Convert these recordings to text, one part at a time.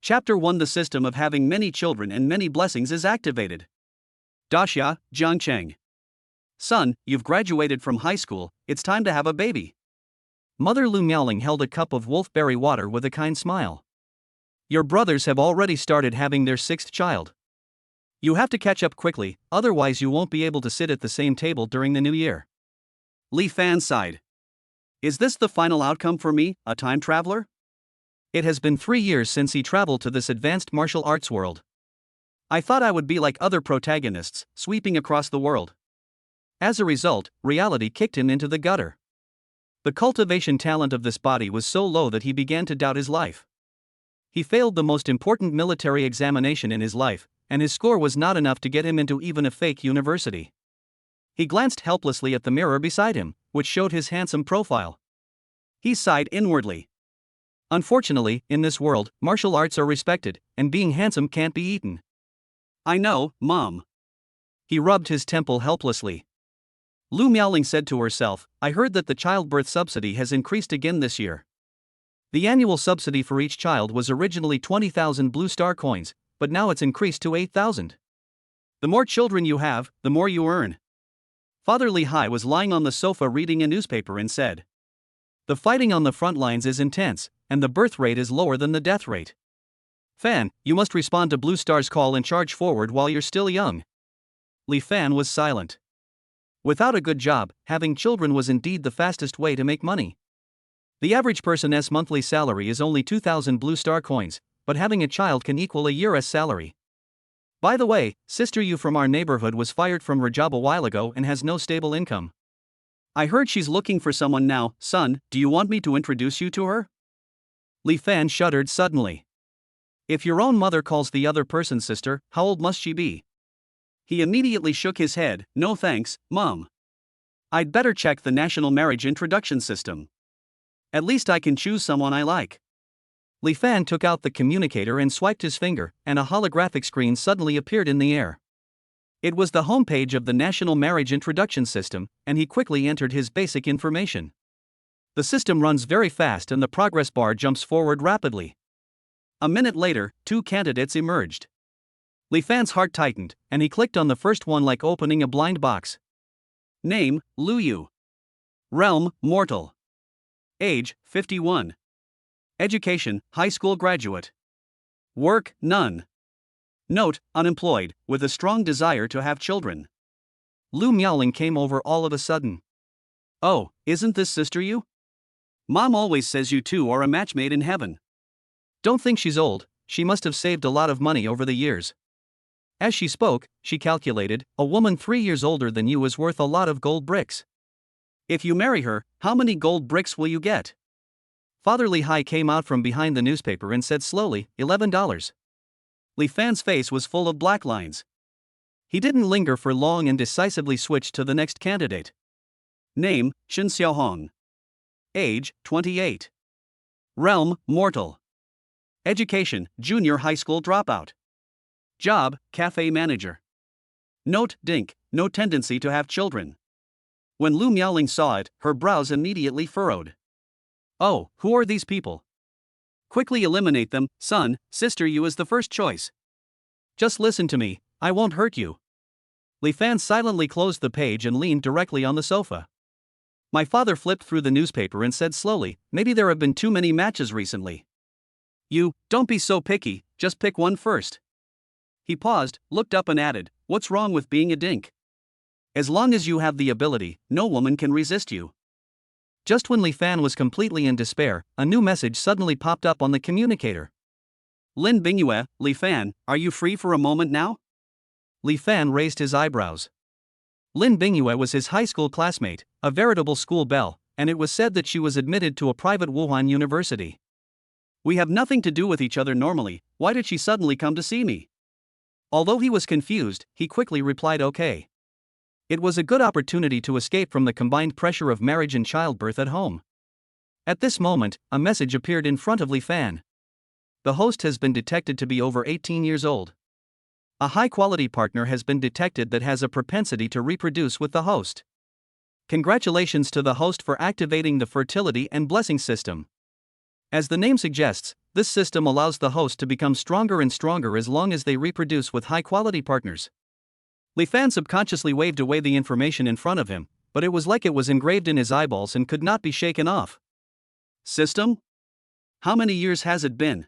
Chapter 1: The system of having many children and many blessings is activated. Daxia, Jiangcheng. Son, you've graduated from high school, it's time to have a baby. Mother Lu Miaoling held a cup of wolfberry water with a kind smile. Your brothers have already started having their sixth child. You have to catch up quickly, otherwise you won't be able to sit at the same table during the new year. Li Fan sighed. Is this the final outcome for me, a time traveler? It has been 3 years since he traveled to this advanced martial arts world. I thought I would be like other protagonists, sweeping across the world. As a result, reality kicked him into the gutter. The cultivation talent of this body was so low that he began to doubt his life. He failed the most important military examination in his life, and his score was not enough to get him into even a fake university. He glanced helplessly at the mirror beside him, which showed his handsome profile. He sighed inwardly. Unfortunately, in this world, martial arts are respected, and being handsome can't be eaten. I know, Mom. He rubbed his temple helplessly. Lu Miaoling said to herself, I heard that the childbirth subsidy has increased again this year. The annual subsidy for each child was originally 20,000 blue star coins, but now it's increased to 8,000. The more children you have, the more you earn. Father Li Hai was lying on the sofa reading a newspaper and said, the fighting on the front lines is intense, and the birth rate is lower than the death rate. Fan, you must respond to Blue Star's call and charge forward while you're still young. Li Fan was silent. Without a good job, having children was indeed the fastest way to make money. The average person's monthly salary is only 2,000 Blue Star coins, but having a child can equal a year's salary. By the way, Sister Yu from our neighborhood was fired from her job a while ago and has no stable income. I heard she's looking for someone now. Son, do you want me to introduce you to her? Li Fan shuddered suddenly. If your own mother calls the other person sister, how old must she be? He immediately shook his head. No thanks, Mom. I'd better check the national marriage introduction system. At least I can choose someone I like. Li Fan took out the communicator and swiped his finger, and a holographic screen suddenly appeared in the air. It was the homepage of the national marriage introduction system, and he quickly entered his basic information. The system runs very fast and the progress bar jumps forward rapidly. A minute later, 2 candidates emerged. Li Fan's heart tightened, and he clicked on the first one like opening a blind box. Name, Lu Yu. Realm, mortal. Age, 51. Education, high school graduate. Work, none. Note, unemployed, with a strong desire to have children. Lu Miaoling came over all of a sudden. Oh, isn't this Sister Yu? Mom always says you two are a match made in heaven. Don't think she's old, she must have saved a lot of money over the years. As she spoke, she calculated, a woman 3 years older than you is worth a lot of gold bricks. If you marry her, how many gold bricks will you get? Father Li Hai came out from behind the newspaper and said slowly, $11. Li Fan's face was full of black lines. He didn't linger for long and decisively switched to the next candidate. Name, Shen Xiaohong. Age, 28. Realm, mortal. Education, junior high school dropout. Job, cafe manager. Note, Dink, no tendency to have children. When Lu Miaoling saw it, her brows immediately furrowed. Oh, who are these people? Quickly eliminate them, son. Sister Yu is the first choice. Just listen to me, I won't hurt you. Li Fan silently closed the page and leaned directly on the sofa. My father flipped through the newspaper and said slowly, maybe there have been too many matches recently. You, don't be so picky, just pick one first. He paused, looked up and added, what's wrong with being a dink? As long as you have the ability, no woman can resist you. Just when Li Fan was completely in despair, a new message suddenly popped up on the communicator. Lin Bingyue, Li Fan, are you free for a moment now? Li Fan raised his eyebrows. Lin Bingyue was his high school classmate, a veritable school belle, and it was said that she was admitted to a private Wuhan university. We have nothing to do with each other normally, why did she suddenly come to see me? Although he was confused, he quickly replied okay. It was a good opportunity to escape from the combined pressure of marriage and childbirth at home. At this moment, a message appeared in front of Li Fan. The host has been detected to be over 18 years old. A high-quality partner has been detected that has a propensity to reproduce with the host. Congratulations to the host for activating the fertility and blessing system. As the name suggests, this system allows the host to become stronger and stronger as long as they reproduce with high-quality partners. Li Fan subconsciously waved away the information in front of him, but it was like it was engraved in his eyeballs and could not be shaken off. System? How many years has it been?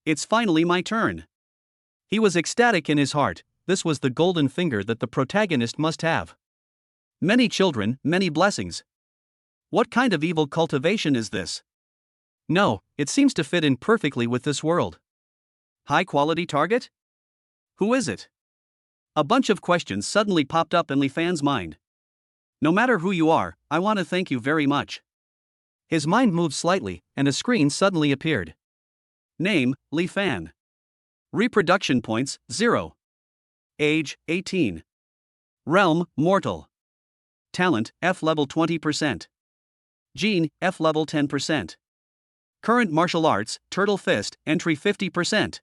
It's finally my turn. He was ecstatic in his heart. This was the golden finger that the protagonist must have. Many children, many blessings. What kind of evil cultivation is this? No, it seems to fit in perfectly with this world. High-quality target? Who is it? A bunch of questions suddenly popped up in Li Fan's mind. No matter who you are, I want to thank you very much. His mind moved slightly, and a screen suddenly appeared. Name, Li Fan. Reproduction points, 0. Age, 18. Realm, mortal. Talent, F level 20%. Gene, F level 10%. Current martial arts, Turtle Fist, entry 50%.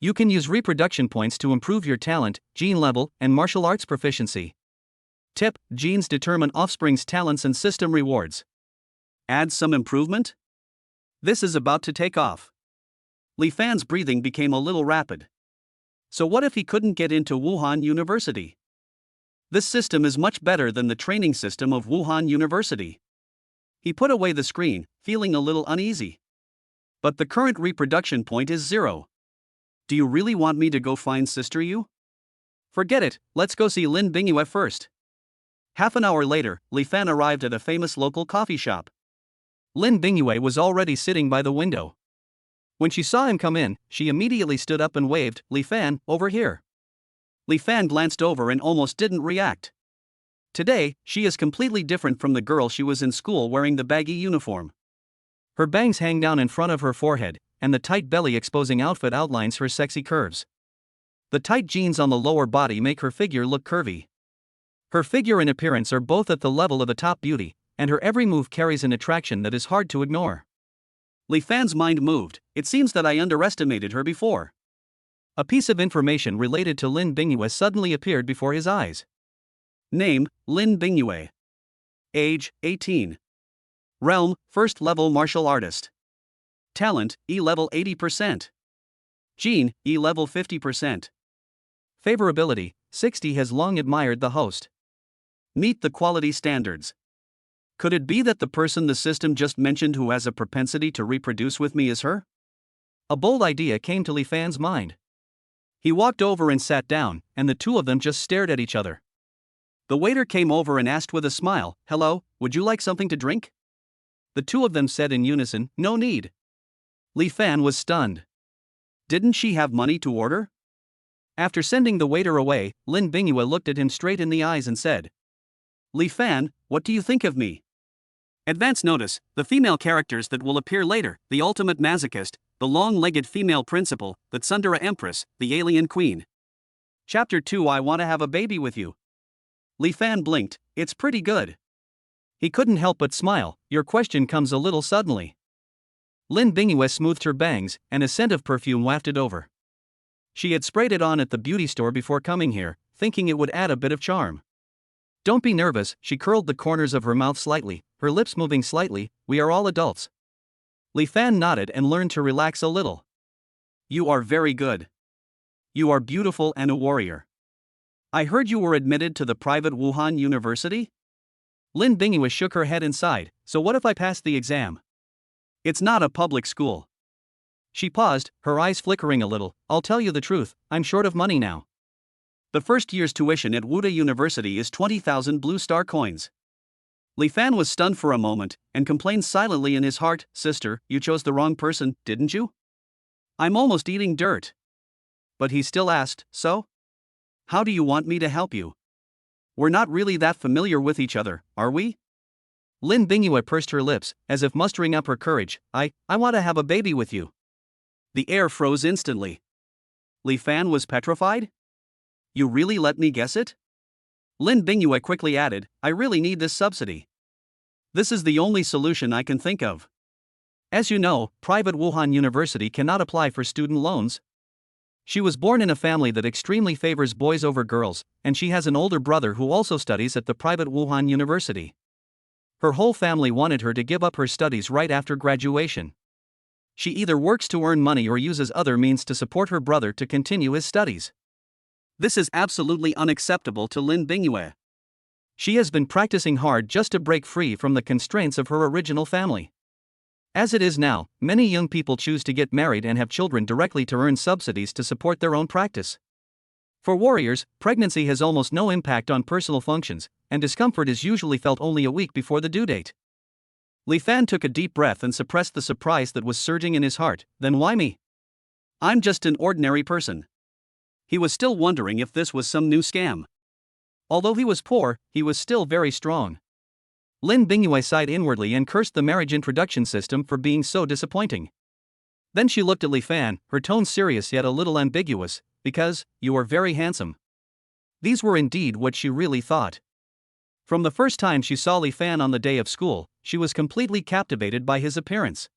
You can use reproduction points to improve your talent, gene level, and martial arts proficiency. Tip: genes determine offspring's talents and system rewards. Add some improvement? This is about to take off. Li Fan's breathing became a little rapid. So what if he couldn't get into Wuhan University? This system is much better than the training system of Wuhan University. He put away the screen, feeling a little uneasy. But the current reproduction point is 0. Do you really want me to go find Sister Yu? Forget it, let's go see Lin Bingyue first. Half an hour later, Li Fan arrived at a famous local coffee shop. Lin Bingyue was already sitting by the window. When she saw him come in, she immediately stood up and waved, "Li Fan, over here." Li Fan glanced over and almost didn't react. Today, she is completely different from the girl she was in school wearing the baggy uniform. Her bangs hang down in front of her forehead, and the tight belly exposing outfit outlines her sexy curves. The tight jeans on the lower body make her figure look curvy. Her figure and appearance are both at the level of the top beauty, and her every move carries an attraction that is hard to ignore. Li Fan's mind moved. It seems that I underestimated her before. A piece of information related to Lin Bingyue suddenly appeared before his eyes. Name, Lin Bingyue. Age, 18. Realm, first level martial artist. Talent, E level 80%. Gene, E level 50%. Favorability, 60. Has long admired the host. Meet the quality standards. Could it be that the person the system just mentioned who has a propensity to reproduce with me is her? A bold idea came to Li Fan's mind. He walked over and sat down, and the two of them just stared at each other. The waiter came over and asked with a smile, "Hello, would you like something to drink?" The two of them said in unison, "No need." Li Fan was stunned. Didn't she have money to order? After sending the waiter away, Lin Bingyue looked at him straight in the eyes and said, "Li Fan, what do you think of me?" Advance notice: the female characters that will appear later, the ultimate masochist, the long-legged female principal, the Tsundere Empress, the alien queen. Chapter 2: I want to have a baby with you. Li Fan blinked. It's pretty good. He couldn't help but smile. Your question comes a little suddenly. Lin Bingyue smoothed her bangs, and a scent of perfume wafted over. She had sprayed it on at the beauty store before coming here, thinking it would add a bit of charm. Don't be nervous, she curled the corners of her mouth slightly, her lips moving slightly. We are all adults. Li Fan nodded and learned to relax a little. You are very good. You are beautiful and a warrior. I heard you were admitted to the private Wuhan University? Lin Bingyue shook her head and sighed. So what if I pass the exam? It's not a public school. She paused, her eyes flickering a little. I'll tell you the truth, I'm short of money now. The first year's tuition at Wuda University is 20,000 blue star coins. Li Fan was stunned for a moment, and complained silently in his heart, "Sister, you chose the wrong person, didn't you? I'm almost eating dirt." But he still asked, "So? How do you want me to help you? We're not really that familiar with each other, are we?" Lin Bingyue pursed her lips, as if mustering up her courage. I want to have a baby with you." The air froze instantly. Li Fan was petrified? You really let me guess it? Lin Bingyue quickly added, I really need this subsidy. This is the only solution I can think of. As you know, private Wuhan University cannot apply for student loans. She was born in a family that extremely favors boys over girls, and she has an older brother who also studies at the private Wuhan University. Her whole family wanted her to give up her studies right after graduation. She either works to earn money or uses other means to support her brother to continue his studies. This is absolutely unacceptable to Lin Bingyue. She has been practicing hard just to break free from the constraints of her original family. As it is now, many young people choose to get married and have children directly to earn subsidies to support their own practice. For warriors, pregnancy has almost no impact on personal functions, and discomfort is usually felt only a week before the due date. Li Fan took a deep breath and suppressed the surprise that was surging in his heart. Then why me? I'm just an ordinary person. He was still wondering if this was some new scam. Although he was poor, he was still very strong. Lin Bingyue sighed inwardly and cursed the marriage introduction system for being so disappointing. Then she looked at Li Fan, her tone serious yet a little ambiguous, because, you are very handsome. These were indeed what she really thought. From the first time she saw Li Fan on the day of school, she was completely captivated by his appearance.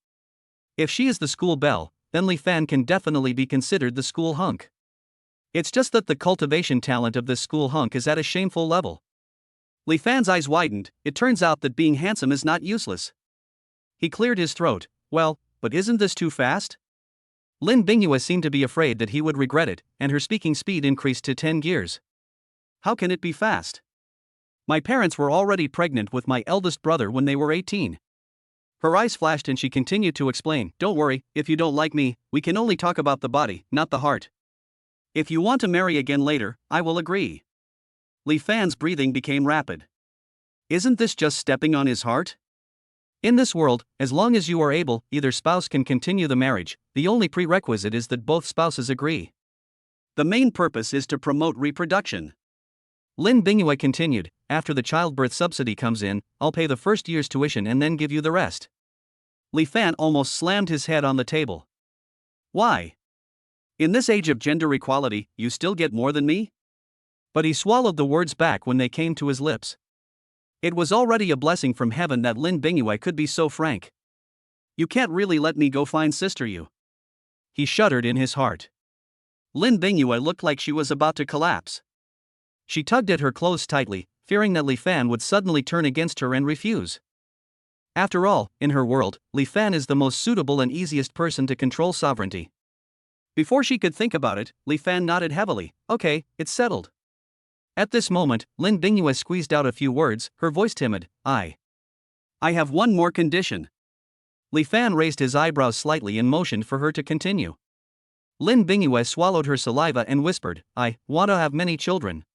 If she is the school belle, then Li Fan can definitely be considered the school hunk. It's just that the cultivation talent of this school hunk is at a shameful level. Li Fan's eyes widened. It turns out that being handsome is not useless. He cleared his throat. Well, but isn't this too fast? Lin Bingyue seemed to be afraid that he would regret it, and her speaking speed increased to 10 gears. How can it be fast? My parents were already pregnant with my eldest brother when they were 18. Her eyes flashed and she continued to explain, don't worry, if you don't like me, we can only talk about the body, not the heart. If you want to marry again later, I will agree. Li Fan's breathing became rapid. Isn't this just stepping on his heart? In this world, as long as you are able, either spouse can continue the marriage. The only prerequisite is that both spouses agree. The main purpose is to promote reproduction. Lin Bingyue continued, after the childbirth subsidy comes in, I'll pay the first year's tuition and then give you the rest. Li Fan almost slammed his head on the table. Why? In this age of gender equality, you still get more than me? But he swallowed the words back when they came to his lips. It was already a blessing from heaven that Lin Bingyue could be so frank. You can't really let me go find sister you. He shuddered in his heart. Lin Bingyue looked like she was about to collapse. She tugged at her clothes tightly, fearing that Li Fan would suddenly turn against her and refuse. After all, in her world, Li Fan is the most suitable and easiest person to control sovereignty. Before she could think about it, Li Fan nodded heavily. Okay, it's settled. At this moment, Lin Bingyue squeezed out a few words, her voice timid. I have one more condition. Li Fan raised his eyebrows slightly and motioned for her to continue. Lin Bingyue swallowed her saliva and whispered, I want to have many children.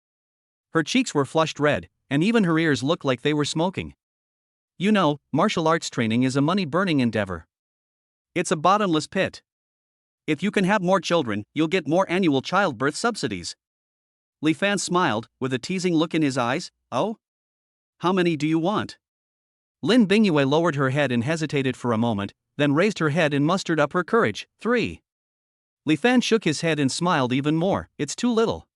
Her cheeks were flushed red, and even her ears looked like they were smoking. You know, martial arts training is a money-burning endeavor. It's a bottomless pit. If you can have more children, you'll get more annual childbirth subsidies. Li Fan smiled, with a teasing look in his eyes. Oh? How many do you want? Lin Bingyue lowered her head and hesitated for a moment, then raised her head and mustered up her courage. 3. Li Fan shook his head and smiled even more. It's too little.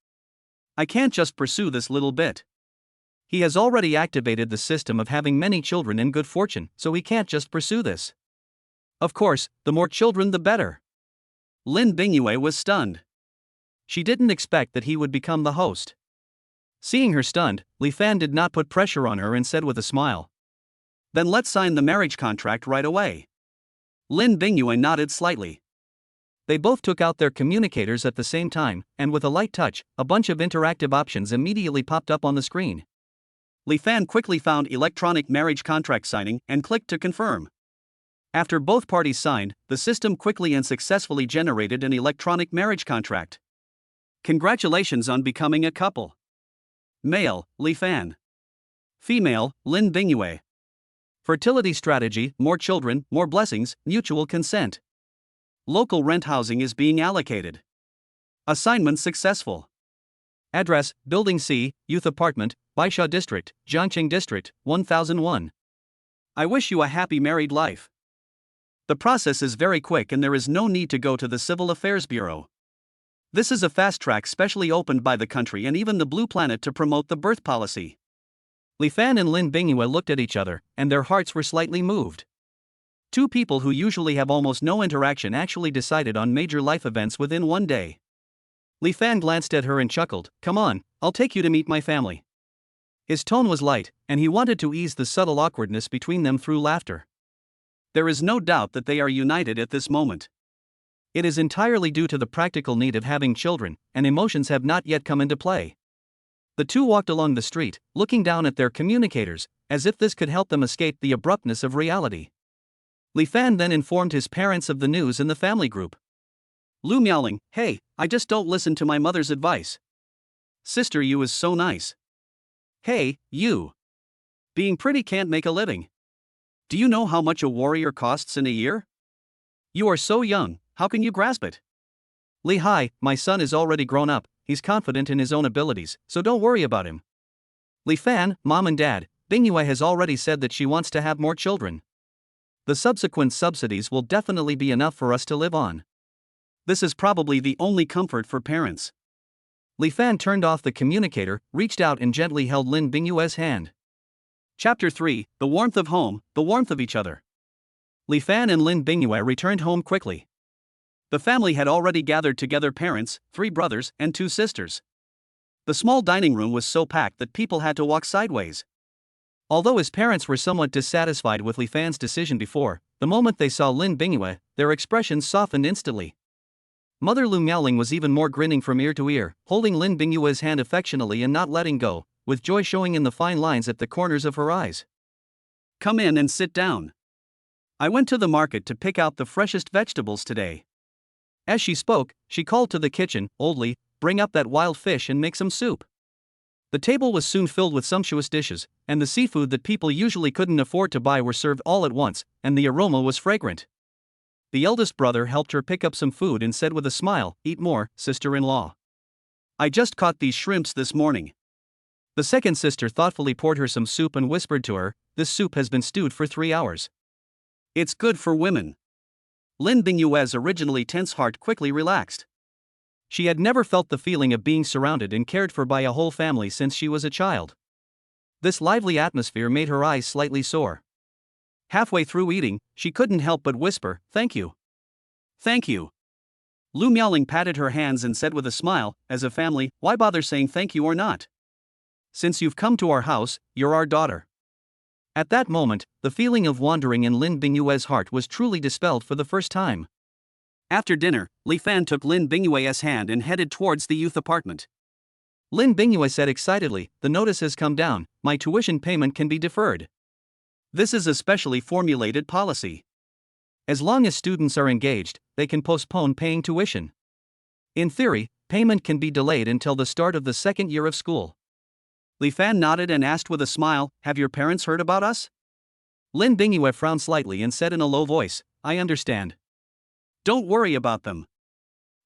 I can't just pursue this little bit. He has already activated the system of having many children and good fortune, so he can't just pursue this. Of course, the more children the better. Lin Bingyue was stunned. She didn't expect that he would become the host. Seeing her stunned, Li Fan did not put pressure on her and said with a smile. Then let's sign the marriage contract right away. Lin Bingyue nodded slightly. They both took out their communicators at the same time, and with a light touch, a bunch of interactive options immediately popped up on the screen. Li Fan quickly found electronic marriage contract signing and clicked to confirm. After both parties signed, the system quickly and successfully generated an electronic marriage contract. Congratulations on becoming a couple. Male, Li Fan. Female, Lin Bingyue. Fertility strategy, more children, more blessings, mutual consent. Local rent housing is being allocated. Assignment successful. Address, Building C, Youth Apartment, Baisha District, Jiangqing District, 1001. I wish you a happy married life. The process is very quick and there is no need to go to the Civil Affairs Bureau. This is a fast track specially opened by the country and even the Blue Planet to promote the birth policy. Li Fan and Lin Bingyue looked at each other, and their hearts were slightly moved. Two people who usually have almost no interaction actually decided on major life events within one day. Li Fan glanced at her and chuckled, Come on, I'll take you to meet my family. His tone was light, and he wanted to ease the subtle awkwardness between them through laughter. There is no doubt that they are united at this moment. It is entirely due to the practical need of having children, and emotions have not yet come into play. The two walked along the street, looking down at their communicators, as if this could help them escape the abruptness of reality. Li Fan then informed his parents of the news in the family group. Lu Miaoling, hey, I just don't listen to my mother's advice. Sister you is so nice. Hey, you. Being pretty can't make a living. Do you know how much a warrior costs in a year? You are so young, how can you grasp it? Li Hai, my son is already grown up, he's confident in his own abilities, so don't worry about him. Li Fan, mom and dad, Bingyue has already said that she wants to have more children. The subsequent subsidies will definitely be enough for us to live on. This is probably the only comfort for parents. Li Fan turned off the communicator, reached out and gently held Lin Bingyue's hand. Chapter 3, The Warmth of Home, the Warmth of Each Other. Li Fan and Lin Bingyue returned home quickly. The family had already gathered together parents, 3 brothers, and 2 sisters. The small dining room was so packed that people had to walk sideways. Although his parents were somewhat dissatisfied with Li Fan's decision before, the moment they saw Lin Bingyue, their expressions softened instantly. Mother Lu Miaoling was even more grinning from ear to ear, holding Lin Bingyue's hand affectionately and not letting go, with joy showing in the fine lines at the corners of her eyes. Come in and sit down. I went to the market to pick out the freshest vegetables today. As she spoke, she called to the kitchen, "Oldly, bring up that wild fish and make some soup." The table was soon filled with sumptuous dishes, and the seafood that people usually couldn't afford to buy were served all at once, and the aroma was fragrant. The eldest brother helped her pick up some food and said with a smile, "Eat more, sister-in-law. I just caught these shrimps this morning." The second sister thoughtfully poured her some soup and whispered to her, "This soup has been stewed for 3 hours. It's good for women." Lin Bingyue's originally tense heart quickly relaxed. She had never felt the feeling of being surrounded and cared for by a whole family since she was a child. This lively atmosphere made her eyes slightly sore. Halfway through eating, she couldn't help but whisper, "Thank you. Thank you." Lu Miaoling patted her hands and said with a smile, "As a family, why bother saying thank you or not? Since you've come to our house, you're our daughter." At that moment, the feeling of wandering in Lin Bingyue's heart was truly dispelled for the first time. After dinner, Li Fan took Lin Bingyue's hand and headed towards the youth apartment. Lin Bingyue said excitedly, "The notice has come down, my tuition payment can be deferred. This is a specially formulated policy. As long as students are engaged, they can postpone paying tuition. In theory, payment can be delayed until the start of the second year of school." Li Fan nodded and asked with a smile, "Have your parents heard about us?" Lin Bingyue frowned slightly and said in a low voice, "I understand. Don't worry about them.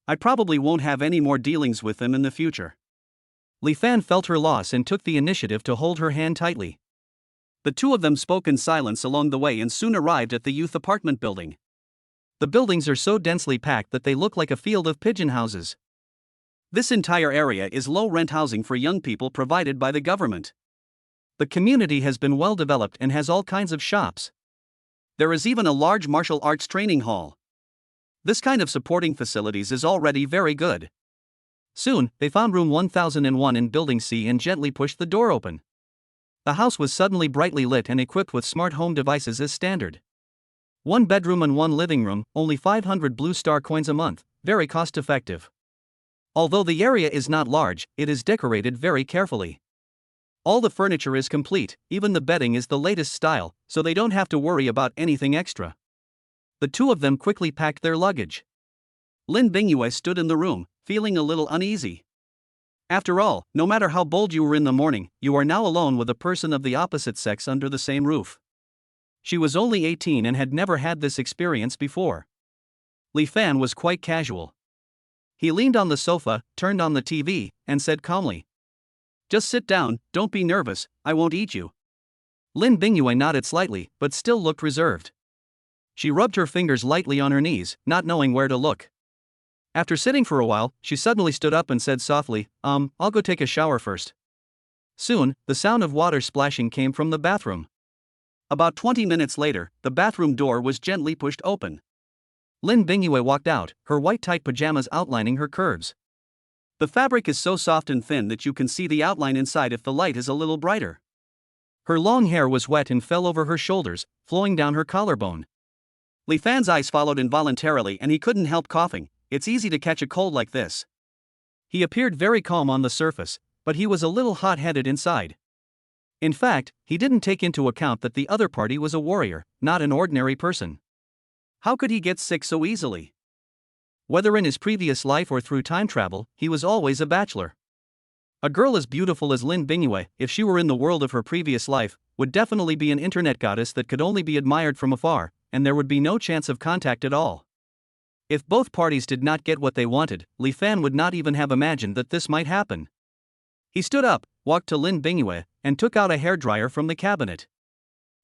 I probably won't have any more dealings with them in the future." Li Fan felt her loss and took the initiative to hold her hand tightly. The two of them spoke in silence along the way and soon arrived at the youth apartment building. The buildings are so densely packed that they look like a field of pigeon houses. This entire area is low-rent housing for young people provided by the government. The community has been well developed and has all kinds of shops. There is even a large martial arts training hall. This kind of supporting facilities is already very good. Soon, they found room 1001 in Building C and gently pushed the door open. The house was suddenly brightly lit and equipped with smart home devices as standard. 1 bedroom and 1 living room, only 500 Blue Star coins a month, very cost-effective. Although the area is not large, it is decorated very carefully. All the furniture is complete, even the bedding is the latest style, so they don't have to worry about anything extra. The two of them quickly packed their luggage. Lin Bingyue stood in the room, feeling a little uneasy. After all, no matter how bold you were in the morning, you are now alone with a person of the opposite sex under the same roof. She was only 18 and had never had this experience before. Li Fan was quite casual. He leaned on the sofa, turned on the TV, and said calmly, "Just sit down, don't be nervous, I won't eat you." Lin Bingyue nodded slightly, but still looked reserved. She rubbed her fingers lightly on her knees, not knowing where to look. After sitting for a while, she suddenly stood up and said softly, I'll go take a shower first." Soon, the sound of water splashing came from the bathroom. About 20 minutes later, the bathroom door was gently pushed open. Lin Bingyue walked out, her white tight pajamas outlining her curves. The fabric is so soft and thin that you can see the outline inside if the light is a little brighter. Her long hair was wet and fell over her shoulders, flowing down her collarbone. Li Fan's eyes followed involuntarily and he couldn't help coughing. It's easy to catch a cold like this. He appeared very calm on the surface, but he was a little hot-headed inside. In fact, he didn't take into account that the other party was a warrior, not an ordinary person. How could he get sick so easily? Whether in his previous life or through time travel, he was always a bachelor. A girl as beautiful as Lin Bingyue, if she were in the world of her previous life, would definitely be an internet goddess that could only be admired from afar, and there would be no chance of contact at all. If both parties did not get what they wanted, Li Fan would not even have imagined that this might happen. He stood up, walked to Lin Bingyue, and took out a hairdryer from the cabinet.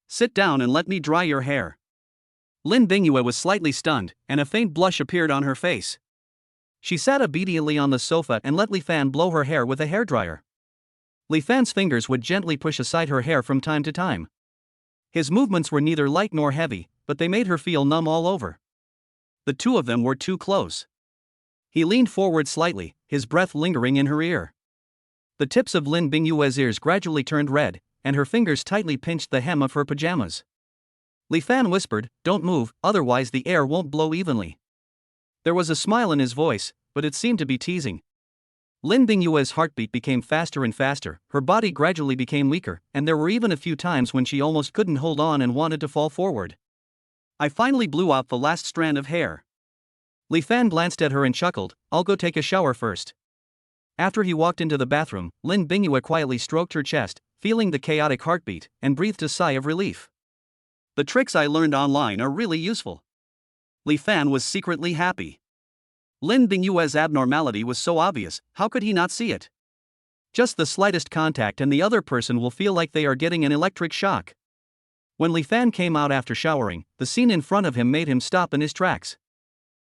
Sit down and let me dry your hair. Lin Bingyue was slightly stunned, and a faint blush appeared on her face. She sat obediently on the sofa and let Li Fan blow her hair with a hairdryer. Li Fan's fingers would gently push aside her hair from time to time. His movements were neither light nor heavy, but they made her feel numb all over. The two of them were too close. He leaned forward slightly, his breath lingering in her ear. The tips of Lin Bingyue's ears gradually turned red, and her fingers tightly pinched the hem of her pajamas. Li Fan whispered, "Don't move, otherwise the air won't blow evenly." There was a smile in his voice, but it seemed to be teasing. Lin Bingyue's heartbeat became faster and faster, her body gradually became weaker, and there were even a few times when she almost couldn't hold on and wanted to fall forward. I finally blew out the last strand of hair. Li Fan glanced at her and chuckled, "I'll go take a shower first." After he walked into the bathroom, Lin Bingyue quietly stroked her chest, feeling the chaotic heartbeat, and breathed a sigh of relief. The tricks I learned online are really useful. Li Fan was secretly happy. Lin Bingyue's abnormality was so obvious, how could he not see it? Just the slightest contact and the other person will feel like they are getting an electric shock. When Li Fan came out after showering, the scene in front of him made him stop in his tracks.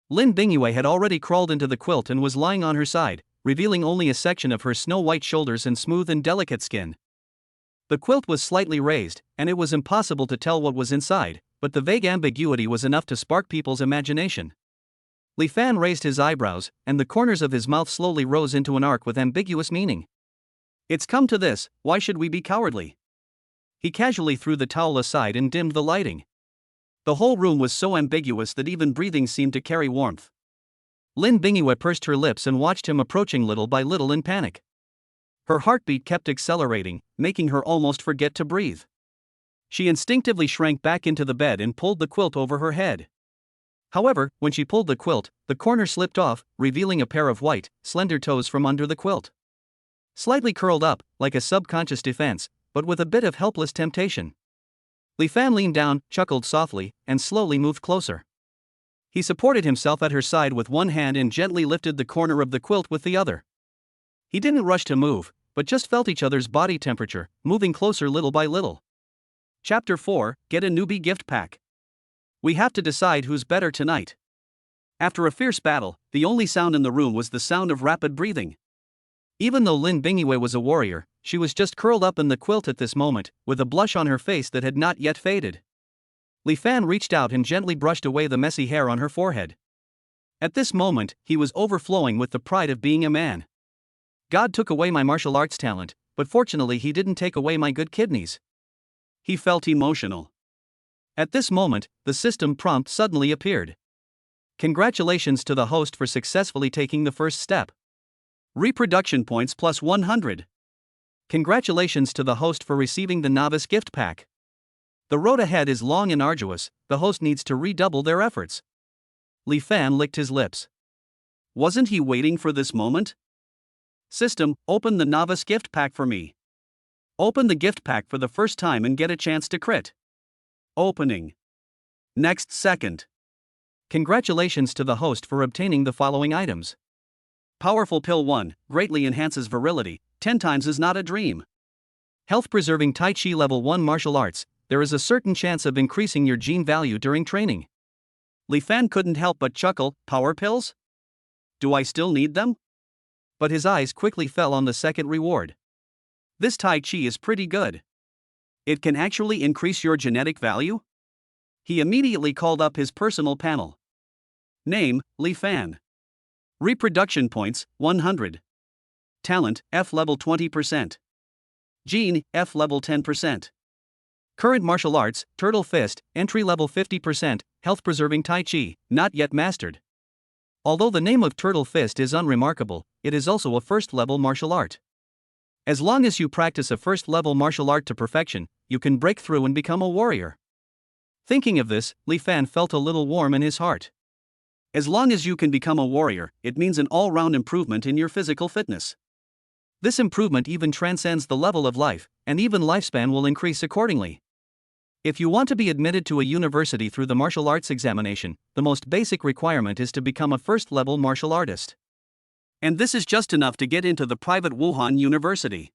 Lin Bingyue had already crawled into the quilt and was lying on her side, revealing only a section of her snow-white shoulders and smooth and delicate skin. The quilt was slightly raised, and it was impossible to tell what was inside, but the vague ambiguity was enough to spark people's imagination. Li Fan raised his eyebrows, and the corners of his mouth slowly rose into an arc with ambiguous meaning. It's come to this, why should we be cowardly? He casually threw the towel aside and dimmed the lighting. The whole room was so ambiguous that even breathing seemed to carry warmth. Lin Bingyue pursed her lips and watched him approaching little by little in panic. Her heartbeat kept accelerating, making her almost forget to breathe. She instinctively shrank back into the bed and pulled the quilt over her head. However, when she pulled the quilt, the corner slipped off, revealing a pair of white, slender toes from under the quilt. Slightly curled up, like a subconscious defense, but with a bit of helpless temptation. Li Fan leaned down, chuckled softly, and slowly moved closer. He supported himself at her side with one hand and gently lifted the corner of the quilt with the other. He didn't rush to move, but just felt each other's body temperature, moving closer little by little. Chapter 4, Get a Newbie Gift Pack. We have to decide who's better tonight. After a fierce battle, the only sound in the room was the sound of rapid breathing. Even though Lin Bingyue was a warrior, she was just curled up in the quilt at this moment, with a blush on her face that had not yet faded. Li Fan reached out and gently brushed away the messy hair on her forehead. At this moment, he was overflowing with the pride of being a man. God took away my martial arts talent, but fortunately he didn't take away my good kidneys. He felt emotional. At this moment, the system prompt suddenly appeared. Congratulations to the host for successfully taking the first step. Reproduction points plus 100. Congratulations to the host for receiving the novice gift pack. The road ahead is long and arduous, the host needs to redouble their efforts. Li Fan licked his lips. Wasn't he waiting for this moment? System, open the novice gift pack for me. Open the gift pack for the first time and get a chance to crit. Opening. Next second. Congratulations to the host for obtaining the following items. Powerful Pill 1, greatly enhances virility, 10 times is not a dream. Health-preserving Tai Chi Level 1 martial arts, there is a certain chance of increasing your gene value during training. Li Fan couldn't help but chuckle, power pills? Do I still need them? But his eyes quickly fell on the second reward. This Tai Chi is pretty good. It can actually increase your genetic value? He immediately called up his personal panel. Name, Li Fan. Reproduction points, 100. Talent, F level 20%. Gene, F level 10%. Current martial arts, Turtle Fist, entry level 50%, health preserving Tai Chi, not yet mastered. Although the name of Turtle Fist is unremarkable, it is also a first level martial art. As long as you practice a first level martial art to perfection, you can break through and become a warrior. Thinking of this, Li Fan felt a little warm in his heart. As long as you can become a warrior, it means an all-round improvement in your physical fitness. This improvement even transcends the level of life, and even lifespan will increase accordingly. If you want to be admitted to a university through the martial arts examination, the most basic requirement is to become a first-level martial artist. And this is just enough to get into the private Wuhan University.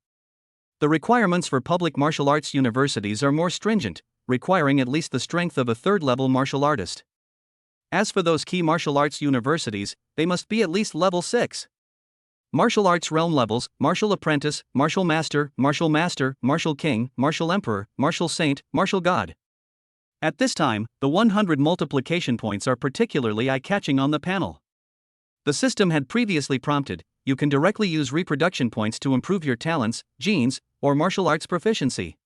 The requirements for public martial arts universities are more stringent, requiring at least the strength of a third-level martial artist. As for those key martial arts universities, they must be at least level 6. Martial arts realm levels: Martial Apprentice, Martial Master, Martial King, Martial Emperor, Martial Saint, Martial God. At this time, the 100 multiplication points are particularly eye-catching on the panel. The system had previously prompted, you can directly use reproduction points to improve your talents, genes, or martial arts proficiency.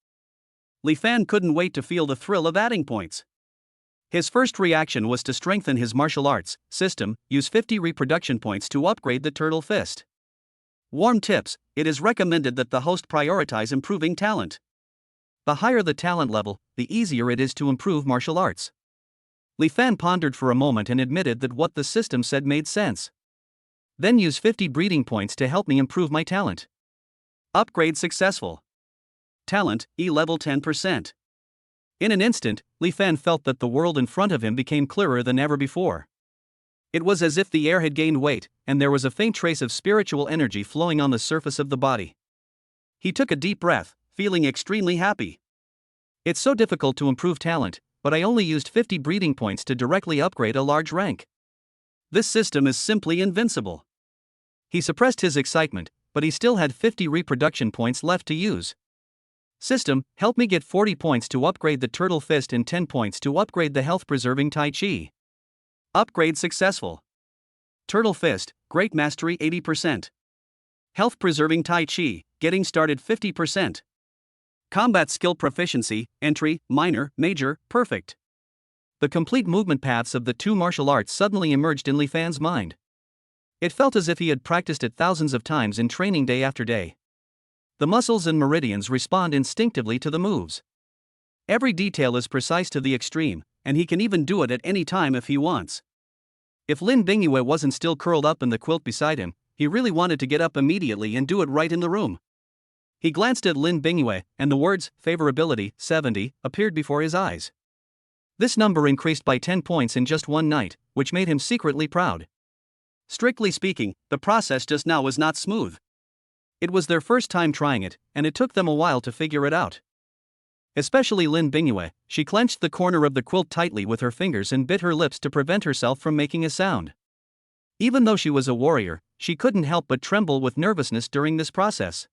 Li Fan couldn't wait to feel the thrill of adding points. His first reaction was to strengthen his martial arts system, use 50 reproduction points to upgrade the Turtle Fist. Warm tips: it is recommended that the host prioritize improving talent. The higher the talent level, the easier it is to improve martial arts. Li Fan pondered for a moment and admitted that what the system said made sense. Then use 50 breeding points to help me improve my talent. Upgrade successful. Talent, E level 10%. In an instant, Li Fan felt that the world in front of him became clearer than ever before. It was as if the air had gained weight, and there was a faint trace of spiritual energy flowing on the surface of the body. He took a deep breath, feeling extremely happy. It's so difficult to improve talent, but I only used 50 breeding points to directly upgrade a large rank. This system is simply invincible. He suppressed his excitement, but he still had 50 reproduction points left to use. System, help me get 40 points to upgrade the Turtle Fist and 10 points to upgrade the health-preserving Tai Chi. Upgrade successful. Turtle Fist, Great Mastery 80%. Health-preserving Tai Chi, Getting Started 50%. Combat Skill Proficiency, Entry, Minor, Major, Perfect. The complete movement paths of the two martial arts suddenly emerged in Li Fan's mind. It felt as if he had practiced it thousands of times in training day after day. The muscles and meridians respond instinctively to the moves. Every detail is precise to the extreme, and he can even do it at any time if he wants. If Lin Bingyue wasn't still curled up in the quilt beside him, he really wanted to get up immediately and do it right in the room. He glanced at Lin Bingyue, and the words, favorability, 70, appeared before his eyes. This number increased by 10 points in just one night, which made him secretly proud. Strictly speaking, the process just now was not smooth. It was their first time trying it, and it took them a while to figure it out. Especially Lin Bingyue, she clenched the corner of the quilt tightly with her fingers and bit her lips to prevent herself from making a sound. Even though she was a warrior, she couldn't help but tremble with nervousness during this process.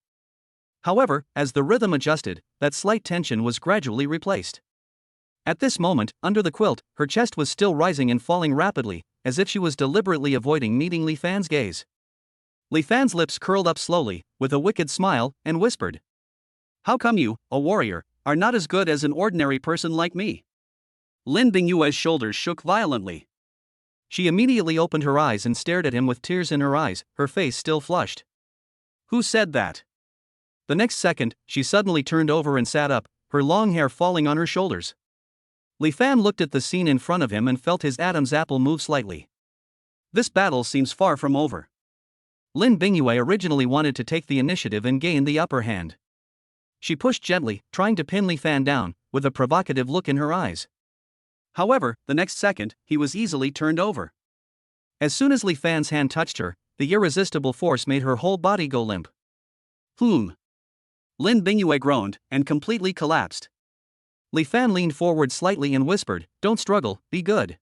However, as the rhythm adjusted, that slight tension was gradually replaced. At this moment, under the quilt, her chest was still rising and falling rapidly, as if she was deliberately avoiding meeting Li Fan's gaze. Li Fan's lips curled up slowly, with a wicked smile, and whispered, "How come you, a warrior, are not as good as an ordinary person like me?" Lin Bingyue's shoulders shook violently. She immediately opened her eyes and stared at him with tears in her eyes, her face still flushed. "Who said that?" The next second, she suddenly turned over and sat up, her long hair falling on her shoulders. Li Fan looked at the scene in front of him and felt his Adam's apple move slightly. This battle seems far from over. Lin Bingyue originally wanted to take the initiative and gain the upper hand. She pushed gently, trying to pin Li Fan down, with a provocative look in her eyes. However, the next second, he was easily turned over. As soon as Li Fan's hand touched her, the irresistible force made her whole body go limp. Lin Bingyue groaned, and completely collapsed. Li Fan leaned forward slightly and whispered, "Don't struggle, be good."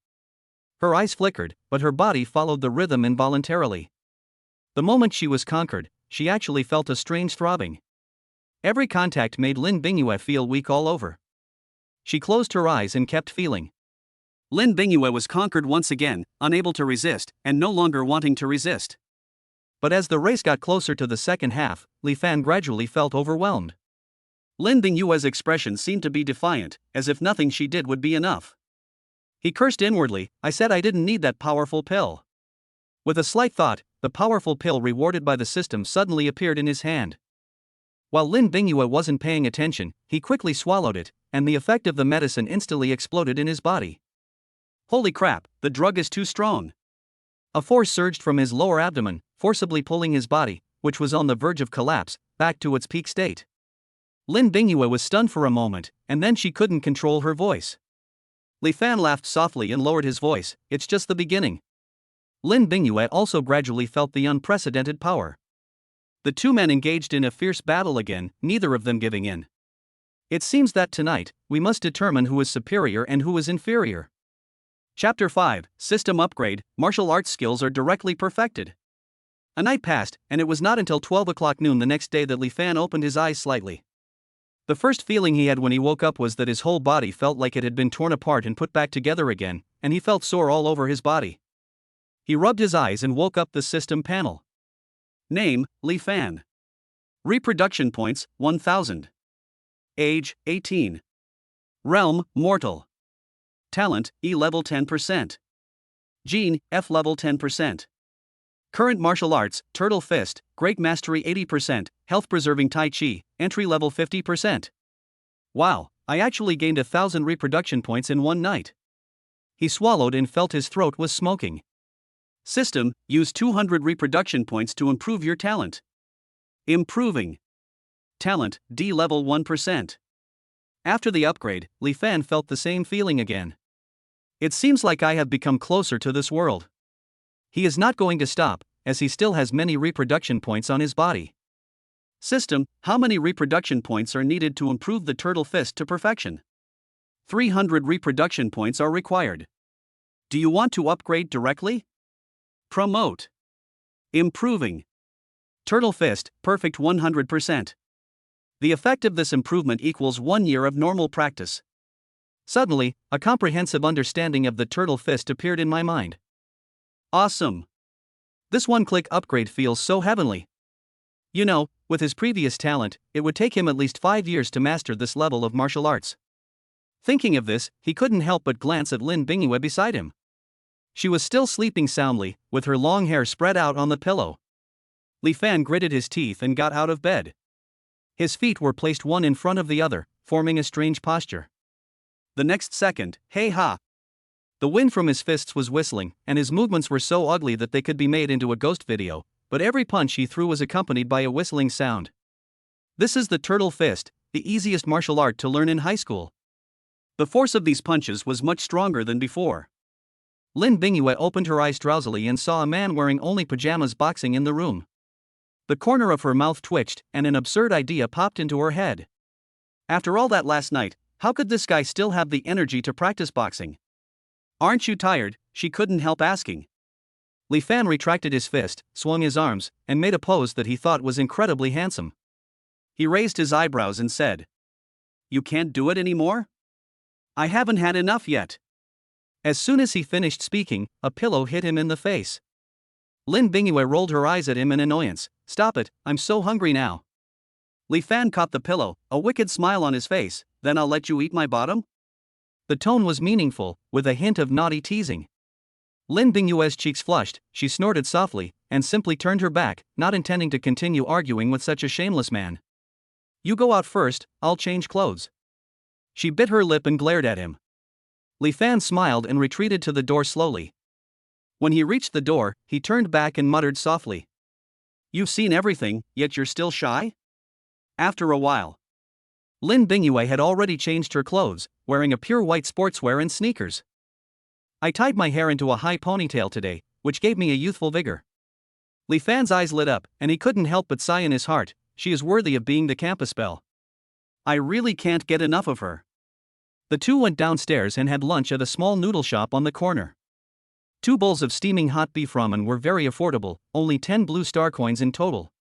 Her eyes flickered, but her body followed the rhythm involuntarily. The moment she was conquered, she actually felt a strange throbbing. Every contact made Lin Bingyue feel weak all over. She closed her eyes and kept feeling. Lin Bingyue was conquered once again, unable to resist, and no longer wanting to resist. But as the race got closer to the second half, Li Fan gradually felt overwhelmed. Lin Bingyue's expression seemed to be defiant, as if nothing she did would be enough. He cursed inwardly. I said I didn't need that powerful pill. With a slight thought, the powerful pill rewarded by the system suddenly appeared in his hand. While Lin Bingyue wasn't paying attention, he quickly swallowed it, and the effect of the medicine instantly exploded in his body. Holy crap, the drug is too strong. A force surged from his lower abdomen, forcibly pulling his body, which was on the verge of collapse, back to its peak state. Lin Bingyue was stunned for a moment, and then she couldn't control her voice. Li Fan laughed softly and lowered his voice. It's just the beginning. Lin Bingyue also gradually felt the unprecedented power. The two men engaged in a fierce battle again, neither of them giving in. It seems that tonight, we must determine who is superior and who is inferior. Chapter 5, System Upgrade, Martial Arts Skills are directly perfected. A night passed, and it was not until 12 o'clock noon the next day that Li Fan opened his eyes slightly. The first feeling he had when he woke up was that his whole body felt like it had been torn apart and put back together again, and he felt sore all over his body. He rubbed his eyes and woke up the system panel. Name, Li Fan. Reproduction points, 1000. Age, 18. Realm, mortal. Talent, E level 10%. Gene, F level 10%. Current martial arts, Turtle Fist, Great Mastery 80%, Health Preserving Tai Chi, Entry level 50%. Wow, I actually gained 1000 reproduction points in one night. He swallowed and felt his throat was smoking. System, use 200 reproduction points to improve your talent. Improving. Talent, D level 1%. After the upgrade, Li Fan felt the same feeling again. It seems like I have become closer to this world. He is not going to stop, as he still has many reproduction points on his body. System, how many reproduction points are needed to improve the Turtle Fist to perfection? 300 reproduction points are required. Do you want to upgrade directly? Promote. Improving. Turtle Fist, perfect 100%. The effect of this improvement equals 1 year of normal practice. Suddenly, a comprehensive understanding of the Turtle Fist appeared in my mind. Awesome. This one-click upgrade feels so heavenly. You know, with his previous talent, it would take him at least 5 years to master this level of martial arts. Thinking of this, he couldn't help but glance at Lin Bingyue beside him. She was still sleeping soundly, with her long hair spread out on the pillow. Li Fan gritted his teeth and got out of bed. His feet were placed one in front of the other, forming a strange posture. The next second, hey ha! The wind from his fists was whistling, and his movements were so ugly that they could be made into a ghost video, but every punch he threw was accompanied by a whistling sound. This is the Turtle Fist, the easiest martial art to learn in high school. The force of these punches was much stronger than before. Lin Bingyue opened her eyes drowsily and saw a man wearing only pajamas boxing in the room. The corner of her mouth twitched, and an absurd idea popped into her head. After all that last night, how could this guy still have the energy to practice boxing? Aren't you tired? She couldn't help asking. Li Fan retracted his fist, swung his arms, and made a pose that he thought was incredibly handsome. He raised his eyebrows and said, "You can't do it anymore? I haven't had enough yet." As soon as he finished speaking, a pillow hit him in the face. Lin Bingyue rolled her eyes at him in annoyance. "Stop it, I'm so hungry now." Li Fan caught the pillow, a wicked smile on his face. "Then I'll let you eat my bottom?" The tone was meaningful, with a hint of naughty teasing. Lin Bingyue's cheeks flushed, she snorted softly, and simply turned her back, not intending to continue arguing with such a shameless man. "You go out first, I'll change clothes." She bit her lip and glared at him. Li Fan smiled and retreated to the door slowly. When he reached the door, he turned back and muttered softly, "You've seen everything, yet you're still shy?" After a while, Lin Bingyue had already changed her clothes, wearing a pure white sportswear and sneakers. "I tied my hair into a high ponytail today, which gave me a youthful vigor." Li Fan's eyes lit up, and he couldn't help but sigh in his heart. She is worthy of being the campus belle. I really can't get enough of her. The two went downstairs and had lunch at a small noodle shop on the corner. 2 bowls of steaming hot beef ramen were very affordable, only 10 blue star coins in total.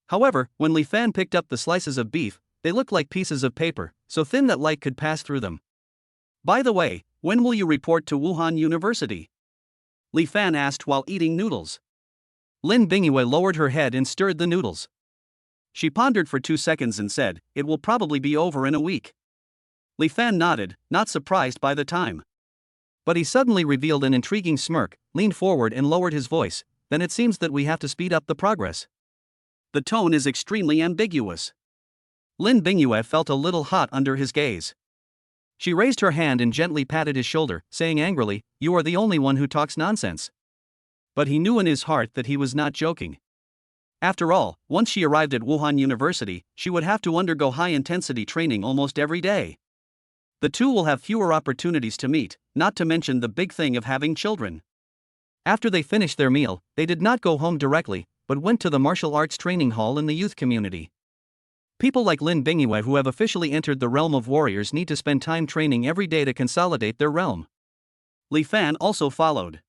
However, when Li Fan picked up the slices of beef, they looked like pieces of paper, so thin that light could pass through them. "By the way, when will you report to Wuhan University?" Li Fan asked while eating noodles. Lin Bingyue lowered her head and stirred the noodles. She pondered for 2 seconds and said, "It will probably be over in a week." Li Fan nodded, not surprised by the time. But he suddenly revealed an intriguing smirk, leaned forward and lowered his voice. "Then it seems that we have to speed up the progress." The tone is extremely ambiguous. Lin Bingyue felt a little hot under his gaze. She raised her hand and gently patted his shoulder, saying angrily, "You are the only one who talks nonsense." But he knew in his heart that he was not joking. After all, once she arrived at Wuhan University, she would have to undergo high-intensity training almost every day. The two will have fewer opportunities to meet, not to mention the big thing of having children. After they finished their meal, they did not go home directly, but went to the martial arts training hall in the youth community. People like Lin Bingyue who have officially entered the realm of warriors need to spend time training every day to consolidate their realm. Li Fan also followed.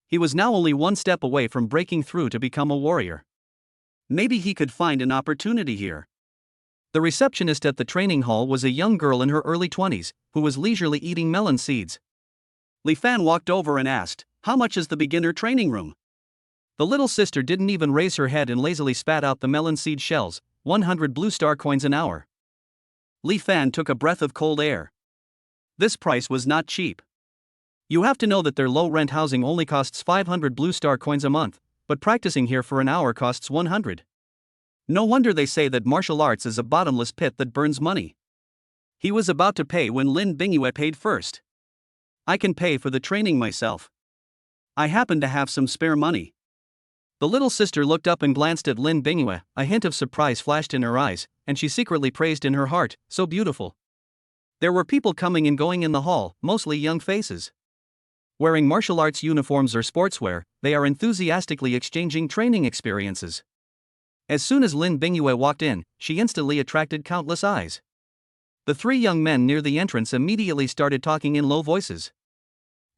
He was now only one step away from breaking through to become a warrior. Maybe he could find an opportunity here. The receptionist at the training hall was a young girl in her early 20s, who was leisurely eating melon seeds. Li Fan walked over and asked, "How much is the beginner training room?" The little sister didn't even raise her head and lazily spat out the melon seed shells, 100 blue star coins an hour. Li Fan took a breath of cold air. This price was not cheap. You have to know that their low-rent housing only costs 500 blue star coins a month, but practicing here for an hour costs 100. No wonder they say that martial arts is a bottomless pit that burns money. He was about to pay when Lin Bingyue paid first. "I can pay for the training myself. I happen to have some spare money." The little sister looked up and glanced at Lin Bingyue, a hint of surprise flashed in her eyes, and she secretly praised in her heart, "So beautiful." There were people coming and going in the hall, mostly young faces. Wearing martial arts uniforms or sportswear, they are enthusiastically exchanging training experiences. As soon as Lin Bingyue walked in, she instantly attracted countless eyes. The three young men near the entrance immediately started talking in low voices.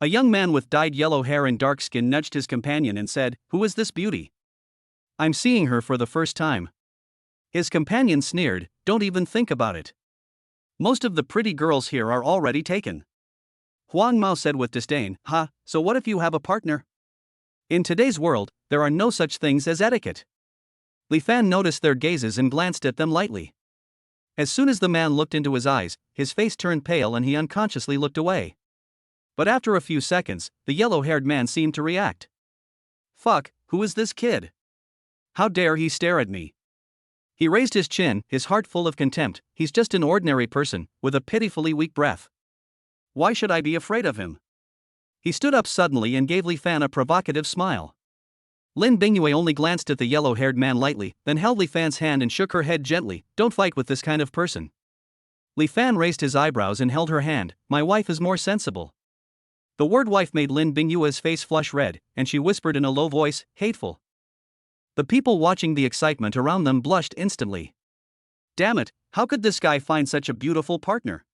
A young man with dyed yellow hair and dark skin nudged his companion and said, "Who is this beauty? I'm seeing her for the first time." His companion sneered, "Don't even think about it. Most of the pretty girls here are already taken." Huang Mao said with disdain, So what if you have a partner?" In today's world, there are no such things as etiquette. Li Fan noticed their gazes and glanced at them lightly. As soon as the man looked into his eyes, his face turned pale and he unconsciously looked away. But after a few seconds, the yellow-haired man seemed to react. "Fuck, who is this kid? How dare he stare at me?" He raised his chin, his heart full of contempt. "He's just an ordinary person, with a pitifully weak breath. Why should I be afraid of him?" He stood up suddenly and gave Li Fan a provocative smile. Lin Bingyue only glanced at the yellow-haired man lightly, then held Li Fan's hand and shook her head gently. "Don't fight with this kind of person." Li Fan raised his eyebrows and held her hand. "My wife is more sensible." The word wife made Lin Bingyue's face flush red, and she whispered in a low voice, "Hateful." The people watching the excitement around them blushed instantly. Damn it, how could this guy find such a beautiful partner?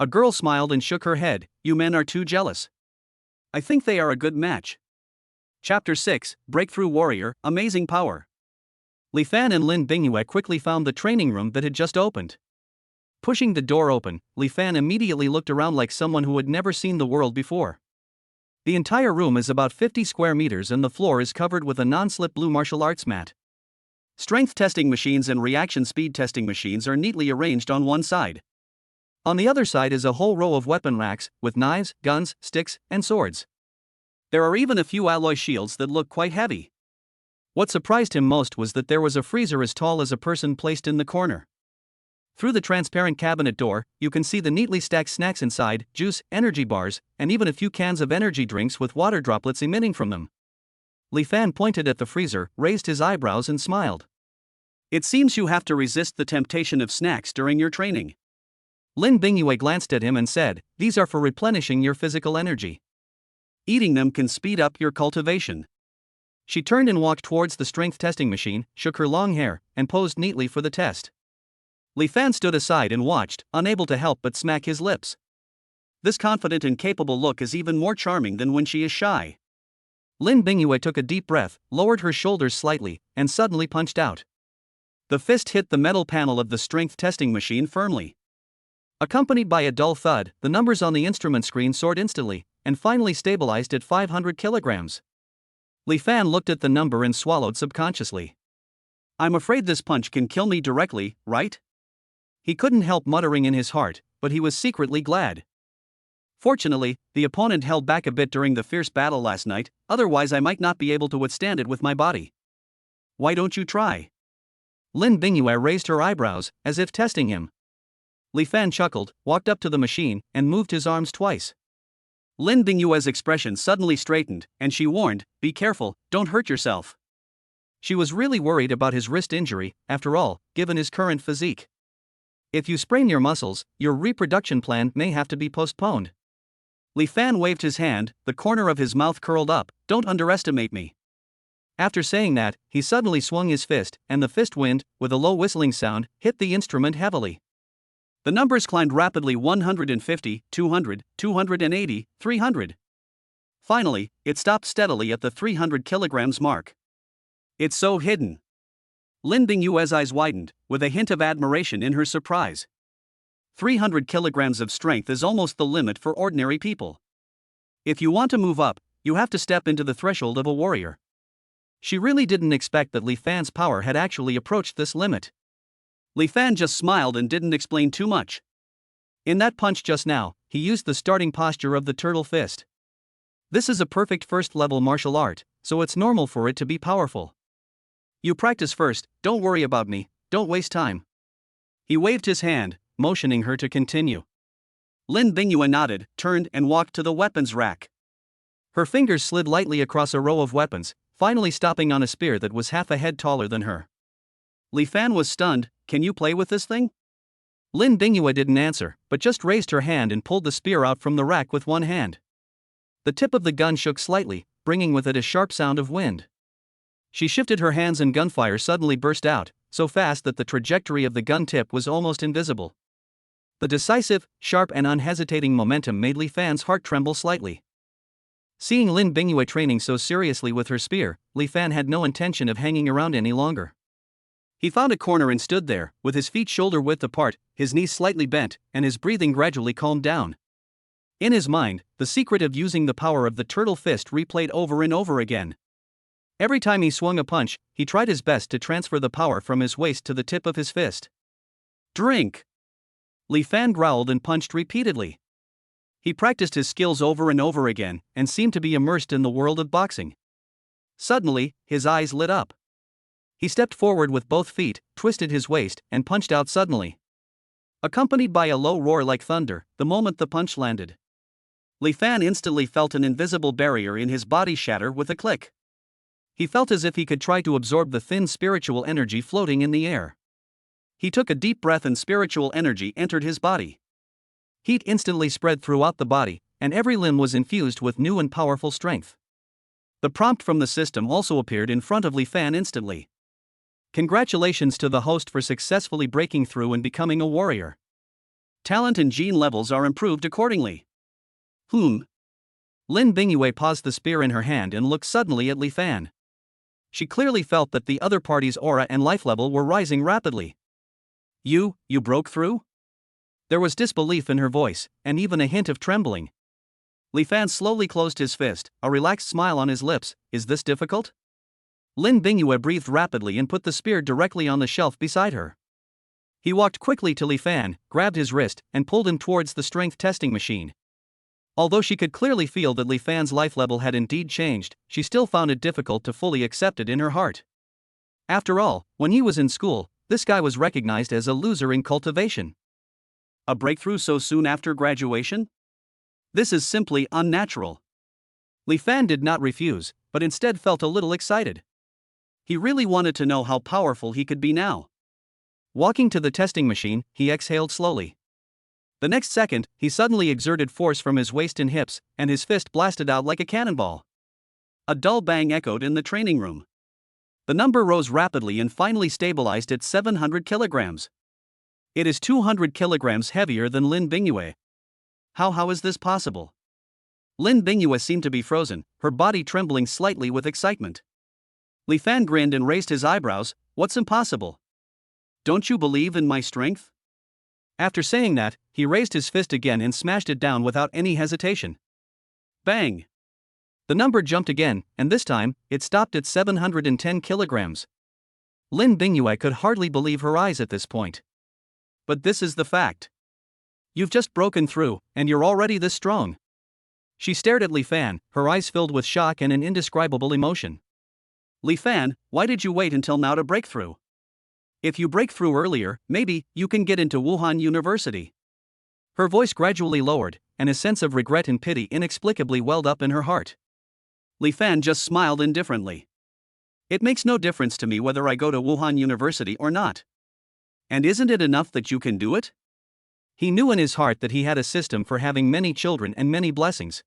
A girl smiled and shook her head. "You men are too jealous. I think they are a good match." Chapter 6, Breakthrough Warrior, Amazing Power. Li Fan and Lin Bingyue quickly found the training room that had just opened. Pushing the door open, Li Fan immediately looked around like someone who had never seen the world before. The entire room is about 50 square meters and the floor is covered with a non-slip blue martial arts mat. Strength testing machines and reaction speed testing machines are neatly arranged on one side. On the other side is a whole row of weapon racks, with knives, guns, sticks, and swords. There are even a few alloy shields that look quite heavy. What surprised him most was that there was a freezer as tall as a person placed in the corner. Through the transparent cabinet door, you can see the neatly stacked snacks inside, juice, energy bars, and even a few cans of energy drinks with water droplets emitting from them. Li Fan pointed at the freezer, raised his eyebrows and smiled. "It seems you have to resist the temptation of snacks during your training." Lin Bingyue glanced at him and said, "These are for replenishing your physical energy. Eating them can speed up your cultivation." She turned and walked towards the strength testing machine, shook her long hair, and posed neatly for the test. Li Fan stood aside and watched, unable to help but smack his lips. This confident and capable look is even more charming than when she is shy. Lin Bingyue took a deep breath, lowered her shoulders slightly, and suddenly punched out. The fist hit the metal panel of the strength testing machine firmly. Accompanied by a dull thud, the numbers on the instrument screen soared instantly, and finally stabilized at 500 kilograms. Li Fan looked at the number and swallowed subconsciously. I'm afraid this punch can kill me directly, right? He couldn't help muttering in his heart, but he was secretly glad. Fortunately, the opponent held back a bit during the fierce battle last night, otherwise I might not be able to withstand it with my body. Why don't you try? Lin Bingyue raised her eyebrows, as if testing him. Li Fan chuckled, walked up to the machine, and moved his arms twice. Lin Bingyue's expression suddenly straightened, and she warned, "Be careful, don't hurt yourself." She was really worried about his wrist injury, after all, given his current physique. If you sprain your muscles, your reproduction plan may have to be postponed. Li Fan waved his hand, the corner of his mouth curled up, "Don't underestimate me." After saying that, he suddenly swung his fist, and the fist wind, with a low whistling sound, hit the instrument heavily. The numbers climbed rapidly: 150, 200, 280, 300. Finally, it stopped steadily at the 300 kilograms mark. It's so hidden. Lin Bingyue's eyes widened, with a hint of admiration in her surprise. 300 kilograms of strength is almost the limit for ordinary people. If you want to move up, you have to step into the threshold of a warrior. She really didn't expect that Li Fan's power had actually approached this limit. Li Fan just smiled and didn't explain too much. In that punch just now, he used the starting posture of the turtle fist. This is a perfect first-level martial art, so it's normal for it to be powerful. You practice first, don't worry about me, don't waste time. He waved his hand, motioning her to continue. Lin Bingyue nodded, turned and walked to the weapons rack. Her fingers slid lightly across a row of weapons, finally stopping on a spear that was half a head taller than her. Li Fan was stunned. "Can you play with this thing?" Lin Bingyue didn't answer, but just raised her hand and pulled the spear out from the rack with one hand. The tip of the gun shook slightly, bringing with it a sharp sound of wind. She shifted her hands and gunfire suddenly burst out, so fast that the trajectory of the gun tip was almost invisible. The decisive, sharp and unhesitating momentum made Li Fan's heart tremble slightly. Seeing Lin Bingyue training so seriously with her spear, Li Fan had no intention of hanging around any longer. He found a corner and stood there, with his feet shoulder-width apart, his knees slightly bent, and his breathing gradually calmed down. In his mind, the secret of using the power of the turtle fist replayed over and over again. Every time he swung a punch, he tried his best to transfer the power from his waist to the tip of his fist. "Drink!" Li Fan growled and punched repeatedly. He practiced his skills over and over again, and seemed to be immersed in the world of boxing. Suddenly, his eyes lit up. He stepped forward with both feet, twisted his waist, and punched out suddenly. Accompanied by a low roar like thunder, the moment the punch landed. Li Fan instantly felt an invisible barrier in his body shatter with a click. He felt as if he could try to absorb the thin spiritual energy floating in the air. He took a deep breath and spiritual energy entered his body. Heat instantly spread throughout the body, and every limb was infused with new and powerful strength. The prompt from the system also appeared in front of Li Fan instantly. "Congratulations to the host for successfully breaking through and becoming a warrior. Talent and gene levels are improved accordingly." Lin Bingyue paused the spear in her hand and looked suddenly at Li Fan. She clearly felt that the other party's aura and life level were rising rapidly. You broke through?" There was disbelief in her voice, and even a hint of trembling. Li Fan slowly closed his fist, a relaxed smile on his lips. "Is this difficult?" Lin Bingyue breathed rapidly and put the spear directly on the shelf beside her. He walked quickly to Li Fan, grabbed his wrist, and pulled him towards the strength testing machine. Although she could clearly feel that Li Fan's life level had indeed changed, she still found it difficult to fully accept it in her heart. After all, when he was in school, this guy was recognized as a loser in cultivation. A breakthrough so soon after graduation? This is simply unnatural. Li Fan did not refuse, but instead felt a little excited. He really wanted to know how powerful he could be now. Walking to the testing machine, he exhaled slowly. The next second, he suddenly exerted force from his waist and hips, and his fist blasted out like a cannonball. A dull bang echoed in the training room. The number rose rapidly and finally stabilized at 700 kilograms. It is 200 kilograms heavier than Lin Bingyue. How is this possible? Lin Bingyue seemed to be frozen, her body trembling slightly with excitement. Li Fan grinned and raised his eyebrows. "What's impossible? Don't you believe in my strength?" After saying that, he raised his fist again and smashed it down without any hesitation. Bang! The number jumped again, and this time, it stopped at 710 kilograms. Lin Bingyue could hardly believe her eyes at this point. But this is the fact. You've just broken through, and you're already this strong. She stared at Li Fan, her eyes filled with shock and an indescribable emotion. Li Fan, why did you wait until now to break through? If you break through earlier, maybe you can get into Wuhan University. Her voice gradually lowered, and a sense of regret and pity inexplicably welled up in her heart. Li Fan just smiled indifferently. It makes no difference to me whether I go to Wuhan University or not. And isn't it enough that you can do it? He knew in his heart that he had a system for having many children and many blessings.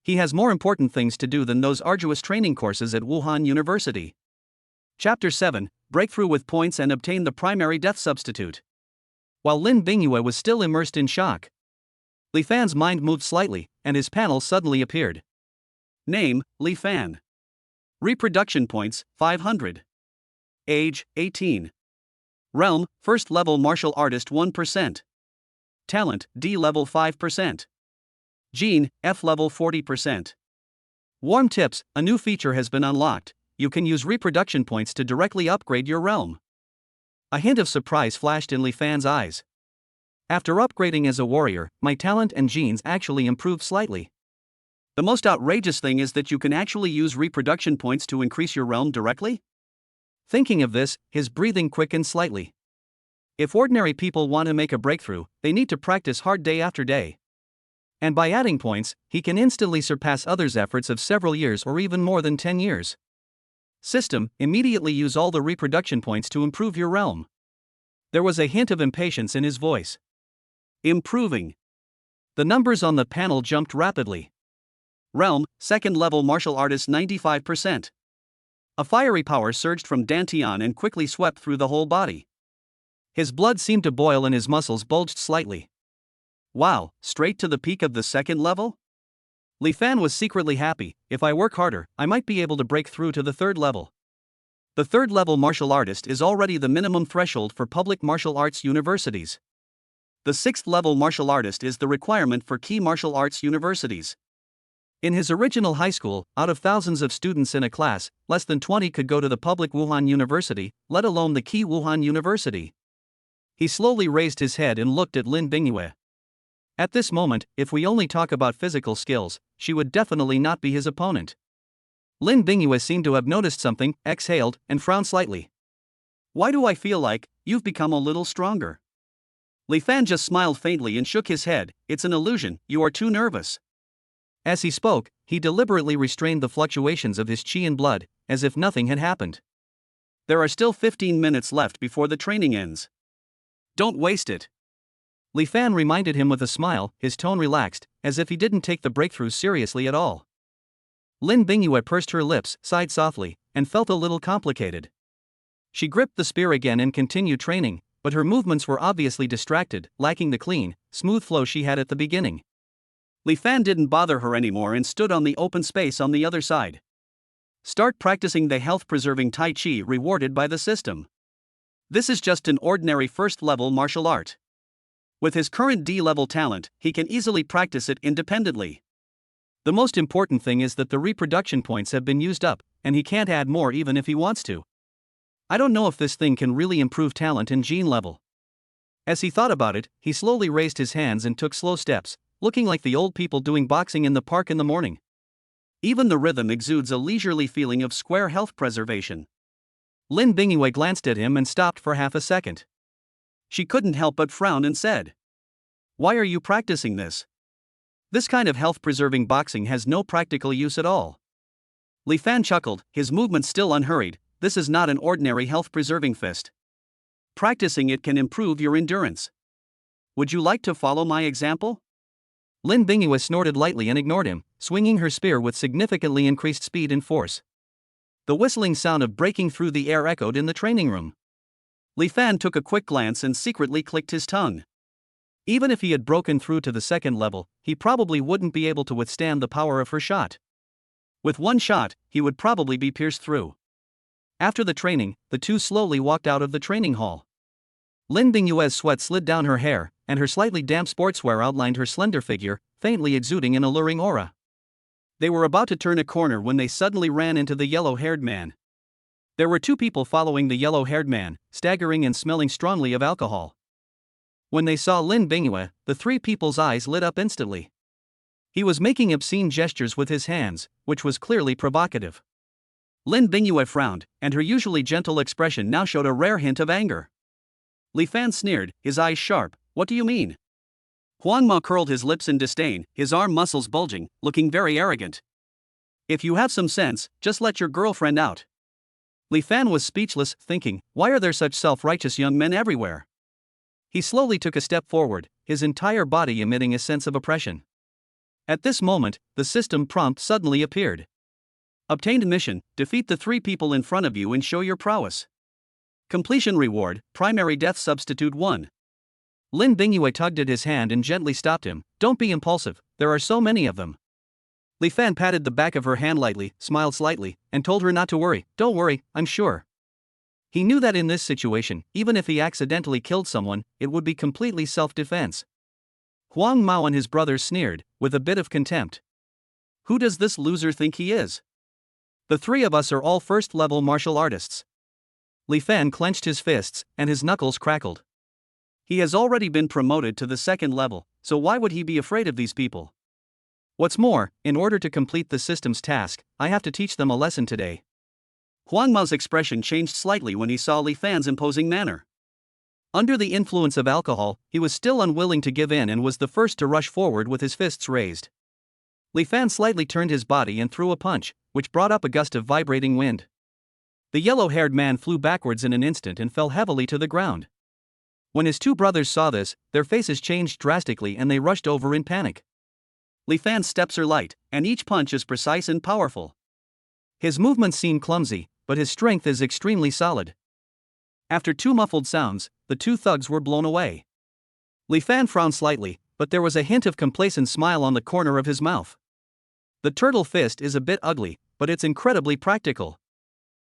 He has more important things to do than those arduous training courses at Wuhan University. Chapter 7, Breakthrough with Points and Obtain the Primary Death Substitute. While Lin Bingyue was still immersed in shock, Li Fan's mind moved slightly, and his panel suddenly appeared. Name, Li Fan. Reproduction points, 500. Age, 18. Realm, First Level Martial Artist 1%. Talent, D Level 5%. Gene, F Level 40%. Warm tips, a new feature has been unlocked. You can use reproduction points to directly upgrade your realm. A hint of surprise flashed in Li Fan's eyes. After upgrading as a warrior, my talent and genes actually improved slightly. The most outrageous thing is that you can actually use reproduction points to increase your realm directly? Thinking of this, his breathing quickened slightly. If ordinary people want to make a breakthrough, they need to practice hard day after day. And by adding points, he can instantly surpass others' efforts of several years or even more than 10 years. System, immediately use all the reproduction points to improve your realm. There was a hint of impatience in his voice. Improving. The numbers on the panel jumped rapidly. Realm, Second Level Martial Artist 95%. A fiery power surged from Dantian and quickly swept through the whole body. His blood seemed to boil and his muscles bulged slightly. Wow, straight to the peak of the second level? Li Fan was secretly happy. If I work harder, I might be able to break through to the third level. The third level martial artist is already the minimum threshold for public martial arts universities. The sixth level martial artist is the requirement for key martial arts universities. In his original high school, out of thousands of students in a class, less than 20 could go to the public Wuhan University, let alone the key Wuhan University. He slowly raised his head and looked at Lin Bingyue. At this moment, if we only talk about physical skills, she would definitely not be his opponent. Lin Bingyue seemed to have noticed something, exhaled, and frowned slightly. Why do I feel like you've become a little stronger? Li Fan just smiled faintly and shook his head. It's an illusion, you are too nervous. As he spoke, he deliberately restrained the fluctuations of his qi and blood, as if nothing had happened. There are still 15 minutes left before the training ends. Don't waste it. Li Fan reminded him with a smile, his tone relaxed, as if he didn't take the breakthrough seriously at all. Lin Bingyue pursed her lips, sighed softly, and felt a little complicated. She gripped the spear again and continued training, but her movements were obviously distracted, lacking the clean, smooth flow she had at the beginning. Li Fan didn't bother her anymore and stood on the open space on the other side. Start practicing the health-preserving Tai Chi rewarded by the system. This is just an ordinary first-level martial art. With his current D-level talent, he can easily practice it independently. The most important thing is that the reproduction points have been used up, and he can't add more even if he wants to. I don't know if this thing can really improve talent and gene level. As he thought about it, he slowly raised his hands and took slow steps, looking like the old people doing boxing in the park in the morning. Even the rhythm exudes a leisurely feeling of square health preservation. Lin Bingyue glanced at him and stopped for half a second. She couldn't help but frown and said, "Why are you practicing this? This kind of health-preserving boxing has no practical use at all." Li Fan chuckled, his movements still unhurried. This is not an ordinary health-preserving fist. Practicing it can improve your endurance. Would you like to follow my example? Lin Bingyue snorted lightly and ignored him, swinging her spear with significantly increased speed and force. The whistling sound of breaking through the air echoed in the training room. Li Fan took a quick glance and secretly clicked his tongue. Even if he had broken through to the second level, he probably wouldn't be able to withstand the power of her shot. With one shot, he would probably be pierced through. After the training, the two slowly walked out of the training hall. Lin Bingyue's sweat slid down her hair, and her slightly damp sportswear outlined her slender figure, faintly exuding an alluring aura. They were about to turn a corner when they suddenly ran into the yellow-haired man. There were two people following the yellow-haired man, staggering and smelling strongly of alcohol. When they saw Lin Bingyue, the three people's eyes lit up instantly. He was making obscene gestures with his hands, which was clearly provocative. Lin Bingyue frowned, and her usually gentle expression now showed a rare hint of anger. Li Fan sneered, his eyes sharp. What do you mean? Huang Ma curled his lips in disdain, his arm muscles bulging, looking very arrogant. If you have some sense, just let your girlfriend out. Li Fan was speechless, thinking, why are there such self-righteous young men everywhere? He slowly took a step forward, his entire body emitting a sense of oppression. At this moment, the system prompt suddenly appeared. Obtained mission: defeat the three people in front of you and show your prowess. Completion reward: primary death substitute 1. Lin Bingyue tugged at his hand and gently stopped him. Don't be impulsive, there are so many of them. Li Fan patted the back of her hand lightly, smiled slightly, and told her not to worry. Don't worry, I'm sure. He knew that in this situation, even if he accidentally killed someone, it would be completely self-defense. Huang Mao and his brothers sneered, with a bit of contempt. Who does this loser think he is? The three of us are all first-level martial artists. Li Fan clenched his fists, and his knuckles crackled. He has already been promoted to the second level, so why would he be afraid of these people? What's more, in order to complete the system's task, I have to teach them a lesson today. Huang Mao's expression changed slightly when he saw Li Fan's imposing manner. Under the influence of alcohol, he was still unwilling to give in and was the first to rush forward with his fists raised. Li Fan slightly turned his body and threw a punch, which brought up a gust of vibrating wind. The yellow-haired man flew backwards in an instant and fell heavily to the ground. When his two brothers saw this, their faces changed drastically and they rushed over in panic. Li Fan's steps are light, and each punch is precise and powerful. His movements seem clumsy, but his strength is extremely solid. After two muffled sounds, the two thugs were blown away. Li Fan frowned slightly, but there was a hint of complacent smile on the corner of his mouth. The turtle fist is a bit ugly, but it's incredibly practical.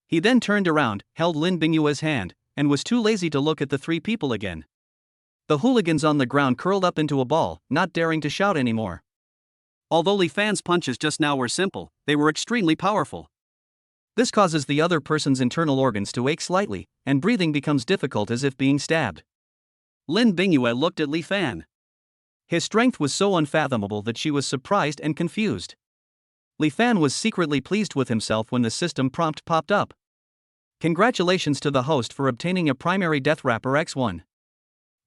He then turned around, held Lin Bingyue's hand, and was too lazy to look at the three people again. The hooligans on the ground curled up into a ball, not daring to shout anymore. Although Li Fan's punches just now were simple, they were extremely powerful. This causes the other person's internal organs to ache slightly, and breathing becomes difficult as if being stabbed. Lin Bingyue looked at Li Fan. His strength was so unfathomable that she was surprised and confused. Li Fan was secretly pleased with himself when the system prompt popped up. Congratulations to the host for obtaining a primary death wrapper X1.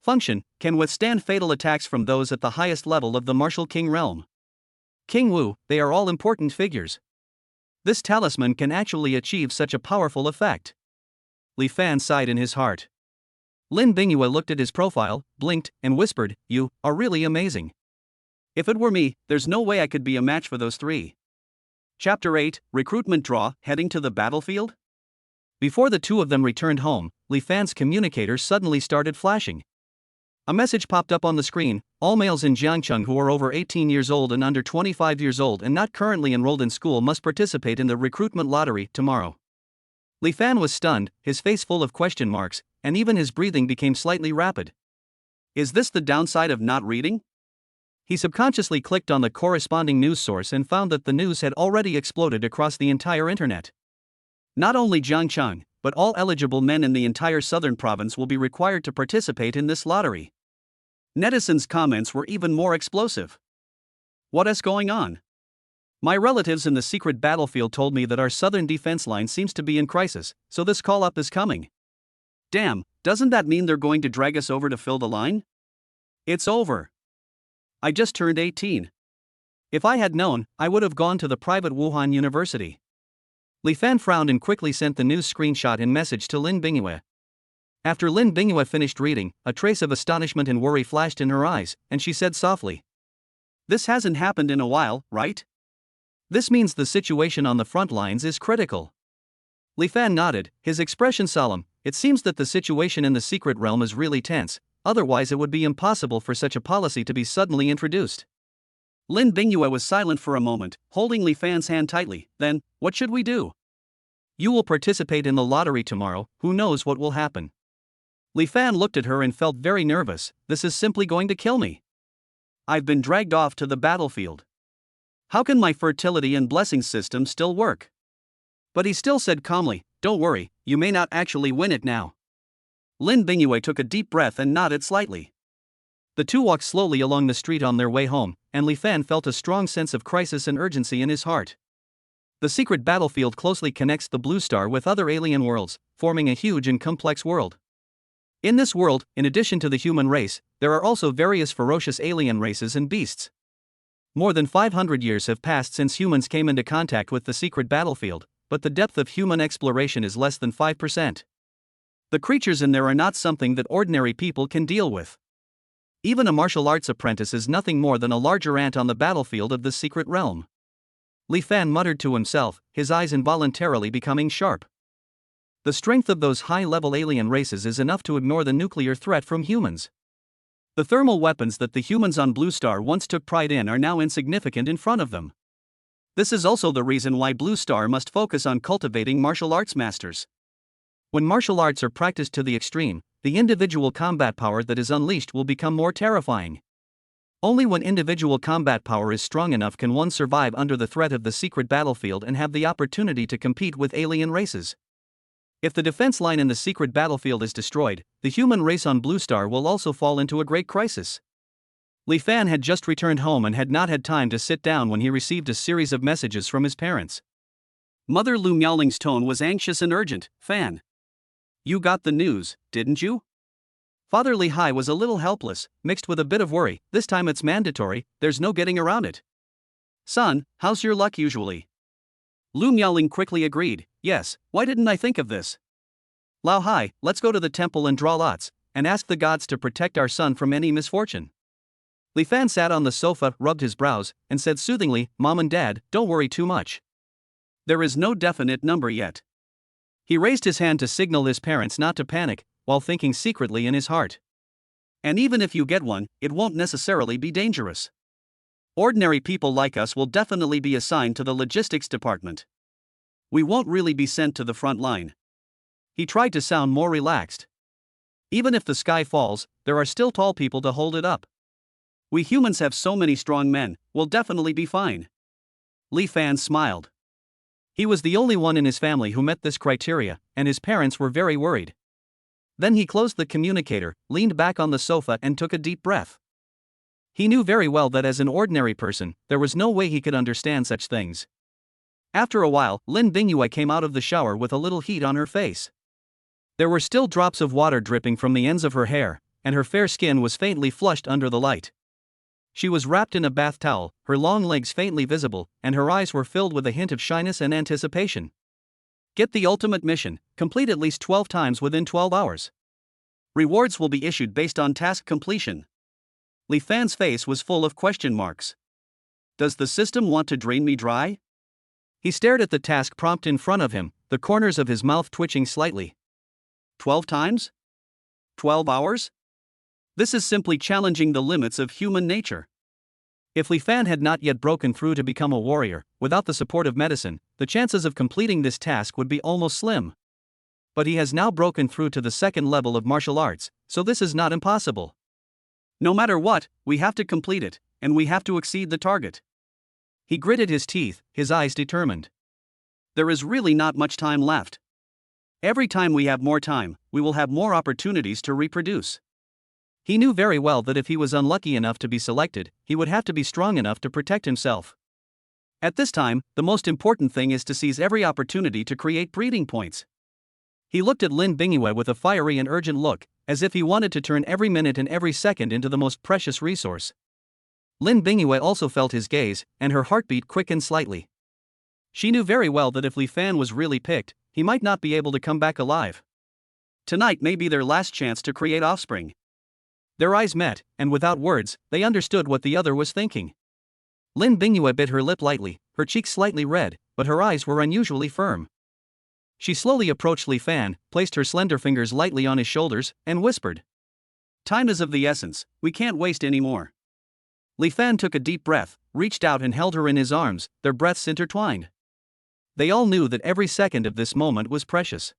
Function: can withstand fatal attacks from those at the highest level of the Martial King realm. King Wu, they are all important figures. This talisman can actually achieve such a powerful effect. Li Fan sighed in his heart. Lin Bingyue looked at his profile, blinked, and whispered, "You are really amazing. If it were me, there's no way I could be a match for those three." Chapter 8, Recruitment Draw, heading to the battlefield? Before the two of them returned home, Li Fan's communicator suddenly started flashing. A message popped up on the screen: all males in Jiangcheng who are over 18 years old and under 25 years old and not currently enrolled in school must participate in the recruitment lottery tomorrow. Li Fan was stunned, his face full of question marks, and even his breathing became slightly rapid. Is this the downside of not reading? He subconsciously clicked on the corresponding news source and found that the news had already exploded across the entire internet. Not only Jiangcheng, but all eligible men in the entire southern province will be required to participate in this lottery. Netizens' comments were even more explosive. What is going on? My relatives in the secret battlefield told me that our southern defense line seems to be in crisis, so this call-up is coming. Damn, doesn't that mean they're going to drag us over to fill the line? It's over. I just turned 18. If I had known, I would have gone to the private Wuhan University. Li Fan frowned and quickly sent the news screenshot and message to Lin Bingyue. After Lin Bingyue finished reading, a trace of astonishment and worry flashed in her eyes, and she said softly, "This hasn't happened in a while, right? This means the situation on the front lines is critical." Li Fan nodded, his expression solemn. It seems that the situation in the secret realm is really tense, otherwise it would be impossible for such a policy to be suddenly introduced. Lin Bingyue was silent for a moment, holding Li Fan's hand tightly. Then, what should we do? You will participate in the lottery tomorrow, who knows what will happen. Li Fan looked at her and felt very nervous. This is simply going to kill me. I've been dragged off to the battlefield. How can my fertility and blessing system still work? But he still said calmly, don't worry, you may not actually win it now. Lin Bingyue took a deep breath and nodded slightly. The two walked slowly along the street on their way home, and Li Fan felt a strong sense of crisis and urgency in his heart. The secret battlefield closely connects the Blue Star with other alien worlds, forming a huge and complex world. In this world, in addition to the human race, there are also various ferocious alien races and beasts. More than 500 years have passed since humans came into contact with the secret battlefield, but the depth of human exploration is less than 5%. The creatures in there are not something that ordinary people can deal with. Even a martial arts apprentice is nothing more than a larger ant on the battlefield of this secret realm. Li Fan muttered to himself, his eyes involuntarily becoming sharp. The strength of those high-level alien races is enough to ignore the nuclear threat from humans. The thermal weapons that the humans on Blue Star once took pride in are now insignificant in front of them. This is also the reason why Blue Star must focus on cultivating martial arts masters. When martial arts are practiced to the extreme, the individual combat power that is unleashed will become more terrifying. Only when individual combat power is strong enough can one survive under the threat of the secret battlefield and have the opportunity to compete with alien races. If the defense line in the secret battlefield is destroyed, the human race on Blue Star will also fall into a great crisis. Li Fan had just returned home and had not had time to sit down when he received a series of messages from his parents. Mother Lu Miaoling's tone was anxious and urgent. "Fan, you got the news, didn't you?" Father Li Hai was a little helpless, mixed with a bit of worry. "This time it's mandatory, there's no getting around it." "Son, how's your luck usually?" Lu Miaoling quickly agreed. "Yes, why didn't I think of this? Lao Hai, let's go to the temple and draw lots, and ask the gods to protect our son from any misfortune." Li Fan sat on the sofa, rubbed his brows, and said soothingly, "Mom and Dad, don't worry too much. There is no definite number yet." He raised his hand to signal his parents not to panic, while thinking secretly in his heart. "And even if you get one, it won't necessarily be dangerous. Ordinary people like us will definitely be assigned to the logistics department. We won't really be sent to the front line." He tried to sound more relaxed. "Even if the sky falls, there are still tall people to hold it up. We humans have so many strong men, we'll definitely be fine." Li Fan smiled. He was the only one in his family who met this criteria, and his parents were very worried. Then he closed the communicator, leaned back on the sofa and took a deep breath. He knew very well that as an ordinary person, there was no way he could understand such things. After a while, Lin Bingyue came out of the shower with a little heat on her face. There were still drops of water dripping from the ends of her hair, and her fair skin was faintly flushed under the light. She was wrapped in a bath towel, her long legs faintly visible, and her eyes were filled with a hint of shyness and anticipation. "Get the ultimate mission, complete at least 12 times within 12 hours. Rewards will be issued based on task completion." Li Fan's face was full of question marks. "Does the system want to drain me dry?" He stared at the task prompt in front of him, the corners of his mouth twitching slightly. 12 times? 12 hours? This is simply challenging the limits of human nature. If Li Fan had not yet broken through to become a warrior, without the support of medicine, the chances of completing this task would be almost slim. But he has now broken through to the second level of martial arts, so this is not impossible. "No matter what, we have to complete it, and we have to exceed the target." He gritted his teeth, his eyes determined. There is really not much time left. Every time we have more time, we will have more opportunities to reproduce. He knew very well that if he was unlucky enough to be selected, he would have to be strong enough to protect himself. At this time, the most important thing is to seize every opportunity to create breeding points. He looked at Lin Bingyue with a fiery and urgent look, as if he wanted to turn every minute and every second into the most precious resource. Lin Bingyue also felt his gaze, and her heartbeat quickened slightly. She knew very well that if Li Fan was really picked, he might not be able to come back alive. Tonight may be their last chance to create offspring. Their eyes met, and without words, they understood what the other was thinking. Lin Bingyue bit her lip lightly, her cheeks slightly red, but her eyes were unusually firm. She slowly approached Li Fan, placed her slender fingers lightly on his shoulders, and whispered, "Time is of the essence, we can't waste any more." Li Fan took a deep breath, reached out and held her in his arms, their breaths intertwined. They all knew that every second of this moment was precious.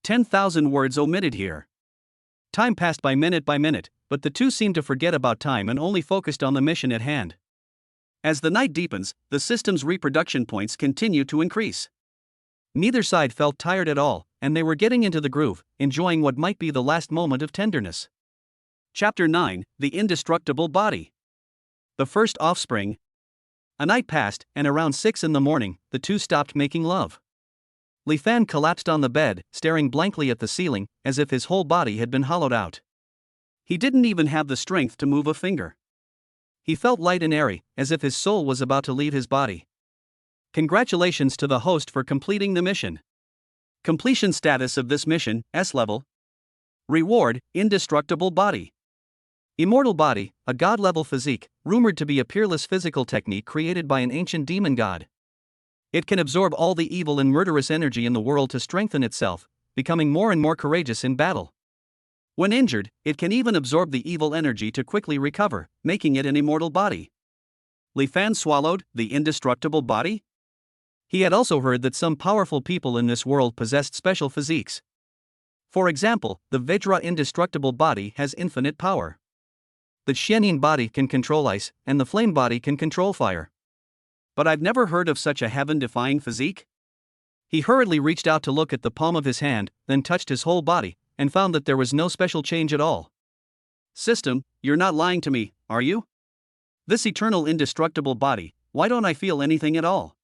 10,000 words omitted here. Time passed by minute, but the two seemed to forget about time and only focused on the mission at hand. As the night deepens, the system's reproduction points continue to increase. Neither side felt tired at all, and they were getting into the groove, enjoying what might be the last moment of tenderness. Chapter 9: The Indestructible Body. The First Offspring. A night passed, and around 6 in the morning, the two stopped making love. Li Fan collapsed on the bed, staring blankly at the ceiling, as if his whole body had been hollowed out. He didn't even have the strength to move a finger. He felt light and airy, as if his soul was about to leave his body. Congratulations to the host for completing the mission. Completion status of this mission, S level. Reward, Indestructible Body. Immortal body, a god-level physique, rumored to be a peerless physical technique created by an ancient demon god. It can absorb all the evil and murderous energy in the world to strengthen itself, becoming more and more courageous in battle. When injured, it can even absorb the evil energy to quickly recover, making it an immortal body. Li Fan swallowed the indestructible body? He had also heard that some powerful people in this world possessed special physiques. For example, the Vajra indestructible body has infinite power. The Xianyin body can control ice, and the flame body can control fire. But I've never heard of such a heaven-defying physique. He hurriedly reached out to look at the palm of his hand, then touched his whole body, and found that there was no special change at all. System, you're not lying to me, are you? This eternal indestructible body, why don't I feel anything at all?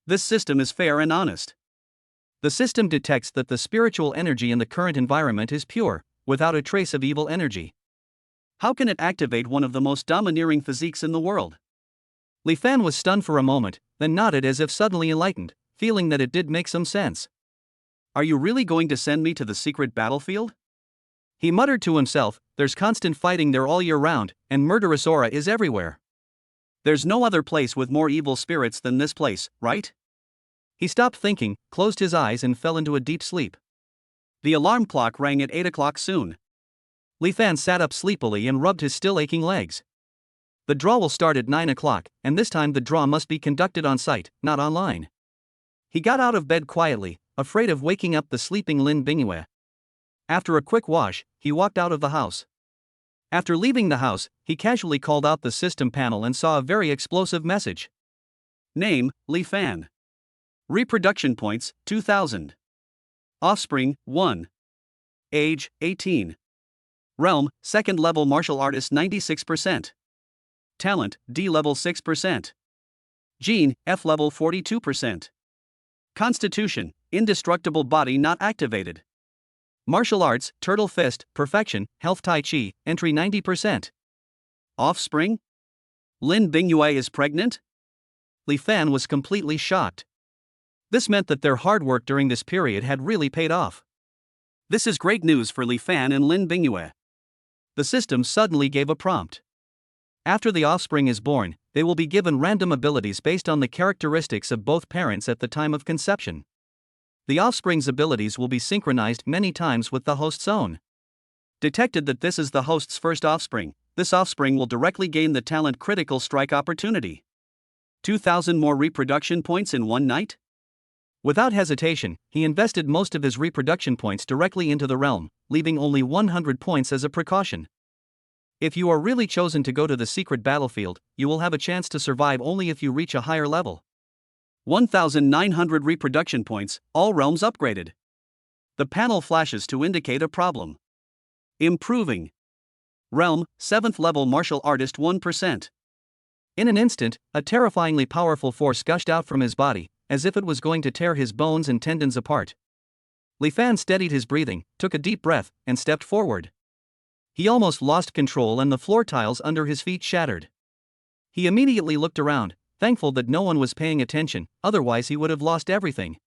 This system is fair and honest. The system detects that the spiritual energy in the current environment is pure, without a trace of evil energy. How can it activate one of the most domineering physiques in the world? Li Fan was stunned for a moment, then nodded as if suddenly enlightened, feeling that it did make some sense. Are you really going to send me to the secret battlefield? He muttered to himself, there's constant fighting there all year round, and murderous aura is everywhere. There's no other place with more evil spirits than this place, right? He stopped thinking, closed his eyes and fell into a deep sleep. The alarm clock rang at 8 o'clock soon. Li Fan sat up sleepily and rubbed his still aching legs. The draw will start at 9 o'clock, and this time the draw must be conducted on site, not online. He got out of bed quietly, afraid of waking up the sleeping Lin Bingyue. After a quick wash, he walked out of the house. After leaving the house, he casually called out the system panel and saw a very explosive message. Name, Li Fan. Reproduction points, 2000. Offspring, 1. Age, 18. Realm, second level martial artist 96%. Talent, D level 6%. Gene, F level 42%. Constitution, indestructible body not activated. Martial arts, turtle fist, perfection, health tai chi, entry 90%. Offspring? Lin Bingyue is pregnant? Li Fan was completely shocked. This meant that their hard work during this period had really paid off. This is great news for Li Fan and Lin Bingyue. The system suddenly gave a prompt. After the offspring is born, they will be given random abilities based on the characteristics of both parents at the time of conception. The offspring's abilities will be synchronized many times with the host's own. Detected that this is the host's first offspring, this offspring will directly gain the talent critical strike opportunity. 2,000 more reproduction points in one night? Without hesitation, he invested most of his reproduction points directly into the realm, leaving only 100 points as a precaution. If you are really chosen to go to the secret battlefield, you will have a chance to survive only if you reach a higher level. 1,900 reproduction points, all realms upgraded. The panel flashes to indicate a problem. Improving. Realm, 7th level martial artist 1%. In an instant, a terrifyingly powerful force gushed out from his body, as if it was going to tear his bones and tendons apart. Li Fan steadied his breathing, took a deep breath, and stepped forward. He almost lost control and the floor tiles under his feet shattered. He immediately looked around, thankful that no one was paying attention, otherwise he would have lost everything.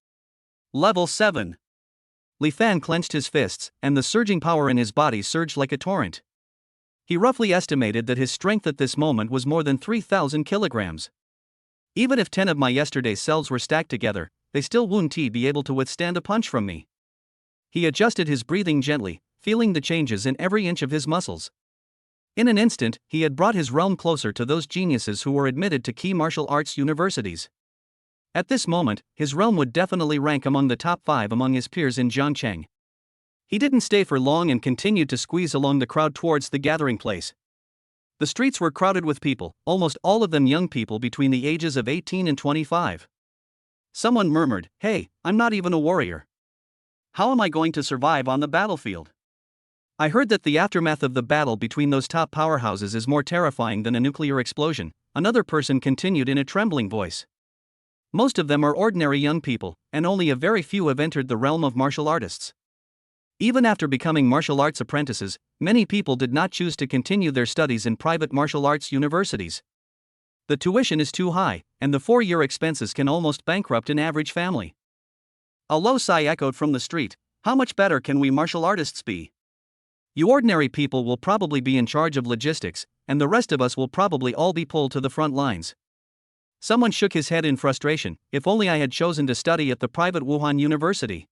Level 7. Li Fan clenched his fists, and the surging power in his body surged like a torrent. He roughly estimated that his strength at this moment was more than 3,000 kilograms. Even if 10 of my yesterday's cells were stacked together, they still wouldn't be able to withstand a punch from me. He adjusted his breathing gently, feeling the changes in every inch of his muscles. In an instant, he had brought his realm closer to those geniuses who were admitted to key martial arts universities. At this moment, his realm would definitely rank among the top 5 among his peers in Zhangcheng. He didn't stay for long and continued to squeeze along the crowd towards the gathering place. The streets were crowded with people, almost all of them young people between the ages of 18 and 25. Someone murmured, "Hey, I'm not even a warrior. How am I going to survive on the battlefield?" I heard that the aftermath of the battle between those top powerhouses is more terrifying than a nuclear explosion, another person continued in a trembling voice. Most of them are ordinary young people, and only a very few have entered the realm of martial artists. Even after becoming martial arts apprentices, many people did not choose to continue their studies in private martial arts universities. The tuition is too high, and the 4-year expenses can almost bankrupt an average family. A low sigh echoed from the street. How much better can we martial artists be? You ordinary people will probably be in charge of logistics, and the rest of us will probably all be pulled to the front lines. Someone shook his head in frustration. If only I had chosen to study at the private Wuhan University.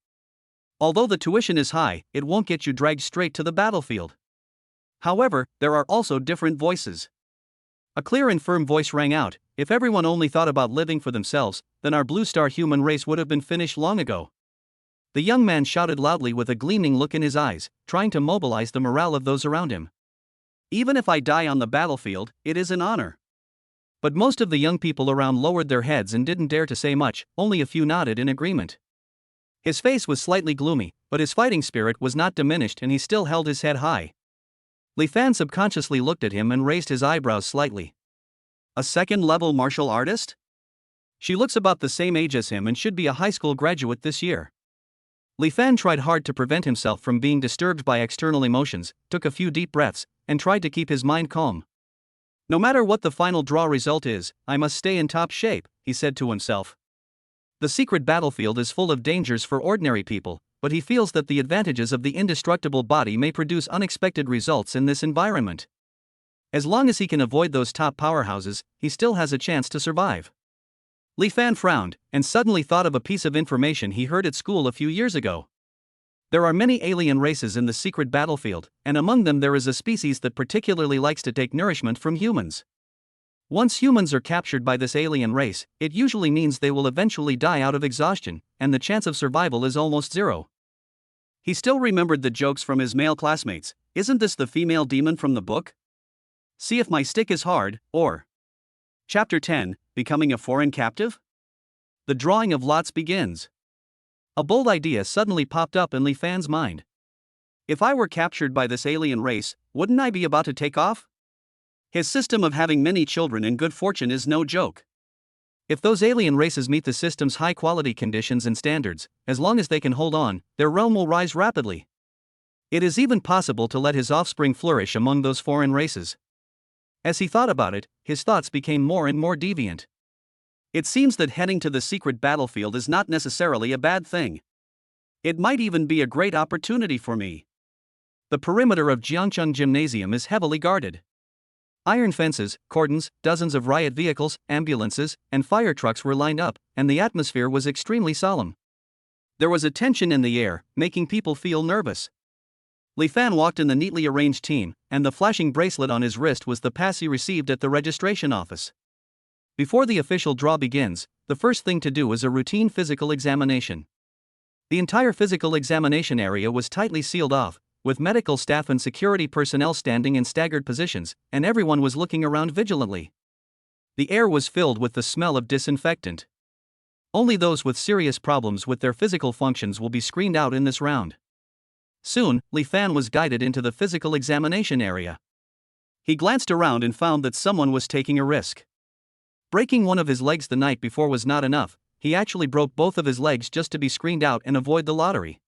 Although the tuition is high, it won't get you dragged straight to the battlefield. However, there are also different voices. A clear and firm voice rang out. If everyone only thought about living for themselves, then our blue star human race would have been finished long ago. The young man shouted loudly with a gleaming look in his eyes, trying to mobilize the morale of those around him. Even if I die on the battlefield, it is an honor. But most of the young people around lowered their heads and didn't dare to say much, only a few nodded in agreement. His face was slightly gloomy, but his fighting spirit was not diminished and he still held his head high. Li Fan subconsciously looked at him and raised his eyebrows slightly. A second-level martial artist? She looks about the same age as him and should be a high school graduate this year. Li Fan tried hard to prevent himself from being disturbed by external emotions, took a few deep breaths, and tried to keep his mind calm. No matter what the final draw result is, I must stay in top shape, he said to himself. The secret battlefield is full of dangers for ordinary people, but he feels that the advantages of the indestructible body may produce unexpected results in this environment. As long as he can avoid those top powerhouses, he still has a chance to survive. Li Fan frowned, and suddenly thought of a piece of information he heard at school a few years ago. There are many alien races in the secret battlefield, and among them there is a species that particularly likes to take nourishment from humans. Once humans are captured by this alien race, it usually means they will eventually die out of exhaustion, and the chance of survival is almost zero. He still remembered the jokes from his male classmates. Isn't this the female demon from the book? See if my stick is hard, or... Chapter 10, Becoming a Foreign Captive? The drawing of lots begins. A bold idea suddenly popped up in Li Fan's mind. If I were captured by this alien race, wouldn't I be about to take off? His system of having many children and good fortune is no joke. If those alien races meet the system's high-quality conditions and standards, as long as they can hold on, their realm will rise rapidly. It is even possible to let his offspring flourish among those foreign races. As he thought about it, his thoughts became more and more deviant. It seems that heading to the secret battlefield is not necessarily a bad thing. It might even be a great opportunity for me. The perimeter of Jiangcheng Gymnasium is heavily guarded. Iron fences, cordons, dozens of riot vehicles, ambulances, and fire trucks were lined up, and the atmosphere was extremely solemn. There was a tension in the air, making people feel nervous. Li Fan walked in the neatly arranged team, and the flashing bracelet on his wrist was the pass he received at the registration office. Before the official draw begins, the first thing to do is a routine physical examination. The entire physical examination area was tightly sealed off, with medical staff and security personnel standing in staggered positions, and everyone was looking around vigilantly. The air was filled with the smell of disinfectant. Only those with serious problems with their physical functions will be screened out in this round. Soon, Li Fan was guided into the physical examination area. He glanced around and found that someone was taking a risk. Breaking one of his legs the night before was not enough, he actually broke both of his legs just to be screened out and avoid the lottery.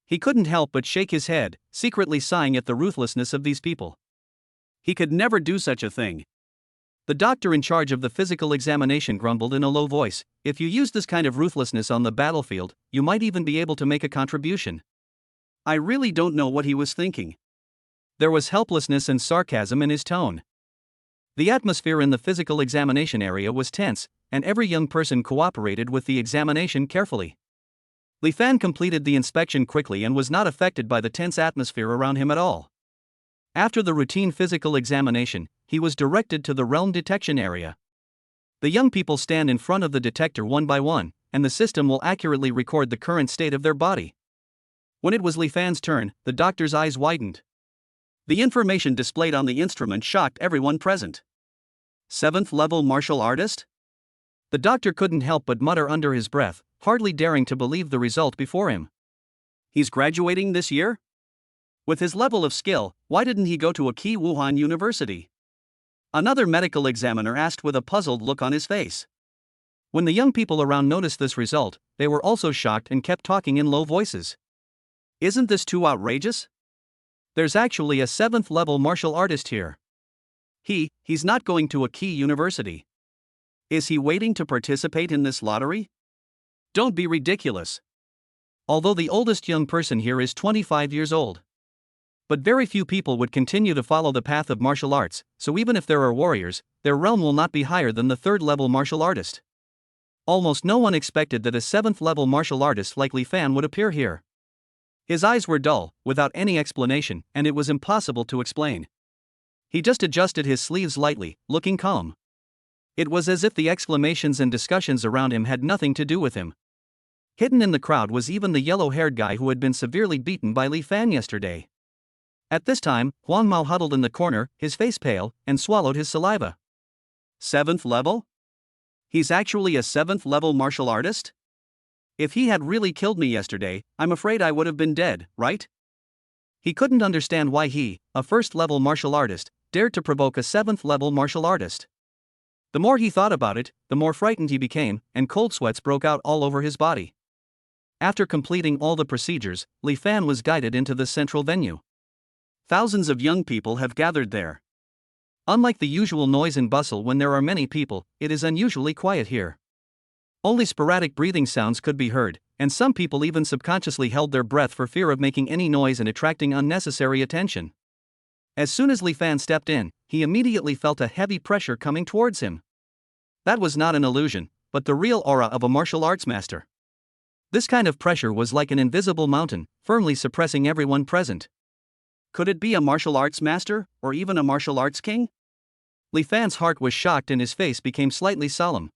He couldn't help but shake his head, secretly sighing at the ruthlessness of these people. He could never do such a thing. The doctor in charge of the physical examination grumbled in a low voice, "If you use this kind of ruthlessness on the battlefield, you might even be able to make a contribution." I really don't know what he was thinking. There was helplessness and sarcasm in his tone. The atmosphere in the physical examination area was tense, and every young person cooperated with the examination carefully. Li Fan completed the inspection quickly and was not affected by the tense atmosphere around him at all. After the routine physical examination, he was directed to the realm detection area. The young people stand in front of the detector one by one, and the system will accurately record the current state of their body. When it was Li Fan's turn, the doctor's eyes widened. The information displayed on the instrument shocked everyone present. 7th level martial artist? The doctor couldn't help but mutter under his breath, hardly daring to believe the result before him. He's graduating this year? With his level of skill, why didn't he go to a key Wuhan university? Another medical examiner asked with a puzzled look on his face. When the young people around noticed this result, they were also shocked and kept talking in low voices. Isn't this too outrageous? There's actually a 7th level martial artist here. He's not going to a key university. Is he waiting to participate in this lottery? Don't be ridiculous. Although the oldest young person here is 25 years old. But very few people would continue to follow the path of martial arts, so even if there are warriors, their realm will not be higher than the 3rd level martial artist. Almost no one expected that a 7th level martial artist like Li Fan would appear here. His eyes were dull, without any explanation, and it was impossible to explain. He just adjusted his sleeves lightly, looking calm. It was as if the exclamations and discussions around him had nothing to do with him. Hidden in the crowd was even the yellow-haired guy who had been severely beaten by Li Fan yesterday. At this time, Huang Mao huddled in the corner, his face pale, and swallowed his saliva. 7th level? He's actually a 7th level martial artist? If he had really killed me yesterday, I'm afraid I would have been dead, right? He couldn't understand why he, a 1st level martial artist, dared to provoke a 7th level martial artist. The more he thought about it, the more frightened he became, and cold sweats broke out all over his body. After completing all the procedures, Li Fan was guided into the central venue. Thousands of young people have gathered there. Unlike the usual noise and bustle when there are many people, it is unusually quiet here. Only sporadic breathing sounds could be heard, and some people even subconsciously held their breath for fear of making any noise and attracting unnecessary attention. As soon as Li Fan stepped in, he immediately felt a heavy pressure coming towards him. That was not an illusion, but the real aura of a martial arts master. This kind of pressure was like an invisible mountain, firmly suppressing everyone present. Could it be a martial arts master, or even a martial arts king? Li Fan's heart was shocked and his face became slightly solemn.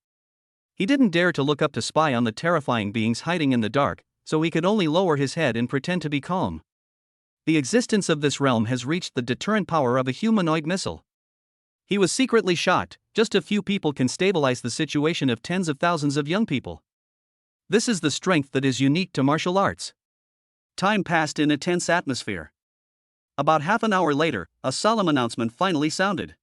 He didn't dare to look up to spy on the terrifying beings hiding in the dark, so he could only lower his head and pretend to be calm. The existence of this realm has reached the deterrent power of a humanoid missile. He was secretly shocked. Just a few people can stabilize the situation of tens of thousands of young people. This is the strength that is unique to martial arts. Time passed in a tense atmosphere. About half an hour later, a solemn announcement finally sounded.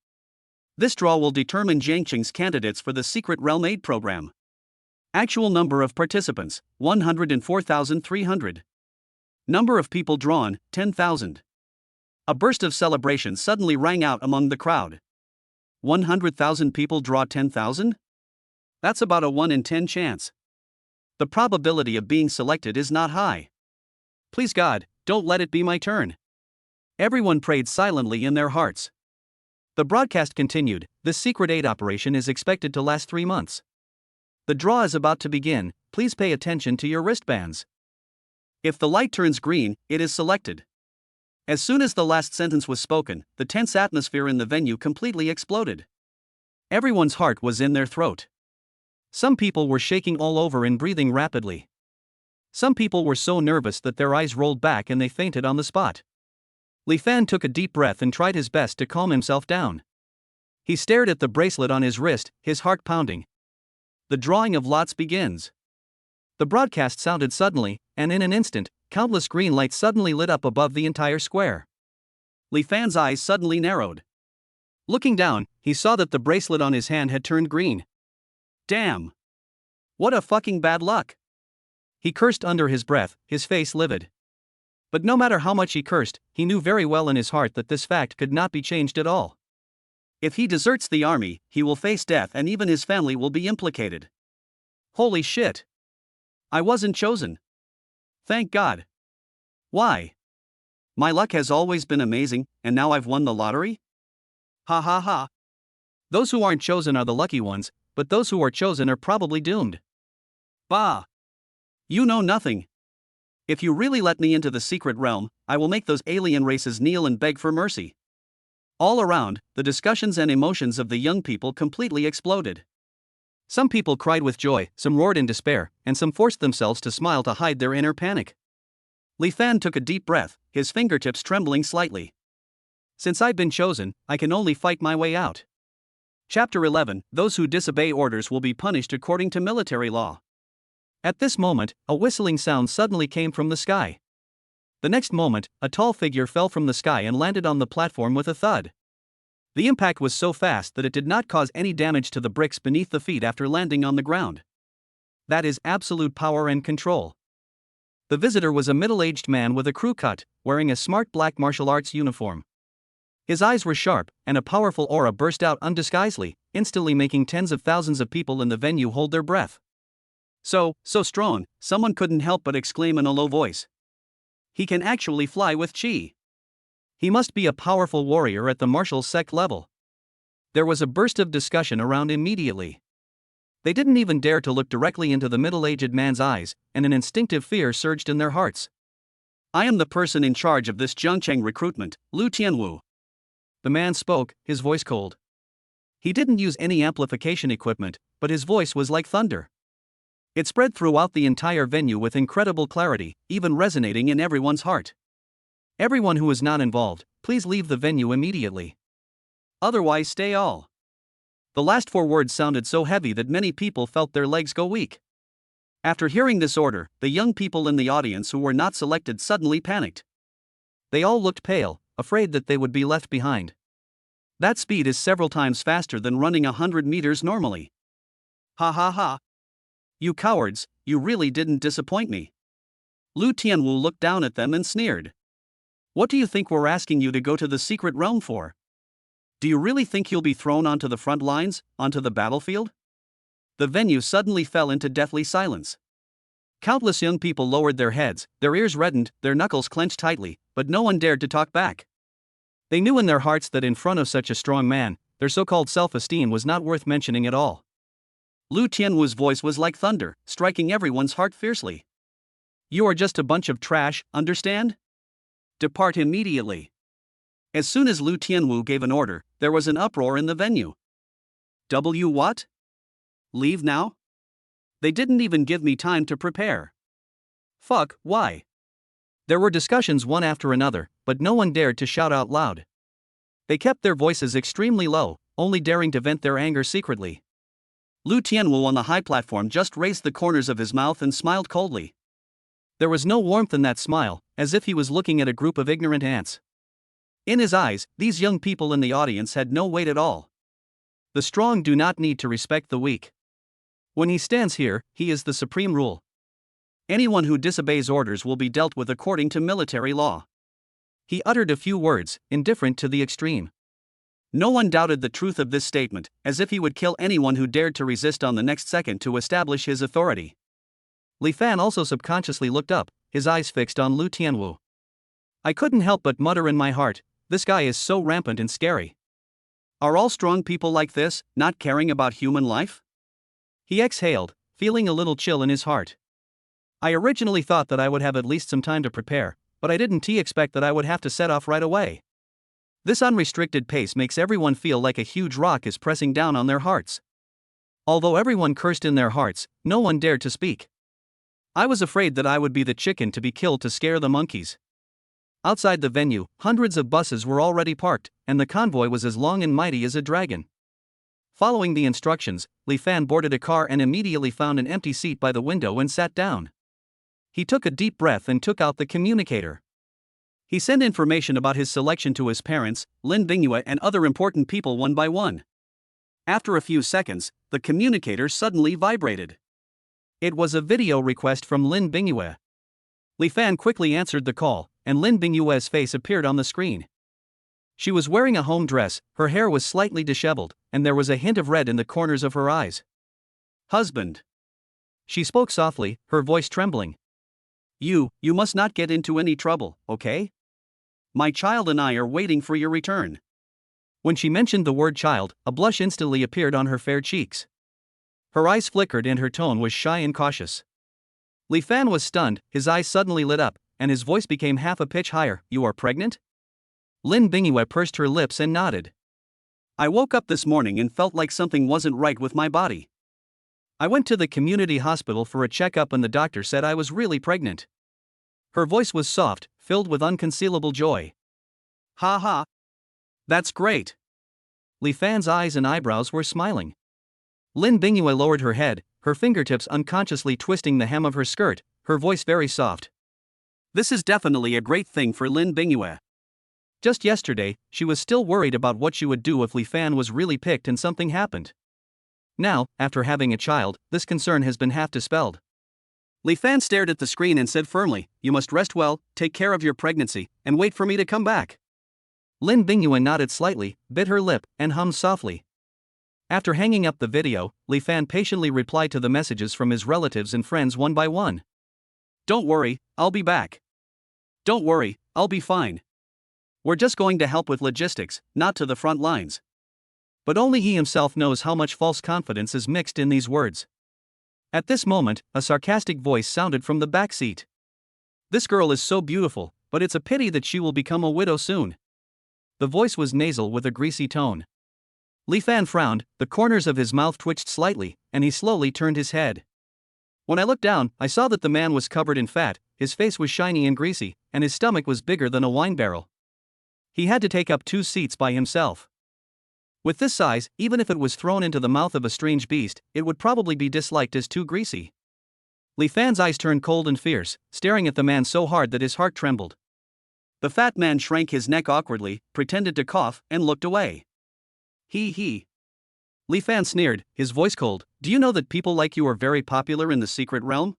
This draw will determine Jiangqing's candidates for the Secret Realm Aid Program. Actual number of participants, 104,300. Number of people drawn, 10,000. A burst of celebration suddenly rang out among the crowd. 100,000 people draw 10,000? That's about a 1 in 10 chance. The probability of being selected is not high. Please God, don't let it be my turn. Everyone prayed silently in their hearts. The broadcast continued. This secret aid operation is expected to last 3 months. The draw is about to begin. Please pay attention to your wristbands. If the light turns green, it is selected. As soon as the last sentence was spoken, the tense atmosphere in the venue completely exploded. Everyone's heart was in their throat. Some people were shaking all over and breathing rapidly. Some people were so nervous that their eyes rolled back and they fainted on the spot. Li Fan took a deep breath and tried his best to calm himself down. He stared at the bracelet on his wrist, his heart pounding. The drawing of lots begins. The broadcast sounded suddenly, and in an instant, countless green lights suddenly lit up above the entire square. Li Fan's eyes suddenly narrowed. Looking down, he saw that the bracelet on his hand had turned green. Damn! What a fucking bad luck! He cursed under his breath, his face livid. But no matter how much he cursed, he knew very well in his heart that this fact could not be changed at all. If he deserts the army, he will face death and even his family will be implicated. Holy shit! I wasn't chosen. Thank God. Why? My luck has always been amazing, and now I've won the lottery? Ha ha ha. Those who aren't chosen are the lucky ones, but those who are chosen are probably doomed. Bah! You know nothing. If you really let me into the secret realm, I will make those alien races kneel and beg for mercy. All around, the discussions and emotions of the young people completely exploded. Some people cried with joy, some roared in despair, and some forced themselves to smile to hide their inner panic. Li Fan took a deep breath, his fingertips trembling slightly. Since I've been chosen, I can only fight my way out. Chapter 11, Those who disobey orders will be punished according to military law. At this moment, a whistling sound suddenly came from the sky. The next moment, a tall figure fell from the sky and landed on the platform with a thud. The impact was so fast that it did not cause any damage to the bricks beneath the feet after landing on the ground. That is absolute power and control. The visitor was a middle-aged man with a crew cut, wearing a smart black martial arts uniform. His eyes were sharp, and a powerful aura burst out undisguisedly, instantly making tens of thousands of people in the venue hold their breath. So strong, someone couldn't help but exclaim in a low voice. He can actually fly with chi. He must be a powerful warrior at the martial sect level. There was a burst of discussion around immediately. They didn't even dare to look directly into the middle-aged man's eyes, and an instinctive fear surged in their hearts. I am the person in charge of this Zhengcheng recruitment, Lu Tianwu. The man spoke, his voice cold. He didn't use any amplification equipment, but his voice was like thunder. It spread throughout the entire venue with incredible clarity, even resonating in everyone's heart. Everyone who is not involved, please leave the venue immediately. Otherwise stay all. The last 4 words sounded so heavy that many people felt their legs go weak. After hearing this order, the young people in the audience who were not selected suddenly panicked. They all looked pale, afraid that they would be left behind. That speed is several times faster than running 100 meters normally. Ha ha ha. You cowards, you really didn't disappoint me. Lu Tianwu looked down at them and sneered. What do you think we're asking you to go to the secret realm for? Do you really think you'll be thrown onto the front lines, onto the battlefield? The venue suddenly fell into deathly silence. Countless young people lowered their heads, their ears reddened, their knuckles clenched tightly, but no one dared to talk back. They knew in their hearts that in front of such a strong man, their so-called self-esteem was not worth mentioning at all. Lu Tianwu's voice was like thunder, striking everyone's heart fiercely. You are just a bunch of trash, understand? Depart immediately. As soon as Lu Tianwu gave an order, there was an uproar in the venue. What? Leave now? They didn't even give me time to prepare. Fuck, why? There were discussions one after another, but no one dared to shout out loud. They kept their voices extremely low, only daring to vent their anger secretly. Lu Tianwu on the high platform just raised the corners of his mouth and smiled coldly. There was no warmth in that smile, as if he was looking at a group of ignorant ants. In his eyes, these young people in the audience had no weight at all. The strong do not need to respect the weak. When he stands here, he is the supreme rule. Anyone who disobeys orders will be dealt with according to military law. He uttered a few words, indifferent to the extreme. No one doubted the truth of this statement, as if he would kill anyone who dared to resist on the next second to establish his authority. Li Fan also subconsciously looked up, his eyes fixed on Lu Tianwu. I couldn't help but mutter in my heart, this guy is so rampant and scary. Are all strong people like this, not caring about human life? He exhaled, feeling a little chill in his heart. I originally thought that I would have at least some time to prepare, but I didn't expect that I would have to set off right away. This unrestricted pace makes everyone feel like a huge rock is pressing down on their hearts. Although everyone cursed in their hearts, no one dared to speak. I was afraid that I would be the chicken to be killed to scare the monkeys. Outside the venue, hundreds of buses were already parked, and the convoy was as long and mighty as a dragon. Following the instructions, Li Fan boarded a car and immediately found an empty seat by the window and sat down. He took a deep breath and took out the communicator. He sent information about his selection to his parents, Lin Bingyue, and other important people one by one. After a few seconds, the communicator suddenly vibrated. It was a video request from Lin Bingyue. Li Fan quickly answered the call, and Lin Bingyue's face appeared on the screen. She was wearing a home dress, her hair was slightly disheveled, and there was a hint of red in the corners of her eyes. Husband. She spoke softly, her voice trembling. You must not get into any trouble, okay? My child and I are waiting for your return. When she mentioned the word child, a blush instantly appeared on her fair cheeks. Her eyes flickered and her tone was shy and cautious. Li Fan was stunned, his eyes suddenly lit up, and his voice became half a pitch higher. You are pregnant? Lin Bingyue pursed her lips and nodded. I woke up this morning and felt like something wasn't right with my body. I went to the community hospital for a checkup and the doctor said I was really pregnant. Her voice was soft, filled with unconcealable joy. Ha ha. That's great. Li Fan's eyes and eyebrows were smiling. Lin Bingyue lowered her head, her fingertips unconsciously twisting the hem of her skirt, her voice very soft. This is definitely a great thing for Lin Bingyue. Just yesterday, she was still worried about what she would do if Li Fan was really picked and something happened. Now, after having a child, this concern has been half dispelled. Li Fan stared at the screen and said firmly, "You must rest well, take care of your pregnancy, and wait for me to come back." Lin Bingyue nodded slightly, bit her lip, and hummed softly. After hanging up the video, Li Fan patiently replied to the messages from his relatives and friends one by one. "Don't worry, I'll be back. Don't worry, I'll be fine. We're just going to help with logistics, not to the front lines." But only he himself knows how much false confidence is mixed in these words. At this moment, a sarcastic voice sounded from the back seat. "This girl is so beautiful, but it's a pity that she will become a widow soon." The voice was nasal with a greasy tone. Li Fan frowned, the corners of his mouth twitched slightly, and he slowly turned his head. When I looked down, I saw that the man was covered in fat, his face was shiny and greasy, and his stomach was bigger than a wine barrel. He had to take up 2 seats by himself. With this size, even if it was thrown into the mouth of a strange beast, it would probably be disliked as too greasy. Li Fan's eyes turned cold and fierce, staring at the man so hard that his heart trembled. The fat man shrank his neck awkwardly, pretended to cough, and looked away. He. Li Fan sneered, his voice cold. "Do you know that people like you are very popular in the secret realm?"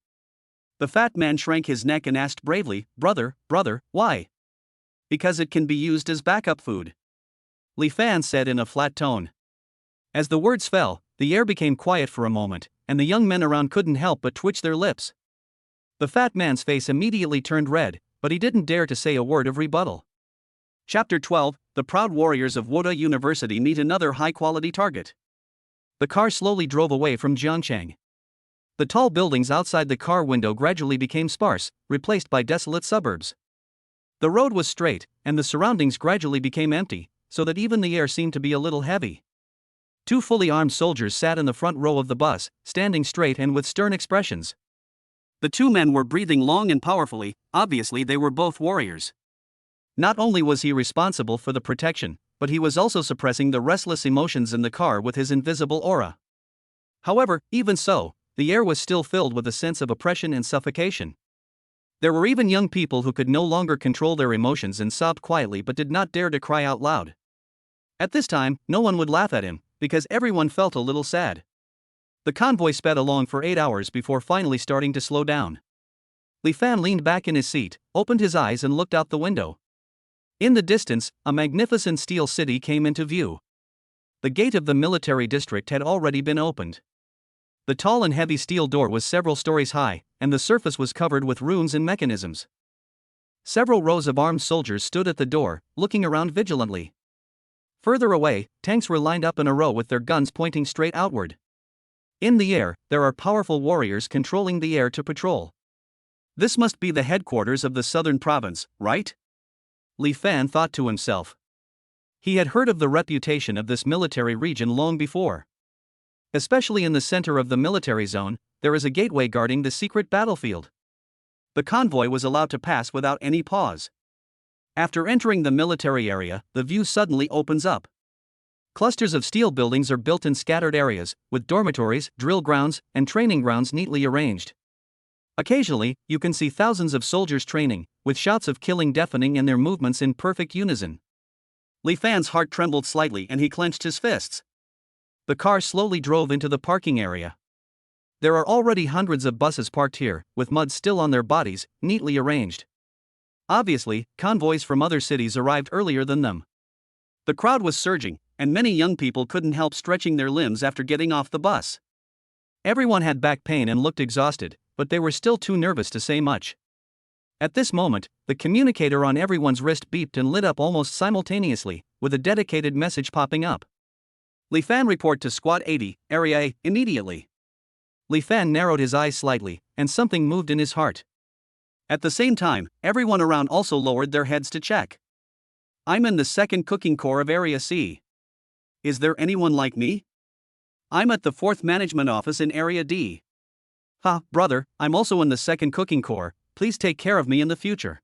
The fat man shrank his neck and asked bravely, Brother, why?" "Because it can be used as backup food," Li Fan said in a flat tone. As the words fell, the air became quiet for a moment, and the young men around couldn't help but twitch their lips. The fat man's face immediately turned red, but he didn't dare to say a word of rebuttal. Chapter 12, The Proud Warriors of Woda University meet another high-quality target. The car slowly drove away from Jiangcheng. The tall buildings outside the car window gradually became sparse, replaced by desolate suburbs. The road was straight, and the surroundings gradually became empty, so that even the air seemed to be a little heavy. 2 fully armed soldiers sat in the front row of the bus, standing straight and with stern expressions. The 2 men were breathing long and powerfully, obviously they were both warriors. Not only was he responsible for the protection, but he was also suppressing the restless emotions in the car with his invisible aura. However, even so, the air was still filled with a sense of oppression and suffocation. There were even young people who could no longer control their emotions and sobbed quietly but did not dare to cry out loud. At this time, no one would laugh at him, because everyone felt a little sad. The convoy sped along for 8 hours before finally starting to slow down. Li Fan leaned back in his seat, opened his eyes and looked out the window. In the distance, a magnificent steel city came into view. The gate of the military district had already been opened. The tall and heavy steel door was several stories high, and the surface was covered with runes and mechanisms. Several rows of armed soldiers stood at the door, looking around vigilantly. Further away, tanks were lined up in a row with their guns pointing straight outward. In the air, there are powerful warriors controlling the air to patrol. This must be the headquarters of the southern province, right? Li Fan thought to himself. He had heard of the reputation of this military region long before. Especially in the center of the military zone, there is a gateway guarding the secret battlefield. The convoy was allowed to pass without any pause. After entering the military area, the view suddenly opens up. Clusters of steel buildings are built in scattered areas, with dormitories, drill grounds, and training grounds neatly arranged. Occasionally, you can see thousands of soldiers training, with shouts of killing deafening and their movements in perfect unison. Li Fan's heart trembled slightly and he clenched his fists. The car slowly drove into the parking area. There are already hundreds of buses parked here, with mud still on their bodies, neatly arranged. Obviously, convoys from other cities arrived earlier than them. The crowd was surging, and many young people couldn't help stretching their limbs after getting off the bus. Everyone had back pain and looked exhausted, but they were still too nervous to say much. At this moment, the communicator on everyone's wrist beeped and lit up almost simultaneously, with a dedicated message popping up. Li Fan, report to Squad 80, Area A, immediately. Li Fan narrowed his eyes slightly, and something moved in his heart. At the same time, everyone around also lowered their heads to check. I'm in the 2nd Cooking Corps of Area C. Is there anyone like me? I'm at the 4th Management Office in Area D. Ha, brother, I'm also in the 2nd Cooking Corps, please take care of me in the future.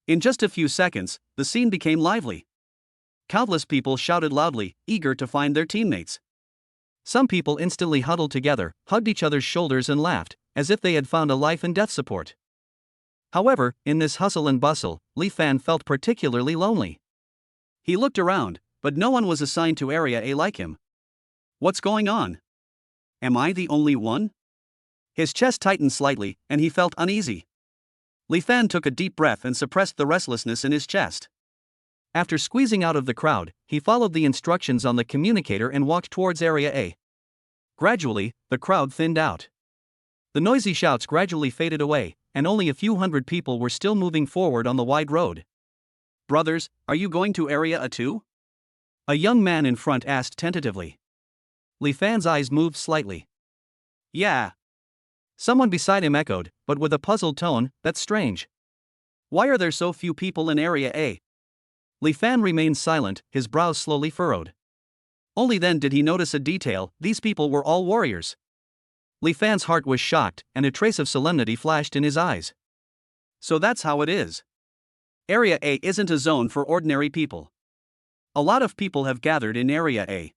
In just a few seconds, the scene became lively. Countless people shouted loudly, eager to find their teammates. Some people instantly huddled together, hugged each other's shoulders and laughed, as if they had found a life and death support. However, in this hustle and bustle, Li Fan felt particularly lonely. He looked around, but no one was assigned to Area A like him. What's going on? Am I the only one? His chest tightened slightly, and he felt uneasy. Li Fan took a deep breath and suppressed the restlessness in his chest. After squeezing out of the crowd, he followed the instructions on the communicator and walked towards Area A. Gradually, the crowd thinned out. The noisy shouts gradually faded away, and only a few hundred people were still moving forward on the wide road. Brothers, are you going to Area A too? A young man in front asked tentatively. Li Fan's eyes moved slightly. Yeah. Someone beside him echoed, but with a puzzled tone, that's strange. Why are there so few people in Area A? Li Fan remained silent, his brows slowly furrowed. Only then did he notice a detail: these people were all warriors. Li Fan's heart was shocked, and a trace of solemnity flashed in his eyes. So that's how it is. Area A isn't a zone for ordinary people. A lot of people have gathered in Area A.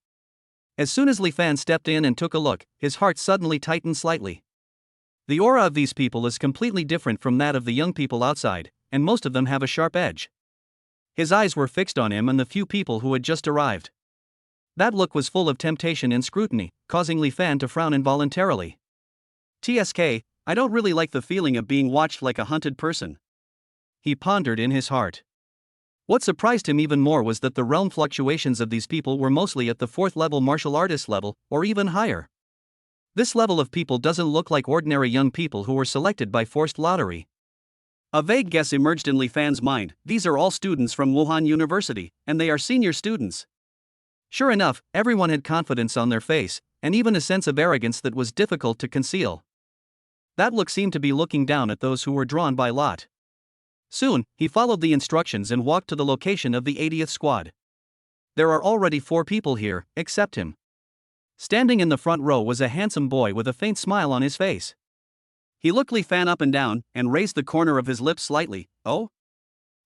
As soon as Li Fan stepped in and took a look, his heart suddenly tightened slightly. The aura of these people is completely different from that of the young people outside, and most of them have a sharp edge. His eyes were fixed on him and the few people who had just arrived. That look was full of temptation and scrutiny, causing Li Fan to frown involuntarily. TSK, I don't really like the feeling of being watched like a hunted person. He pondered in his heart. What surprised him even more was that the realm fluctuations of these people were mostly at the 4th level martial artist level, or even higher. This level of people doesn't look like ordinary young people who were selected by forced lottery. A vague guess emerged in Li Fan's mind: these are all students from Wuhan University, and they are senior students. Sure enough, everyone had confidence on their face, and even a sense of arrogance that was difficult to conceal. That look seemed to be looking down at those who were drawn by lot. Soon, he followed the instructions and walked to the location of the 80th squad. There are already 4 people here, except him. Standing in the front row was a handsome boy with a faint smile on his face. He looked Li Fan up and down, and raised the corner of his lips slightly. Oh?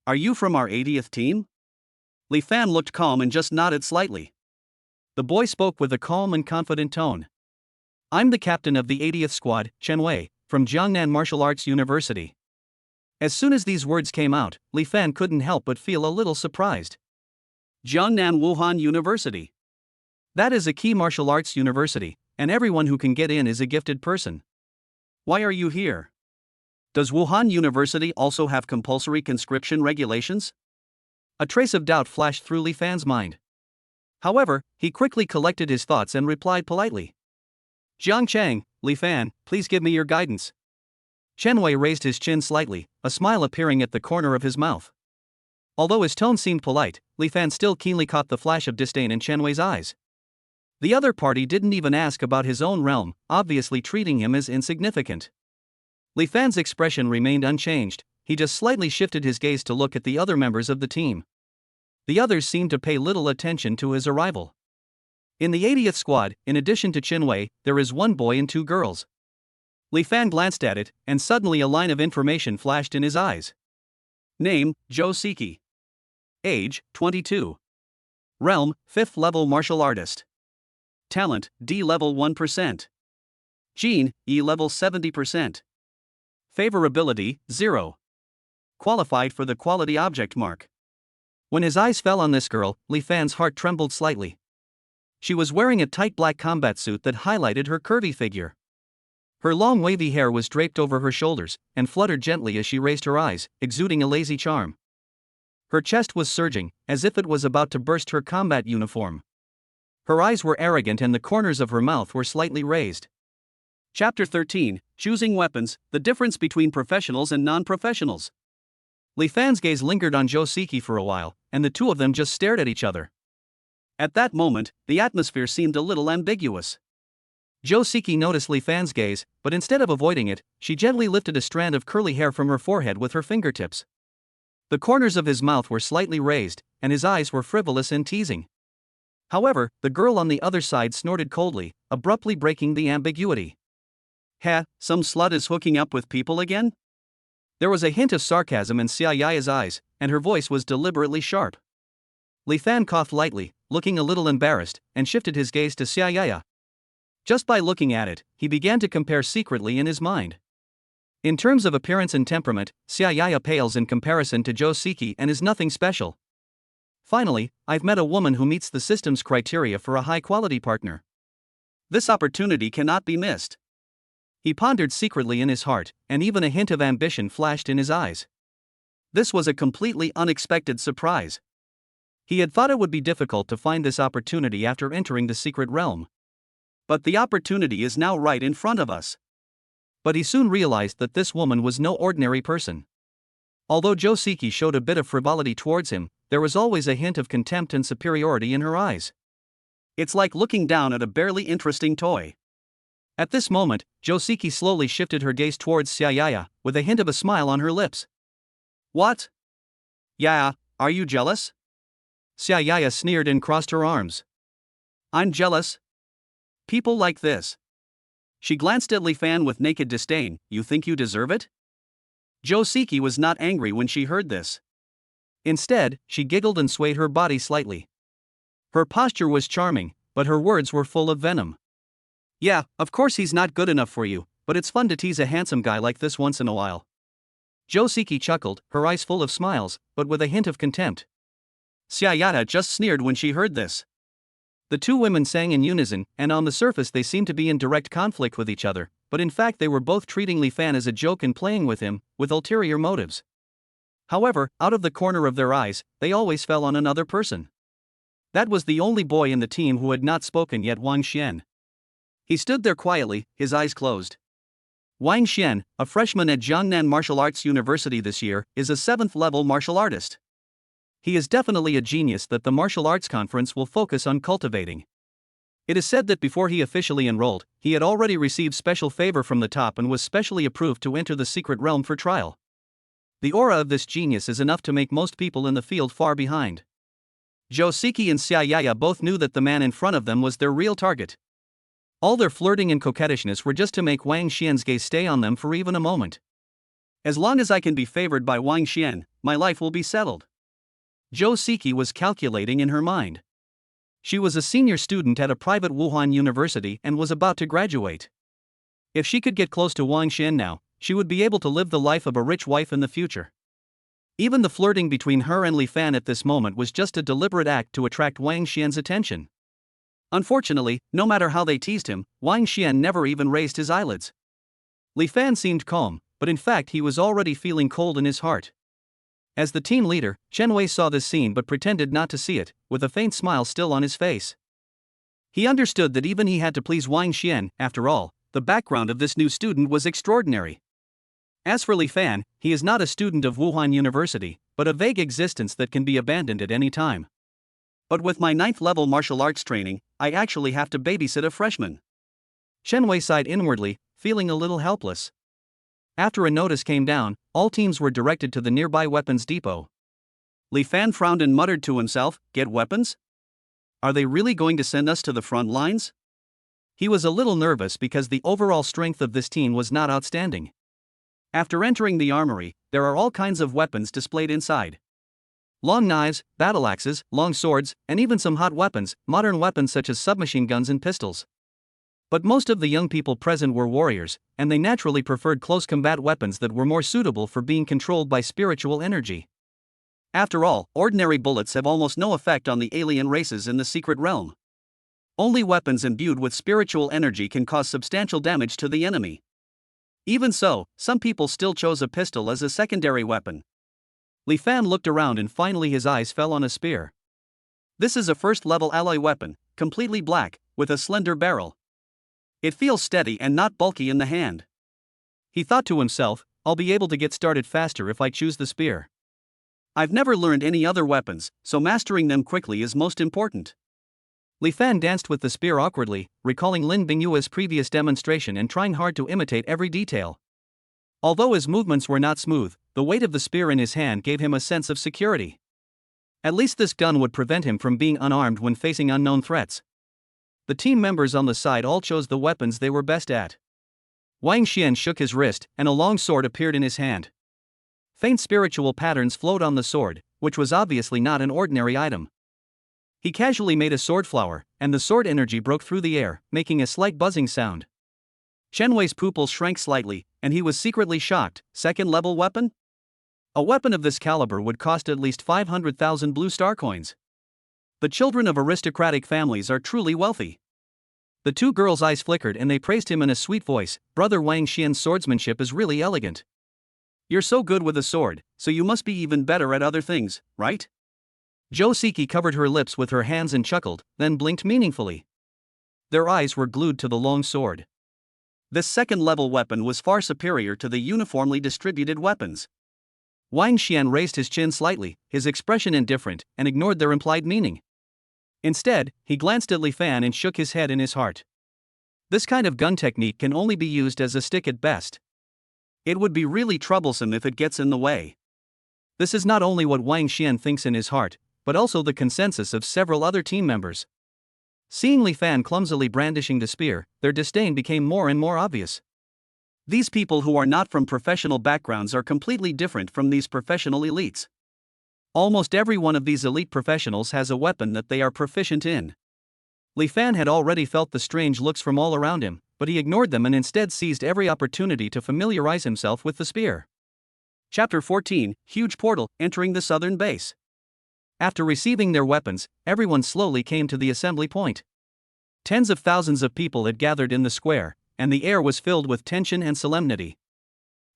Are you from our 80th team? Li Fan looked calm and just nodded slightly. The boy spoke with a calm and confident tone. I'm the captain of the 80th squad, Chen Wei, from Jiangnan Martial Arts University. As soon as these words came out, Li Fan couldn't help but feel a little surprised. Jiangnan Wuhan University. That is a key martial arts university, and everyone who can get in is a gifted person. Why are you here? Does Wuhan University also have compulsory conscription regulations? A trace of doubt flashed through Li Fan's mind. However, he quickly collected his thoughts and replied politely. Jiang Cheng, Li Fan, please give me your guidance. Chen Wei raised his chin slightly, a smile appearing at the corner of his mouth. Although his tone seemed polite, Li Fan still keenly caught the flash of disdain in Chen Wei's eyes. The other party didn't even ask about his own realm, obviously treating him as insignificant. Li Fan's expression remained unchanged, he just slightly shifted his gaze to look at the other members of the team. The others seemed to pay little attention to his arrival. In the 80th squad, in addition to Chen Wei, there is 1 boy and 2 girls. Li Fan glanced at it, and suddenly a line of information flashed in his eyes. Name, Zhou Siki. Age, 22. Realm, 5th level martial artist. Talent, D level 1%. Gene, E level 70%. Favorability, 0. Qualified for the quality object mark. When his eyes fell on this girl, Li Fan's heart trembled slightly. She was wearing a tight black combat suit that highlighted her curvy figure. Her long wavy hair was draped over her shoulders, and fluttered gently as she raised her eyes, exuding a lazy charm. Her chest was surging, as if it was about to burst her combat uniform. Her eyes were arrogant and the corners of her mouth were slightly raised. Chapter 13, Choosing Weapons, the Difference Between Professionals and Non-Professionals. Li Fan's gaze lingered on Zhou Siki for a while, and the two of them just stared at each other. At that moment, the atmosphere seemed a little ambiguous. Zhou Siki noticed Li Fan's gaze, but instead of avoiding it, she gently lifted a strand of curly hair from her forehead with her fingertips. The corners of his mouth were slightly raised, and his eyes were frivolous and teasing. However, the girl on the other side snorted coldly, abruptly breaking the ambiguity. "Heh, some slut is hooking up with people again?" There was a hint of sarcasm in Xia Yaya's eyes, and her voice was deliberately sharp. Li Fan coughed lightly, looking a little embarrassed, and shifted his gaze to Xiaoyaya. Just by looking at it, he began to compare secretly in his mind. In terms of appearance and temperament, Xiaoyaya pales in comparison to Zhou Siki and is nothing special. Finally, I've met a woman who meets the system's criteria for a high-quality partner. This opportunity cannot be missed. He pondered secretly in his heart, and even a hint of ambition flashed in his eyes. This was a completely unexpected surprise. He had thought it would be difficult to find this opportunity after entering the secret realm. But the opportunity is now right in front of us. But he soon realized that this woman was no ordinary person. Although Zhou Siki showed a bit of frivolity towards him, there was always a hint of contempt and superiority in her eyes. It's like looking down at a barely interesting toy. At this moment, Zhou Siki slowly shifted her gaze towards Xiaoyaya, with a hint of a smile on her lips. What? Yeah, are you jealous? Xiaoyaya sneered and crossed her arms. I'm jealous. People like this. She glanced at Li Fan with naked disdain. You think you deserve it? Zhou Siki was not angry when she heard this. Instead, she giggled and swayed her body slightly. Her posture was charming, but her words were full of venom. Yeah, of course he's not good enough for you, but it's fun to tease a handsome guy like this once in a while. Zhou Siki chuckled, her eyes full of smiles, but with a hint of contempt. Xiaoyaya just sneered when she heard this. The two women sang in unison, and on the surface they seemed to be in direct conflict with each other, but in fact they were both treating Li Fan as a joke and playing with him, with ulterior motives. However, out of the corner of their eyes, they always fell on another person. That was the only boy in the team who had not spoken yet, Wang Xian. He stood there quietly, his eyes closed. Wang Xian, a freshman at Jiangnan Martial Arts University this year, is a 7th-level martial artist. He is definitely a genius that the martial arts conference will focus on cultivating. It is said that before he officially enrolled, he had already received special favor from the top and was specially approved to enter the secret realm for trial. The aura of this genius is enough to make most people in the field far behind. Zhou Siki and Xiaoyaya both knew that the man in front of them was their real target. All their flirting and coquettishness were just to make Wang Xian's gaze stay on them for even a moment. As long as I can be favored by Wang Xian, my life will be settled. Zhou Siki was calculating in her mind. She was a senior student at a private Wuhan university and was about to graduate. If she could get close to Wang Xian now, she would be able to live the life of a rich wife in the future. Even the flirting between her and Li Fan at this moment was just a deliberate act to attract Wang Xian's attention. Unfortunately, no matter how they teased him, Wang Xian never even raised his eyelids. Li Fan seemed calm, but in fact he was already feeling cold in his heart. As the team leader, Chen Wei saw this scene but pretended not to see it, with a faint smile still on his face. He understood that even he had to please Wang Xian. After all, the background of this new student was extraordinary. As for Li Fan, he is not a student of Wuhan University, but a vague existence that can be abandoned at any time. But with my 9th-level martial arts training, I actually have to babysit a freshman. Chen Wei sighed inwardly, feeling a little helpless. After a notice came down, all teams were directed to the nearby weapons depot. Li Fan frowned and muttered to himself, "Get weapons? Are they really going to send us to the front lines?" He was a little nervous because the overall strength of this team was not outstanding. After entering the armory, there are all kinds of weapons displayed inside. Long knives, battle axes, long swords, and even some hot weapons, modern weapons such as submachine guns and pistols. But most of the young people present were warriors, and they naturally preferred close combat weapons that were more suitable for being controlled by spiritual energy. After all, ordinary bullets have almost no effect on the alien races in the secret realm. Only weapons imbued with spiritual energy can cause substantial damage to the enemy. Even so, some people still chose a pistol as a secondary weapon. Li Fan looked around and finally his eyes fell on a spear. This is a first-level alloy weapon, completely black, with a slender barrel. It feels steady and not bulky in the hand. He thought to himself, I'll be able to get started faster if I choose the spear. I've never learned any other weapons, so mastering them quickly is most important. Li Fan danced with the spear awkwardly, recalling Lin Bingyue's previous demonstration and trying hard to imitate every detail. Although his movements were not smooth, the weight of the spear in his hand gave him a sense of security. At least this gun would prevent him from being unarmed when facing unknown threats. The team members on the side all chose the weapons they were best at. Wang Xian shook his wrist, and a long sword appeared in his hand. Faint spiritual patterns flowed on the sword, which was obviously not an ordinary item. He casually made a sword flower, and the sword energy broke through the air, making a slight buzzing sound. Chen Wei's pupils shrank slightly, and he was secretly shocked. Second-level weapon? A weapon of this caliber would cost at least 500,000 blue star coins. The children of aristocratic families are truly wealthy. The two girls' eyes flickered and they praised him in a sweet voice. Brother Wang Xian's swordsmanship is really elegant. You're so good with a sword, so you must be even better at other things, right? Zhou Siki covered her lips with her hands and chuckled, then blinked meaningfully. Their eyes were glued to the long sword. This second-level weapon was far superior to the uniformly distributed weapons. Wang Xian raised his chin slightly, his expression indifferent, and ignored their implied meaning. Instead, he glanced at Li Fan and shook his head in his heart. This kind of gun technique can only be used as a stick at best. It would be really troublesome if it gets in the way. This is not only what Wang Xian thinks in his heart, but also the consensus of several other team members. Seeing Li Fan clumsily brandishing the spear, their disdain became more and more obvious. These people who are not from professional backgrounds are completely different from these professional elites. Almost every one of these elite professionals has a weapon that they are proficient in. Li Fan had already felt the strange looks from all around him, but he ignored them and instead seized every opportunity to familiarize himself with the spear. Chapter 14, Huge Portal, Entering the Southern Base. After receiving their weapons, everyone slowly came to the assembly point. Tens of thousands of people had gathered in the square, and the air was filled with tension and solemnity.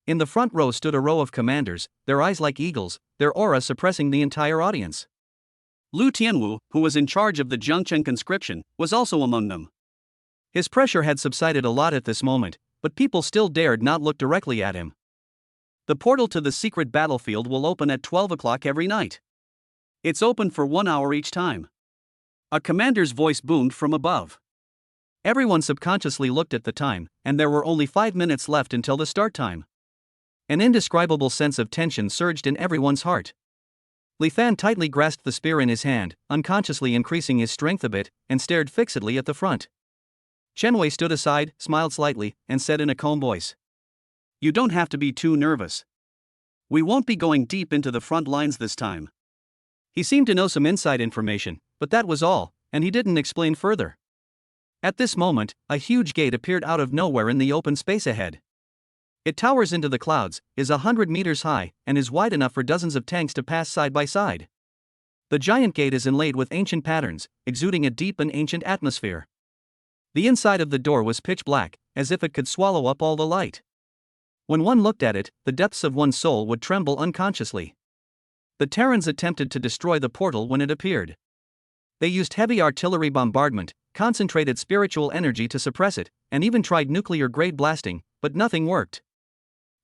In the front row stood a row of commanders, their eyes like eagles, their aura suppressing the entire audience. Lu Tianwu, who was in charge of the Zhengchen conscription, was also among them. His pressure had subsided a lot at this moment, but people still dared not look directly at him. The portal to the secret battlefield will open at 12 o'clock every night. It's open for 1 hour each time. A commander's voice boomed from above. Everyone subconsciously looked at the time, and there were only 5 minutes left until the start time. An indescribable sense of tension surged in everyone's heart. Li Fan tightly grasped the spear in his hand, unconsciously increasing his strength a bit, and stared fixedly at the front. Chen Wei stood aside, smiled slightly, and said in a calm voice, "You don't have to be too nervous. We won't be going deep into the front lines this time." He seemed to know some inside information, but that was all, and he didn't explain further. At this moment, a huge gate appeared out of nowhere in the open space ahead. It towers into the clouds, is 100 meters high, and is wide enough for dozens of tanks to pass side by side. The giant gate is inlaid with ancient patterns, exuding a deep and ancient atmosphere. The inside of the door was pitch black, as if it could swallow up all the light. When one looked at it, the depths of one's soul would tremble unconsciously. The Terrans attempted to destroy the portal when it appeared. They used heavy artillery bombardment, concentrated spiritual energy to suppress it, and even tried nuclear-grade blasting, but nothing worked.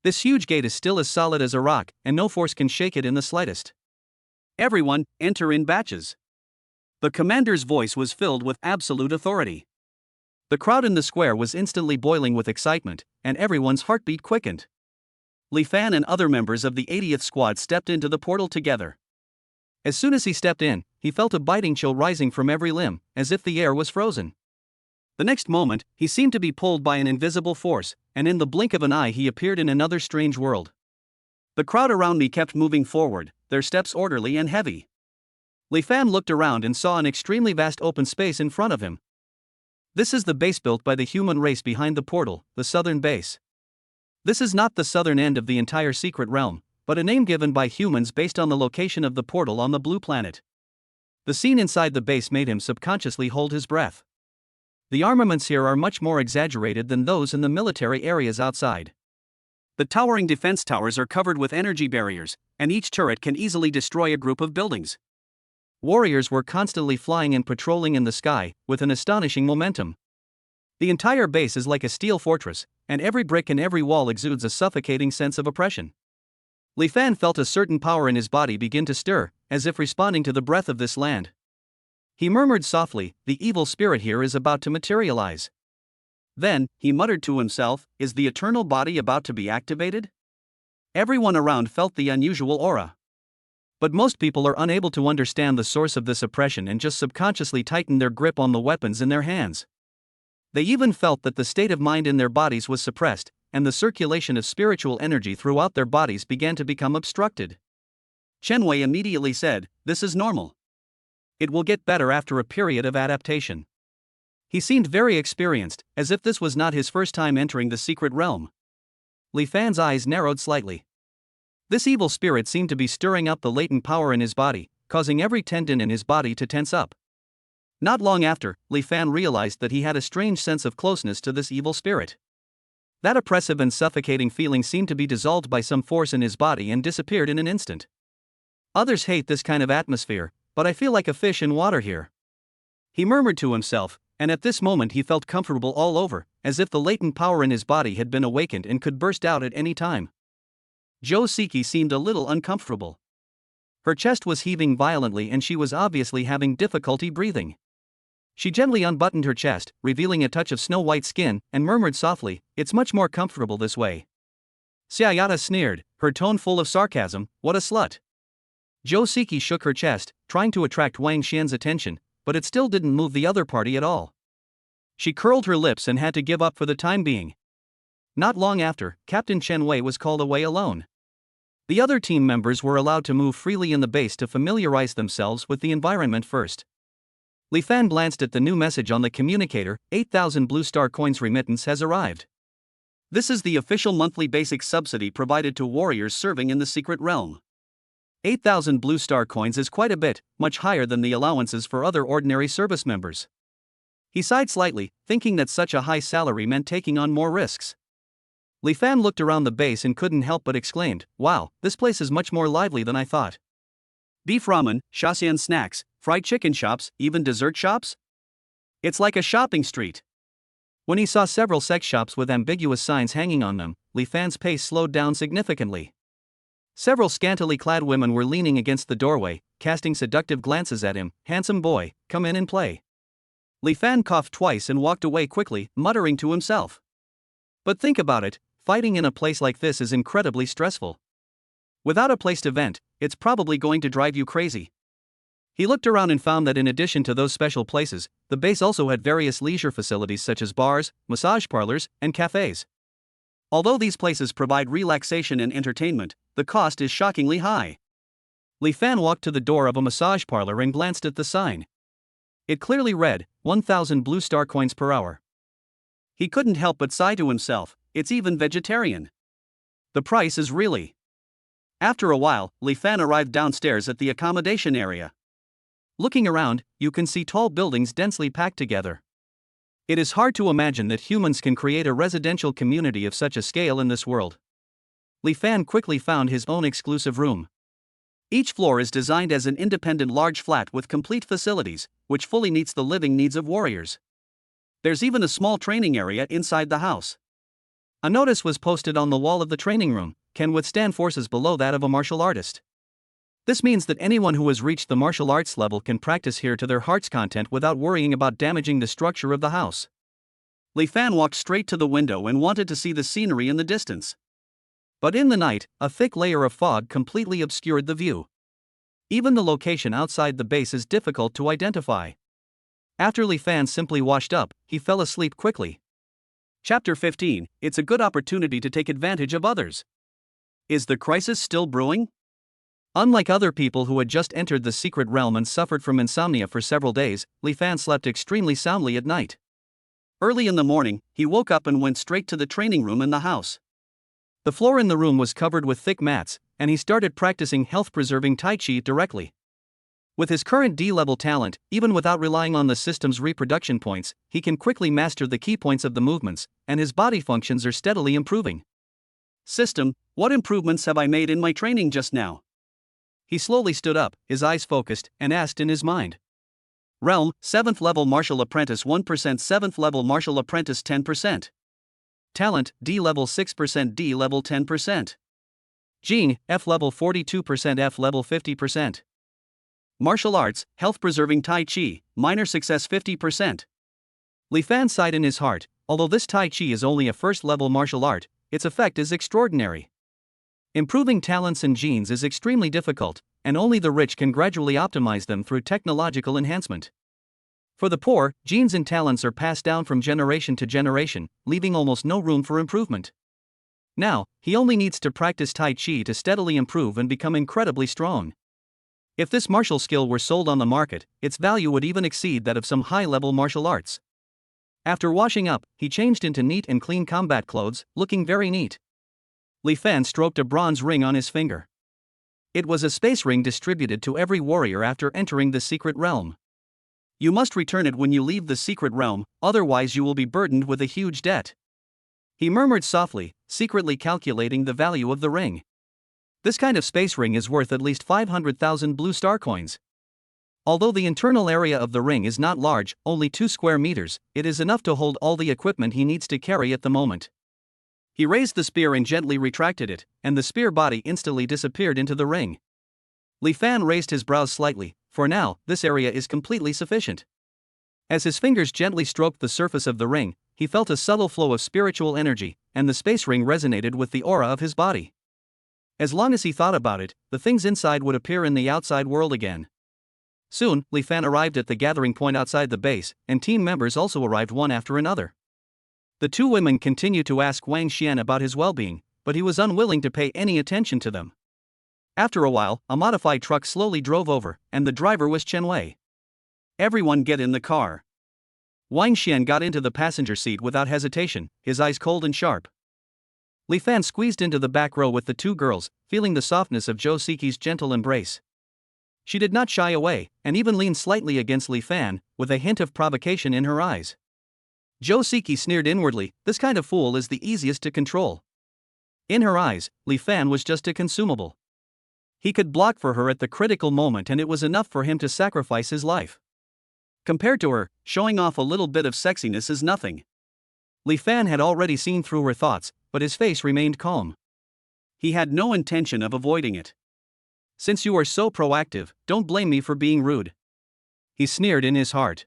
This huge gate is still as solid as a rock, and no force can shake it in the slightest. Everyone, enter in batches. The commander's voice was filled with absolute authority. The crowd in the square was instantly boiling with excitement, and everyone's heartbeat quickened. Li Fan and other members of the 80th Squad stepped into the portal together. As soon as he stepped in, he felt a biting chill rising from every limb, as if the air was frozen. The next moment, he seemed to be pulled by an invisible force, and in the blink of an eye he appeared in another strange world. The crowd around me kept moving forward, their steps orderly and heavy. Li Fan looked around and saw an extremely vast open space in front of him. This is the base built by the human race behind the portal, the southern base. This is not the southern end of the entire secret realm, but a name given by humans based on the location of the portal on the blue planet. The scene inside the base made him subconsciously hold his breath. The armaments here are much more exaggerated than those in the military areas outside. The towering defense towers are covered with energy barriers, and each turret can easily destroy a group of buildings. Warriors were constantly flying and patrolling in the sky, with an astonishing momentum. The entire base is like a steel fortress, and every brick and every wall exudes a suffocating sense of oppression. Li Fan felt a certain power in his body begin to stir, as if responding to the breath of this land. He murmured softly, "The evil spirit here is about to materialize." Then, he muttered to himself, "Is the eternal body about to be activated?" Everyone around felt the unusual aura. But most people are unable to understand the source of this oppression and just subconsciously tighten their grip on the weapons in their hands. They even felt that the state of mind in their bodies was suppressed, and the circulation of spiritual energy throughout their bodies began to become obstructed. Chen Wei immediately said, "This is normal. It will get better after a period of adaptation. He seemed very experienced, as if this was not his first time entering the secret realm. Li Fan's eyes narrowed slightly. This evil spirit seemed to be stirring up the latent power in his body, causing every tendon in his body to tense up. Not long after, Li Fan realized that he had a strange sense of closeness to this evil spirit. That oppressive and suffocating feeling seemed to be dissolved by some force in his body and disappeared in an instant. Others hate this kind of atmosphere, but I feel like a fish in water here. He murmured to himself, and at this moment he felt comfortable all over, as if the latent power in his body had been awakened and could burst out at any time. Jo Siki seemed a little uncomfortable. Her chest was heaving violently and she was obviously having difficulty breathing. She gently unbuttoned her chest, revealing a touch of snow-white skin, and murmured softly, "It's much more comfortable this way." Xiayata sneered, her tone full of sarcasm, "What a slut." Jo Siki shook her chest, trying to attract Wang Xian's attention, but it still didn't move the other party at all. She curled her lips and had to give up for the time being. Not long after, Captain Chen Wei was called away alone. The other team members were allowed to move freely in the base to familiarize themselves with the environment first. Li Fan glanced at the new message on the communicator. 8,000 Blue Star Coins remittance has arrived. This is the official monthly basic subsidy provided to warriors serving in the secret realm. 8,000 Blue Star Coins is quite a bit, much higher than the allowances for other ordinary service members. He sighed slightly, thinking that such a high salary meant taking on more risks. Li Fan looked around the base and couldn't help but exclaimed, "Wow, this place is much more lively than I thought. Beef ramen, Shasian snacks, fried chicken shops, even dessert shops? It's like a shopping street." When he saw several sex shops with ambiguous signs hanging on them, Li Fan's pace slowed down significantly. Several scantily clad women were leaning against the doorway, casting seductive glances at him. "Handsome boy, come in and play." Li Fan coughed twice and walked away quickly, muttering to himself. But think about it, fighting in a place like this is incredibly stressful. Without a place to vent, it's probably going to drive you crazy. He looked around and found that in addition to those special places, the base also had various leisure facilities such as bars, massage parlors, and cafes. Although these places provide relaxation and entertainment, the cost is shockingly high. Li Fan walked to the door of a massage parlor and glanced at the sign. It clearly read, 1,000 Blue Star Coins per hour. He couldn't help but sigh to himself, it's even vegetarian. The price is really. After a while, Li Fan arrived downstairs at the accommodation area. Looking around, you can see tall buildings densely packed together. It is hard to imagine that humans can create a residential community of such a scale in this world. Li Fan quickly found his own exclusive room. Each floor is designed as an independent large flat with complete facilities, which fully meets the living needs of warriors. There's even a small training area inside the house. A notice was posted on the wall of the training room, "Can withstand forces below that of a martial artist." This means that anyone who has reached the martial arts level can practice here to their heart's content without worrying about damaging the structure of the house. Li Fan walked straight to the window and wanted to see the scenery in the distance. But in the night, a thick layer of fog completely obscured the view. Even the location outside the base is difficult to identify. After Li Fan simply washed up, he fell asleep quickly. Chapter 15, It's a good opportunity to take advantage of others. Is the crisis still brewing? Unlike other people who had just entered the secret realm and suffered from insomnia for several days, Li Fan slept extremely soundly at night. Early in the morning, he woke up and went straight to the training room in the house. The floor in the room was covered with thick mats, and he started practicing health-preserving Tai Chi directly. With his current D-level talent, even without relying on the system's reproduction points, he can quickly master the key points of the movements, and his body functions are steadily improving. System, what improvements have I made in my training just now? He slowly stood up, his eyes focused, and asked in his mind. Realm, 7th level martial apprentice 1%, 7th level martial apprentice 10%. Talent, D level 6%, D level 10%. Jing, F level 42%, F level 50%. Martial arts, health-preserving Tai Chi, minor success 50%. Li Fan sighed in his heart, although this Tai Chi is only a first-level martial art, its effect is extraordinary. Improving talents and genes is extremely difficult, and only the rich can gradually optimize them through technological enhancement. For the poor, genes and talents are passed down from generation to generation, leaving almost no room for improvement. Now, he only needs to practice Tai Chi to steadily improve and become incredibly strong. If this martial skill were sold on the market, its value would even exceed that of some high-level martial arts. After washing up, he changed into neat and clean combat clothes, looking very neat. Li Fan stroked a bronze ring on his finger. It was a space ring distributed to every warrior after entering the secret realm. You must return it when you leave the secret realm, otherwise you will be burdened with a huge debt. He murmured softly, secretly calculating the value of the ring. This kind of space ring is worth at least 500,000 blue star coins. Although the internal area of the ring is not large, only 2 square meters, it is enough to hold all the equipment he needs to carry at the moment. He raised the spear and gently retracted it, and the spear body instantly disappeared into the ring. Li Fan raised his brows slightly. For now, this area is completely sufficient. As his fingers gently stroked the surface of the ring, he felt a subtle flow of spiritual energy, and the space ring resonated with the aura of his body. As long as he thought about it, the things inside would appear in the outside world again. Soon, Li Fan arrived at the gathering point outside the base, and team members also arrived one after another. The 2 women continued to ask Wang Xian about his well-being, but he was unwilling to pay any attention to them. After a while, a modified truck slowly drove over, and the driver was Chen Wei. Everyone get in the car. Wang Xian got into the passenger seat without hesitation, his eyes cold and sharp. Li Fan squeezed into the back row with the 2 girls, feeling the softness of Zhou Siki's gentle embrace. She did not shy away, and even leaned slightly against Li Fan, with a hint of provocation in her eyes. Zhou Siki sneered inwardly, this kind of fool is the easiest to control. In her eyes, Li Fan was just a consumable. He could block for her at the critical moment and it was enough for him to sacrifice his life. Compared to her, showing off a little bit of sexiness is nothing. Li Fan had already seen through her thoughts, but his face remained calm. He had no intention of avoiding it. Since you are so proactive, don't blame me for being rude. He sneered in his heart.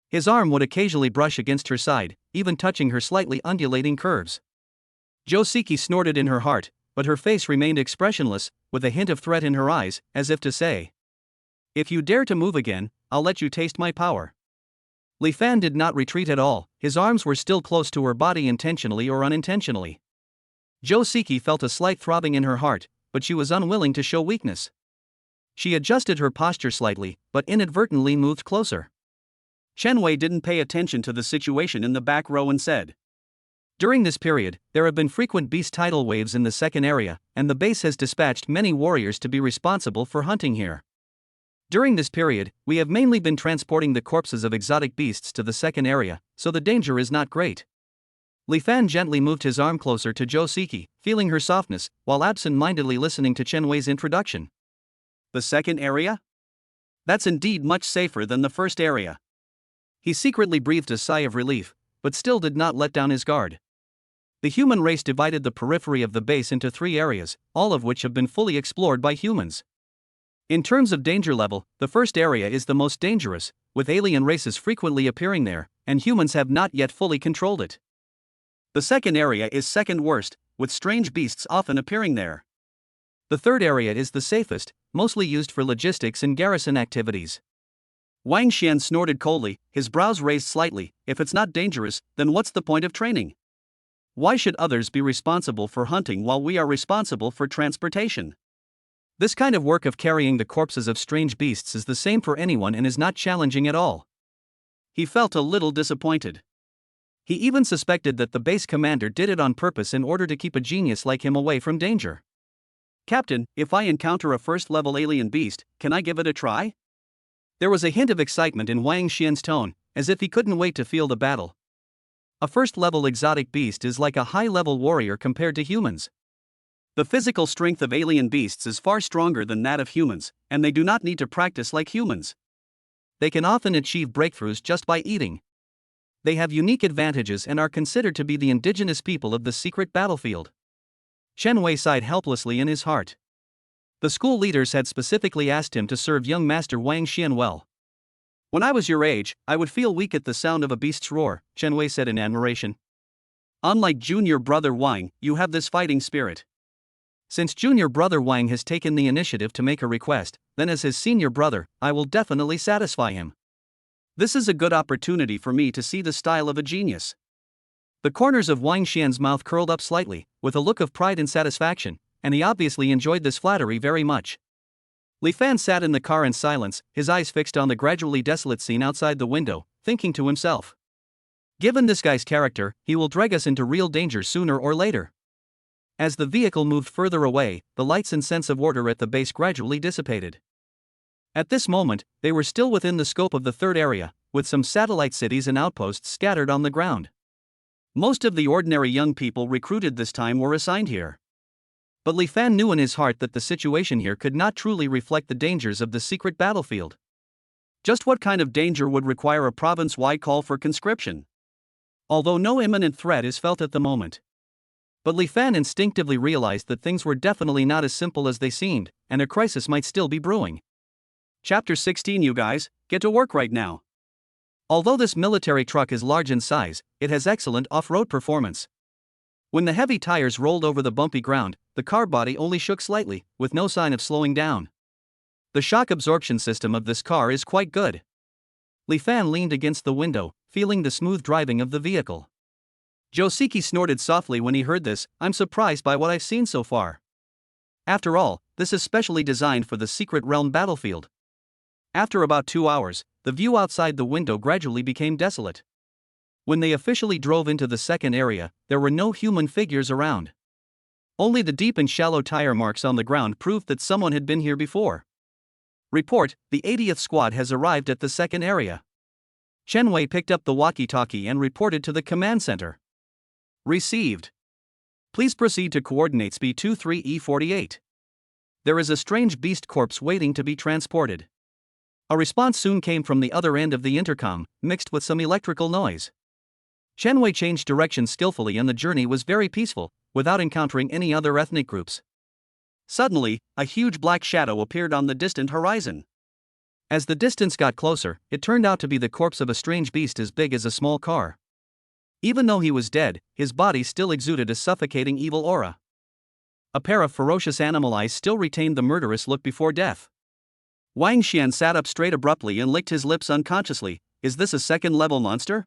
His arm would occasionally brush against her side, even touching her slightly undulating curves. Zhou Siki snorted in her heart, but her face remained expressionless, with a hint of threat in her eyes, as if to say, "If you dare to move again, I'll let you taste my power." Li Fan did not retreat at all, his arms were still close to her body intentionally or unintentionally. Zhou Siki felt a slight throbbing in her heart, but she was unwilling to show weakness. She adjusted her posture slightly, but inadvertently moved closer. Chen Wei didn't pay attention to the situation in the back row and said, "During this period, there have been frequent beast tidal waves in the second area, and the base has dispatched many warriors to be responsible for hunting here. During this period, we have mainly been transporting the corpses of exotic beasts to the second area, so the danger is not great." Li Fan gently moved his arm closer to Zhou Siki, feeling her softness, while absent-mindedly listening to Chen Wei's introduction. The second area? That's indeed much safer than the first area. He secretly breathed a sigh of relief, but still did not let down his guard. The human race divided the periphery of the base into 3 areas, all of which have been fully explored by humans. In terms of danger level, the first area is the most dangerous, with alien races frequently appearing there, and humans have not yet fully controlled it. The second area is second worst, with strange beasts often appearing there. The third area is the safest, mostly used for logistics and garrison activities. Wang Xian snorted coldly, his brows raised slightly. If it's not dangerous, then what's the point of training? Why should others be responsible for hunting while we are responsible for transportation? This kind of work of carrying the corpses of strange beasts is the same for anyone and is not challenging at all. He felt a little disappointed. He even suspected that the base commander did it on purpose in order to keep a genius like him away from danger. "Captain, if I encounter a first-level alien beast, can I give it a try?" There was a hint of excitement in Wang Xian's tone, as if he couldn't wait to feel the battle. A first-level exotic beast is like a high-level warrior compared to humans. The physical strength of alien beasts is far stronger than that of humans, and they do not need to practice like humans. They can often achieve breakthroughs just by eating. They have unique advantages and are considered to be the indigenous people of the secret battlefield. Chen Wei sighed helplessly in his heart. The school leaders had specifically asked him to serve young master Wang Xian well. "When I was your age, I would feel weak at the sound of a beast's roar," Chen Wei said in admiration. "Unlike junior brother Wang, you have this fighting spirit." Since junior brother Wang has taken the initiative to make a request, then as his senior brother, I will definitely satisfy him. This is a good opportunity for me to see the style of a genius. The corners of Wang Xian's mouth curled up slightly, with a look of pride and satisfaction, and he obviously enjoyed this flattery very much. Li Fan sat in the car in silence, his eyes fixed on the gradually desolate scene outside the window, thinking to himself. Given this guy's character, he will drag us into real danger sooner or later. As the vehicle moved further away, the lights and sense of order at the base gradually dissipated. At this moment, they were still within the scope of the third area, with some satellite cities and outposts scattered on the ground. Most of the ordinary young people recruited this time were assigned here. But Li Fan knew in his heart that the situation here could not truly reflect the dangers of the secret battlefield. Just what kind of danger would require a province-wide call for conscription? Although no imminent threat is felt at the moment. But Li Fan instinctively realized that things were definitely not as simple as they seemed, and a crisis might still be brewing. Chapter 16. You guys, get to work right now. Although this military truck is large in size, it has excellent off-road performance. When the heavy tires rolled over the bumpy ground, the car body only shook slightly, with no sign of slowing down. The shock absorption system of this car is quite good. Li Fan leaned against the window, feeling the smooth driving of the vehicle. Joseki snorted softly when he heard this. I'm surprised by what I've seen so far. After all, this is specially designed for the Secret Realm battlefield. After about 2 hours, the view outside the window gradually became desolate. When they officially drove into the second area, there were no human figures around. Only the deep and shallow tire marks on the ground proved that someone had been here before. Report, the 80th squad has arrived at the second area. Chen Wei picked up the walkie-talkie and reported to the command center. Received. Please proceed to coordinates B23E48. There is a strange beast corpse waiting to be transported. A response soon came from the other end of the intercom, mixed with some electrical noise. Chen Wei changed direction skillfully and the journey was very peaceful, without encountering any other ethnic groups. Suddenly, a huge black shadow appeared on the distant horizon. As the distance got closer, it turned out to be the corpse of a strange beast as big as a small car. Even though he was dead, his body still exuded a suffocating evil aura. A pair of ferocious animal eyes still retained the murderous look before death. Wang Xian sat up straight abruptly and licked his lips unconsciously. Is this a second-level monster?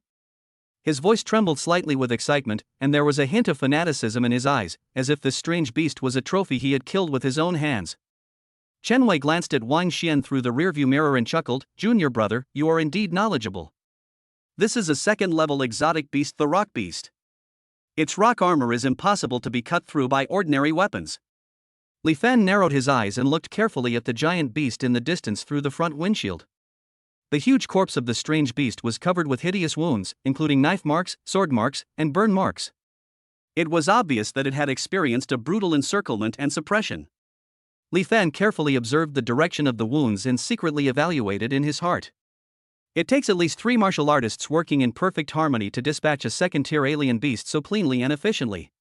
His voice trembled slightly with excitement, and there was a hint of fanaticism in his eyes, as if this strange beast was a trophy he had killed with his own hands. Chen Wei glanced at Wang Xian through the rearview mirror and chuckled, "Junior brother, you are indeed knowledgeable. This is a second-level exotic beast, the rock beast. Its rock armor is impossible to be cut through by ordinary weapons." Li Fan narrowed his eyes and looked carefully at the giant beast in the distance through the front windshield. The huge corpse of the strange beast was covered with hideous wounds, including knife marks, sword marks, and burn marks. It was obvious that it had experienced a brutal encirclement and suppression. Li Fan carefully observed the direction of the wounds and secretly evaluated in his heart. It takes at least 3 martial artists working in perfect harmony to dispatch a second-tier alien beast so cleanly and efficiently.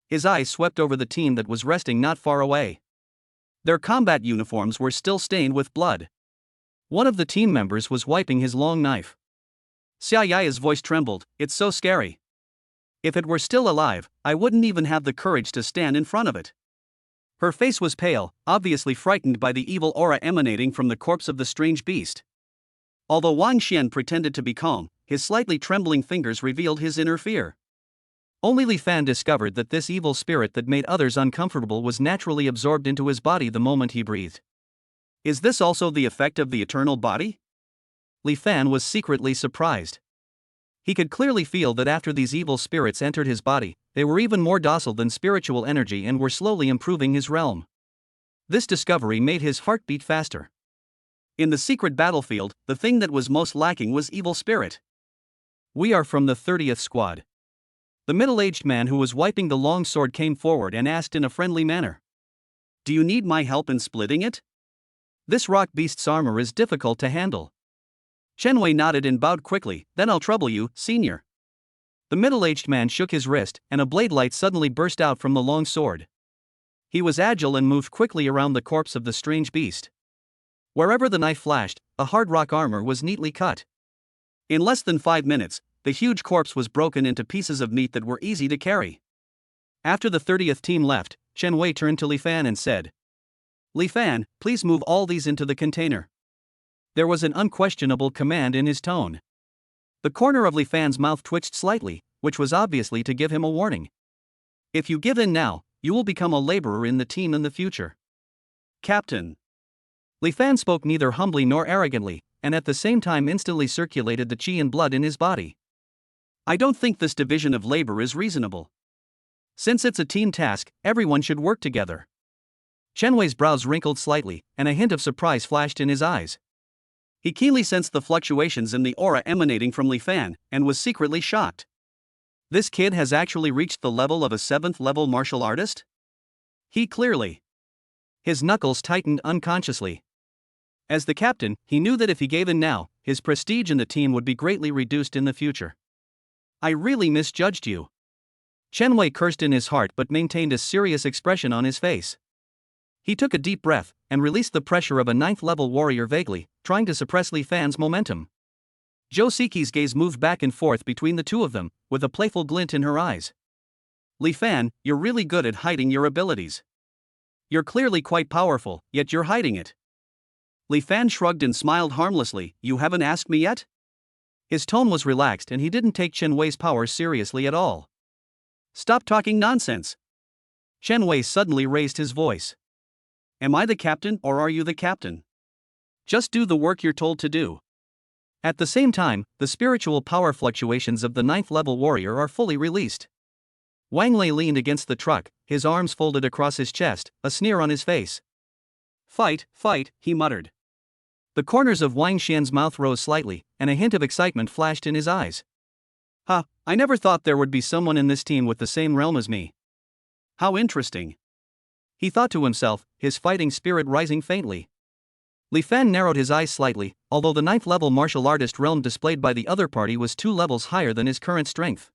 His eyes swept over the team that was resting not far away. Their combat uniforms were still stained with blood. One of the team members was wiping his long knife. Xia Yaya's voice trembled, "It's so scary. If it were still alive, I wouldn't even have the courage to stand in front of it." Her face was pale, obviously frightened by the evil aura emanating from the corpse of the strange beast. Although Wang Xian pretended to be calm, his slightly trembling fingers revealed his inner fear. Only Li Fan discovered that this evil spirit that made others uncomfortable was naturally absorbed into his body the moment he breathed. Is this also the effect of the eternal body? Li Fan was secretly surprised. He could clearly feel that after these evil spirits entered his body, they were even more docile than spiritual energy and were slowly improving his realm. This discovery made his heart beat faster. In the secret battlefield, the thing that was most lacking was evil spirit. "We are from the 30th squad." The middle-aged man who was wiping the long sword came forward and asked in a friendly manner. "Do you need my help in splitting it? This rock beast's armor is difficult to handle." Chen Wei nodded and bowed quickly. "Then I'll trouble you, senior." The middle-aged man shook his wrist, and a blade light suddenly burst out from the long sword. He was agile and moved quickly around the corpse of the strange beast. Wherever the knife flashed, a hard rock armor was neatly cut. In less than 5 minutes, the huge corpse was broken into pieces of meat that were easy to carry. After the 30th team left, Chen Wei turned to Li Fan and said, "Li Fan, please move all these into the container." There was an unquestionable command in his tone. The corner of Li Fan's mouth twitched slightly, which was obviously to give him a warning. "If you give in now, you will become a laborer in the team in the future." "Captain." Li Fan spoke neither humbly nor arrogantly, and at the same time instantly circulated the qi and blood in his body. I don't think this division of labor is reasonable. Since it's a team task, everyone should work together. Chen Wei's brows wrinkled slightly, and a hint of surprise flashed in his eyes. He keenly sensed the fluctuations in the aura emanating from Li Fan, and was secretly shocked. This kid has actually reached the level of a 7th level martial artist? He clearly. His knuckles tightened unconsciously. As the captain, he knew that if he gave in now, his prestige in the team would be greatly reduced in the future. I really misjudged you. Chen Wei cursed in his heart but maintained a serious expression on his face. He took a deep breath, and released the pressure of a 9th level warrior vaguely, trying to suppress Li Fan's momentum. Zhou Siqi's gaze moved back and forth between the two of them, with a playful glint in her eyes. Li Fan, you're really good at hiding your abilities. You're clearly quite powerful, yet you're hiding it. Li Fan shrugged and smiled harmlessly. You haven't asked me yet? His tone was relaxed and he didn't take Chen Wei's power seriously at all. Stop talking nonsense. Chen Wei suddenly raised his voice. Am I the captain or are you the captain? Just do the work you're told to do. At the same time, the spiritual power fluctuations of the 9th level warrior are fully released. Wang Lei leaned against the truck, his arms folded across his chest, a sneer on his face. Fight, fight, he muttered. The corners of Wang Xian's mouth rose slightly, and a hint of excitement flashed in his eyes. I never thought there would be someone in this team with the same realm as me. How interesting. He thought to himself, his fighting spirit rising faintly. Li Fan narrowed his eyes slightly, although the 9th level martial artist realm displayed by the other party was 2 levels higher than his current strength.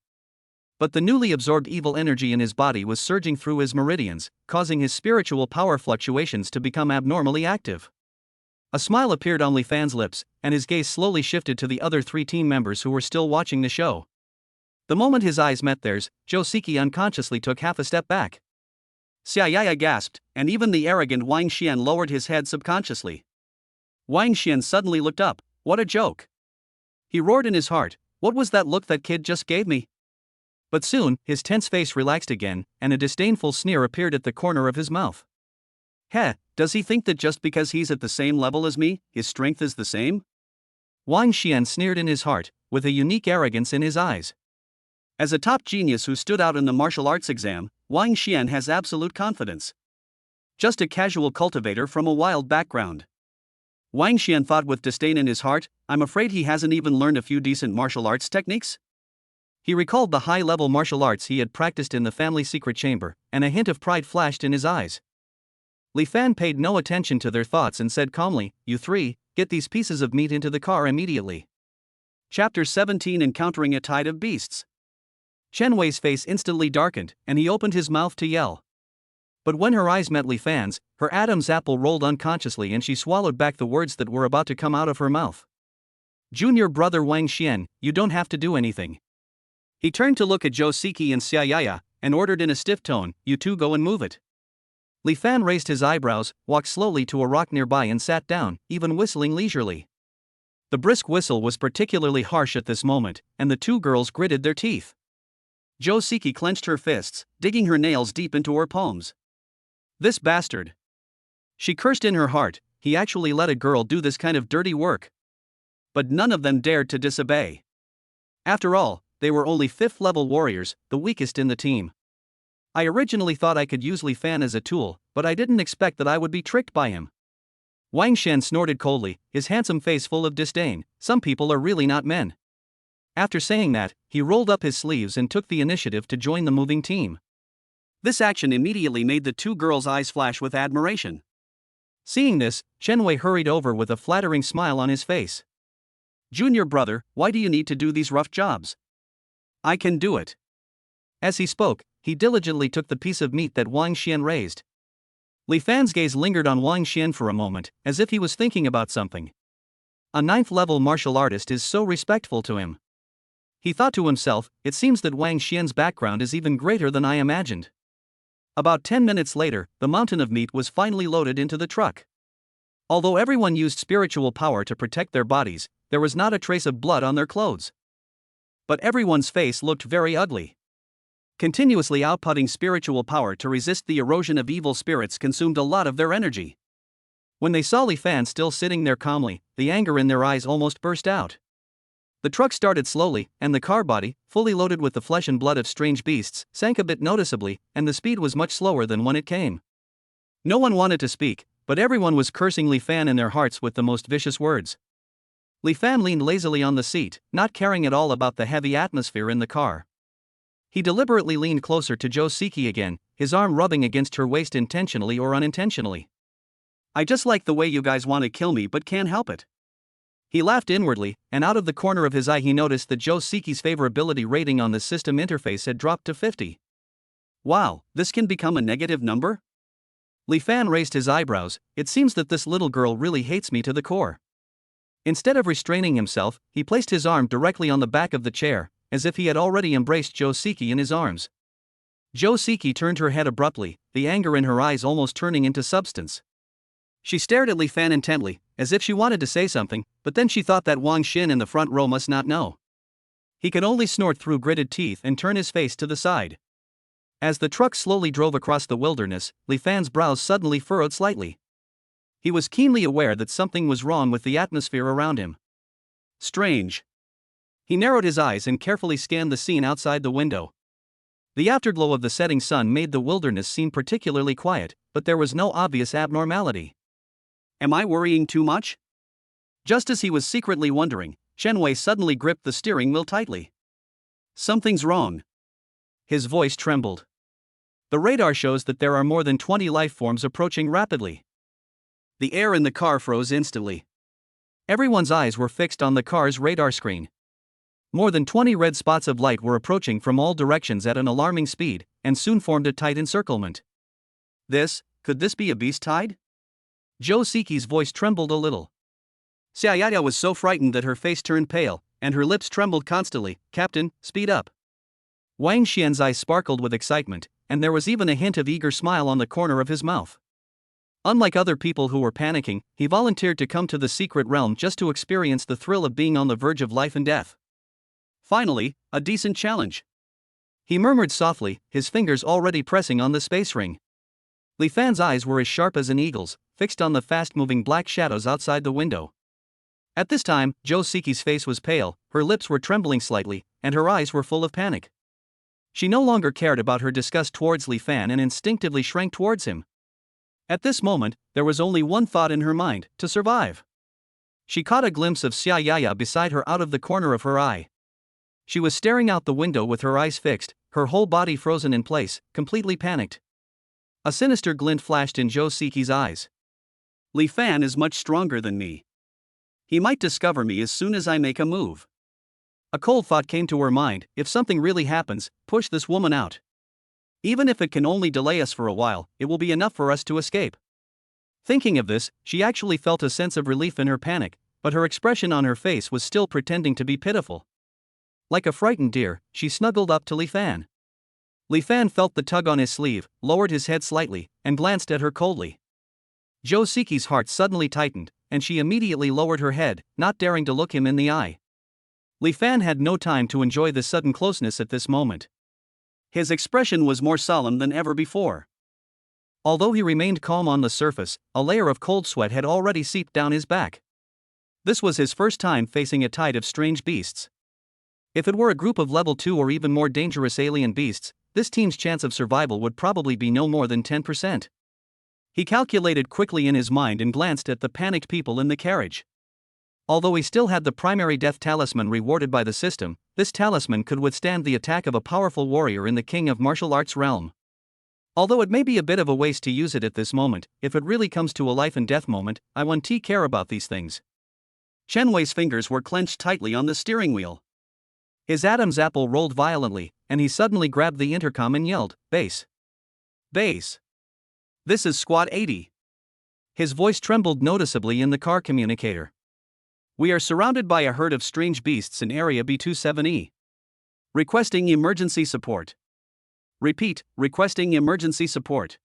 But the newly absorbed evil energy in his body was surging through his meridians, causing his spiritual power fluctuations to become abnormally active. A smile appeared on Li Fan's lips, and his gaze slowly shifted to the other 3 team members who were still watching the show. The moment his eyes met theirs, Zhou Siqi unconsciously took half a step back. Xia Yaya gasped, and even the arrogant Wang Xian lowered his head subconsciously. Wang Xian suddenly looked up. What a joke. He roared in his heart, what was that look that kid just gave me? But soon, his tense face relaxed again, and a disdainful sneer appeared at the corner of his mouth. Heh, does he think that just because he's at the same level as me, his strength is the same? Wang Xian sneered in his heart, with a unique arrogance in his eyes. As a top genius who stood out in the martial arts exam, Wang Xian has absolute confidence. Just a casual cultivator from a wild background. Wang Xian thought with disdain in his heart, I'm afraid he hasn't even learned a few decent martial arts techniques? He recalled the high-level martial arts he had practiced in the family secret chamber, and a hint of pride flashed in his eyes. Li Fan paid no attention to their thoughts and said calmly, You 3, get these pieces of meat into the car immediately. Chapter 17 Encountering a Tide of Beasts. Chen Wei's face instantly darkened, and he opened his mouth to yell. But when her eyes met Li Fan's, her Adam's apple rolled unconsciously and she swallowed back the words that were about to come out of her mouth. Junior brother Wang Xian, you don't have to do anything. He turned to look at Zhou Siqi and Xia Yaya, and ordered in a stiff tone, You 2 go and move it. Li Fan raised his eyebrows, walked slowly to a rock nearby and sat down, even whistling leisurely. The brisk whistle was particularly harsh at this moment, and the 2 girls gritted their teeth. Zhou Siqi clenched her fists, digging her nails deep into her palms. This bastard. She cursed in her heart, he actually let a girl do this kind of dirty work. But none of them dared to disobey. After all, they were only 5th level warriors, the weakest in the team. I originally thought I could use Li Fan as a tool, but I didn't expect that I would be tricked by him. Wang Xian snorted coldly, his handsome face full of disdain. Some people are really not men. After saying that, he rolled up his sleeves and took the initiative to join the moving team. This action immediately made the 2 girls' eyes flash with admiration. Seeing this, Chen Wei hurried over with a flattering smile on his face. Junior brother, why do you need to do these rough jobs? I can do it. As he spoke, he diligently took the piece of meat that Wang Xian raised. Li Fan's gaze lingered on Wang Xian for a moment, as if he was thinking about something. A 9th level martial artist is so respectful to him. He thought to himself, it seems that Wang Xian's background is even greater than I imagined. About 10 minutes later, the mountain of meat was finally loaded into the truck. Although everyone used spiritual power to protect their bodies, there was not a trace of blood on their clothes. But everyone's face looked very ugly. Continuously outputting spiritual power to resist the erosion of evil spirits consumed a lot of their energy. When they saw Li Fan still sitting there calmly, the anger in their eyes almost burst out. The truck started slowly, and the car body, fully loaded with the flesh and blood of strange beasts, sank a bit noticeably, and the speed was much slower than when it came. No one wanted to speak, but everyone was cursing Li Fan in their hearts with the most vicious words. Li Fan leaned lazily on the seat, not caring at all about the heavy atmosphere in the car. He deliberately leaned closer to Jo Siki again, his arm rubbing against her waist intentionally or unintentionally. "I just like the way you guys want to kill me but can't help it." He laughed inwardly, and out of the corner of his eye he noticed that Jo Siki's favorability rating on the system interface had dropped to 50. Wow, this can become a negative number? Li Fan raised his eyebrows. It seems that this little girl really hates me to the core. Instead of restraining himself, he placed his arm directly on the back of the chair, as if he had already embraced Jo Siki in his arms. Jo Siki turned her head abruptly, the anger in her eyes almost turning into substance. She stared at Li Fan intently, as if she wanted to say something, but then she thought that Wang Xin in the front row must not know. He could only snort through gritted teeth and turn his face to the side. As the truck slowly drove across the wilderness, Li Fan's brows suddenly furrowed slightly. He was keenly aware that something was wrong with the atmosphere around him. Strange. He narrowed his eyes and carefully scanned the scene outside the window. The afterglow of the setting sun made the wilderness seem particularly quiet, but there was no obvious abnormality. Am I worrying too much? Just as he was secretly wondering, Chen Wei suddenly gripped the steering wheel tightly. Something's wrong. His voice trembled. The radar shows that there are more than 20 life forms approaching rapidly. The air in the car froze instantly. Everyone's eyes were fixed on the car's radar screen. More than 20 red spots of light were approaching from all directions at an alarming speed, and soon formed a tight encirclement. Could this be a beast tide? Jo Siki's voice trembled a little. Xiaoya was so frightened that her face turned pale, and her lips trembled constantly. "Captain, speed up." Wang Xian's eyes sparkled with excitement, and there was even a hint of eager smile on the corner of his mouth. Unlike other people who were panicking, he volunteered to come to the secret realm just to experience the thrill of being on the verge of life and death. Finally, a decent challenge. He murmured softly, his fingers already pressing on the space ring. Li Fan's eyes were as sharp as an eagle's, fixed on the fast-moving black shadows outside the window. At this time, Jo Siki's face was pale, her lips were trembling slightly, and her eyes were full of panic. She no longer cared about her disgust towards Li Fan and instinctively shrank towards him. At this moment, there was only one thought in her mind: to survive. She caught a glimpse of Xiaoya beside her out of the corner of her eye. She was staring out the window with her eyes fixed, her whole body frozen in place, completely panicked. A sinister glint flashed in Jo Siki's eyes. Li Fan is much stronger than me. He might discover me as soon as I make a move. A cold thought came to her mind: if something really happens, push this woman out. Even if it can only delay us for a while, it will be enough for us to escape. Thinking of this, she actually felt a sense of relief in her panic, but her expression on her face was still pretending to be pitiful. Like a frightened deer, she snuggled up to Li Fan. Li Fan felt the tug on his sleeve, lowered his head slightly, and glanced at her coldly. Jo Siki's heart suddenly tightened, and she immediately lowered her head, not daring to look him in the eye. Li Fan had no time to enjoy the sudden closeness at this moment. His expression was more solemn than ever before. Although he remained calm on the surface, a layer of cold sweat had already seeped down his back. This was his first time facing a tide of strange beasts. If it were a group of level 2 or even more dangerous alien beasts, this team's chance of survival would probably be no more than 10%. He calculated quickly in his mind and glanced at the panicked people in the carriage. Although he still had the primary death talisman rewarded by the system, this talisman could withstand the attack of a powerful warrior in the King of Martial Arts realm. Although it may be a bit of a waste to use it at this moment, if it really comes to a life and death moment, I won't care about these things. Chen Wei's fingers were clenched tightly on the steering wheel. His Adam's apple rolled violently, and he suddenly grabbed the intercom and yelled, "Base! Base! This is Squad 80. His voice trembled noticeably in the car communicator. We are surrounded by a herd of strange beasts in Area B27E. Requesting emergency support. Repeat, requesting emergency support."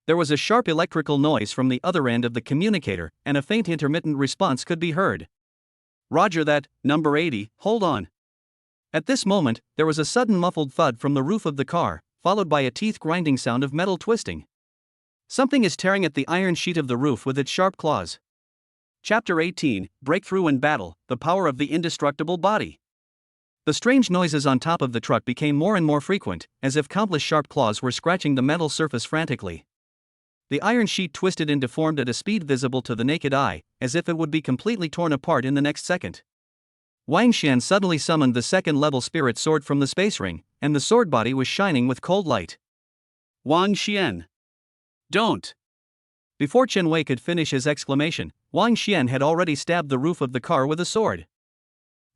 There was a sharp electrical noise from the other end of the communicator, and a faint intermittent response could be heard. "Roger that, number 80, hold on." At this moment, there was a sudden muffled thud from the roof of the car, followed by a teeth-grinding sound of metal twisting. Something is tearing at the iron sheet of the roof with its sharp claws. Chapter 18, Breakthrough in Battle, The Power of the Indestructible Body. The strange noises on top of the truck became more and more frequent, as if countless sharp claws were scratching the metal surface frantically. The iron sheet twisted and deformed at a speed visible to the naked eye, as if it would be completely torn apart in the next second. Wang Xian suddenly summoned the second-level spirit sword from the space ring, and the sword body was shining with cold light. Wang Xian! Don't! Before Chen Wei could finish his exclamation, Wang Xian had already stabbed the roof of the car with a sword.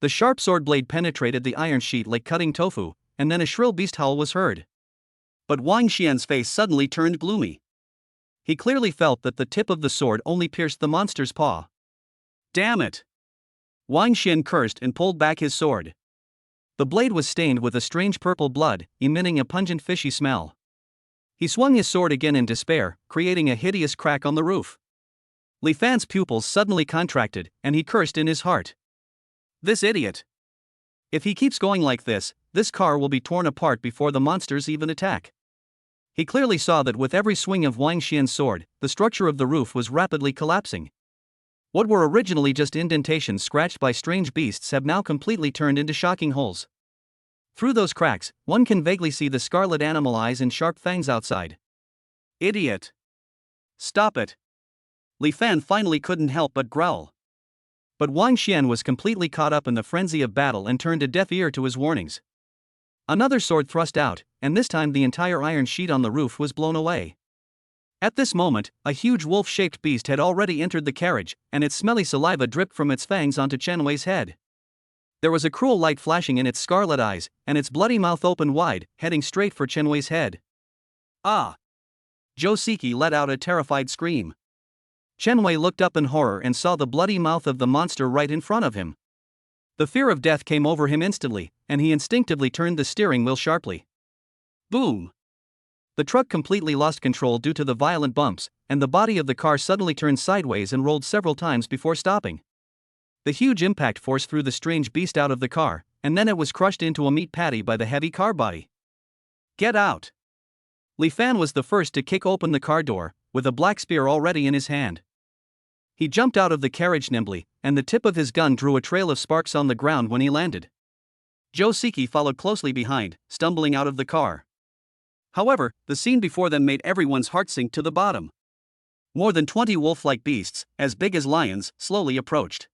The sharp sword blade penetrated the iron sheet like cutting tofu, and then a shrill beast howl was heard. But Wang Xian's face suddenly turned gloomy. He clearly felt that the tip of the sword only pierced the monster's paw. Damn it! Wang Xian cursed and pulled back his sword. The blade was stained with a strange purple blood, emitting a pungent fishy smell. He swung his sword again in despair, creating a hideous crack on the roof. Li Fan's pupils suddenly contracted, and he cursed in his heart. This idiot! If he keeps going like this car will be torn apart before the monsters even attack. He clearly saw that with every swing of Wang Xian's sword, the structure of the roof was rapidly collapsing. What were originally just indentations scratched by strange beasts have now completely turned into shocking holes. Through those cracks, one can vaguely see the scarlet animal eyes and sharp fangs outside. Idiot! Stop it! Li Fan finally couldn't help but growl. But Wang Xian was completely caught up in the frenzy of battle and turned a deaf ear to his warnings. Another sword thrust out, and this time the entire iron sheet on the roof was blown away. At this moment, a huge wolf-shaped beast had already entered the carriage, and its smelly saliva dripped from its fangs onto Chen Wei's head. There was a cruel light flashing in its scarlet eyes, and its bloody mouth opened wide, heading straight for Chen Wei's head. Ah! Zhou Siki let out a terrified scream. Chen Wei looked up in horror and saw the bloody mouth of the monster right in front of him. The fear of death came over him instantly, and he instinctively turned the steering wheel sharply. Boom! The truck completely lost control due to the violent bumps, and the body of the car suddenly turned sideways and rolled several times before stopping. The huge impact force threw the strange beast out of the car, and then it was crushed into a meat patty by the heavy car body. Get out! Li Fan was the first to kick open the car door, with a black spear already in his hand. He jumped out of the carriage nimbly, and the tip of his gun drew a trail of sparks on the ground when he landed. Zhou Siki followed closely behind, stumbling out of the car. However, the scene before them made everyone's heart sink to the bottom. More than 20 wolf-like beasts, as big as lions, slowly approached.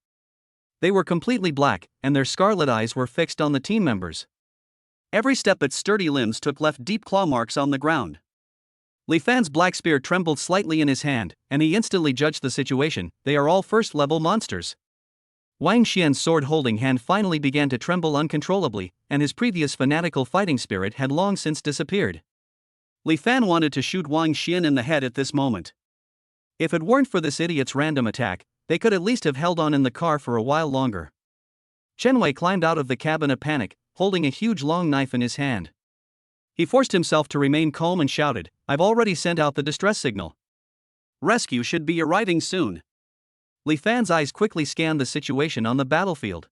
They were completely black, and their scarlet eyes were fixed on the team members. Every step its sturdy limbs took left deep claw marks on the ground. Li Fan's black spear trembled slightly in his hand, and he instantly judged the situation. They are all first-level monsters. Wang Xian's sword-holding hand finally began to tremble uncontrollably, and his previous fanatical fighting spirit had long since disappeared. Li Fan wanted to shoot Wang Xian in the head at this moment. If it weren't for this idiot's random attack, they could at least have held on in the car for a while longer. Chen Wei climbed out of the cab in a panic, holding a huge long knife in his hand. He forced himself to remain calm and shouted, "I've already sent out the distress signal. Rescue should be arriving soon." Li Fan's eyes quickly scanned the situation on the battlefield.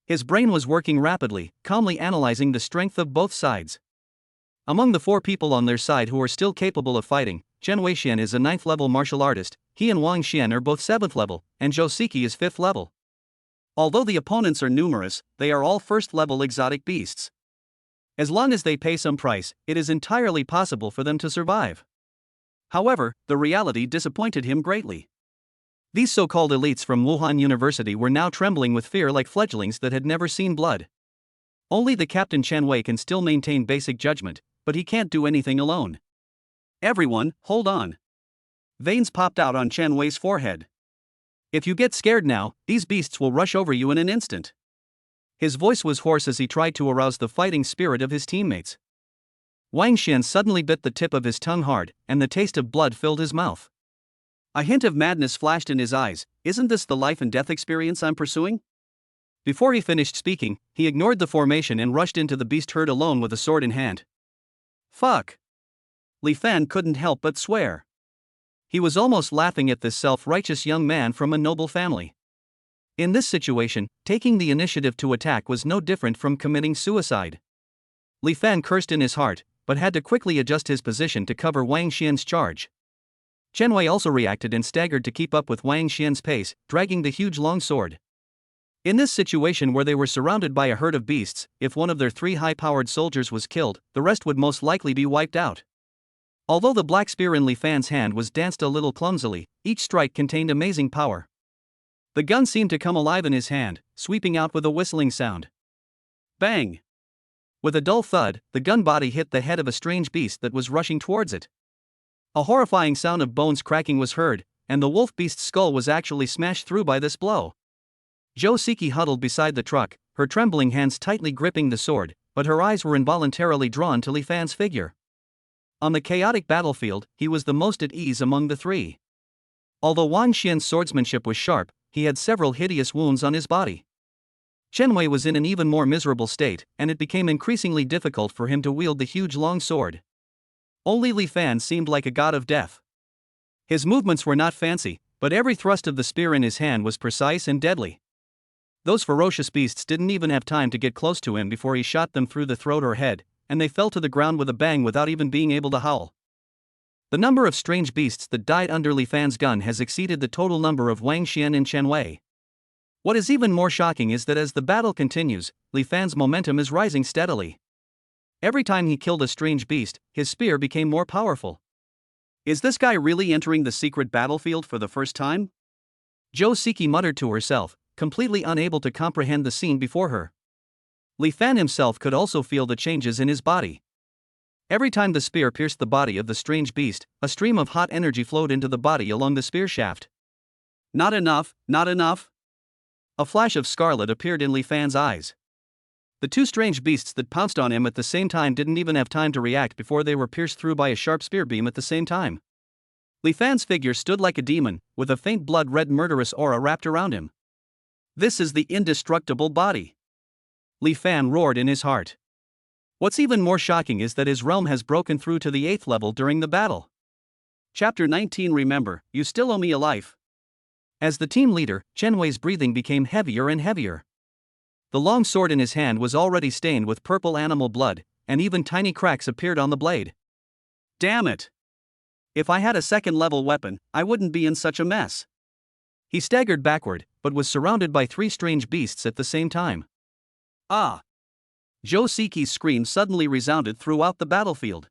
His brain was working rapidly, calmly analyzing the strength of both sides. Among the 4 people on their side who are still capable of fighting, Chen Weixian is a 9th-level martial artist, he and Wang Xian are both 7th level, and Zhou Siki is 5th level. Although the opponents are numerous, they are all 1st-level exotic beasts. As long as they pay some price, it is entirely possible for them to survive. However, the reality disappointed him greatly. These so-called elites from Wuhan University were now trembling with fear like fledglings that had never seen blood. Only the Captain Chen Wei can still maintain basic judgment, but he can't do anything alone. Everyone, hold on. Veins popped out on Chen Wei's forehead. If you get scared now, these beasts will rush over you in an instant. His voice was hoarse as he tried to arouse the fighting spirit of his teammates. Wang Xian suddenly bit the tip of his tongue hard, and the taste of blood filled his mouth. A hint of madness flashed in his eyes. Isn't this the life and death experience I'm pursuing? Before he finished speaking, he ignored the formation and rushed into the beast herd alone with a sword in hand. Fuck! Li Fan couldn't help but swear. He was almost laughing at this self-righteous young man from a noble family. In this situation, taking the initiative to attack was no different from committing suicide. Li Fan cursed in his heart, but had to quickly adjust his position to cover Wang Xian's charge. Chen Wei also reacted and staggered to keep up with Wang Xian's pace, dragging the huge long sword. In this situation where they were surrounded by a herd of beasts, if one of their 3 high-powered soldiers was killed, the rest would most likely be wiped out. Although the black spear in Li Fan's hand was danced a little clumsily, each strike contained amazing power. The gun seemed to come alive in his hand, sweeping out with a whistling sound. Bang! With a dull thud, the gun body hit the head of a strange beast that was rushing towards it. A horrifying sound of bones cracking was heard, and the wolf beast's skull was actually smashed through by this blow. Zhou Siki huddled beside the truck, her trembling hands tightly gripping the sword, but her eyes were involuntarily drawn to Li Fan's figure. On the chaotic battlefield, he was the most at ease among the 3. Although Wang Xian's swordsmanship was sharp, he had several hideous wounds on his body. Chen Wei was in an even more miserable state, and it became increasingly difficult for him to wield the huge long sword. Only Li Fan seemed like a god of death. His movements were not fancy, but every thrust of the spear in his hand was precise and deadly. Those ferocious beasts didn't even have time to get close to him before he shot them through the throat or head, and they fell to the ground with a bang without even being able to howl. The number of strange beasts that died under Li Fan's gun has exceeded the total number of Wang Xian and Chen Wei. What is even more shocking is that as the battle continues, Li Fan's momentum is rising steadily. Every time he killed a strange beast, his spear became more powerful. Is this guy really entering the secret battlefield for the first time? Zhou Siki muttered to herself, completely unable to comprehend the scene before her. Li Fan himself could also feel the changes in his body. Every time the spear pierced the body of the strange beast, a stream of hot energy flowed into the body along the spear shaft. Not enough, not enough. A flash of scarlet appeared in Li Fan's eyes. The 2 strange beasts that pounced on him at the same time didn't even have time to react before they were pierced through by a sharp spear beam at the same time. Li Fan's figure stood like a demon, with a faint blood-red murderous aura wrapped around him. This is the indestructible body. Li Fan roared in his heart. What's even more shocking is that his realm has broken through to the 8th level during the battle. Chapter 19. Remember, you still owe me a life. As the team leader, Chen Wei's breathing became heavier and heavier. The long sword in his hand was already stained with purple animal blood, and even tiny cracks appeared on the blade. Damn it! If I had a 2nd-level weapon, I wouldn't be in such a mess. He staggered backward, but was surrounded by 3 strange beasts at the same time. Ah! Zhou Siki's scream suddenly resounded throughout the battlefield.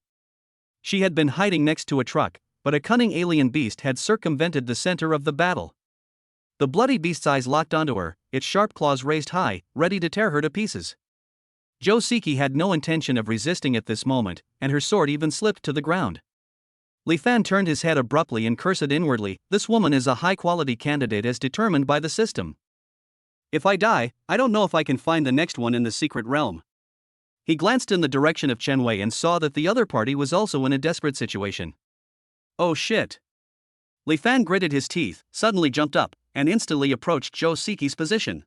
She had been hiding next to a truck, but a cunning alien beast had circumvented the center of the battle. The bloody beast's eyes locked onto her, its sharp claws raised high, ready to tear her to pieces. Zhou Siki had no intention of resisting at this moment, and her sword even slipped to the ground. Li Fan turned his head abruptly and cursed inwardly, this woman is a high-quality candidate as determined by the system. If I die, I don't know if I can find the next one in the secret realm. He glanced in the direction of Chen Wei and saw that the other party was also in a desperate situation. Oh shit. Li Fan gritted his teeth, suddenly jumped up, and instantly approached Zhou Siki's position.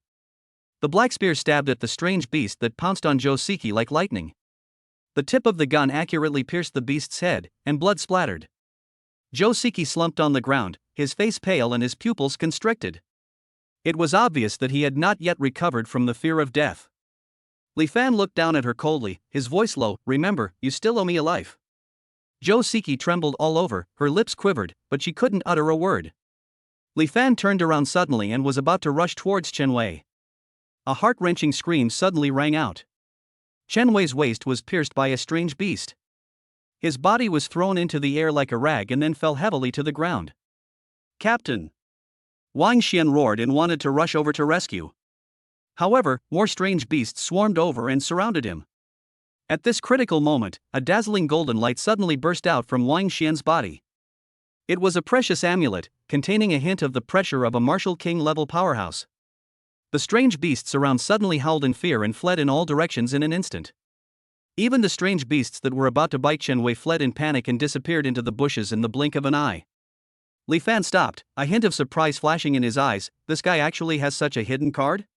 The black spear stabbed at the strange beast that pounced on Zhou Siki like lightning. The tip of the gun accurately pierced the beast's head, and blood splattered. Zhou Siki slumped on the ground, his face pale and his pupils constricted. It was obvious that he had not yet recovered from the fear of death. Li Fan looked down at her coldly, his voice low, remember, you still owe me a life. Zhou Siki trembled all over, her lips quivered, but she couldn't utter a word. Li Fan turned around suddenly and was about to rush towards Chen Wei. A heart-wrenching scream suddenly rang out. Chen Wei's waist was pierced by a strange beast. His body was thrown into the air like a rag and then fell heavily to the ground. Captain! Wang Xian roared and wanted to rush over to rescue. However, more strange beasts swarmed over and surrounded him. At this critical moment, a dazzling golden light suddenly burst out from Wang Xian's body. It was a precious amulet, containing a hint of the pressure of a martial king-level powerhouse. The strange beasts around suddenly howled in fear and fled in all directions in an instant. Even the strange beasts that were about to bite Chen Wei fled in panic and disappeared into the bushes in the blink of an eye. Li Fan stopped, a hint of surprise flashing in his eyes. This guy actually has such a hidden card?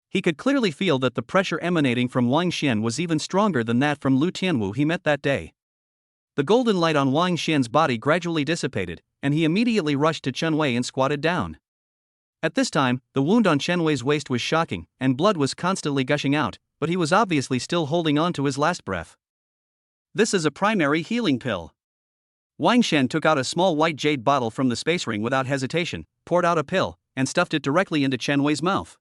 He could clearly feel that the pressure emanating from Wang Xian was even stronger than that from Lu Tianwu he met that day. The golden light on Wang Xian's body gradually dissipated, and he immediately rushed to Chen Wei and squatted down. At this time, the wound on Chen Wei's waist was shocking, and blood was constantly gushing out, but he was obviously still holding on to his last breath. This is a primary healing pill. Wang Shan took out a small white jade bottle from the space ring without hesitation, poured out a pill, and stuffed it directly into Chen Wei's mouth.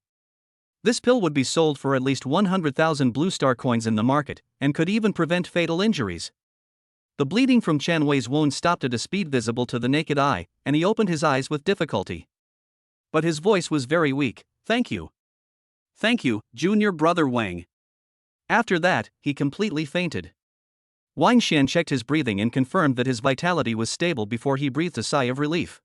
This pill would be sold for at least 100,000 blue star coins in the market, and could even prevent fatal injuries. The bleeding from Chen Wei's wound stopped at a speed visible to the naked eye, and he opened his eyes with difficulty. But his voice was very weak. "Thank you. Thank you, junior brother Wang." After that, he completely fainted. Wang Shan checked his breathing and confirmed that his vitality was stable before he breathed a sigh of relief.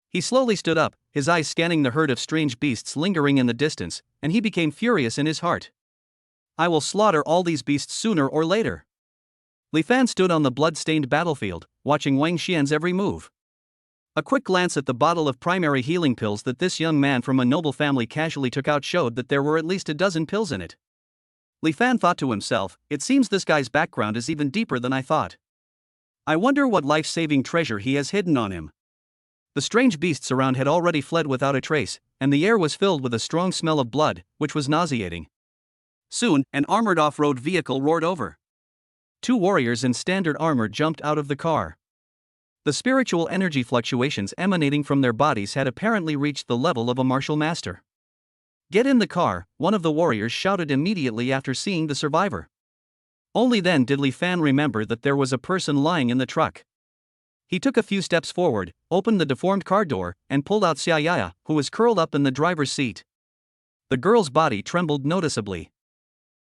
He slowly stood up, his eyes scanning the herd of strange beasts lingering in the distance, and he became furious in his heart. "I will slaughter all these beasts sooner or later." Li Fan stood on the blood-stained battlefield, watching Wang Xian's every move. A quick glance at the bottle of primary healing pills that this young man from a noble family casually took out showed that there were at least a dozen pills in it. Li Fan thought to himself, "It seems this guy's background is even deeper than I thought. I wonder what life-saving treasure he has hidden on him." The strange beasts around had already fled without a trace, and the air was filled with a strong smell of blood, which was nauseating. Soon, an armored off-road vehicle roared over. Two warriors in standard armor jumped out of the car. The spiritual energy fluctuations emanating from their bodies had apparently reached the level of a martial master. "Get in the car," one of the warriors shouted immediately after seeing the survivor. Only then did Li Fan remember that there was a person lying in the truck. He took a few steps forward, opened the deformed car door, and pulled out Xiaoya, who was curled up in the driver's seat. The girl's body trembled noticeably.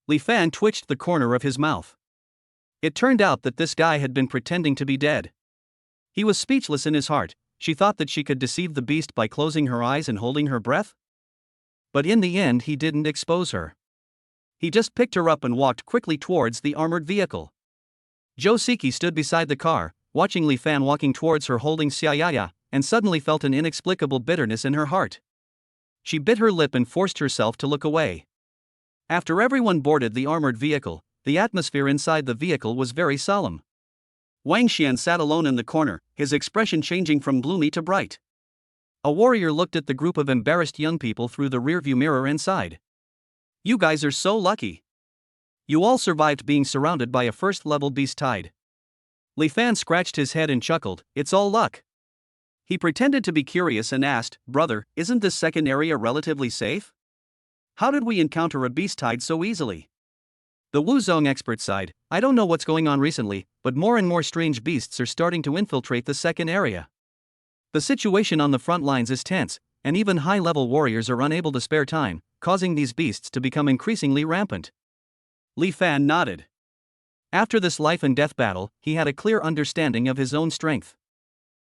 Li Fan twitched the corner of his mouth. It turned out that this guy had been pretending to be dead. He was speechless in his heart. She thought that she could deceive the beast by closing her eyes and holding her breath? But in the end he didn't expose her. He just picked her up and walked quickly towards the armored vehicle. Jo Siki stood beside the car, watching Li Fan walking towards her holding Xiaoya, and suddenly felt an inexplicable bitterness in her heart. She bit her lip and forced herself to look away. After everyone boarded the armored vehicle, the atmosphere inside the vehicle was very solemn. Wang Xian sat alone in the corner, his expression changing from gloomy to bright. A warrior looked at the group of embarrassed young people through the rearview mirror and sighed. "You guys are so lucky. You all survived being surrounded by a first-level beast tide." Li Fan scratched his head and chuckled, "It's all luck." He pretended to be curious and asked, "Brother, isn't this second area relatively safe? How did we encounter a beast tide so easily?" The Wuzong expert sighed, "I don't know what's going on recently, but more and more strange beasts are starting to infiltrate the second area. The situation on the front lines is tense, and even high-level warriors are unable to spare time, causing these beasts to become increasingly rampant." Li Fan nodded. After this life-and-death battle, he had a clear understanding of his own strength.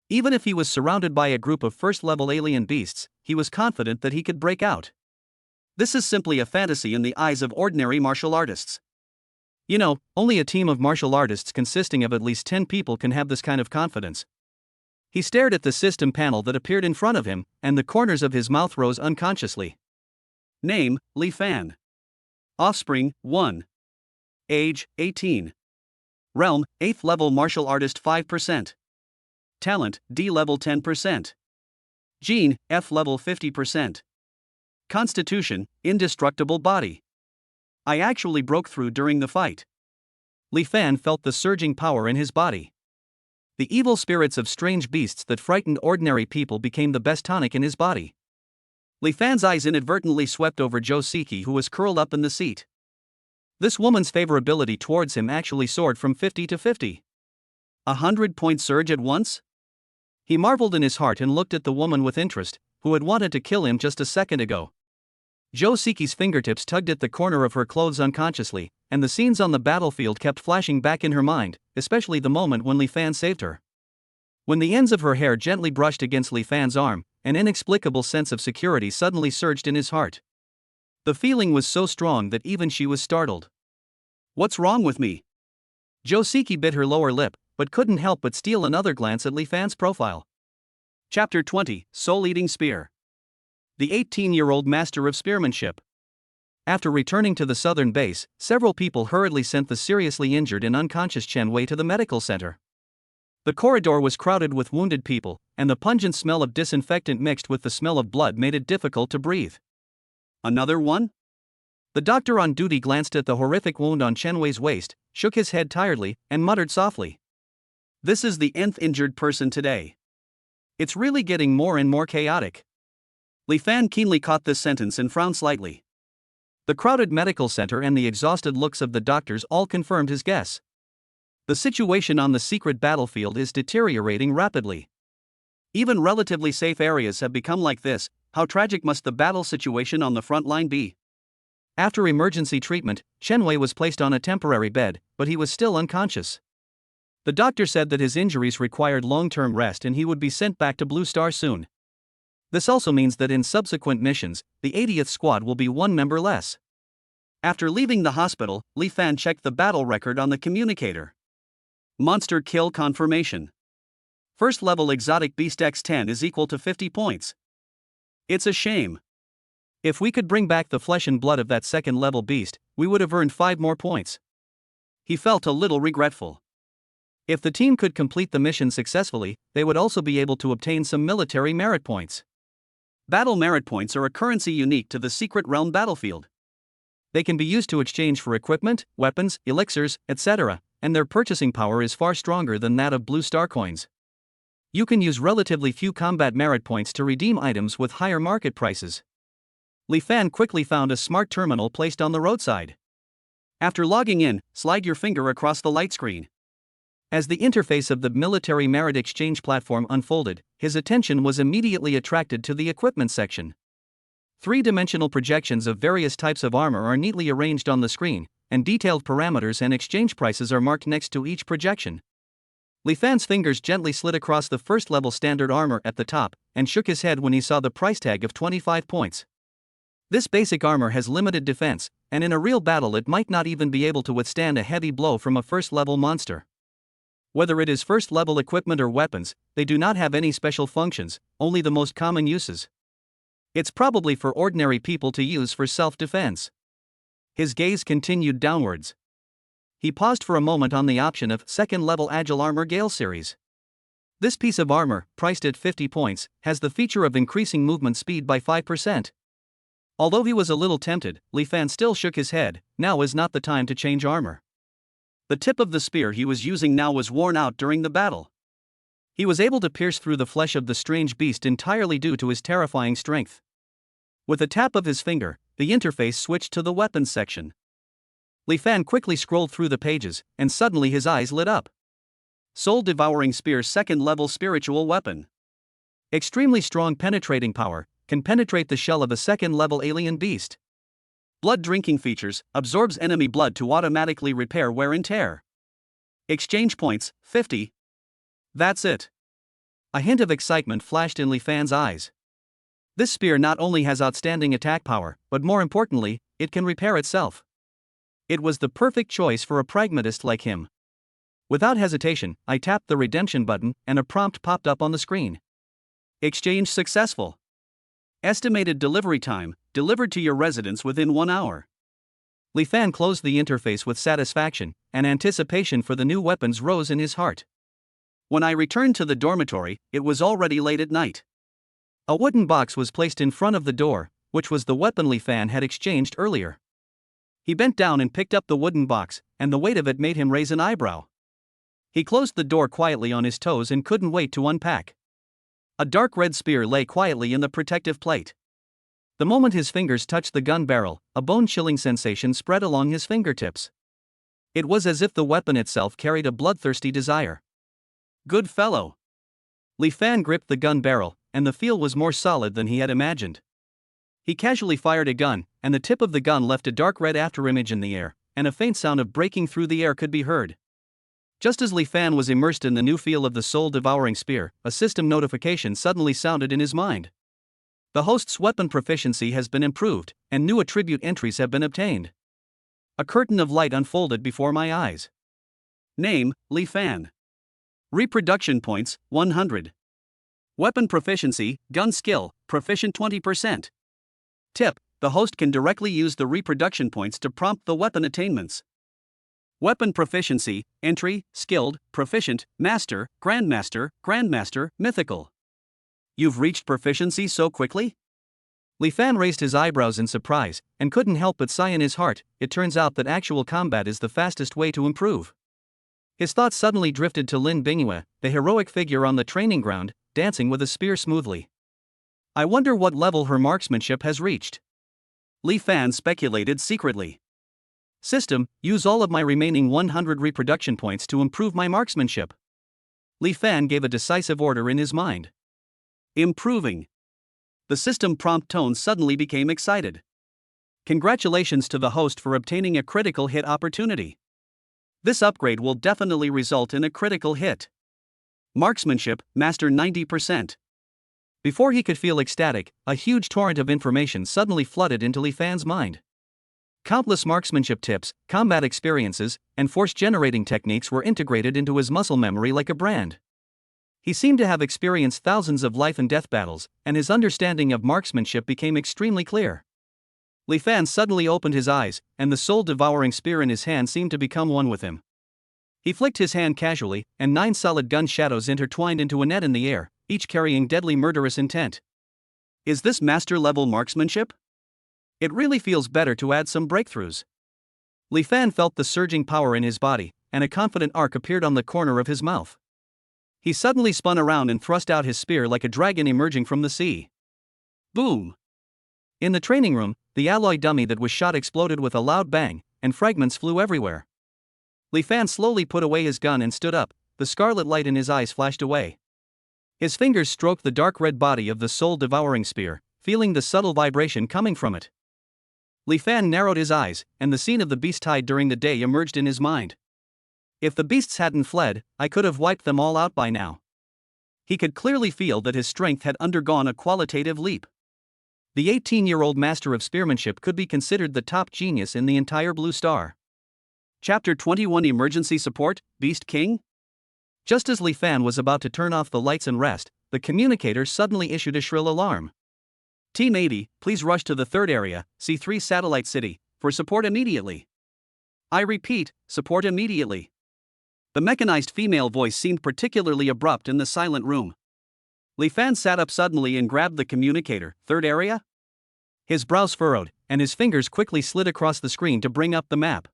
Even if he was surrounded by a group of first-level alien beasts, he was confident that he could break out. This is simply a fantasy in the eyes of ordinary martial artists. You know, only a team of martial artists consisting of at least 10 people can have this kind of confidence. He stared at the system panel that appeared in front of him, and the corners of his mouth rose unconsciously. Name, Li Fan. Offspring, 1. Age, 18. Realm, 8th level martial artist 5%. Talent, D level 10%. Gene, F level 50%. Constitution, indestructible body. I actually broke through during the fight. Li Fan felt the surging power in his body. The evil spirits of strange beasts that frightened ordinary people became the best tonic in his body. Li Fan's eyes inadvertently swept over Jo Siki, who was curled up in the seat. This woman's favorability towards him actually soared from 50 to 50. 100-point surge at once? He marveled in his heart and looked at the woman with interest, who had wanted to kill him just a second ago. Jo Siki's fingertips tugged at the corner of her clothes unconsciously, and the scenes on the battlefield kept flashing back in her mind, especially the moment when Li Fan saved her. When the ends of her hair gently brushed against Li Fan's arm, an inexplicable sense of security suddenly surged in his heart. The feeling was so strong that even she was startled. "What's wrong with me?" Jo Siki bit her lower lip, but couldn't help but steal another glance at Li Fan's profile. Chapter 20, Soul-Eating Spear. The 18-year-old master of spearmanship. After returning to the southern base, several people hurriedly sent the seriously injured and unconscious Chen Wei to the medical center. The corridor was crowded with wounded people, and the pungent smell of disinfectant mixed with the smell of blood made it difficult to breathe. "Another one?" The doctor on duty glanced at the horrific wound on Chen Wei's waist, shook his head tiredly, and muttered softly. This is the nth injured person today. It's really getting more and more chaotic. Li Fan keenly caught this sentence and frowned slightly. The crowded medical center and the exhausted looks of the doctors all confirmed his guess. The situation on the secret battlefield is deteriorating rapidly. Even relatively safe areas have become like this. How tragic must the battle situation on the front line be? After emergency treatment, Chen Wei was placed on a temporary bed, but he was still unconscious. The doctor said that his injuries required long-term rest and he would be sent back to Blue Star soon. This also means that in subsequent missions, the 80th Squad will be one member less. After leaving the hospital, Li Fan checked the battle record on the communicator. Monster kill confirmation. First level exotic beast X10 is equal to 50 points. It's a shame. If we could bring back the flesh and blood of that second level beast, we would have earned 5 more points. He felt a little regretful. If the team could complete the mission successfully, they would also be able to obtain some military merit points. Battle merit points are a currency unique to the Secret Realm battlefield. They can be used to exchange for equipment, weapons, elixirs, etc., and their purchasing power is far stronger than that of Blue Star coins. You can use relatively few combat merit points to redeem items with higher market prices. Li Fan quickly found a smart terminal placed on the roadside. After logging in, slide your finger across the light screen. As the interface of the military merit exchange platform unfolded, his attention was immediately attracted to the equipment section. Three-dimensional projections of various types of armor are neatly arranged on the screen, and detailed parameters and exchange prices are marked next to each projection. Li Fan's fingers gently slid across the first-level standard armor at the top, and shook his head when he saw the price tag of 25 points. This basic armor has limited defense, and in a real battle it might not even be able to withstand a heavy blow from a first-level monster. Whether it is first-level equipment or weapons, they do not have any special functions, only the most common uses. It's probably for ordinary people to use for self-defense. His gaze continued downwards. He paused for a moment on the option of second-level Agile Armor Gale Series. This piece of armor, priced at 50 points, has the feature of increasing movement speed by 5%. Although he was a little tempted, Li Fan still shook his head. Now is not the time to change armor. The tip of the spear he was using now was worn out during the battle. He was able to pierce through the flesh of the strange beast entirely due to his terrifying strength. With a tap of his finger, the interface switched to the weapons section. Li Fan quickly scrolled through the pages, and suddenly his eyes lit up. Soul-devouring spear, second-level spiritual weapon. Extremely strong penetrating power, can penetrate the shell of a second-level alien beast. Blood drinking features, absorbs enemy blood to automatically repair wear and tear. Exchange points, 50. That's it. A hint of excitement flashed in Li Fan's eyes. This spear not only has outstanding attack power, but more importantly, it can repair itself. It was the perfect choice for a pragmatist like him. Without hesitation, I tapped the redemption button, and a prompt popped up on the screen. Exchange successful. Estimated delivery time, delivered to your residence within 1 hour. Li Fan closed the interface with satisfaction, and anticipation for the new weapons rose in his heart. When I returned to the dormitory, it was already late at night. A wooden box was placed in front of the door, which was the weapon Li Fan had exchanged earlier. He bent down and picked up the wooden box, and the weight of it made him raise an eyebrow. He closed the door quietly on his toes and couldn't wait to unpack. A dark red spear lay quietly in the protective plate. The moment his fingers touched the gun barrel, a bone-chilling sensation spread along his fingertips. It was as if the weapon itself carried a bloodthirsty desire. Good fellow. Li Fan gripped the gun barrel, and the feel was more solid than he had imagined. He casually fired a gun, and the tip of the gun left a dark red afterimage in the air, and a faint sound of breaking through the air could be heard. Just as Li Fan was immersed in the new feel of the soul-devouring spear, a system notification suddenly sounded in his mind. The host's weapon proficiency has been improved, and new attribute entries have been obtained. A curtain of light unfolded before my eyes. Name, Li Fan. Reproduction points, 100. Weapon proficiency, gun skill, proficient 20%. Tip, the host can directly use the reproduction points to prompt the weapon attainments. Weapon proficiency, entry, skilled, proficient, master, grandmaster, mythical. You've reached proficiency so quickly? Li Fan raised his eyebrows in surprise, and couldn't help but sigh in his heart. It turns out that actual combat is the fastest way to improve. His thoughts suddenly drifted to Lin Bingyue, the heroic figure on the training ground, dancing with a spear smoothly. I wonder what level her marksmanship has reached. Li Fan speculated secretly. System, use all of my remaining 100 reproduction points to improve my marksmanship. Li Fan gave a decisive order in his mind. Improving. The system prompt tone suddenly became excited. Congratulations to the host for obtaining a critical hit opportunity. This upgrade will definitely result in a critical hit. Marksmanship, master 90%. Before he could feel ecstatic, a huge torrent of information suddenly flooded into Li Fan's mind. Countless marksmanship tips, combat experiences, and force-generating techniques were integrated into his muscle memory like a brand. He seemed to have experienced thousands of life and death battles, and his understanding of marksmanship became extremely clear. Li Fan suddenly opened his eyes, and the soul-devouring spear in his hand seemed to become one with him. He flicked his hand casually, and 9 solid gun shadows intertwined into a net in the air, each carrying deadly murderous intent. Is this master-level marksmanship? It really feels better to add some breakthroughs. Li Fan felt the surging power in his body, and a confident arc appeared on the corner of his mouth. He suddenly spun around and thrust out his spear like a dragon emerging from the sea. Boom! In the training room, the alloy dummy that was shot exploded with a loud bang, and fragments flew everywhere. Li Fan slowly put away his gun and stood up, the scarlet light in his eyes flashed away. His fingers stroked the dark red body of the soul-devouring spear, feeling the subtle vibration coming from it. Li Fan narrowed his eyes, and the scene of the beast tied during the day emerged in his mind. If the beasts hadn't fled, I could have wiped them all out by now. He could clearly feel that his strength had undergone a qualitative leap. The 18-year-old master of spearmanship could be considered the top genius in the entire Blue Star. Chapter 21 Emergency Support, Beast King? Just as Li Fan was about to turn off the lights and rest, the communicator suddenly issued a shrill alarm. Team 80, please rush to the third area, C3 Satellite City, for support immediately. I repeat, support immediately. The mechanized female voice seemed particularly abrupt in the silent room. Li Fan sat up suddenly and grabbed the communicator. Third area? His brows furrowed, and his fingers quickly slid across the screen to bring up the map.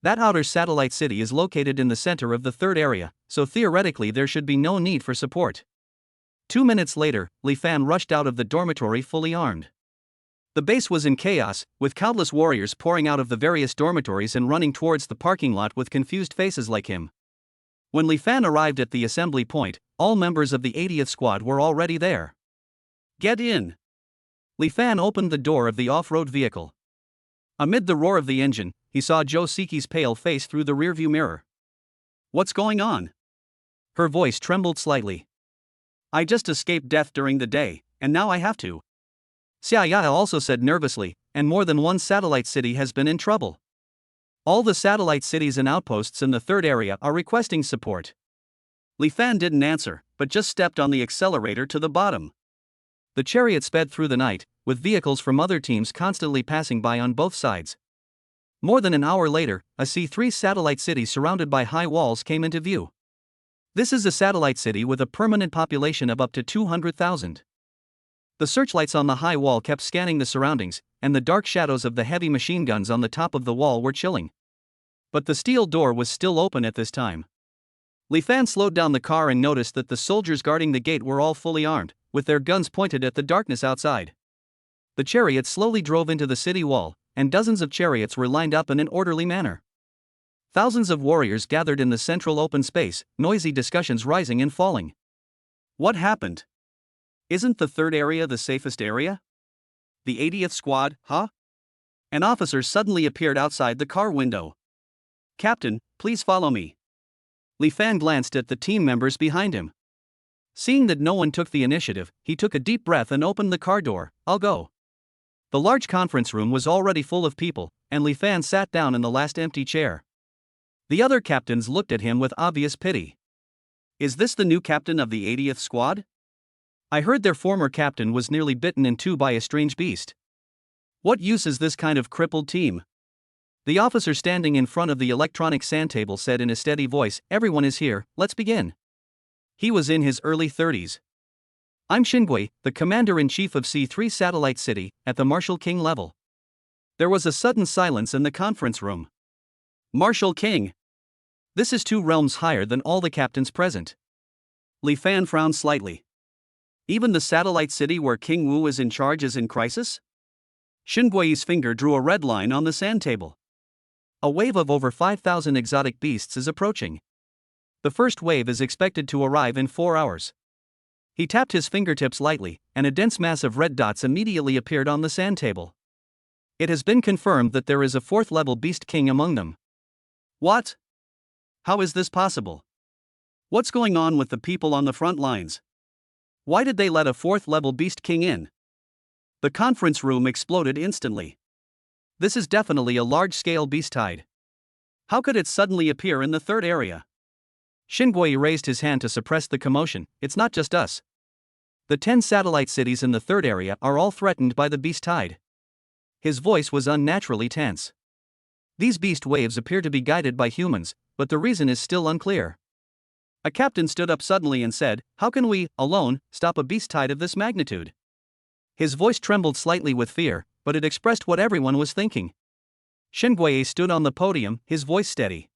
That outer satellite city is located in the center of the third area, so theoretically there should be no need for support. 2 minutes later, Li Fan rushed out of the dormitory fully armed. The base was in chaos, with countless warriors pouring out of the various dormitories and running towards the parking lot with confused faces like him. When Li Fan arrived at the assembly point, all members of the 80th squad were already there. Get in! Li Fan opened the door of the off-road vehicle. Amid the roar of the engine, he saw Jo Seki's pale face through the rearview mirror. What's going on? Her voice trembled slightly. I just escaped death during the day, and now I have to. Xia Ya also said nervously, and more than one satellite city has been in trouble. All the satellite cities and outposts in the third area are requesting support. Li Fan didn't answer, but just stepped on the accelerator to the bottom. The chariot sped through the night, with vehicles from other teams constantly passing by on both sides. More than an hour later, a C3 satellite city surrounded by high walls came into view. This is a satellite city with a permanent population of up to 200,000. The searchlights on the high wall kept scanning the surroundings, and the dark shadows of the heavy machine guns on the top of the wall were chilling. But the steel door was still open at this time. Li Fan slowed down the car and noticed that the soldiers guarding the gate were all fully armed, with their guns pointed at the darkness outside. The chariot slowly drove into the city wall, and dozens of chariots were lined up in an orderly manner. Thousands of warriors gathered in the central open space, noisy discussions rising and falling. What happened? Isn't the third area the safest area? The 80th squad, huh? An officer suddenly appeared outside the car window. Captain, please follow me. Li Fan glanced at the team members behind him. Seeing that no one took the initiative, he took a deep breath and opened the car door. I'll go. The large conference room was already full of people, and Li Fan sat down in the last empty chair. The other captains looked at him with obvious pity. Is this the new captain of the 80th squad? I heard their former captain was nearly bitten in two by a strange beast. What use is this kind of crippled team? The officer standing in front of the electronic sand table said in a steady voice, everyone is here, let's begin. He was in his early 30s. I'm Shingui, the commander-in-chief of C3 Satellite City, at the Marshal King level. There was a sudden silence in the conference room. Marshal King. This is 2 realms higher than all the captains present. Li Fan frowned slightly. Even the satellite city where King Wu is in charge is in crisis? Shen Gui's finger drew a red line on the sand table. A wave of over 5,000 exotic beasts is approaching. The first wave is expected to arrive in 4 hours. He tapped his fingertips lightly, and a dense mass of red dots immediately appeared on the sand table. It has been confirmed that there is a 4th-level beast king among them. What? How is this possible? What's going on with the people on the front lines? Why did they let a 4th-level beast king in? The conference room exploded instantly. This is definitely a large-scale beast tide. How could it suddenly appear in the 3rd area? Xingui raised his hand to suppress the commotion. It's not just us. The 10 satellite cities in the 3rd area are all threatened by the beast tide. His voice was unnaturally tense. These beast waves appear to be guided by humans, but the reason is still unclear. A captain stood up suddenly and said, "How can we, alone, stop a beast tide of this magnitude?" His voice trembled slightly with fear, but it expressed what everyone was thinking. Xingui stood on the podium, his voice steady.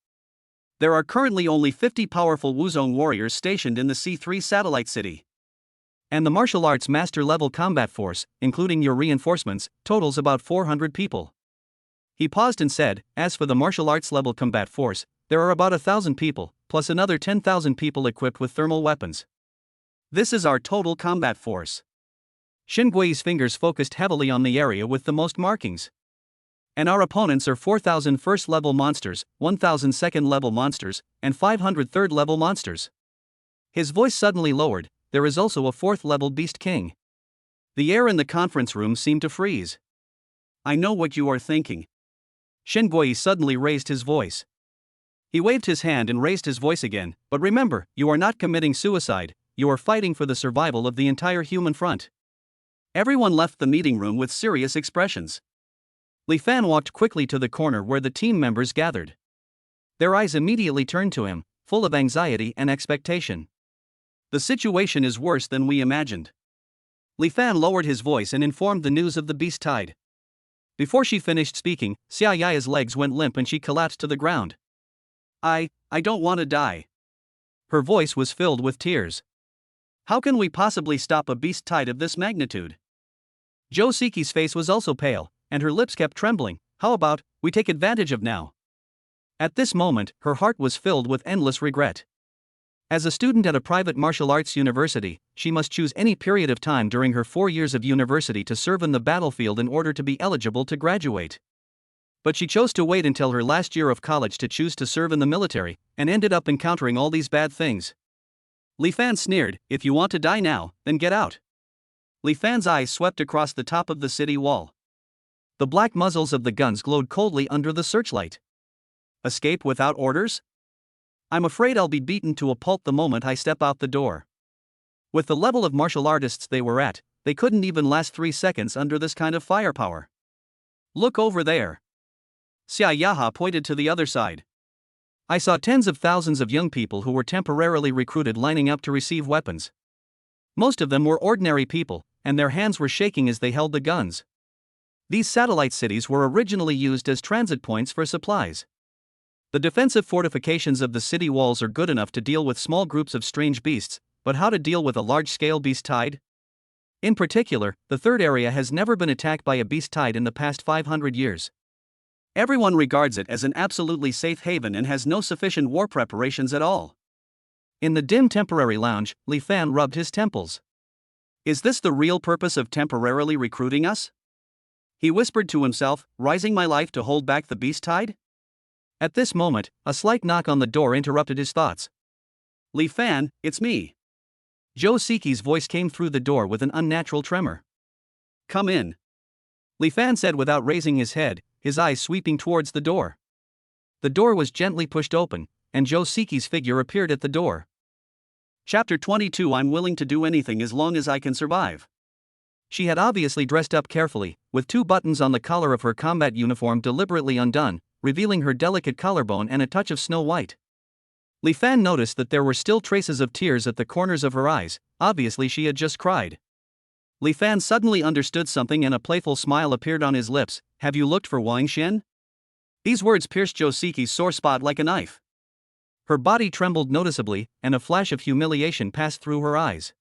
There are currently only 50 powerful Wuzong warriors stationed in the C3 satellite city. And the martial arts master-level combat force, including your reinforcements, totals about 400 people. He paused and said, as for the martial arts level combat force, there are about 1,000 people, plus another 10,000 people equipped with thermal weapons. This is our total combat force. Xingui's fingers focused heavily on the area with the most markings. And our opponents are 4,000 first-level monsters, 1,000 second-level monsters, and 500 third-level monsters. His voice suddenly lowered. There is also a 4th-level beast king. The air in the conference room seemed to freeze. I know what you are thinking. Xingui suddenly raised his voice. He waved his hand and raised his voice again, but remember, you are not committing suicide, you are fighting for the survival of the entire human front. Everyone left the meeting room with serious expressions. Li Fan walked quickly to the corner where the team members gathered. Their eyes immediately turned to him, full of anxiety and expectation. The situation is worse than we imagined. Li Fan lowered his voice and informed the news of the beast tide. Before she finished speaking, Xia Ya's legs went limp and she collapsed to the ground. I don't want to die. Her voice was filled with tears. How can we possibly stop a beast tide of this magnitude? Zhou Siki's face was also pale, and her lips kept trembling. How about, we take advantage of now? At this moment, her heart was filled with endless regret. As a student at a private martial arts university, she must choose any period of time during her 4 years of university to serve in the battlefield in order to be eligible to graduate. But she chose to wait until her last year of college to choose to serve in the military, and ended up encountering all these bad things. Li Fan sneered, if you want to die now, then get out. Li Fan's eyes swept across the top of the city wall. The black muzzles of the guns glowed coldly under the searchlight. Escape without orders? I'm afraid I'll be beaten to a pulp the moment I step out the door. With the level of martial artists they were at, they couldn't even last 3 seconds under this kind of firepower. Look over there. Xia Yaha pointed to the other side. I saw tens of thousands of young people who were temporarily recruited lining up to receive weapons. Most of them were ordinary people, and their hands were shaking as they held the guns. These satellite cities were originally used as transit points for supplies. The defensive fortifications of the city walls are good enough to deal with small groups of strange beasts, but how to deal with a large-scale beast tide? In particular, the 3rd area has never been attacked by a beast tide in the past 500 years. Everyone regards it as an absolutely safe haven and has no sufficient war preparations at all. In the dim temporary lounge, Li Fan rubbed his temples. Is this the real purpose of temporarily recruiting us? He whispered to himself, risking my life to hold back the beast tide? At this moment, a slight knock on the door interrupted his thoughts. Li Fan, it's me. Zhou Siki's voice came through the door with an unnatural tremor. Come in. Li Fan said without raising his head, his eyes sweeping towards the door. The door was gently pushed open, and Zhou Siki's figure appeared at the door. Chapter 22. I'm willing to do anything as long as I can survive. She had obviously dressed up carefully, with 2 buttons on the collar of her combat uniform deliberately undone, revealing her delicate collarbone and a touch of snow white. Li Fan noticed that there were still traces of tears at the corners of her eyes. Obviously she had just cried. Li Fan suddenly understood something and a playful smile appeared on his lips. Have you looked for Wang Xian? These words pierced Zhou Siki's sore spot like a knife. Her body trembled noticeably, and a flash of humiliation passed through her eyes.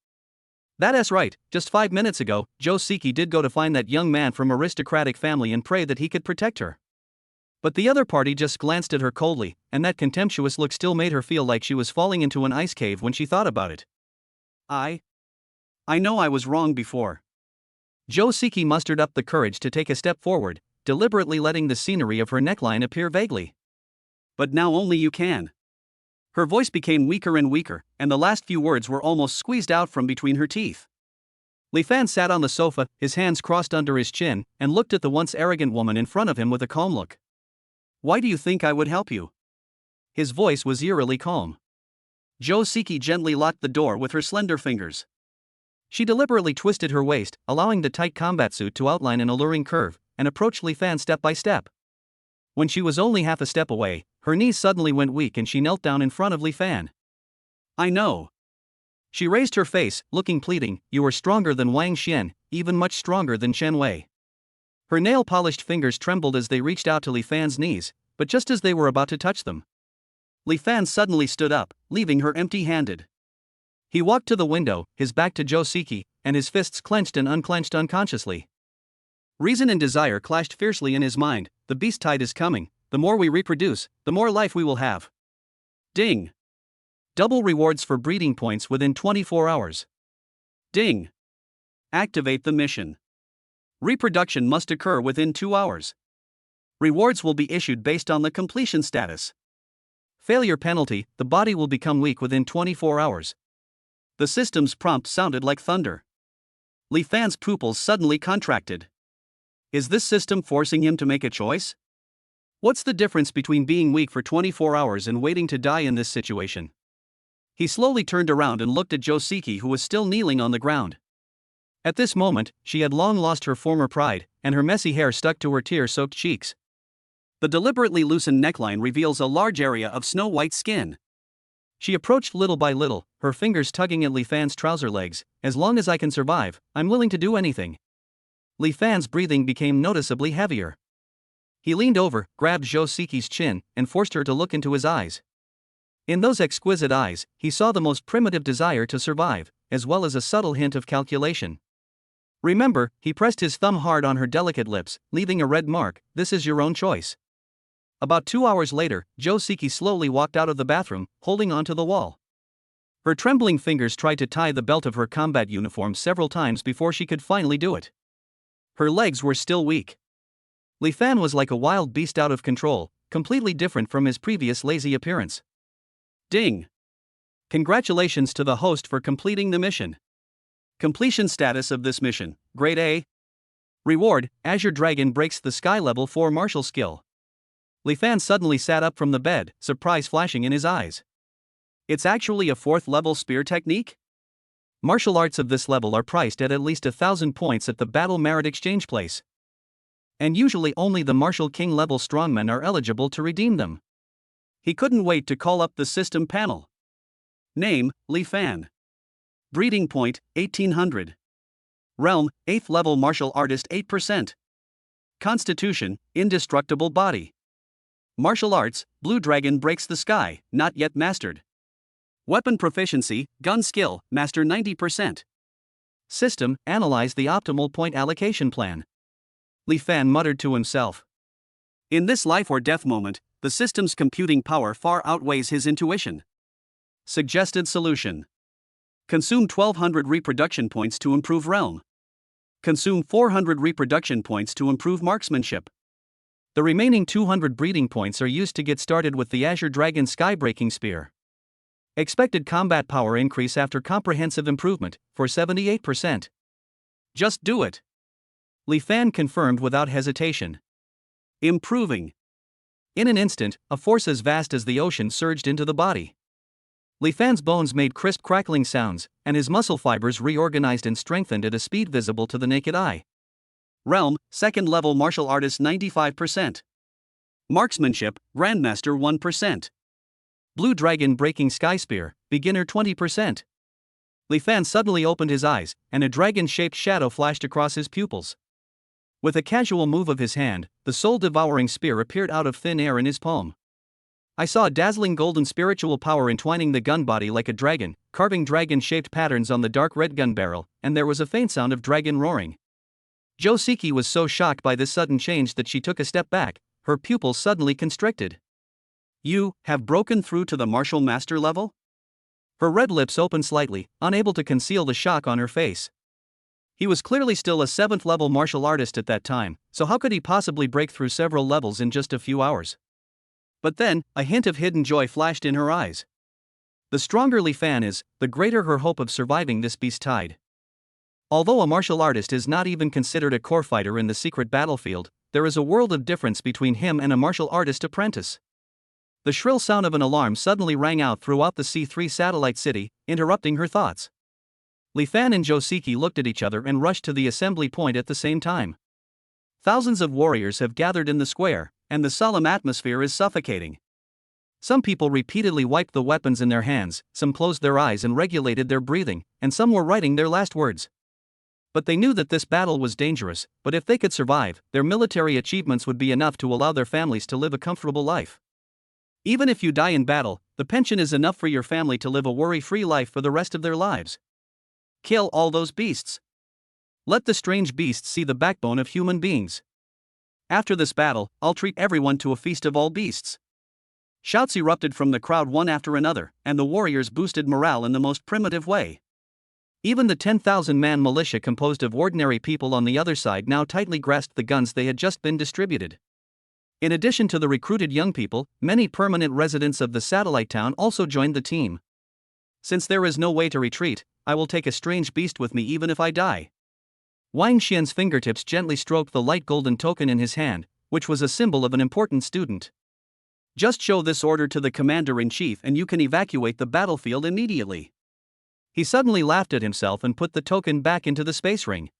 That's right, just 5 minutes ago, Joe Siki did go to find that young man from aristocratic family and pray that he could protect her. But the other party just glanced at her coldly, and that contemptuous look still made her feel like she was falling into an ice cave when she thought about it. I know I was wrong before. Joe Siki mustered up the courage to take a step forward, deliberately letting the scenery of her neckline appear vaguely. But now only you can. Her voice became weaker and weaker, and the last few words were almost squeezed out from between her teeth. Li Fan sat on the sofa, his hands crossed under his chin, and looked at the once arrogant woman in front of him with a calm look. Why do you think I would help you? His voice was eerily calm. Joe Siki gently locked the door with her slender fingers. She deliberately twisted her waist, allowing the tight combat suit to outline an alluring curve, and approached Li Fan step by step. When she was only half a step away, her knees suddenly went weak and she knelt down in front of Li Fan. I know. She raised her face, looking pleading. You are stronger than Wang Xian, even much stronger than Chen Wei. Her nail-polished fingers trembled as they reached out to Li Fan's knees, but just as they were about to touch them, Li Fan suddenly stood up, leaving her empty-handed. He walked to the window, his back to Joe Siki, and his fists clenched and unclenched unconsciously. Reason and desire clashed fiercely in his mind. The beast tide is coming. The more we reproduce, the more life we will have. Ding. Double rewards for breeding points within 24 hours. Ding. Activate the mission. Reproduction must occur within 2 hours. Rewards will be issued based on the completion status. Failure penalty, the body will become weak within 24 hours. The system's prompt sounded like thunder. Li Fan's pupils suddenly contracted. Is this system forcing him to make a choice? What's the difference between being weak for 24 hours and waiting to die in this situation? He slowly turned around and looked at Joe Siki, who was still kneeling on the ground. At this moment, she had long lost her former pride, and her messy hair stuck to her tear-soaked cheeks. The deliberately loosened neckline reveals a large area of snow-white skin. She approached little by little, her fingers tugging at Li Fan's trouser legs. As long as I can survive, I'm willing to do anything. Li Fan's breathing became noticeably heavier. He leaned over, grabbed Joe Siki's chin, and forced her to look into his eyes. In those exquisite eyes, he saw the most primitive desire to survive, as well as a subtle hint of calculation. Remember, he pressed his thumb hard on her delicate lips, leaving a red mark. This is your own choice. About 2 hours later, Joe Siki slowly walked out of the bathroom, holding onto the wall. Her trembling fingers tried to tie the belt of her combat uniform several times before she could finally do it. Her legs were still weak. Li Fan was like a wild beast out of control, completely different from his previous lazy appearance. Ding! Congratulations to the host for completing the mission. Completion status of this mission, Grade A. Reward, Azure Dragon breaks the Sky Level 4 martial skill. Li Fan suddenly sat up from the bed, surprise flashing in his eyes. It's actually a 4th level spear technique? Martial arts of this level are priced at least 1,000 points at the Battle Merit Exchange Place. And usually only the Martial King level strongmen are eligible to redeem them. He couldn't wait to call up the system panel. Name, Li Fan. Breeding point, 1800. Realm, 8th level martial artist 8%. Constitution, indestructible body. Martial arts, Blue Dragon breaks the sky, not yet mastered. Weapon proficiency, gun skill, master 90%. System, analyze the optimal point allocation plan. Li Fan muttered to himself. In this life or death moment, the system's computing power far outweighs his intuition. Suggested solution. Consume 1200 reproduction points to improve realm. Consume 400 reproduction points to improve marksmanship. The remaining 200 breeding points are used to get started with the Azure Dragon Skybreaking Spear. Expected combat power increase after comprehensive improvement, for 78%. Just do it. Li Fan confirmed without hesitation. Improving. In an instant, a force as vast as the ocean surged into the body. Li Fan's bones made crisp crackling sounds, and his muscle fibers reorganized and strengthened at a speed visible to the naked eye. Realm, 2nd level martial artist 95%. Marksmanship, Grandmaster 1%. Blue Dragon breaking sky spear, beginner 20%. Li Fan suddenly opened his eyes, and a dragon-shaped shadow flashed across his pupils. With a casual move of his hand, the soul-devouring spear appeared out of thin air in his palm. I saw a dazzling golden spiritual power entwining the gun body like a dragon, carving dragon-shaped patterns on the dark red gun barrel, and there was a faint sound of dragon roaring. Joseki was so shocked by this sudden change that she took a step back, her pupils suddenly constricted. You have broken through to the martial master level? Her red lips opened slightly, unable to conceal the shock on her face. He was clearly still a 7th level martial artist at that time, so how could he possibly break through several levels in just a few hours? But then, a hint of hidden joy flashed in her eyes. The stronger Li Fan is, the greater her hope of surviving this beast tide. Although a martial artist is not even considered a core fighter in the secret battlefield, there is a world of difference between him and a martial artist apprentice. The shrill sound of an alarm suddenly rang out throughout the C3 satellite city, interrupting her thoughts. Li Fan and Joseki looked at each other and rushed to the assembly point at the same time. Thousands of warriors have gathered in the square, and the solemn atmosphere is suffocating. Some people repeatedly wiped the weapons in their hands, some closed their eyes and regulated their breathing, and some were writing their last words. But they knew that this battle was dangerous, but if they could survive, their military achievements would be enough to allow their families to live a comfortable life. Even if you die in battle, the pension is enough for your family to live a worry-free life for the rest of their lives. Kill all those beasts. Let the strange beasts see the backbone of human beings. After this battle, I'll treat everyone to a feast of all beasts. Shouts erupted from the crowd one after another, and the warriors boosted morale in the most primitive way. Even the 10,000-man militia composed of ordinary people on the other side now tightly grasped the guns they had just been distributed. In addition to the recruited young people, many permanent residents of the satellite town also joined the team. Since there is no way to retreat, I will take a strange beast with me even if I die. Wang Xian's fingertips gently stroked the light golden token in his hand, which was a symbol of an important student. Just show this order to the commander-in-chief and you can evacuate the battlefield immediately. He suddenly laughed at himself and put the token back into the space ring.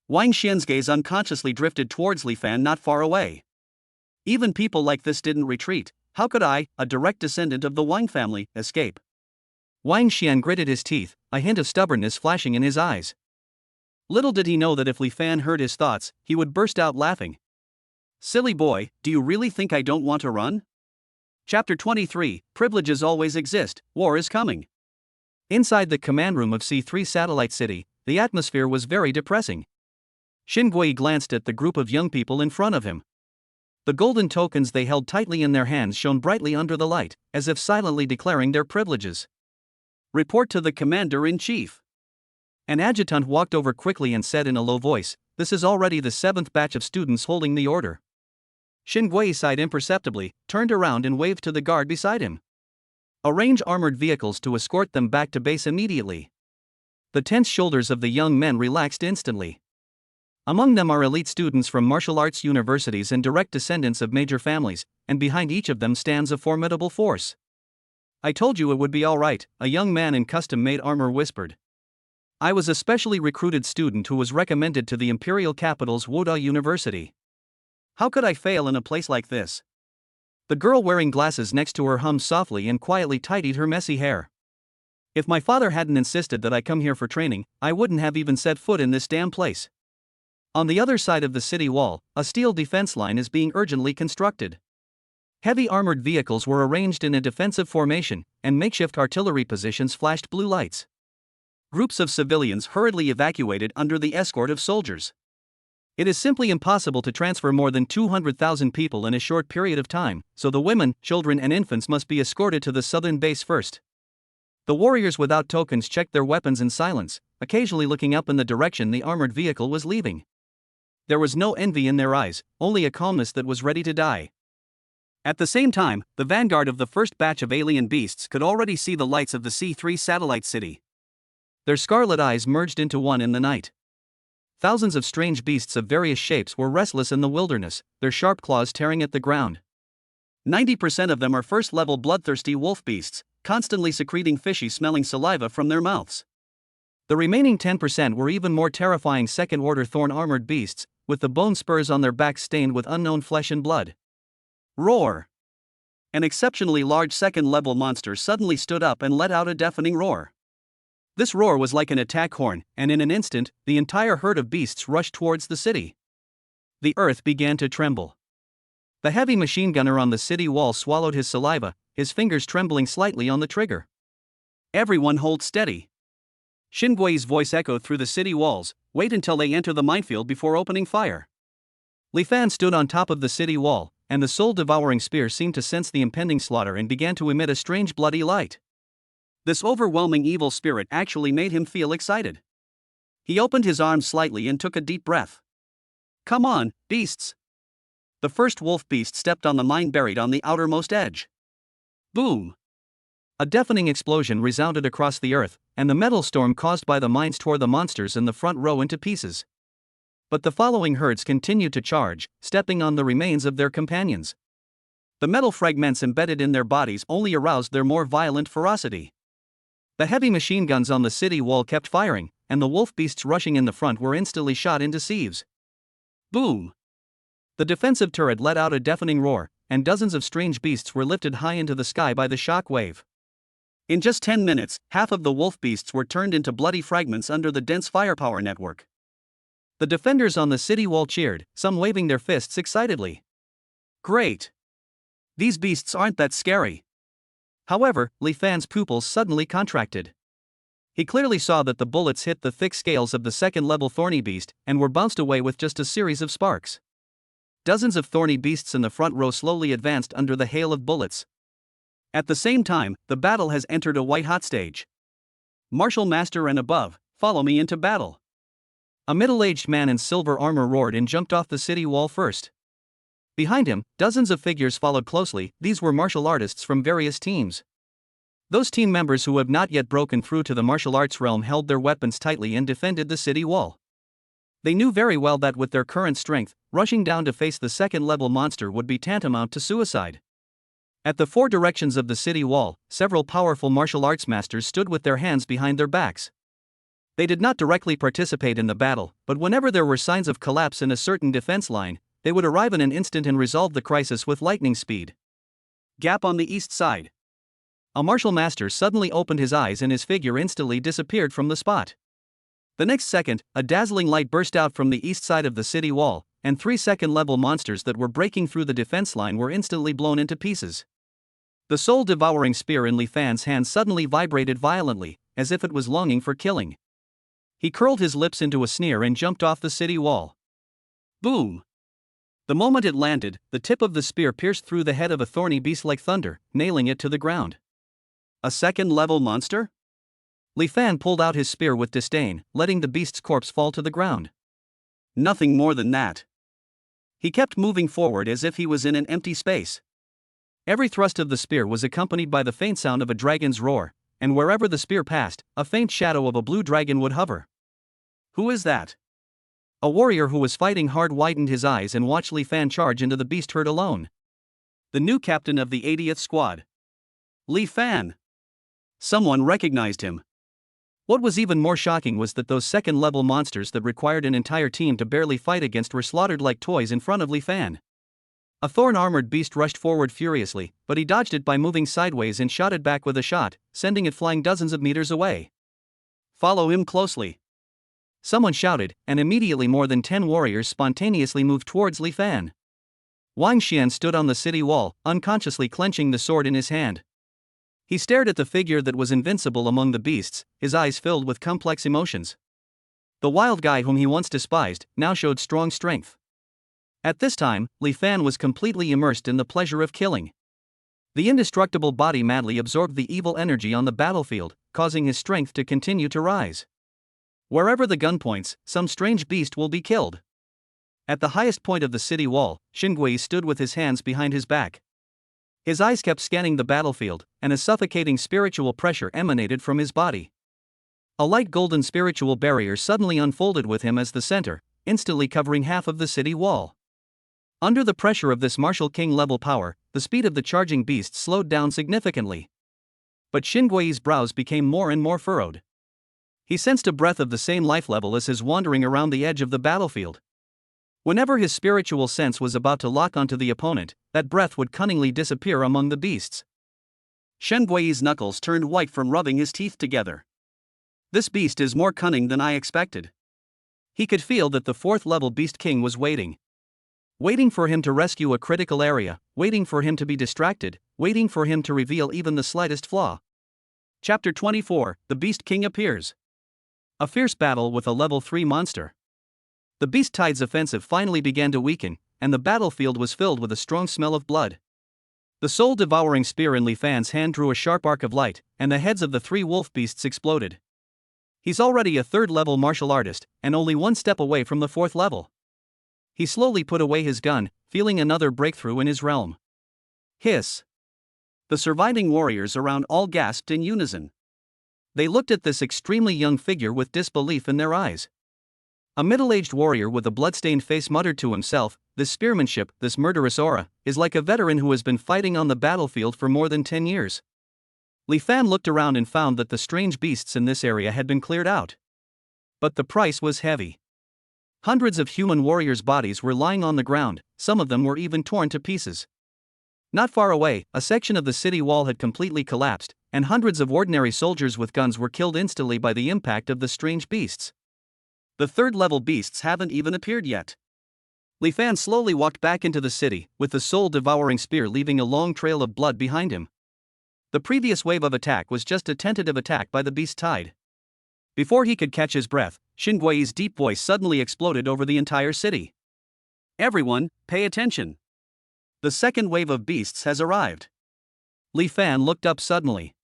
Wang Xian's gaze unconsciously drifted towards Li Fan not far away. Even people like this didn't retreat. How could I, a direct descendant of the Wang family, escape? Wang Xian gritted his teeth, a hint of stubbornness flashing in his eyes. Little did he know that if Li Fan heard his thoughts, he would burst out laughing. Silly boy, do you really think I don't want to run? Chapter 23, Privileges always exist, war is coming. Inside the command room of C3 Satellite City, the atmosphere was very depressing. Xin Gui glanced at the group of young people in front of him. The golden tokens they held tightly in their hands shone brightly under the light, as if silently declaring their privileges. Report to the commander-in-chief. An adjutant walked over quickly and said in a low voice, "This is already the 7th batch of students holding the order." Xin Gui sighed imperceptibly, turned around and waved to the guard beside him. Arrange armored vehicles to escort them back to base immediately. The tense shoulders of the young men relaxed instantly. Among them are elite students from martial arts universities and direct descendants of major families, and behind each of them stands a formidable force. I told you it would be all right, a young man in custom-made armor whispered. I was a specially recruited student who was recommended to the imperial capital's Woda University. How could I fail in a place like this? The girl wearing glasses next to her hummed softly and quietly tidied her messy hair. If my father hadn't insisted that I come here for training, I wouldn't have even set foot in this damn place. On the other side of the city wall, a steel defense line is being urgently constructed. Heavy armored vehicles were arranged in a defensive formation, and makeshift artillery positions flashed blue lights. Groups of civilians hurriedly evacuated under the escort of soldiers. It is simply impossible to transfer more than 200,000 people in a short period of time, so the women, children and infants must be escorted to the southern base first. The warriors without tokens checked their weapons in silence, occasionally looking up in the direction the armored vehicle was leaving. There was no envy in their eyes, only a calmness that was ready to die. At the same time, the vanguard of the first batch of alien beasts could already see the lights of the C3 satellite city. Their scarlet eyes merged into one in the night. Thousands of strange beasts of various shapes were restless in the wilderness, their sharp claws tearing at the ground. 90% of them are first-level bloodthirsty wolf beasts, constantly secreting fishy-smelling saliva from their mouths. The remaining 10% were even more terrifying second-order thorn-armored beasts, with the bone spurs on their backs stained with unknown flesh and blood. Roar! An exceptionally large second-level monster suddenly stood up and let out a deafening roar. This roar was like an attack horn, and in an instant, the entire herd of beasts rushed towards the city. The earth began to tremble. The heavy machine gunner on the city wall swallowed his saliva, his fingers trembling slightly on the trigger. Everyone hold steady. Xingui's voice echoed through the city walls, wait until they enter the minefield before opening fire. Li Fan stood on top of the city wall, and the soul-devouring spear seemed to sense the impending slaughter and began to emit a strange bloody light. This overwhelming evil spirit actually made him feel excited. He opened his arms slightly and took a deep breath. Come on, beasts! The first wolf beast stepped on the mine buried on the outermost edge. Boom! A deafening explosion resounded across the earth, and the metal storm caused by the mines tore the monsters in the front row into pieces. But the following herds continued to charge, stepping on the remains of their companions. The metal fragments embedded in their bodies only aroused their more violent ferocity. The heavy machine guns on the city wall kept firing, and the wolf beasts rushing in the front were instantly shot into sieves. Boom! The defensive turret let out a deafening roar, and dozens of strange beasts were lifted high into the sky by the shock wave. In just 10 minutes, half of the wolf beasts were turned into bloody fragments under the dense firepower network. The defenders on the city wall cheered, some waving their fists excitedly. Great! These beasts aren't that scary. However, Li Fan's pupils suddenly contracted. He clearly saw that the bullets hit the thick scales of the second-level thorny beast and were bounced away with just a series of sparks. Dozens of thorny beasts in the front row slowly advanced under the hail of bullets. At the same time, the battle has entered a white-hot stage. Martial Master and above, follow me into battle. A middle-aged man in silver armor roared and jumped off the city wall first. Behind him, dozens of figures followed closely. These were martial artists from various teams. Those team members who have not yet broken through to the martial arts realm held their weapons tightly and defended the city wall. They knew very well that with their current strength, rushing down to face the second-level monster would be tantamount to suicide. At the four directions of the city wall, several powerful martial arts masters stood with their hands behind their backs. They did not directly participate in the battle, but whenever there were signs of collapse in a certain defense line, they would arrive in an instant and resolve the crisis with lightning speed. Gap on the east side. A martial master suddenly opened his eyes and his figure instantly disappeared from the spot. The next second, a dazzling light burst out from the east side of the city wall, and 3 second-level monsters that were breaking through the defense line were instantly blown into pieces. The soul-devouring spear in Li Fan's hand suddenly vibrated violently, as if it was longing for killing. He curled his lips into a sneer and jumped off the city wall. Boom! The moment it landed, the tip of the spear pierced through the head of a thorny beast like thunder, nailing it to the ground. A second-level monster? Li Fan pulled out his spear with disdain, letting the beast's corpse fall to the ground. Nothing more than that. He kept moving forward as if he was in an empty space. Every thrust of the spear was accompanied by the faint sound of a dragon's roar, and wherever the spear passed, a faint shadow of a blue dragon would hover. Who is that? A warrior who was fighting hard widened his eyes and watched Li Fan charge into the beast herd alone. The new captain of the 80th Squad. Li Fan. Someone recognized him. What was even more shocking was that those second-level monsters that required an entire team to barely fight against were slaughtered like toys in front of Li Fan. A thorn-armored beast rushed forward furiously, but he dodged it by moving sideways and shot it back with a shot, sending it flying dozens of meters away. Follow him closely. Someone shouted, and immediately more than 10 warriors spontaneously moved towards Li Fan. Wang Xian stood on the city wall, unconsciously clenching the sword in his hand. He stared at the figure that was invincible among the beasts, his eyes filled with complex emotions. The wild guy whom he once despised now showed strong strength. At this time, Li Fan was completely immersed in the pleasure of killing. The indestructible body madly absorbed the evil energy on the battlefield, causing his strength to continue to rise. Wherever the gun points, some strange beast will be killed. At the highest point of the city wall, Xingui stood with his hands behind his back. His eyes kept scanning the battlefield, and a suffocating spiritual pressure emanated from his body. A light golden spiritual barrier suddenly unfolded with him as the center, instantly covering half of the city wall. Under the pressure of this martial king-level power, the speed of the charging beast slowed down significantly. But Xingui's brows became more and more furrowed. He sensed a breath of the same life level as his wandering around the edge of the battlefield. Whenever his spiritual sense was about to lock onto the opponent, that breath would cunningly disappear among the beasts. Xingui's knuckles turned white from rubbing his teeth together. This beast is more cunning than I expected. He could feel that the 4th-level beast king was waiting. Waiting for him to rescue a critical area, waiting for him to be distracted, waiting for him to reveal even the slightest flaw. Chapter 24, The Beast King Appears. A fierce battle with a level 3 monster. The Beast Tide's offensive finally began to weaken, and the battlefield was filled with a strong smell of blood. The soul-devouring spear in Li Fan's hand drew a sharp arc of light, and the heads of the 3 wolf beasts exploded. He's already a 3rd-level martial artist, and only 1 step away from the 4th level. He slowly put away his gun, feeling another breakthrough in his realm. Hiss! The surviving warriors around all gasped in unison. They looked at this extremely young figure with disbelief in their eyes. A middle-aged warrior with a blood-stained face muttered to himself, "This spearmanship, this murderous aura, is like a veteran who has been fighting on the battlefield for more than 10 years. Li Fan looked around and found that the strange beasts in this area had been cleared out. But the price was heavy. Hundreds of human warriors' bodies were lying on the ground, some of them were even torn to pieces. Not far away, a section of the city wall had completely collapsed, and hundreds of ordinary soldiers with guns were killed instantly by the impact of the strange beasts. The 3rd-level beasts haven't even appeared yet. Li Fan slowly walked back into the city, with the soul-devouring spear leaving a long trail of blood behind him. The previous wave of attack was just a tentative attack by the Beast Tide. Before he could catch his breath, Shin Gui's deep voice suddenly exploded over the entire city. "Everyone, pay attention. The 2nd wave of beasts has arrived." Li Fan looked up suddenly.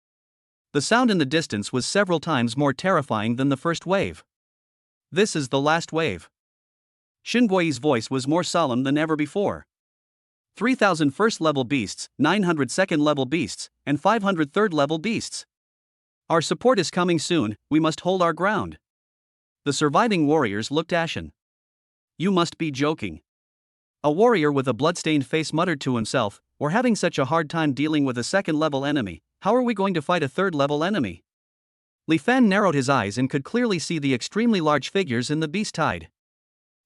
The sound in the distance was several times more terrifying than the 1st wave. "This is the last wave." Shin Gui's voice was more solemn than ever before. 3,000 1st-level beasts, 900 2nd-level beasts, and 500 3rd-level beasts. Our support is coming soon, we must hold our ground. The surviving warriors looked ashen. "You must be joking." A warrior with a blood-stained face muttered to himself, "We're having such a hard time dealing with a 2nd-level enemy, how are we going to fight a 3rd-level enemy?" Li Fan narrowed his eyes and could clearly see the extremely large figures in the Beast Tide.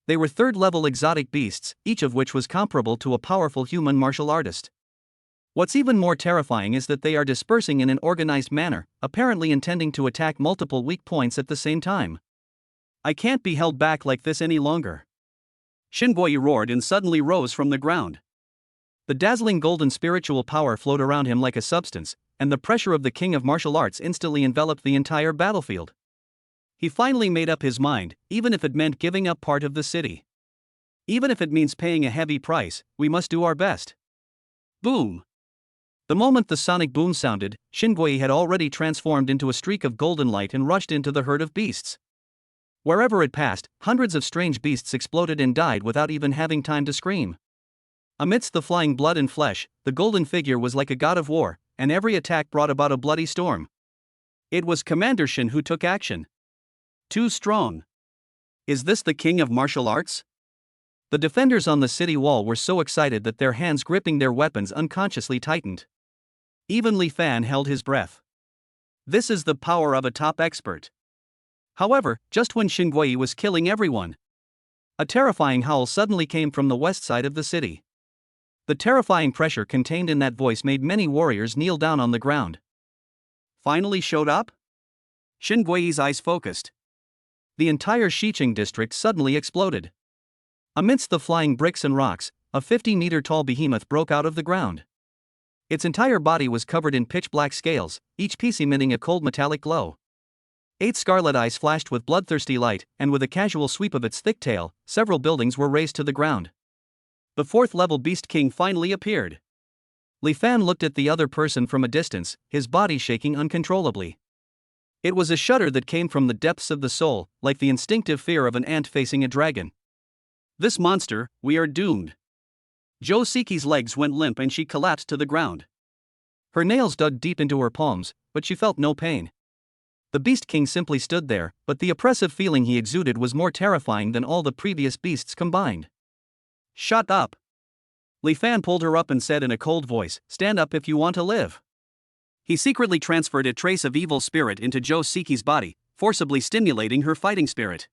They were 3rd-level exotic beasts, each of which was comparable to a powerful human martial artist. What's even more terrifying is that they are dispersing in an organized manner, apparently intending to attack multiple weak points at the same time. "I can't be held back like this any longer." Shin Gui roared and suddenly rose from the ground. The dazzling golden spiritual power flowed around him like a substance, and the pressure of the king of martial arts instantly enveloped the entire battlefield. He finally made up his mind, even if it meant giving up part of the city. Even if it means paying a heavy price, we must do our best. Boom! The moment the sonic boom sounded, Shin Gui had already transformed into a streak of golden light and rushed into the herd of beasts. Wherever it passed, hundreds of strange beasts exploded and died without even having time to scream. Amidst the flying blood and flesh, the golden figure was like a god of war, and every attack brought about a bloody storm. It was Commander Shin who took action. Too strong. Is this the king of martial arts? The defenders on the city wall were so excited that their hands gripping their weapons unconsciously tightened. Even Li Fan held his breath. This is the power of a top expert. However, just when Shin Gui was killing everyone, a terrifying howl suddenly came from the west side of the city. The terrifying pressure contained in that voice made many warriors kneel down on the ground. Finally showed up? Shin Gui's eyes focused. The entire Shicheng district suddenly exploded. Amidst the flying bricks and rocks, a 50-meter-tall behemoth broke out of the ground. Its entire body was covered in pitch-black scales, each piece emitting a cold metallic glow. 8 scarlet eyes flashed with bloodthirsty light, and with a casual sweep of its thick tail, several buildings were razed to the ground. The 4th-level Beast King finally appeared. Li Fan looked at the other person from a distance, his body shaking uncontrollably. It was a shudder that came from the depths of the soul, like the instinctive fear of an ant facing a dragon. This monster, we are doomed. Jo Siki's legs went limp and she collapsed to the ground. Her nails dug deep into her palms, but she felt no pain. The Beast King simply stood there, but the oppressive feeling he exuded was more terrifying than all the previous beasts combined. Shut up! Li Fan pulled her up and said in a cold voice, "Stand up if you want to live." He secretly transferred a trace of evil spirit into Jo Siki's body, forcibly stimulating her fighting spirit.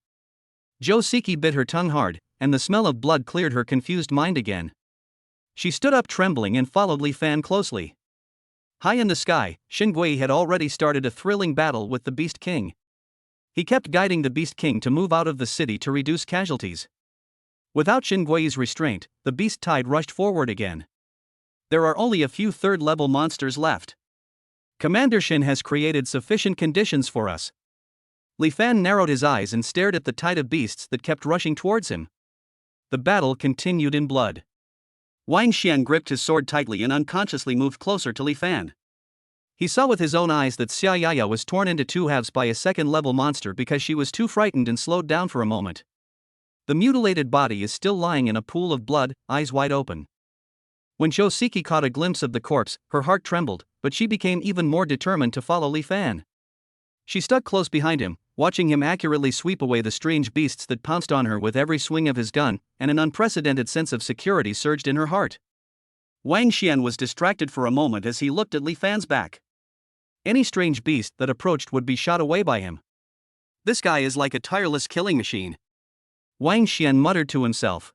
Jo Siki bit her tongue hard, and the smell of blood cleared her confused mind again. She stood up trembling and followed Li Fan closely. High in the sky, Shin Gui had already started a thrilling battle with the Beast King. He kept guiding the Beast King to move out of the city to reduce casualties. Without Xingui's restraint, the beast tide rushed forward again. There are only a few third-level monsters left. Commander Shin has created sufficient conditions for us. Li Fan narrowed his eyes and stared at the tide of beasts that kept rushing towards him. The battle continued in blood. Wang Xian gripped his sword tightly and unconsciously moved closer to Li Fan. He saw with his own eyes that Xia Yaya was torn into two halves by a second-level monster because she was too frightened and slowed down for a moment. The mutilated body is still lying in a pool of blood, eyes wide open. When Zhou Siki caught a glimpse of the corpse, her heart trembled, but she became even more determined to follow Li Fan. She stuck close behind him, watching him accurately sweep away the strange beasts that pounced on her with every swing of his gun, and an unprecedented sense of security surged in her heart. Wang Xian was distracted for a moment as he looked at Li Fan's back. Any strange beast that approached would be shot away by him. This guy is like a tireless killing machine. Wang Xian muttered to himself.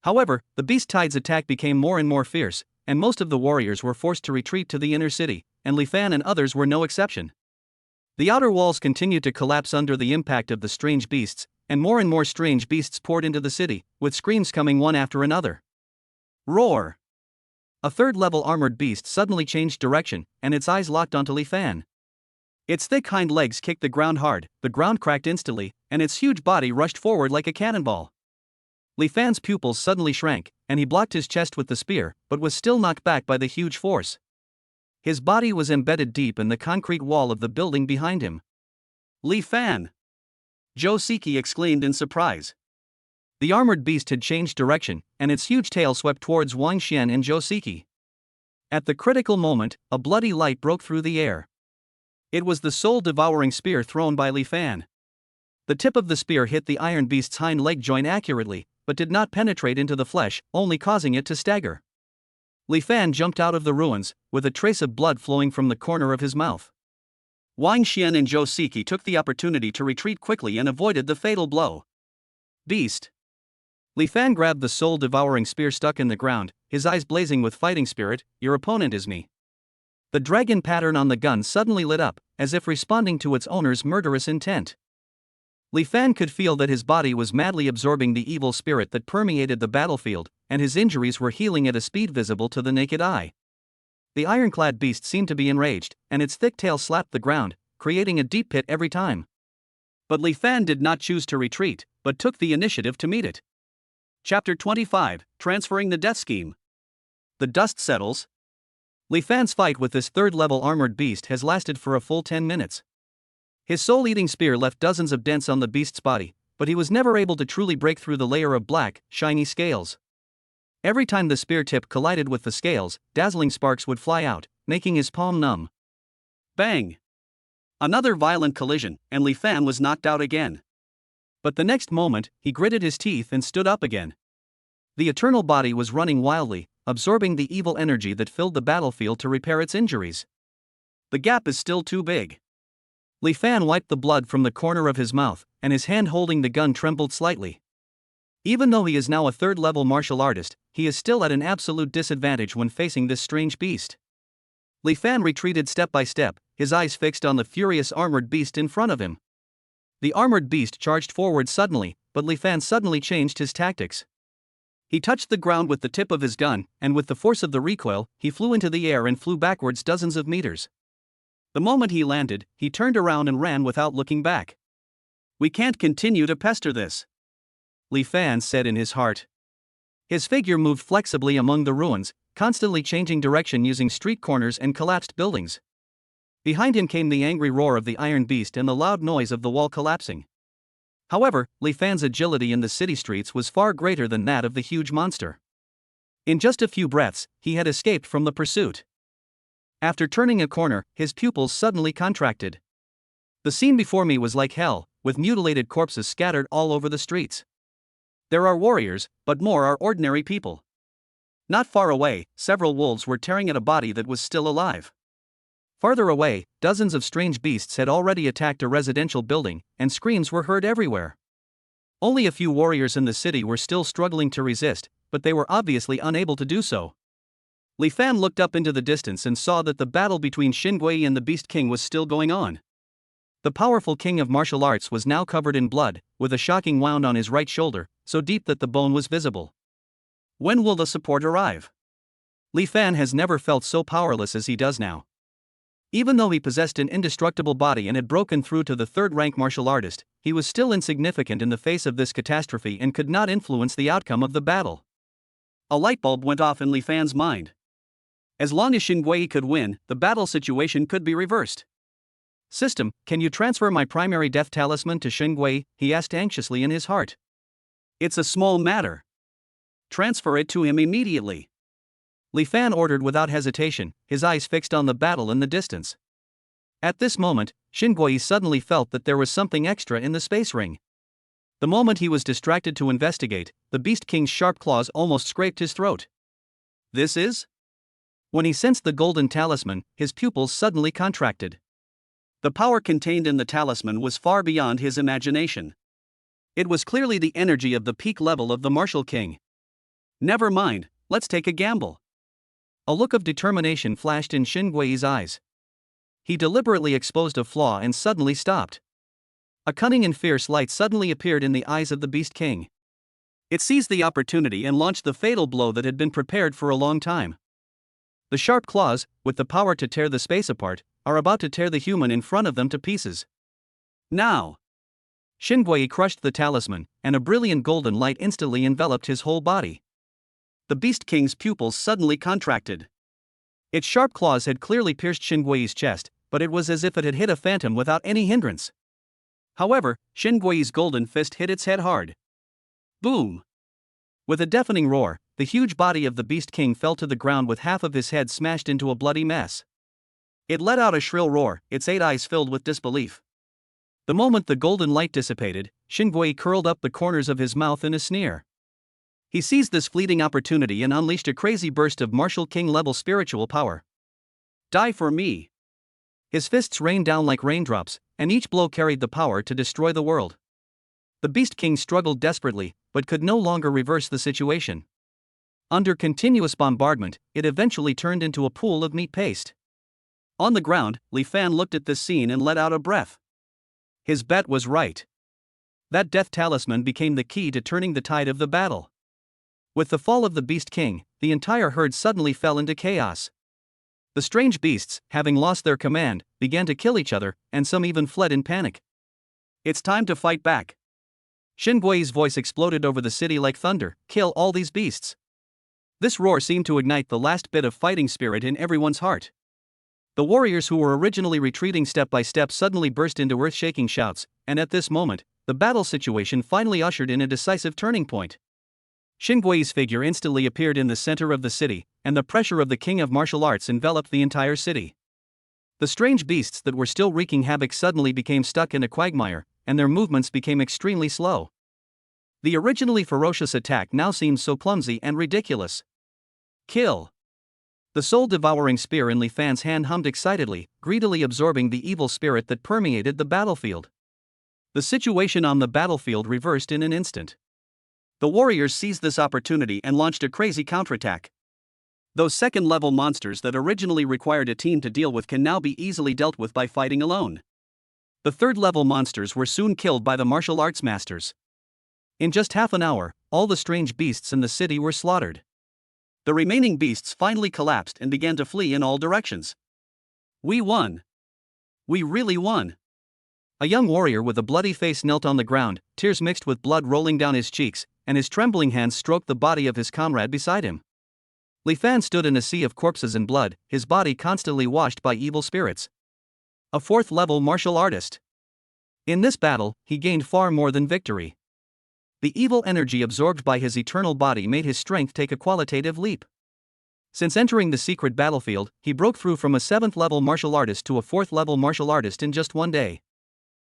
However, the beast tide's attack became more and more fierce, and most of the warriors were forced to retreat to the inner city, and Li Fan and others were no exception. The outer walls continued to collapse under the impact of the strange beasts, and more strange beasts poured into the city, with screams coming one after another. Roar! A third-level armored beast suddenly changed direction, and its eyes locked onto Li Fan. Its thick hind legs kicked the ground hard, the ground cracked instantly, and its huge body rushed forward like a cannonball. Li Fan's pupils suddenly shrank, and he blocked his chest with the spear, but was still knocked back by the huge force. His body was embedded deep in the concrete wall of the building behind him. Li Fan! Zhou Siki exclaimed in surprise. The armored beast had changed direction, and its huge tail swept towards Wang Xian and Zhou Siki. At the critical moment, a bloody light broke through the air. It was the soul-devouring spear thrown by Li Fan. The tip of the spear hit the iron beast's hind leg joint accurately, but did not penetrate into the flesh, only causing it to stagger. Li Fan jumped out of the ruins, with a trace of blood flowing from the corner of his mouth. Wang Xian and Zhou Siki took the opportunity to retreat quickly and avoided the fatal blow. Beast! Li Fan grabbed the soul-devouring spear stuck in the ground, his eyes blazing with fighting spirit. Your opponent is me. The dragon pattern on the gun suddenly lit up, as if responding to its owner's murderous intent. Li Fan could feel that his body was madly absorbing the evil spirit that permeated the battlefield, and his injuries were healing at a speed visible to the naked eye. The ironclad beast seemed to be enraged, and its thick tail slapped the ground, creating a deep pit every time. But Li Fan did not choose to retreat, but took the initiative to meet it. Chapter 25, Transferring the Death Scheme. The dust settles. Li Fan's fight with this third-level armored beast has lasted for a full 10 minutes. His soul-eating spear left dozens of dents on the beast's body, but he was never able to truly break through the layer of black, shiny scales. Every time the spear tip collided with the scales, dazzling sparks would fly out, making his palm numb. Bang! Another violent collision, and Li Fan was knocked out again. But the next moment, he gritted his teeth and stood up again. The eternal body was running wildly, absorbing the evil energy that filled the battlefield to repair its injuries. The gap is still too big. Li Fan wiped the blood from the corner of his mouth, and his hand holding the gun trembled slightly. Even though he is now a third-level martial artist, he is still at an absolute disadvantage when facing this strange beast. Li Fan retreated step by step, his eyes fixed on the furious armored beast in front of him. The armored beast charged forward suddenly, but Li Fan suddenly changed his tactics. He touched the ground with the tip of his gun, and with the force of the recoil, he flew into the air and flew backwards dozens of meters. The moment he landed, he turned around and ran without looking back. We can't continue to pester this, Li Fan said in his heart. His figure moved flexibly among the ruins, constantly changing direction using street corners and collapsed buildings. Behind him came the angry roar of the iron beast and the loud noise of the wall collapsing. However, Li Fan's agility in the city streets was far greater than that of the huge monster. In just a few breaths, he had escaped from the pursuit. After turning a corner, his pupils suddenly contracted. The scene before me was like hell, with mutilated corpses scattered all over the streets. There are warriors, but more are ordinary people. Not far away, several wolves were tearing at a body that was still alive. Farther away, dozens of strange beasts had already attacked a residential building, and screams were heard everywhere. Only a few warriors in the city were still struggling to resist, but they were obviously unable to do so. Li Fan looked up into the distance and saw that the battle between Xingui and the Beast King was still going on. The powerful king of martial arts was now covered in blood, with a shocking wound on his right shoulder, so deep that the bone was visible. When will the support arrive? Li Fan has never felt so powerless as he does now. Even though he possessed an indestructible body and had broken through to the third-rank martial artist, he was still insignificant in the face of this catastrophe and could not influence the outcome of the battle. A light bulb went off in Li Fan's mind. As long as Xingui could win, the battle situation could be reversed. System, can you transfer my primary death talisman to Xingui? He asked anxiously in his heart. It's a small matter. Transfer it to him immediately. Li Fan ordered without hesitation, his eyes fixed on the battle in the distance. At this moment, Xingui suddenly felt that there was something extra in the space ring. The moment he was distracted to investigate, the Beast King's sharp claws almost scraped his throat. This is? When he sensed the golden talisman, his pupils suddenly contracted. The power contained in the talisman was far beyond his imagination. It was clearly the energy of the peak level of the Martial King. Never mind, let's take a gamble. A look of determination flashed in Xingui's eyes. He deliberately exposed a flaw and suddenly stopped. A cunning and fierce light suddenly appeared in the eyes of the Beast King. It seized the opportunity and launched the fatal blow that had been prepared for a long time. The sharp claws, with the power to tear the space apart, are about to tear the human in front of them to pieces. Now! Xingui crushed the talisman, and a brilliant golden light instantly enveloped his whole body. The Beast King's pupils suddenly contracted. Its sharp claws had clearly pierced Xingui's chest, but it was as if it had hit a phantom without any hindrance. However, Xingui's golden fist hit its head hard. Boom! With a deafening roar, the huge body of the Beast King fell to the ground with half of his head smashed into a bloody mess. It let out a shrill roar, its 8 eyes filled with disbelief. The moment the golden light dissipated, Xingui curled up the corners of his mouth in a sneer. He seized this fleeting opportunity and unleashed a crazy burst of Martial King-level spiritual power. Die for me! His fists rained down like raindrops, and each blow carried the power to destroy the world. The Beast King struggled desperately, but could no longer reverse the situation. Under continuous bombardment, it eventually turned into a pool of meat paste. On the ground, Li Fan looked at this scene and let out a breath. His bet was right. That death talisman became the key to turning the tide of the battle. With the fall of the Beast King, the entire herd suddenly fell into chaos. The strange beasts, having lost their command, began to kill each other, and some even fled in panic. It's time to fight back. Xingui's voice exploded over the city like thunder. Kill all these beasts. This roar seemed to ignite the last bit of fighting spirit in everyone's heart. The warriors who were originally retreating step by step suddenly burst into earth-shaking shouts, and at this moment, the battle situation finally ushered in a decisive turning point. Xingui's figure instantly appeared in the center of the city, and the pressure of the king of martial arts enveloped the entire city. The strange beasts that were still wreaking havoc suddenly became stuck in a quagmire, and their movements became extremely slow. The originally ferocious attack now seemed so clumsy and ridiculous. Kill! The soul-devouring spear in Li Fan's hand hummed excitedly, greedily absorbing the evil spirit that permeated the battlefield. The situation on the battlefield reversed in an instant. The warriors seized this opportunity and launched a crazy counterattack. Those second-level monsters that originally required a team to deal with can now be easily dealt with by fighting alone. The third-level monsters were soon killed by the martial arts masters. In just half an hour, all the strange beasts in the city were slaughtered. The remaining beasts finally collapsed and began to flee in all directions. We won. We really won. A young warrior with a bloody face knelt on the ground, tears mixed with blood rolling down his cheeks, and his trembling hands stroked the body of his comrade beside him. Li Fan stood in a sea of corpses and blood, his body constantly washed by evil spirits. A fourth-level martial artist. In this battle, he gained far more than victory. The evil energy absorbed by his eternal body made his strength take a qualitative leap. Since entering the secret battlefield, he broke through from a 7th-level martial artist to a 4th-level martial artist in just one day.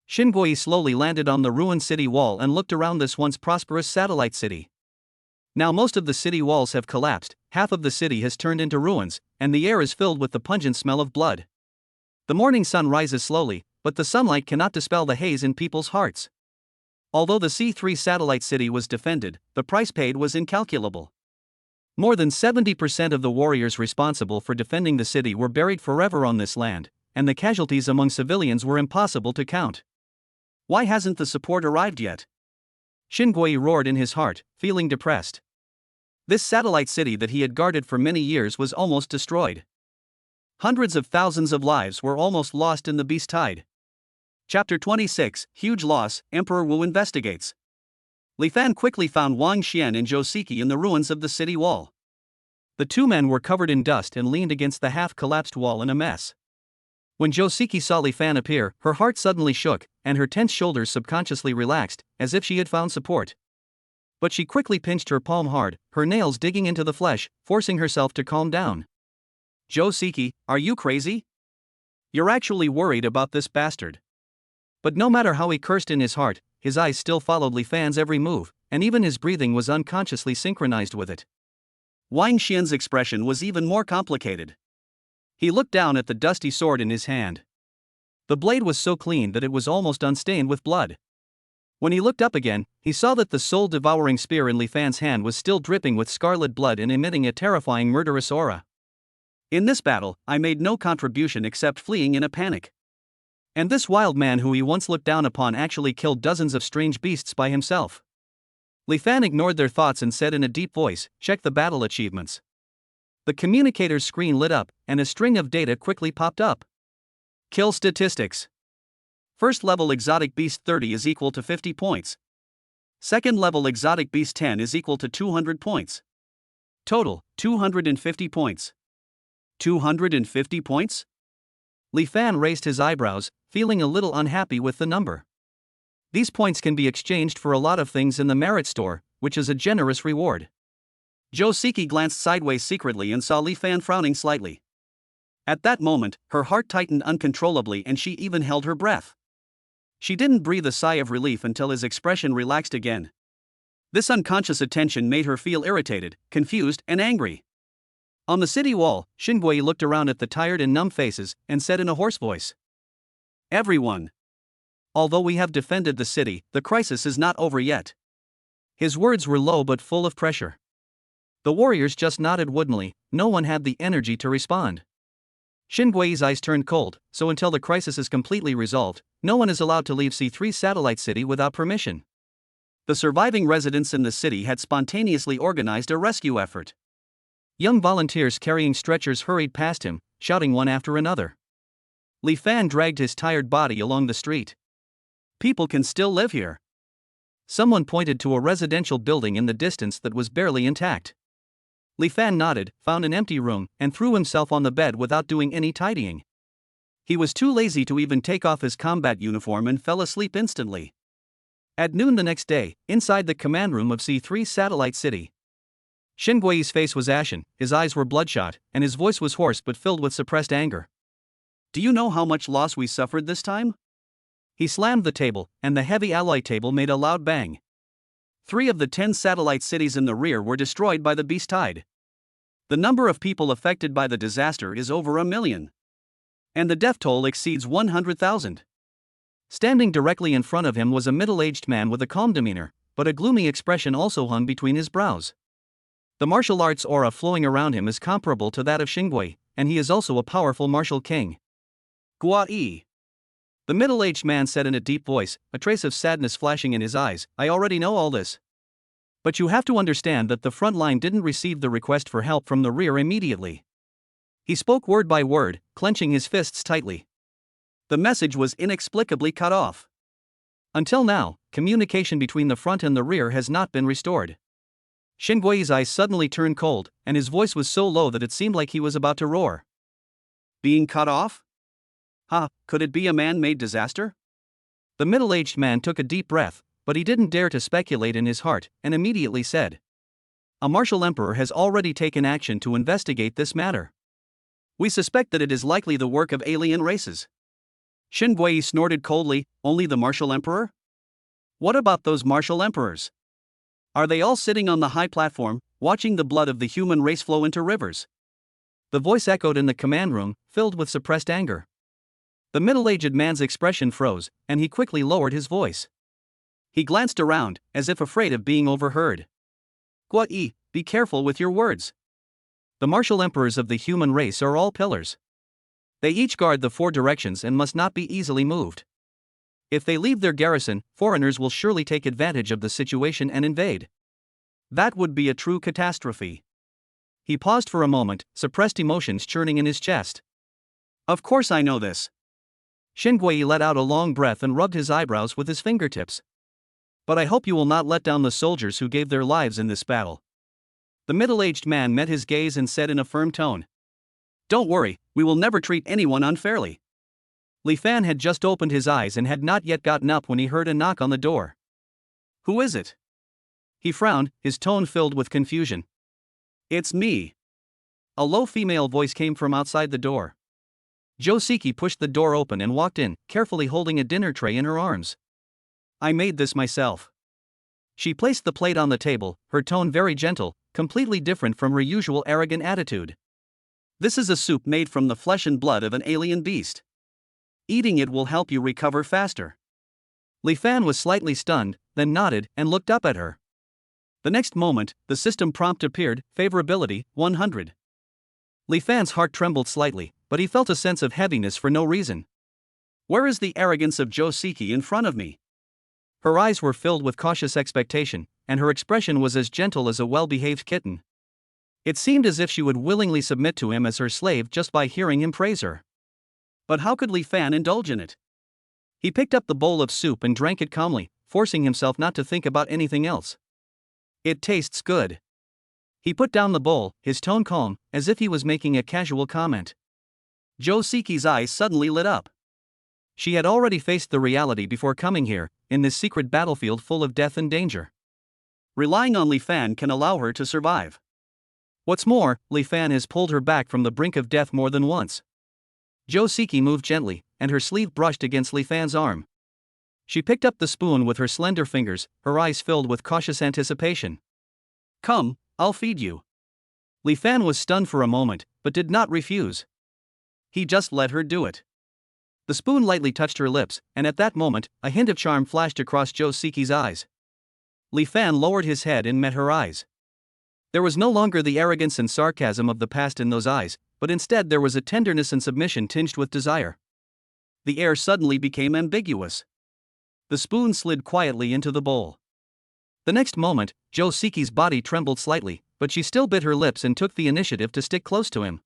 Xingui slowly landed on the ruined city wall and looked around this once prosperous satellite city. Now most of the city walls have collapsed, half of the city has turned into ruins, and the air is filled with the pungent smell of blood. The morning sun rises slowly, but the sunlight cannot dispel the haze in people's hearts. Although the C3 satellite city was defended, the price paid was incalculable. More than 70% of the warriors responsible for defending the city were buried forever on this land, and the casualties among civilians were impossible to count. Why hasn't the support arrived yet? Xingui roared in his heart, feeling depressed. This satellite city that he had guarded for many years was almost destroyed. Hundreds of thousands of lives were almost lost in the beast tide. Chapter 26, Huge Loss, Emperor Wu Investigates. Li Fan quickly found Wang Xian and Zhou Siki in the ruins of the city wall. The two men were covered in dust and leaned against the half-collapsed wall in a mess. When Zhou Siki saw Li Fan appear, her heart suddenly shook, and her tense shoulders subconsciously relaxed, as if she had found support. But she quickly pinched her palm hard, her nails digging into the flesh, forcing herself to calm down. Zhou Siki, are you crazy? You're actually worried about this bastard. But no matter how he cursed in his heart, his eyes still followed Li Fan's every move, and even his breathing was unconsciously synchronized with it. Wang Xian's expression was even more complicated. He looked down at the dusty sword in his hand. The blade was so clean that it was almost unstained with blood. When he looked up again, he saw that the soul-devouring spear in Li Fan's hand was still dripping with scarlet blood and emitting a terrifying murderous aura. In this battle, I made no contribution except fleeing in a panic. And this wild man who he once looked down upon actually killed dozens of strange beasts by himself. Li Fan ignored their thoughts and said in a deep voice, "Check the battle achievements." The communicator's screen lit up, and a string of data quickly popped up. Kill statistics. First level exotic beast 30 is equal to 50 points. Second level exotic beast 10 is equal to 200 points. Total, 250 points. 250 points? Li Fan raised his eyebrows, feeling a little unhappy with the number. These points can be exchanged for a lot of things in the merit store, which is a generous reward. Zhou Siki glanced sideways secretly and saw Li Fan frowning slightly. At that moment, her heart tightened uncontrollably and she even held her breath. She didn't breathe a sigh of relief until his expression relaxed again. This unconscious attention made her feel irritated, confused, and angry. On the city wall, Xingui looked around at the tired and numb faces and said in a hoarse voice, "Everyone. Although we have defended the city, the crisis is not over yet." His words were low but full of pressure. The warriors just nodded woodenly, no one had the energy to respond. Xingui's eyes turned cold, so until the crisis is completely resolved, no one is allowed to leave C3 Satellite City without permission. The surviving residents in the city had spontaneously organized a rescue effort. Young volunteers carrying stretchers hurried past him, shouting one after another. Li Fan dragged his tired body along the street. People can still live here. Someone pointed to a residential building in the distance that was barely intact. Li Fan nodded, found an empty room, and threw himself on the bed without doing any tidying. He was too lazy to even take off his combat uniform and fell asleep instantly. At noon the next day, inside the command room of C3 Satellite City, Xingui's face was ashen, his eyes were bloodshot, and his voice was hoarse but filled with suppressed anger. "Do you know how much loss we suffered this time?" He slammed the table, and the heavy alloy table made a loud bang. 3 of the 10 satellite cities in the rear were destroyed by the beast tide. The number of people affected by the disaster is over 1 million. And the death toll exceeds 100,000. Standing directly in front of him was a middle-aged man with a calm demeanor, but a gloomy expression also hung between his brows. The martial arts aura flowing around him is comparable to that of Xingui, and he is also a powerful martial king. "Gua Yi." The middle-aged man said in a deep voice, a trace of sadness flashing in his eyes, "I already know all this. But you have to understand that the front line didn't receive the request for help from the rear immediately." He spoke word by word, clenching his fists tightly. The message was inexplicably cut off. Until now, communication between the front and the rear has not been restored. Xingui's eyes suddenly turned cold, and his voice was so low that it seemed like he was about to roar. "Being cut off? Could it be a man-made disaster?" The middle-aged man took a deep breath, but he didn't dare to speculate in his heart, and immediately said, "A martial emperor has already taken action to investigate this matter. We suspect that it is likely the work of alien races." Xingui snorted coldly, "Only the martial emperor? What about those martial emperors? Are they all sitting on the high platform, watching the blood of the human race flow into rivers?" The voice echoed in the command room, filled with suppressed anger. The middle-aged man's expression froze, and he quickly lowered his voice. He glanced around, as if afraid of being overheard. "Gua Yi, be careful with your words. The martial emperors of the human race are all pillars. They each guard the 4 directions and must not be easily moved. If they leave their garrison, foreigners will surely take advantage of the situation and invade. That would be a true catastrophe. He paused for a moment, suppressed emotions churning in his chest. Of course I know this. Xingui let out a long breath and rubbed his eyebrows with his fingertips. But I hope you will not let down the soldiers who gave their lives in this battle. The middle-aged man met his gaze and said in a firm tone. Don't worry, we will never treat anyone unfairly. Li Fan had just opened his eyes and had not yet gotten up when he heard a knock on the door. Who is it? He frowned, his tone filled with confusion. It's me. A low female voice came from outside the door. Joseki pushed the door open and walked in, carefully holding a dinner tray in her arms. I made this myself. She placed the plate on the table, her tone very gentle, completely different from her usual arrogant attitude. This is a soup made from the flesh and blood of an alien beast. Eating it will help you recover faster. Li Fan was slightly stunned, then nodded and looked up at her. The next moment, the system prompt appeared, favorability, 100. Li Fan's heart trembled slightly, but he felt a sense of heaviness for no reason. Where is the arrogance of Joseki in front of me? Her eyes were filled with cautious expectation, and her expression was as gentle as a well-behaved kitten. It seemed as if she would willingly submit to him as her slave just by hearing him praise her. But how could Li Fan indulge in it? He picked up the bowl of soup and drank it calmly, forcing himself not to think about anything else. It tastes good. He put down the bowl, his tone calm, as if he was making a casual comment. Joseki's eyes suddenly lit up. She had already faced the reality before coming here, in this secret battlefield full of death and danger. Relying on Li Fan can allow her to survive. What's more, Li Fan has pulled her back from the brink of death more than once. Joseki moved gently, and her sleeve brushed against Li Fan's arm. She picked up the spoon with her slender fingers, her eyes filled with cautious anticipation. Come, I'll feed you. Li Fan was stunned for a moment, but did not refuse. He just let her do it. The spoon lightly touched her lips, and at that moment, a hint of charm flashed across Joseki's eyes. Li Fan lowered his head and met her eyes. There was no longer the arrogance and sarcasm of the past in those eyes, but instead there was a tenderness and submission tinged with desire. The air suddenly became ambiguous. The spoon slid quietly into the bowl. The next moment, Joseki's body trembled slightly, but she still bit her lips and took the initiative to stick close to him.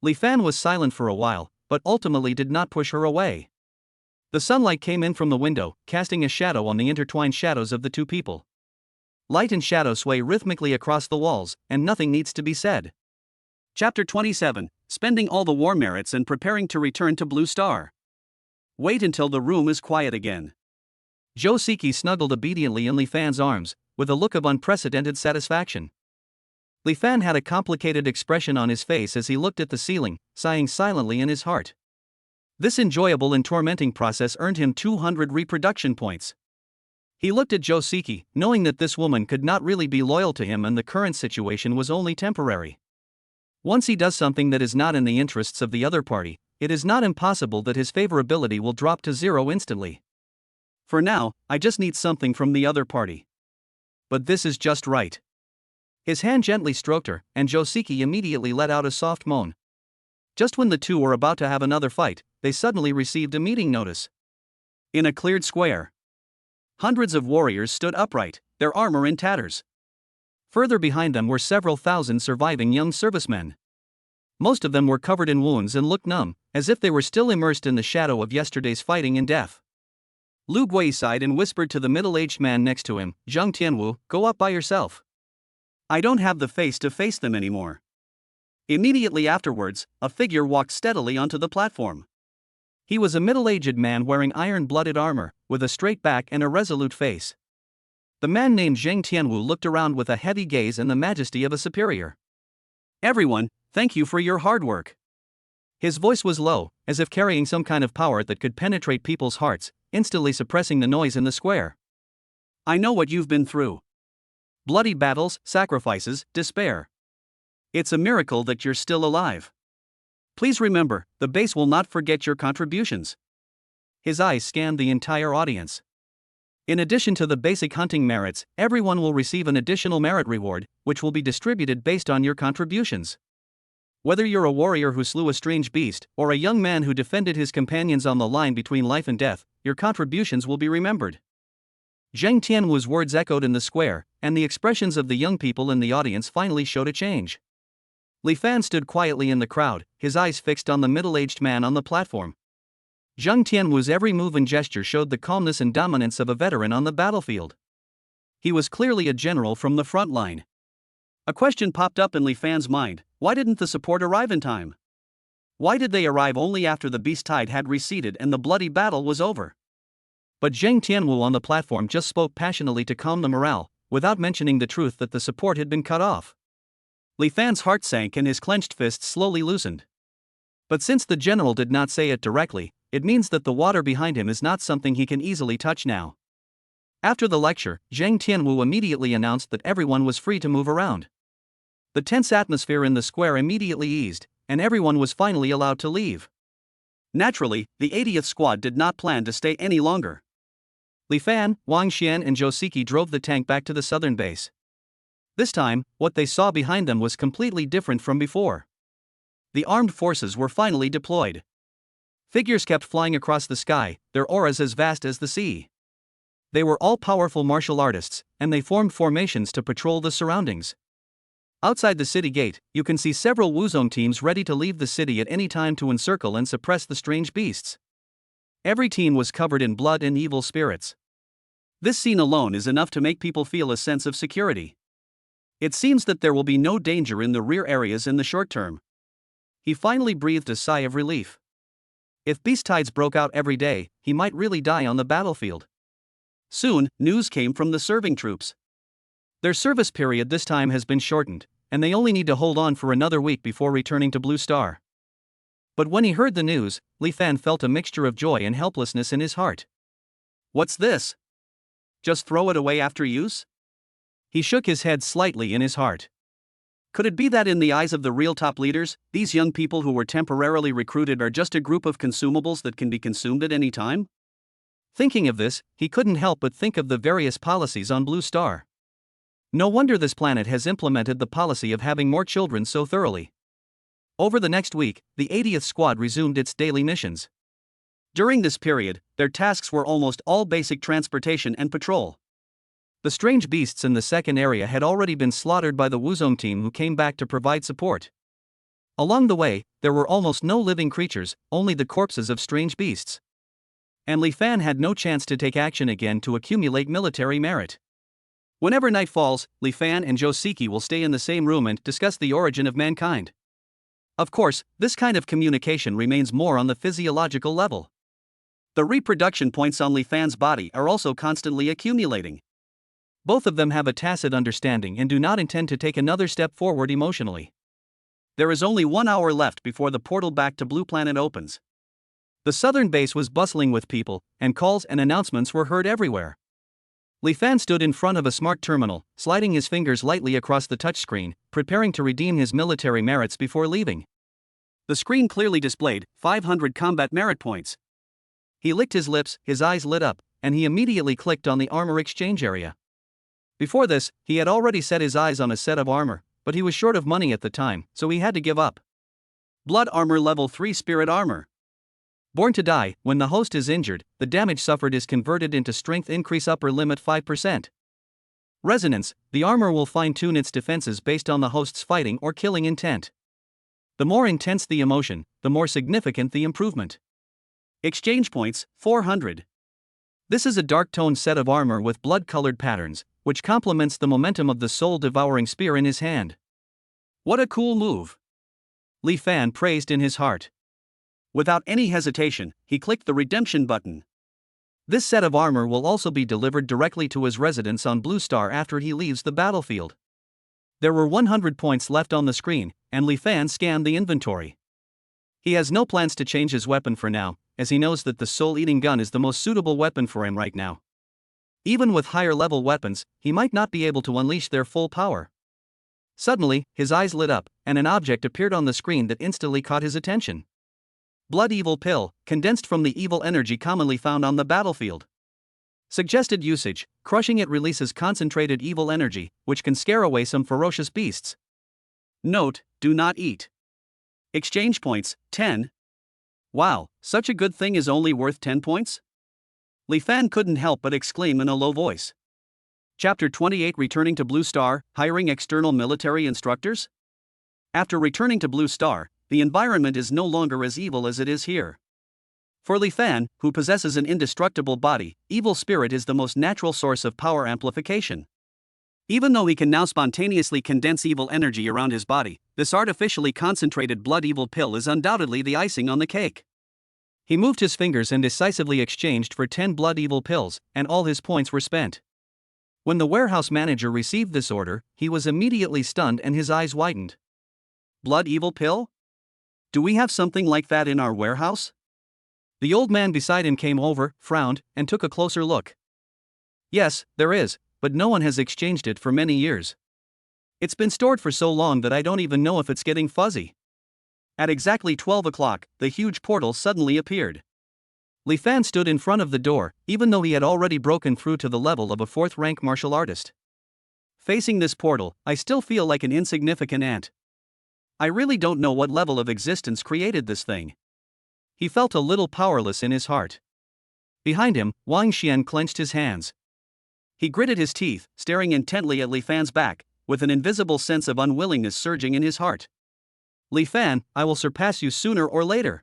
Li Fan was silent for a while, but ultimately did not push her away. The sunlight came in from the window, casting a shadow on the intertwined shadows of the two people. Light and shadow sway rhythmically across the walls, and nothing needs to be said. Chapter 27, Spending all the war merits and preparing to return to Blue Star. Wait until the room is quiet again. Joseki snuggled obediently in Li Fan's arms, with a look of unprecedented satisfaction. Li Fan had a complicated expression on his face as he looked at the ceiling, sighing silently in his heart. This enjoyable and tormenting process earned him 200 reproduction points. He looked at Joseki, knowing that this woman could not really be loyal to him and the current situation was only temporary. Once he does something that is not in the interests of the other party, it is not impossible that his favorability will drop to 0 instantly. For now, I just need something from the other party. But this is just right. His hand gently stroked her, and Joseki immediately let out a soft moan. Just when the two were about to have another fight, they suddenly received a meeting notice. In a cleared square, hundreds of warriors stood upright, their armor in tatters. Further behind them were several thousand surviving young servicemen. Most of them were covered in wounds and looked numb, as if they were still immersed in the shadow of yesterday's fighting and death. Lu Gui sighed and whispered to the middle-aged man next to him, Zhang Tianwu, go up by yourself. I don't have the face to face them anymore. Immediately afterwards, a figure walked steadily onto the platform. He was a middle-aged man wearing iron-blooded armor, with a straight back and a resolute face. The man named Zhang Tianwu looked around with a heavy gaze and the majesty of a superior. Everyone, thank you for your hard work. His voice was low, as if carrying some kind of power that could penetrate people's hearts, instantly suppressing the noise in the square. I know what you've been through. Bloody battles, sacrifices, despair. It's a miracle that you're still alive. Please remember, the base will not forget your contributions. His eyes scanned the entire audience. In addition to the basic hunting merits, everyone will receive an additional merit reward, which will be distributed based on your contributions. Whether you're a warrior who slew a strange beast, or a young man who defended his companions on the line between life and death, your contributions will be remembered. Zheng Tianwu's words echoed in the square, and the expressions of the young people in the audience finally showed a change. Li Fan stood quietly in the crowd, his eyes fixed on the middle-aged man on the platform. Zheng Tianwu's every move and gesture showed the calmness and dominance of a veteran on the battlefield. He was clearly a general from the front line. A question popped up in Li Fan's mind: why didn't the support arrive in time? Why did they arrive only after the beast tide had receded and the bloody battle was over? But Zheng Tianwu on the platform just spoke passionately to calm the morale, without mentioning the truth that the support had been cut off. Li Fan's heart sank and his clenched fists slowly loosened. But since the general did not say it directly, it means that the water behind him is not something he can easily touch now. After the lecture, Zheng Tianwu immediately announced that everyone was free to move around. The tense atmosphere in the square immediately eased, and everyone was finally allowed to leave. Naturally, the 80th squad did not plan to stay any longer. Li Fan, Wang Xian and Zhou Siki drove the tank back to the southern base. This time, what they saw behind them was completely different from before. The armed forces were finally deployed. Figures kept flying across the sky, their auras as vast as the sea. They were all powerful martial artists, and they formed formations to patrol the surroundings. Outside the city gate, you can see several Wuzong teams ready to leave the city at any time to encircle and suppress the strange beasts. Every team was covered in blood and evil spirits. This scene alone is enough to make people feel a sense of security. It seems that there will be no danger in the rear areas in the short term. He finally breathed a sigh of relief. If beast tides broke out every day, he might really die on the battlefield. Soon, news came from the serving troops. Their service period this time has been shortened, and they only need to hold on for another week before returning to Blue Star. But when he heard the news, Li Fan felt a mixture of joy and helplessness in his heart. What's this? Just throw it away after use? He shook his head slightly in his heart. Could it be that in the eyes of the real top leaders, these young people who were temporarily recruited are just a group of consumables that can be consumed at any time? Thinking of this, he couldn't help but think of the various policies on Blue Star. No wonder this planet has implemented the policy of having more children so thoroughly. Over the next week, the 80th squad resumed its daily missions. During this period, their tasks were almost all basic transportation and patrol. The strange beasts in the second area had already been slaughtered by the Wuzong team who came back to provide support. Along the way, there were almost no living creatures, only the corpses of strange beasts. And Li Fan had no chance to take action again to accumulate military merit. Whenever night falls, Li Fan and Zhou Siki will stay in the same room and discuss the origin of mankind. Of course, this kind of communication remains more on the physiological level. The reproduction points on Li Fan's body are also constantly accumulating. Both of them have a tacit understanding and do not intend to take another step forward emotionally. There is only 1 hour left before the portal back to Blue Planet opens. The southern base was bustling with people, and calls and announcements were heard everywhere. Li Fan stood in front of a smart terminal, sliding his fingers lightly across the touchscreen, preparing to redeem his military merits before leaving. The screen clearly displayed 500 combat merit points. He licked his lips, his eyes lit up, and he immediately clicked on the armor exchange area. Before this, he had already set his eyes on a set of armor, but he was short of money at the time, so he had to give up. Blood armor level 3 spirit armor. Born to die, when the host is injured, the damage suffered is converted into strength increase upper limit 5%. Resonance, the armor will fine-tune its defenses based on the host's fighting or killing intent. The more intense the emotion, the more significant the improvement. Exchange points, 400. This is a dark-toned set of armor with blood-colored patterns, which complements the momentum of the soul-devouring spear in his hand. What a cool move! Li Fan praised in his heart. Without any hesitation, he clicked the redemption button. This set of armor will also be delivered directly to his residence on Blue Star after he leaves the battlefield. There were 100 points left on the screen, and Li Fan scanned the inventory. He has no plans to change his weapon for now, as he knows that the soul-eating gun is the most suitable weapon for him right now. Even with higher-level weapons, he might not be able to unleash their full power. Suddenly, his eyes lit up, and an object appeared on the screen that instantly caught his attention. Blood Evil Pill, condensed from the evil energy commonly found on the battlefield. Suggested usage: crushing it releases concentrated evil energy, which can scare away some ferocious beasts. Note: do not eat. Exchange points, 10. Wow, such a good thing is only worth 10 points? Li Fan couldn't help but exclaim in a low voice. Chapter 28 Returning to Blue Star, Hiring External Military Instructors? After returning to Blue Star, the environment is no longer as evil as it is here. For Li Fan, who possesses an indestructible body, evil spirit is the most natural source of power amplification. Even though he can now spontaneously condense evil energy around his body, this artificially concentrated blood evil pill is undoubtedly the icing on the cake. He moved his fingers and decisively exchanged for 10 blood evil pills, and all his points were spent. When the warehouse manager received this order, he was immediately stunned and his eyes widened. Blood evil pill? Do we have something like that in our warehouse? The old man beside him came over, frowned, and took a closer look. Yes, there is, but no one has exchanged it for many years. It's been stored for so long that I don't even know if it's getting fuzzy. At exactly 12 o'clock, the huge portal suddenly appeared. Li Fan stood in front of the door, even though he had already broken through to the level of a 4th-rank martial artist. Facing this portal, I still feel like an insignificant ant. I really don't know what level of existence created this thing. He felt a little powerless in his heart. Behind him, Wang Xian clenched his hands. He gritted his teeth, staring intently at Li Fan's back, with an invisible sense of unwillingness surging in his heart. Li Fan, I will surpass you sooner or later.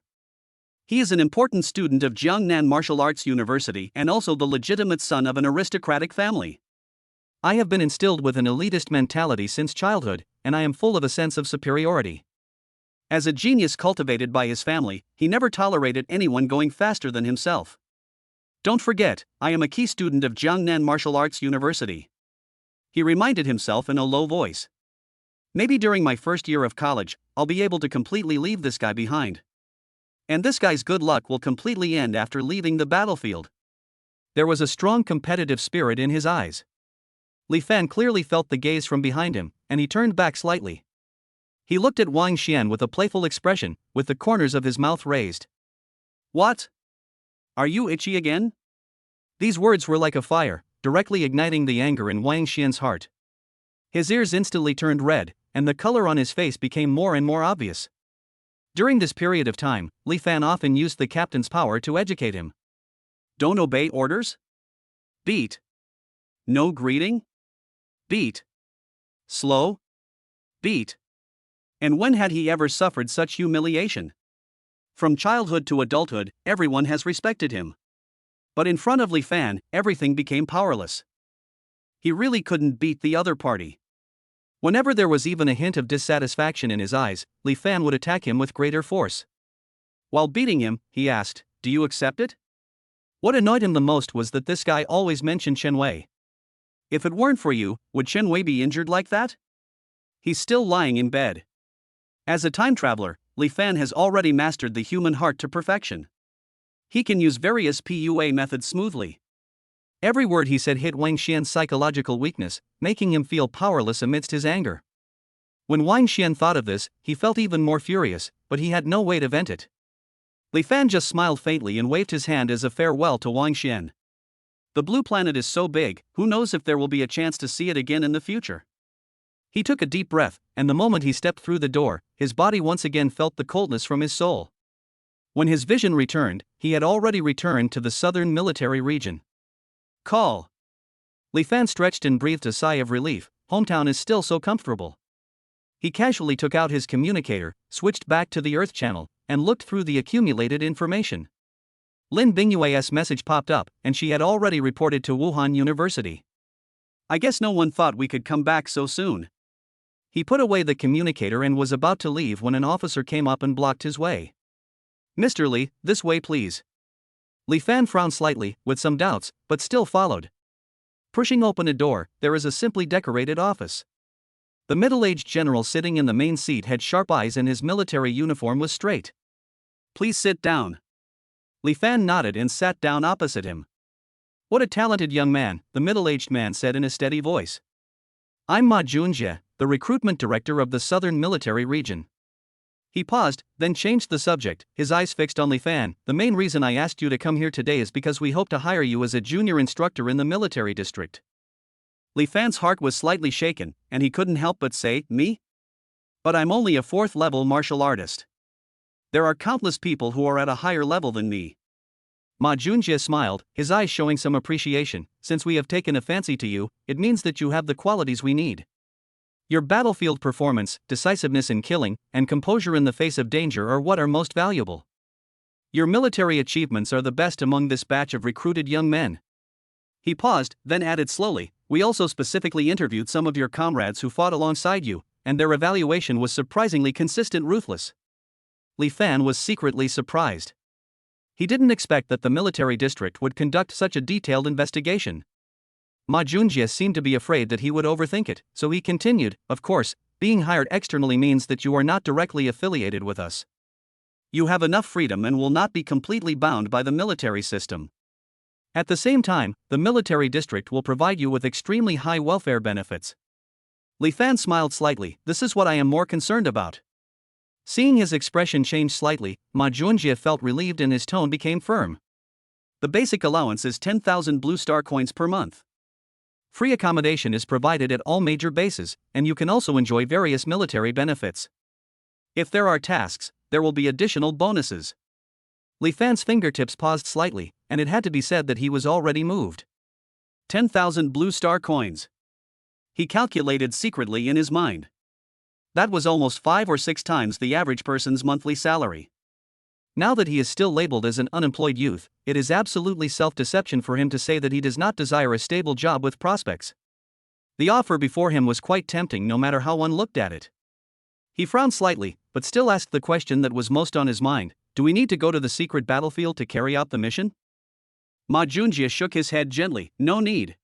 He is an important student of Jiangnan Martial Arts University and also the legitimate son of an aristocratic family. I have been instilled with an elitist mentality since childhood, and I am full of a sense of superiority. As a genius cultivated by his family, he never tolerated anyone going faster than himself. Don't forget, I am a key student of Jiangnan Martial Arts University. He reminded himself in a low voice. Maybe during my first year of college, I'll be able to completely leave this guy behind. And this guy's good luck will completely end after leaving the battlefield. There was a strong competitive spirit in his eyes. Li Fan clearly felt the gaze from behind him, and he turned back slightly. He looked at Wang Xian with a playful expression, with the corners of his mouth raised. What? Are you itchy again? These words were like a fire, directly igniting the anger in Wang Xian's heart. His ears instantly turned red, and the color on his face became more and more obvious. During this period of time, Li Fan often used the captain's power to educate him. Don't obey orders? Beat. No greeting? Beat. Slow? Beat. And when had he ever suffered such humiliation? From childhood to adulthood, everyone has respected him. But in front of Li Fan, everything became powerless. He really couldn't beat the other party. Whenever there was even a hint of dissatisfaction in his eyes, Li Fan would attack him with greater force. While beating him, he asked, "Do you accept it?" What annoyed him the most was that this guy always mentioned Chen Wei. If it weren't for you, would Chen Wei be injured like that? He's still lying in bed. As a time traveler, Li Fan has already mastered the human heart to perfection. He can use various PUA methods smoothly. Every word he said hit Wang Xian's psychological weakness, making him feel powerless amidst his anger. When Wang Xian thought of this, he felt even more furious, but he had no way to vent it. Li Fan just smiled faintly and waved his hand as a farewell to Wang Xian. The blue planet is so big, who knows if there will be a chance to see it again in the future. He took a deep breath, and the moment he stepped through the door, his body once again felt the coldness from his soul. When his vision returned, he had already returned to the southern military region. Call. Li Fan stretched and breathed a sigh of relief. Hometown is still so comfortable. He casually took out his communicator, switched back to the Earth channel, and looked through the accumulated information. Lin Bingyue's message popped up, and she had already reported to Wuhan University. I guess no one thought we could come back so soon. He put away the communicator and was about to leave when an officer came up and blocked his way. Mr. Li, this way please. Li Fan frowned slightly, with some doubts, but still followed. Pushing open a door, there is a simply decorated office. The middle-aged general sitting in the main seat had sharp eyes and his military uniform was straight. Please sit down. Li Fan nodded and sat down opposite him. What a talented young man, the middle-aged man said in a steady voice. I'm Ma Junjie, the recruitment director of the Southern Military Region. He paused, then changed the subject, his eyes fixed on Li Fan. The main reason I asked you to come here today is because we hope to hire you as a junior instructor in the military district. Li Fan's heart was slightly shaken, and he couldn't help but say, me? But I'm only a 4th-level martial artist. There are countless people who are at a higher level than me. Ma Junjie smiled, his eyes showing some appreciation. Since we have taken a fancy to you, it means that you have the qualities we need. Your battlefield performance, decisiveness in killing, and composure in the face of danger are what are most valuable. Your military achievements are the best among this batch of recruited young men. He paused, then added slowly, we also specifically interviewed some of your comrades who fought alongside you, and their evaluation was surprisingly consistent ruthless. Li Fan was secretly surprised. He didn't expect that the military district would conduct such a detailed investigation. Ma Junjie seemed to be afraid that he would overthink it, so he continued, of course, being hired externally means that you are not directly affiliated with us. You have enough freedom and will not be completely bound by the military system. At the same time, the military district will provide you with extremely high welfare benefits. Li Fan smiled slightly, this is what I am more concerned about. Seeing his expression change slightly, Ma Junjie felt relieved and his tone became firm. The basic allowance is 10,000 blue star coins per month. Free accommodation is provided at all major bases, and you can also enjoy various military benefits. If there are tasks, there will be additional bonuses. Li Fan's fingertips paused slightly, and it had to be said that he was already moved. 10,000 blue star coins. He calculated secretly in his mind. That was almost 5 or 6 times the average person's monthly salary. Now that he is still labeled as an unemployed youth, it is absolutely self-deception for him to say that he does not desire a stable job with prospects. The offer before him was quite tempting no matter how one looked at it. He frowned slightly, but still asked the question that was most on his mind, do we need to go to the secret battlefield to carry out the mission? Ma Junjie shook his head gently, no need.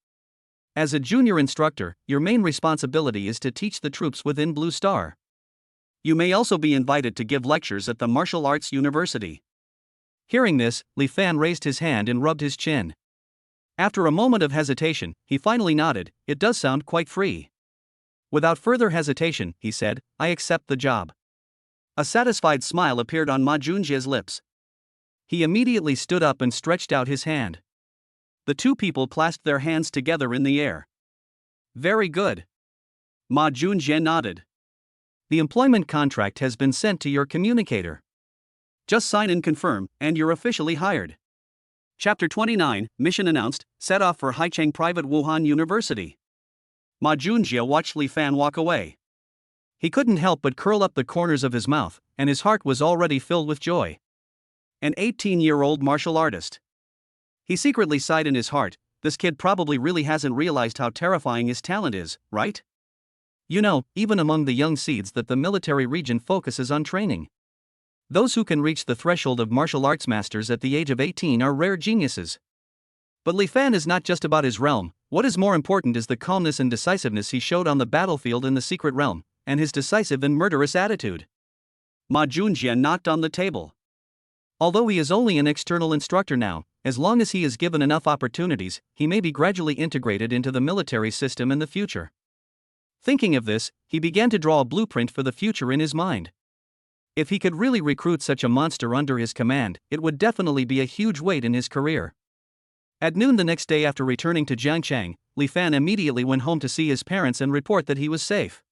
As a junior instructor, your main responsibility is to teach the troops within Blue Star. You may also be invited to give lectures at the Martial Arts University. Hearing this, Li Fan raised his hand and rubbed his chin. After a moment of hesitation, he finally nodded, it does sound quite free. Without further hesitation, he said, I accept the job. A satisfied smile appeared on Ma Junjie's lips. He immediately stood up and stretched out his hand. The two people clasped their hands together in the air. Very good. Ma Junjie nodded. The employment contract has been sent to your communicator. Just sign and confirm, and you're officially hired. Chapter 29, Mission announced, set off for Haicheng Private Wuhan University. Ma Junjie watched Li Fan walk away. He couldn't help but curl up the corners of his mouth, and his heart was already filled with joy. An 18-year-old martial artist. He secretly sighed in his heart, this kid probably really hasn't realized how terrifying his talent is, right? You know, even among the young seeds that the military region focuses on training. Those who can reach the threshold of martial arts masters at the age of 18 are rare geniuses. But Li Fan is not just about his realm, what is more important is the calmness and decisiveness he showed on the battlefield in the secret realm, and his decisive and murderous attitude. Ma Junjie knocked on the table. Although he is only an external instructor now, as long as he is given enough opportunities, he may be gradually integrated into the military system in the future. Thinking of this, he began to draw a blueprint for the future in his mind. If he could really recruit such a monster under his command, it would definitely be a huge weight in his career. At noon the next day after returning to Jiangchang, Li Fan immediately went home to see his parents and report that he was safe.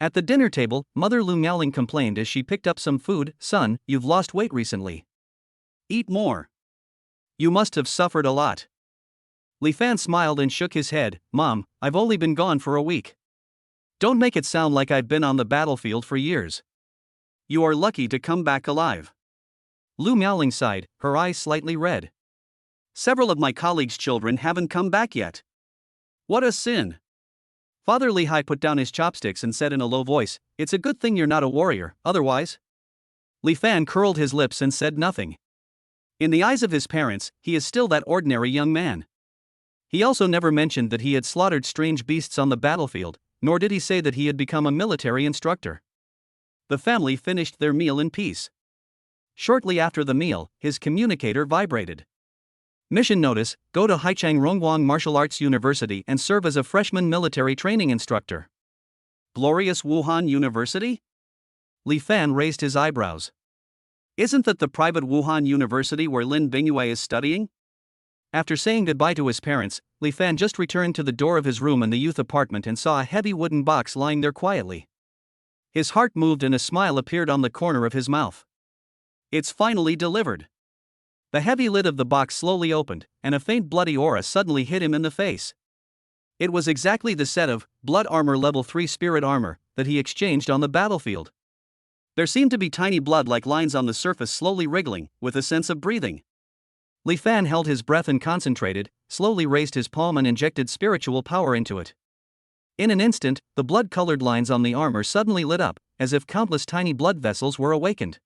At the dinner table, Mother Lu Miaoling complained as she picked up some food, son, you've lost weight recently. Eat more. You must have suffered a lot. Li Fan smiled and shook his head, Mom, I've only been gone for a week. Don't make it sound like I've been on the battlefield for years. You are lucky to come back alive. Lu Miaoling sighed, her eyes slightly red. Several of my colleagues' children haven't come back yet. What a sin. Father Li Hai put down his chopsticks and said in a low voice, it's a good thing you're not a warrior, otherwise. Li Fan curled his lips and said nothing. In the eyes of his parents, he is still that ordinary young man. He also never mentioned that he had slaughtered strange beasts on the battlefield, nor did he say that he had become a military instructor. The family finished their meal in peace. Shortly after the meal, his communicator vibrated. Mission notice, go to Haicheng Rongguang Martial Arts University and serve as a freshman military training instructor. Glorious Wuhan University? Li Fan raised his eyebrows. Isn't that the private Wuhan University where Lin Bingyue is studying? After saying goodbye to his parents, Li Fan just returned to the door of his room in the youth apartment and saw a heavy wooden box lying there quietly. His heart moved and a smile appeared on the corner of his mouth. It's finally delivered. The heavy lid of the box slowly opened, and a faint bloody aura suddenly hit him in the face. It was exactly the set of blood armor level 3 spirit armor that he exchanged on the battlefield. There seemed to be tiny blood-like lines on the surface slowly wriggling, with a sense of breathing. Li Fan held his breath and concentrated, slowly raised his palm and injected spiritual power into it. In an instant, the blood-colored lines on the armor suddenly lit up, as if countless tiny blood vessels were awakened.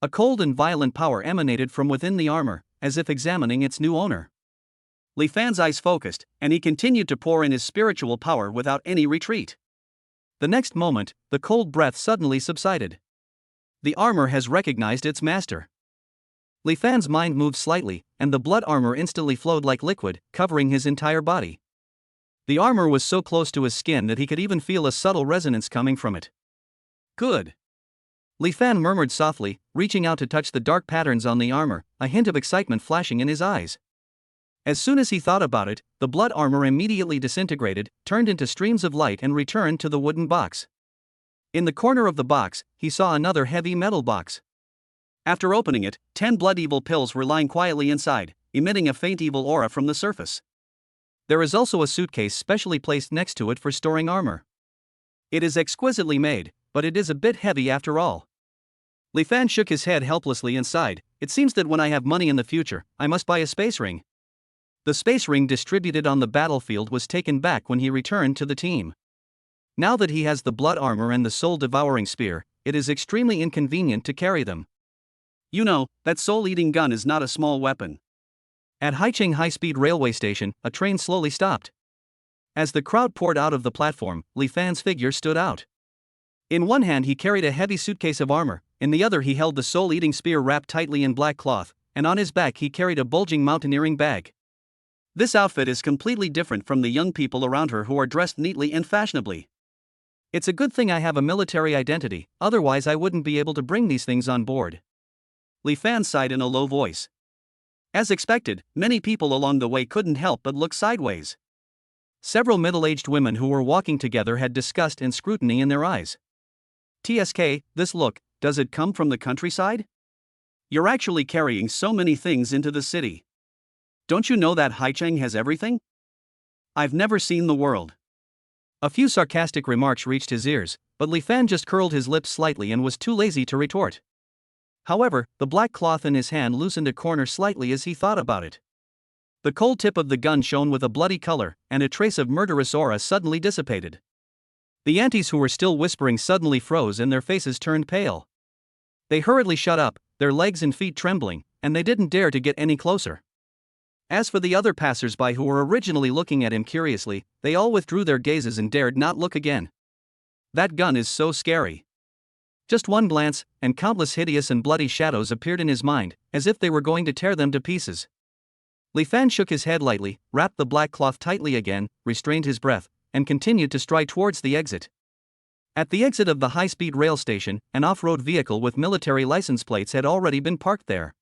A cold and violent power emanated from within the armor, as if examining its new owner. Li Fan's eyes focused, and he continued to pour in his spiritual power without any retreat. The next moment, the cold breath suddenly subsided. The armor has recognized its master. Li Fan's mind moved slightly, and the blood armor instantly flowed like liquid, covering his entire body. The armor was so close to his skin that he could even feel a subtle resonance coming from it. Good. Li Fan murmured softly, reaching out to touch the dark patterns on the armor, a hint of excitement flashing in his eyes. As soon as he thought about it, the blood armor immediately disintegrated, turned into streams of light and returned to the wooden box. In the corner of the box, he saw another heavy metal box. After opening it, 10 blood evil pills were lying quietly inside, emitting a faint evil aura from the surface. There is also a suitcase specially placed next to it for storing armor. It is exquisitely made, but it is a bit heavy after all. Li Fan shook his head helplessly and sighed. It seems that when I have money in the future, I must buy a space ring. The space ring distributed on the battlefield was taken back when he returned to the team. Now that he has the blood armor and the soul-devouring spear, it is extremely inconvenient to carry them. You know, that soul-eating gun is not a small weapon. At Haicheng High-Speed Railway Station, a train slowly stopped. As the crowd poured out of the platform, Li Fan's figure stood out. In one hand he carried a heavy suitcase of armor, in the other he held the soul-eating spear wrapped tightly in black cloth, and on his back he carried a bulging mountaineering bag. This outfit is completely different from the young people around her who are dressed neatly and fashionably. It's a good thing I have a military identity, otherwise I wouldn't be able to bring these things on board. Li Fan sighed in a low voice. As expected, many people along the way couldn't help but look sideways. Several middle-aged women who were walking together had disgust and scrutiny in their eyes. TSK, this look, does it come from the countryside? You're actually carrying so many things into the city. Don't you know that Haicheng has everything? I've never seen the world. A few sarcastic remarks reached his ears, but Li Fan just curled his lips slightly and was too lazy to retort. However, the black cloth in his hand loosened a corner slightly as he thought about it. The cold tip of the gun shone with a bloody color, and a trace of murderous aura suddenly dissipated. The aunties who were still whispering suddenly froze and their faces turned pale. They hurriedly shut up, their legs and feet trembling, and they didn't dare to get any closer. As for the other passers-by who were originally looking at him curiously, they all withdrew their gazes and dared not look again. That gun is so scary. Just one glance, and countless hideous and bloody shadows appeared in his mind, as if they were going to tear them to pieces. Li Fan shook his head lightly, wrapped the black cloth tightly again, restrained his breath, and continued to stride towards the exit. At the exit of the high-speed rail station, an off-road vehicle with military license plates had already been parked there.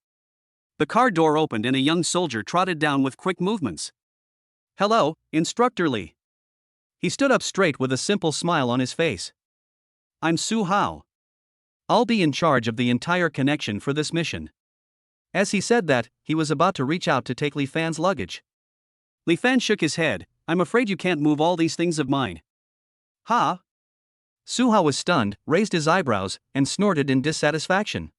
The car door opened and a young soldier trotted down with quick movements. Hello, Instructor Li. He stood up straight with a simple smile on his face. I'm Su Hao. I'll be in charge of the entire connection for this mission. As he said that, he was about to reach out to take Li Fan's luggage. Li Fan shook his head. I'm afraid you can't move all these things of mine. Ha? Su Hao was stunned, raised his eyebrows, and snorted in dissatisfaction.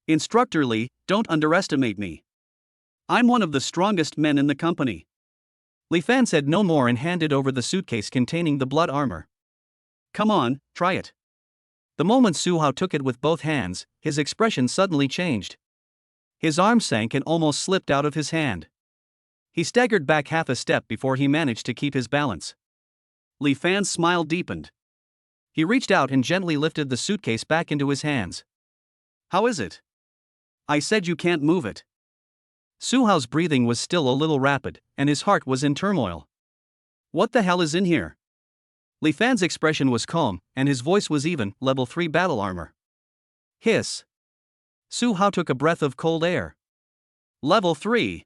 Instructor Li, don't underestimate me. I'm one of the strongest men in the company. Li Fan said no more and handed over the suitcase containing the blood armor. Come on, try it. The moment Su Hao took it with both hands, his expression suddenly changed. His arm sank and almost slipped out of his hand. He staggered back half a step before he managed to keep his balance. Li Fan's smile deepened. He reached out and gently lifted the suitcase back into his hands. How is it? I said you can't move it. Su Hao's breathing was still a little rapid, and his heart was in turmoil. What the hell is in here? Li Fan's expression was calm, and his voice was even, level 3 battle armor. Hiss. Su Hao took a breath of cold air. Level 3.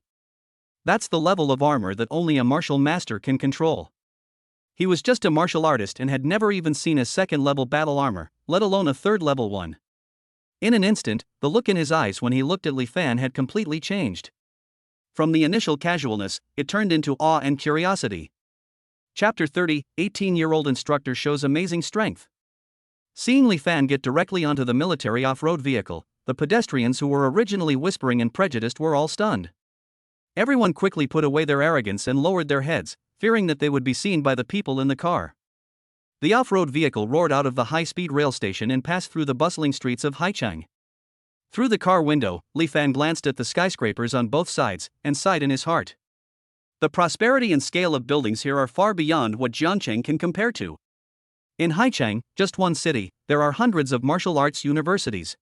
That's the level of armor that only a martial master can control. He was just a martial artist and had never even seen a second level battle armor, let alone a third level one. In an instant, the look in his eyes when he looked at Li Fan had completely changed. From the initial casualness, it turned into awe and curiosity. Chapter 30, 18-year-old instructor shows amazing strength. Seeing Li Fan get directly onto the military off-road vehicle, the pedestrians who were originally whispering and prejudiced were all stunned. Everyone quickly put away their arrogance and lowered their heads, fearing that they would be seen by the people in the car. The off-road vehicle roared out of the high-speed rail station and passed through the bustling streets of Haicheng. Through the car window, Li Fan glanced at the skyscrapers on both sides, and sighed in his heart. The prosperity and scale of buildings here are far beyond what Jiangcheng can compare to. In Haicheng, just one city, there are hundreds of martial arts universities.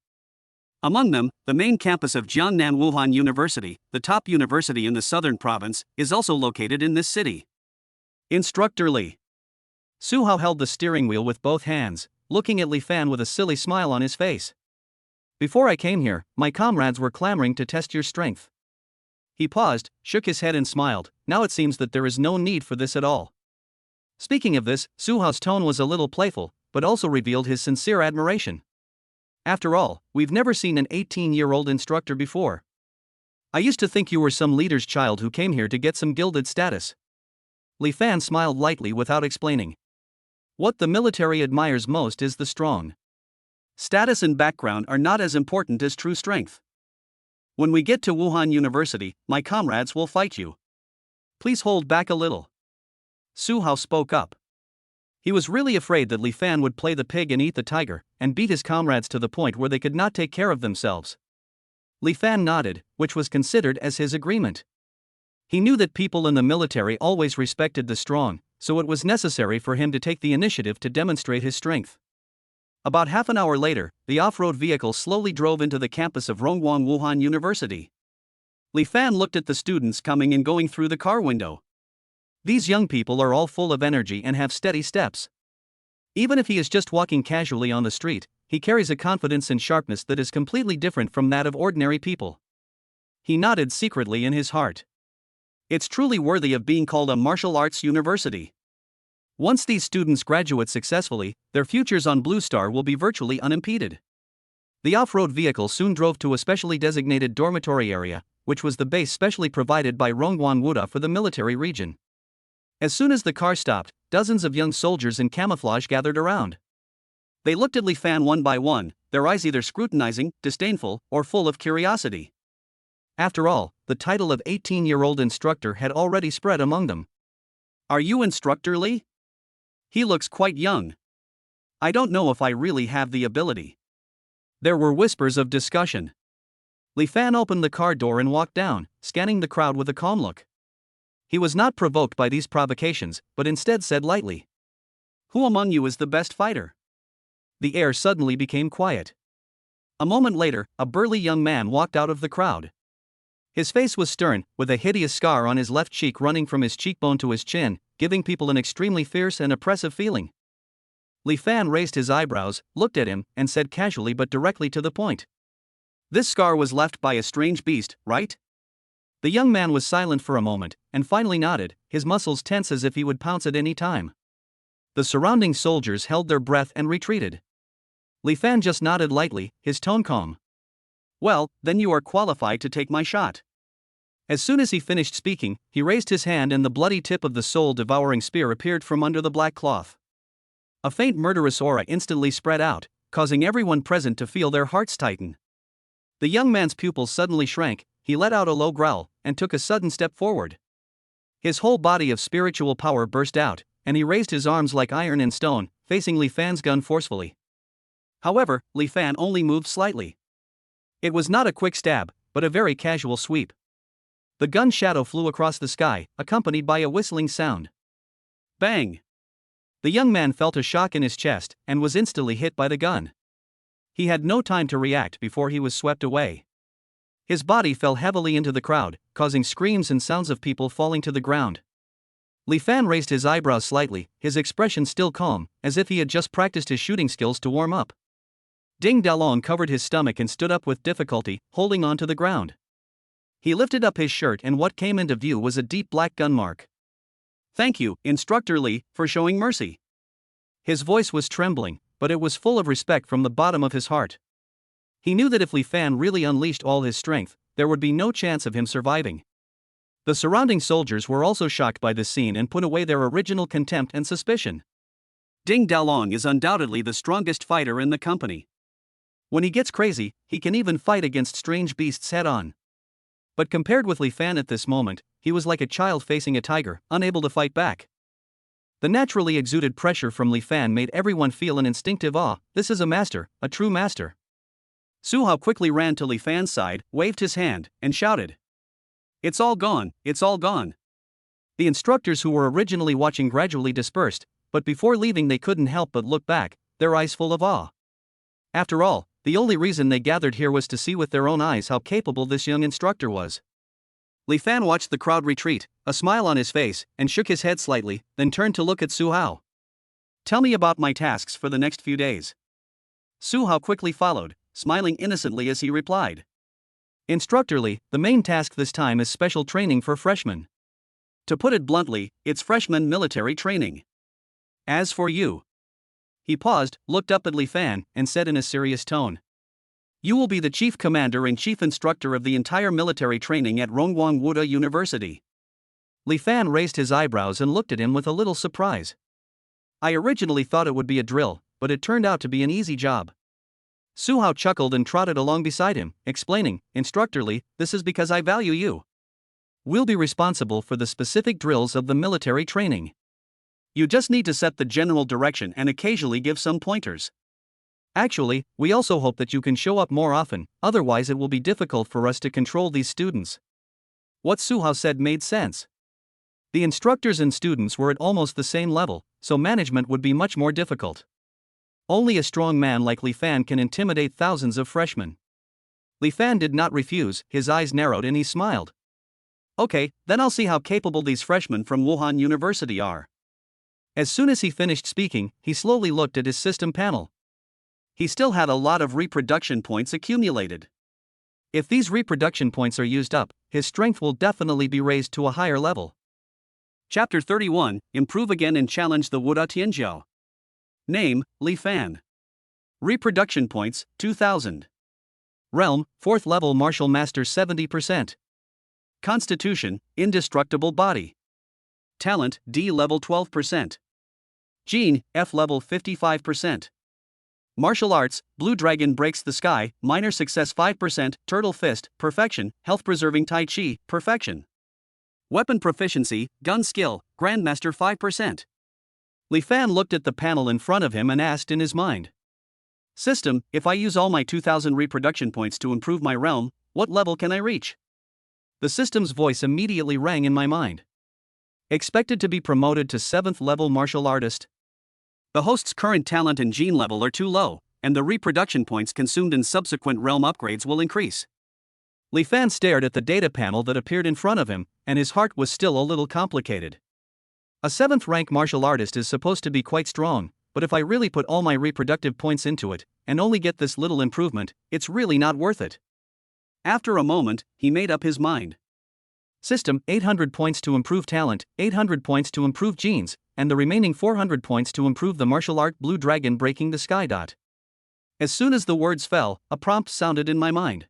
Among them, the main campus of Jiangnan Wuhan University, the top university in the southern province, is also located in this city. Instructor Li. Su Hao held the steering wheel with both hands, looking at Li Fan with a silly smile on his face. Before I came here, my comrades were clamoring to test your strength. He paused, shook his head and smiled. Now it seems that there is no need for this at all. Speaking of this, Su Hao's tone was a little playful, but also revealed his sincere admiration. After all, we've never seen an 18-year-old instructor before. I used to think you were some leader's child who came here to get some gilded status. Li Fan smiled lightly without explaining. What the military admires most is the strong. Status and background are not as important as true strength. When we get to Wuhan University, my comrades will fight you. Please hold back a little. Su Hao spoke up. He was really afraid that Li Fan would play the pig and eat the tiger, and beat his comrades to the point where they could not take care of themselves. Li Fan nodded, which was considered as his agreement. He knew that people in the military always respected the strong, so it was necessary for him to take the initiative to demonstrate his strength. About half an hour later, the off-road vehicle slowly drove into the campus of Rongguan Wuhan University. Li Fan looked at the students coming and going through the car window. These young people are all full of energy and have steady steps. Even if he is just walking casually on the street, he carries a confidence and sharpness that is completely different from that of ordinary people. He nodded secretly in his heart. It's truly worthy of being called a martial arts university. Once these students graduate successfully, their futures on Blue Star will be virtually unimpeded. The off-road vehicle soon drove to a specially designated dormitory area, which was the base specially provided by Rongguan Wuda for the military region. As soon as the car stopped, dozens of young soldiers in camouflage gathered around. They looked at Li Fan one by one, their eyes either scrutinizing, disdainful, or full of curiosity. After all, the title of 18-year-old instructor had already spread among them. Are you Instructor Li? He looks quite young. I don't know if I really have the ability. There were whispers of discussion. Li Fan opened the car door and walked down, scanning the crowd with a calm look. He was not provoked by these provocations, but instead said lightly, "Who among you is the best fighter?" The air suddenly became quiet. A moment later, a burly young man walked out of the crowd. His face was stern, with a hideous scar on his left cheek running from his cheekbone to his chin, giving people an extremely fierce and oppressive feeling. Li Fan raised his eyebrows, looked at him, and said casually but directly to the point, "This scar was left by a strange beast, right?" The young man was silent for a moment, and finally nodded, his muscles tense as if he would pounce at any time. The surrounding soldiers held their breath and retreated. Li Fan just nodded lightly, his tone calm. "Well, then you are qualified to take my shot." As soon as he finished speaking, he raised his hand and the bloody tip of the soul-devouring spear appeared from under the black cloth. A faint murderous aura instantly spread out, causing everyone present to feel their hearts tighten. The young man's pupils suddenly shrank, he let out a low growl, and took a sudden step forward. His whole body of spiritual power burst out, and he raised his arms like iron and stone, facing Li Fan's gun forcefully. However, Li Fan only moved slightly. It was not a quick stab, but a very casual sweep. The gun's shadow flew across the sky, accompanied by a whistling sound. Bang! The young man felt a shock in his chest, and was instantly hit by the gun. He had no time to react before he was swept away. His body fell heavily into the crowd, causing screams and sounds of people falling to the ground. Li Fan raised his eyebrows slightly, his expression still calm, as if he had just practiced his shooting skills to warm up. Ding Dalong covered his stomach and stood up with difficulty, holding on to the ground. He lifted up his shirt and what came into view was a deep black gun mark. "Thank you, Instructor Li, for showing mercy." His voice was trembling, but it was full of respect from the bottom of his heart. He knew that if Li Fan really unleashed all his strength, there would be no chance of him surviving. The surrounding soldiers were also shocked by this scene and put away their original contempt and suspicion. Ding Dalong is undoubtedly the strongest fighter in the company. When he gets crazy, he can even fight against strange beasts head-on. But compared with Li Fan at this moment, he was like a child facing a tiger, unable to fight back. The naturally exuded pressure from Li Fan made everyone feel an instinctive awe. This is a master, a true master. Su Hao quickly ran to Li Fan's side, waved his hand, and shouted, "It's all gone, it's all gone." The instructors who were originally watching gradually dispersed, but before leaving they couldn't help but look back, their eyes full of awe. After all, the only reason they gathered here was to see with their own eyes how capable this young instructor was. Li Fan watched the crowd retreat, a smile on his face, and shook his head slightly, then turned to look at Su Hao. "Tell me about my tasks for the next few days." Su Hao quickly followed, smiling innocently as he replied. "Instructor Li, the main task this time is special training for freshmen. To put it bluntly, it's freshman military training. As for you..." He paused, looked up at Li Fan, and said in a serious tone, "You will be the chief commander and chief instructor of the entire military training at Rongguang Wuda University." Li Fan raised his eyebrows and looked at him with a little surprise. "I originally thought it would be a drill, but it turned out to be an easy job." Su Hao chuckled and trotted along beside him, explaining, "Instructor Li, this is because I value you. We'll be responsible for the specific drills of the military training. You just need to set the general direction and occasionally give some pointers. Actually, we also hope that you can show up more often, otherwise it will be difficult for us to control these students." What Su Hao said made sense. The instructors and students were at almost the same level, so management would be much more difficult. Only a strong man like Li Fan can intimidate thousands of freshmen. Li Fan did not refuse, his eyes narrowed and he smiled. "Okay, then I'll see how capable these freshmen from Wuhan University are." As soon as he finished speaking, he slowly looked at his system panel. He still had a lot of reproduction points accumulated. If these reproduction points are used up, his strength will definitely be raised to a higher level. Chapter 31, Improve Again and Challenge the Wuda Tianzhou. Name, Li Fan. Reproduction points, 2000. Realm, 4th level martial master 70%. Constitution, indestructible body. Talent, D level 12%. Gene, F level 55%. Martial arts, Blue Dragon breaks the sky, minor success 5%, Turtle Fist, perfection, health preserving Tai Chi, perfection. Weapon proficiency, gun skill, Grandmaster 5%. Li Fan looked at the panel in front of him and asked in his mind. "System, if I use all my 2000 reproduction points to improve my realm, what level can I reach?" The system's voice immediately rang in my mind. Expected to be promoted to 7th level martial artist. The host's current talent and gene level are too low, and the reproduction points consumed in subsequent realm upgrades will increase. Li Fan stared at the data panel that appeared in front of him, and his heart was still a little complicated. A 7th rank martial artist is supposed to be quite strong, but if I really put all my reproductive points into it, and only get this little improvement, it's really not worth it. After a moment, he made up his mind. System, 800 points to improve talent, 800 points to improve genes, and the remaining 400 points to improve the martial art Blue Dragon breaking the sky. As soon as the words fell, a prompt sounded in my mind.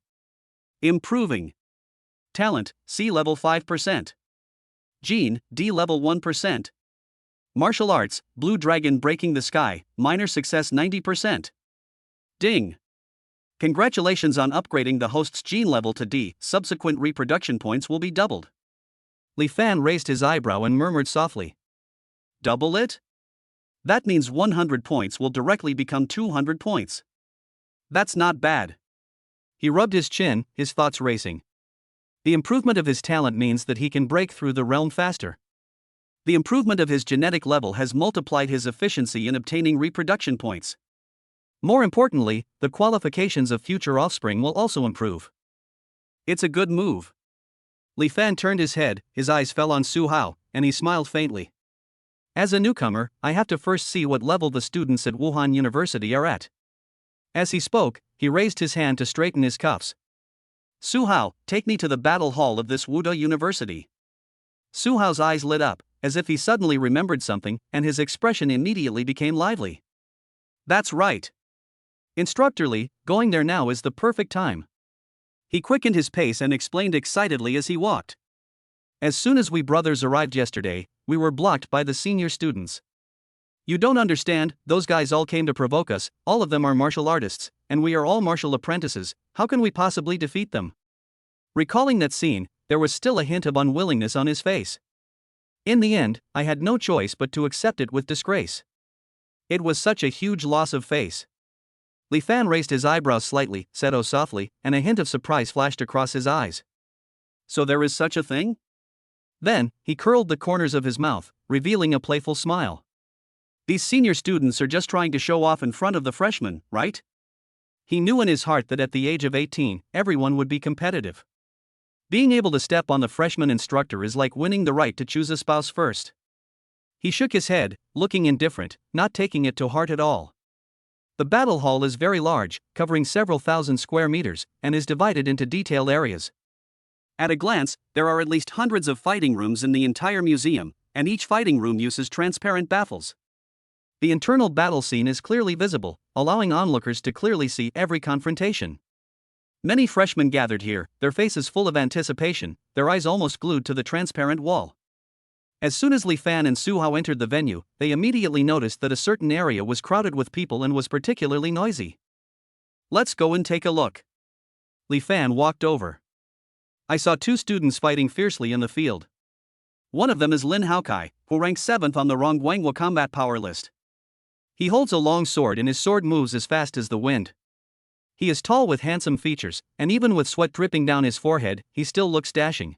Improving. Talent, C level 5%. Gene, D level 1%. Martial arts, Blue Dragon breaking the sky, minor success 90%. Ding. Congratulations on upgrading the host's gene level to D, subsequent reproduction points will be doubled. Li Fan raised his eyebrow and murmured softly. Double it? That means 100 points will directly become 200 points. That's not bad. He rubbed his chin, his thoughts racing. The improvement of his talent means that he can break through the realm faster. The improvement of his genetic level has multiplied his efficiency in obtaining reproduction points. More importantly, the qualifications of future offspring will also improve. It's a good move. Li Fan turned his head, his eyes fell on Su Hao, and he smiled faintly. As a newcomer, I have to first see what level the students at Wuhan University are at. As he spoke, he raised his hand to straighten his cuffs. Su Hao, take me to the battle hall of this Wuda University. Su Hao's eyes lit up, as if he suddenly remembered something, and his expression immediately became lively. That's right. Instructor Li, going there now is the perfect time. He quickened his pace and explained excitedly as he walked. As soon as we brothers arrived yesterday, we were blocked by the senior students. You don't understand, those guys all came to provoke us, all of them are martial artists, and we are all martial apprentices, how can we possibly defeat them? Recalling that scene, there was still a hint of unwillingness on his face. In the end, I had no choice but to accept it with disgrace. It was such a huge loss of face. Li Fan raised his eyebrows slightly, said oh softly, and a hint of surprise flashed across his eyes. So there is such a thing? Then, he curled the corners of his mouth, revealing a playful smile. These senior students are just trying to show off in front of the freshmen, right? He knew in his heart that at the age of 18, everyone would be competitive. Being able to step on the freshman instructor is like winning the right to choose a spouse first. He shook his head, looking indifferent, not taking it to heart at all. The battle hall is very large, covering several thousand square meters, and is divided into detailed areas. At a glance, there are at least hundreds of fighting rooms in the entire museum, and each fighting room uses transparent baffles. The internal battle scene is clearly visible, allowing onlookers to clearly see every confrontation. Many freshmen gathered here, their faces full of anticipation, their eyes almost glued to the transparent wall. As soon as Li Fan and Su Hao entered the venue, they immediately noticed that a certain area was crowded with people and was particularly noisy. Let's go and take a look. Li Fan walked over. I saw two students fighting fiercely in the field. One of them is Lin Haokai, who ranks 7th on the manhwa combat power list. He holds a long sword and his sword moves as fast as the wind. He is tall with handsome features, and even with sweat dripping down his forehead, he still looks dashing.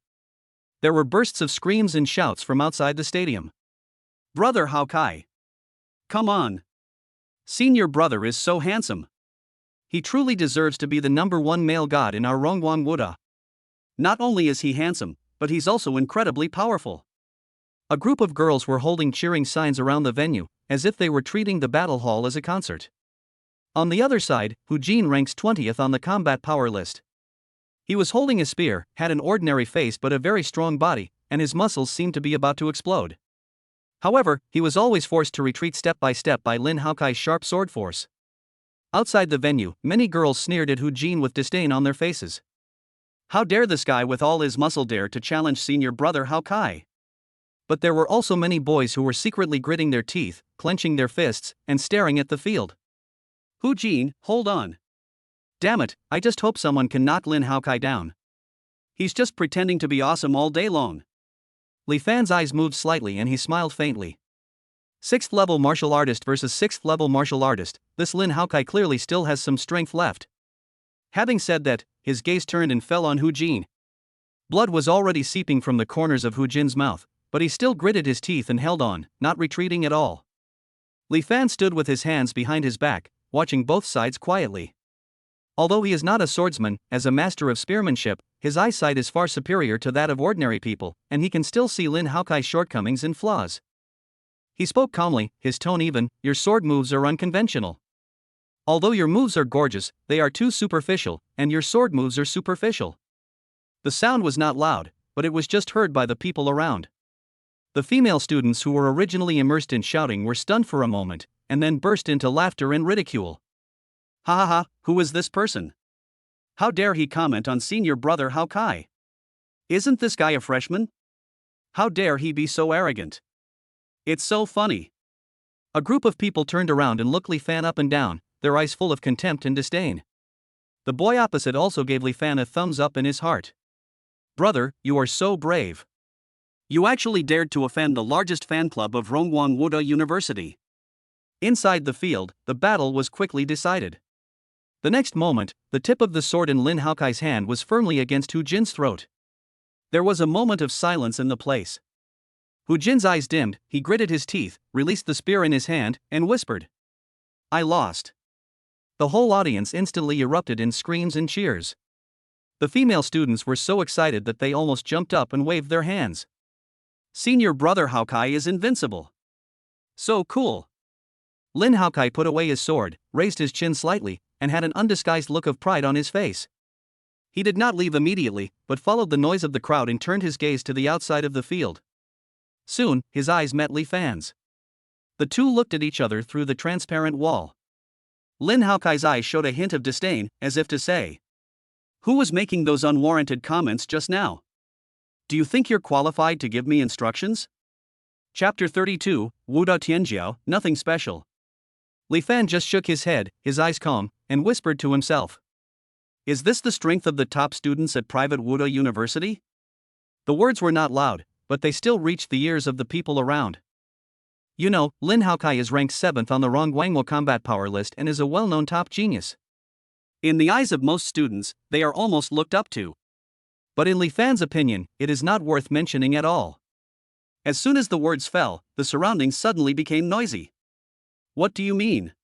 There were bursts of screams and shouts from outside the stadium. Brother Haokai! Come on! Senior brother is so handsome. He truly deserves to be the #1 male god in our Rongwon Wuda. Not only is he handsome, but he's also incredibly powerful. A group of girls were holding cheering signs around the venue, as if they were treating the battle hall as a concert. On the other side, Hu Jin ranks 20th on the combat power list. He was holding a spear, had an ordinary face but a very strong body, and his muscles seemed to be about to explode. However, he was always forced to retreat step by Lin Haokai's sharp sword force. Outside the venue, many girls sneered at Hu Jin with disdain on their faces. How dare this guy with all his muscle dare to challenge senior brother Haokai? But there were also many boys who were secretly gritting their teeth, clenching their fists, and staring at the field. Hu Jin, hold on. Damn it, I just hope someone can knock Lin Haokai down. He's just pretending to be awesome all day long. Li Fan's eyes moved slightly and he smiled faintly. 6th level martial artist versus 6th level martial artist, this Lin Haokai clearly still has some strength left. Having said that, his gaze turned and fell on Hu Jin. Blood was already seeping from the corners of Hu Jin's mouth, but he still gritted his teeth and held on, not retreating at all. Li Fan stood with his hands behind his back, watching both sides quietly. Although he is not a swordsman, as a master of spearmanship, his eyesight is far superior to that of ordinary people, and he can still see Lin Haokai's shortcomings and flaws. He spoke calmly, his tone even, your sword moves are unconventional. Although your moves are gorgeous, they are too superficial, and your sword moves are superficial. The sound was not loud, but it was just heard by the people around. The female students who were originally immersed in shouting were stunned for a moment, and then burst into laughter and ridicule. Ha ha ha, who is this person? How dare he comment on senior brother Haokai? Isn't this guy a freshman? How dare he be so arrogant? It's so funny. A group of people turned around and looked Li Fan up and down, their eyes full of contempt and disdain. The boy opposite also gave Li Fan a thumbs up in his heart. Brother, you are so brave. You actually dared to offend the largest fan club of Rongwon Wuda University. Inside the field, the battle was quickly decided. The next moment, the tip of the sword in Lin Haokai's hand was firmly against Hu Jin's throat. There was a moment of silence in the place. Hu Jin's eyes dimmed, he gritted his teeth, released the spear in his hand, and whispered. I lost. The whole audience instantly erupted in screams and cheers. The female students were so excited that they almost jumped up and waved their hands. Senior brother Haokai is invincible. So cool. Lin Haokai put away his sword, raised his chin slightly, and had an undisguised look of pride on his face. He did not leave immediately, but followed the noise of the crowd and turned his gaze to the outside of the field. Soon, his eyes met Li Fan's. The two looked at each other through the transparent wall. Lin Haokai's eyes showed a hint of disdain, as if to say, "Who was making those unwarranted comments just now? Do you think you're qualified to give me instructions?" Chapter 32, Wuda Tianjiao, Nothing Special. Li Fan just shook his head, his eyes calm, and whispered to himself, "Is this the strength of the top students at private Wuda University?" The words were not loud, but they still reached the ears of the people around. You know, Lin Haokai is ranked 7th on the Rongguangwo combat power list and is a well-known top genius. In the eyes of most students, they are almost looked up to. But in Li Fan's opinion, it is not worth mentioning at all. As soon as the words fell, the surroundings suddenly became noisy. "What do you mean?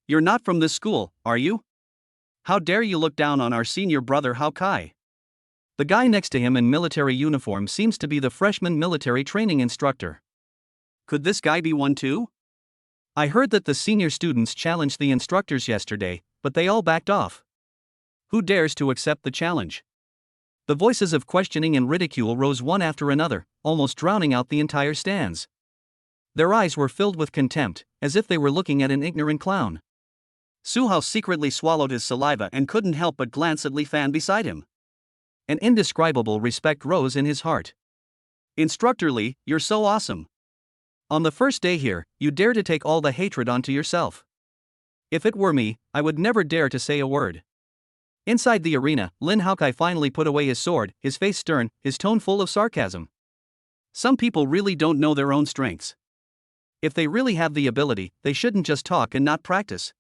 You're not from this school, are you? How dare you look down on our senior brother Haokai?" The guy next to him in military uniform seems to be the freshman military training instructor. Could this guy be one too? I heard that the senior students challenged the instructors yesterday, but they all backed off. Who dares to accept the challenge? The voices of questioning and ridicule rose one after another, almost drowning out the entire stands. Their eyes were filled with contempt, as if they were looking at an ignorant clown. Su Hao secretly swallowed his saliva and couldn't help but glance at Li Fan beside him. An indescribable respect rose in his heart. "Instructor Li, you're so awesome. On the first day here, you dare to take all the hatred onto yourself. If it were me, I would never dare to say a word." Inside the arena, Lin Haokai finally put away his sword, his face stern, his tone full of sarcasm. Some people really don't know their own strengths. If they really have the ability, they shouldn't just talk and not practice.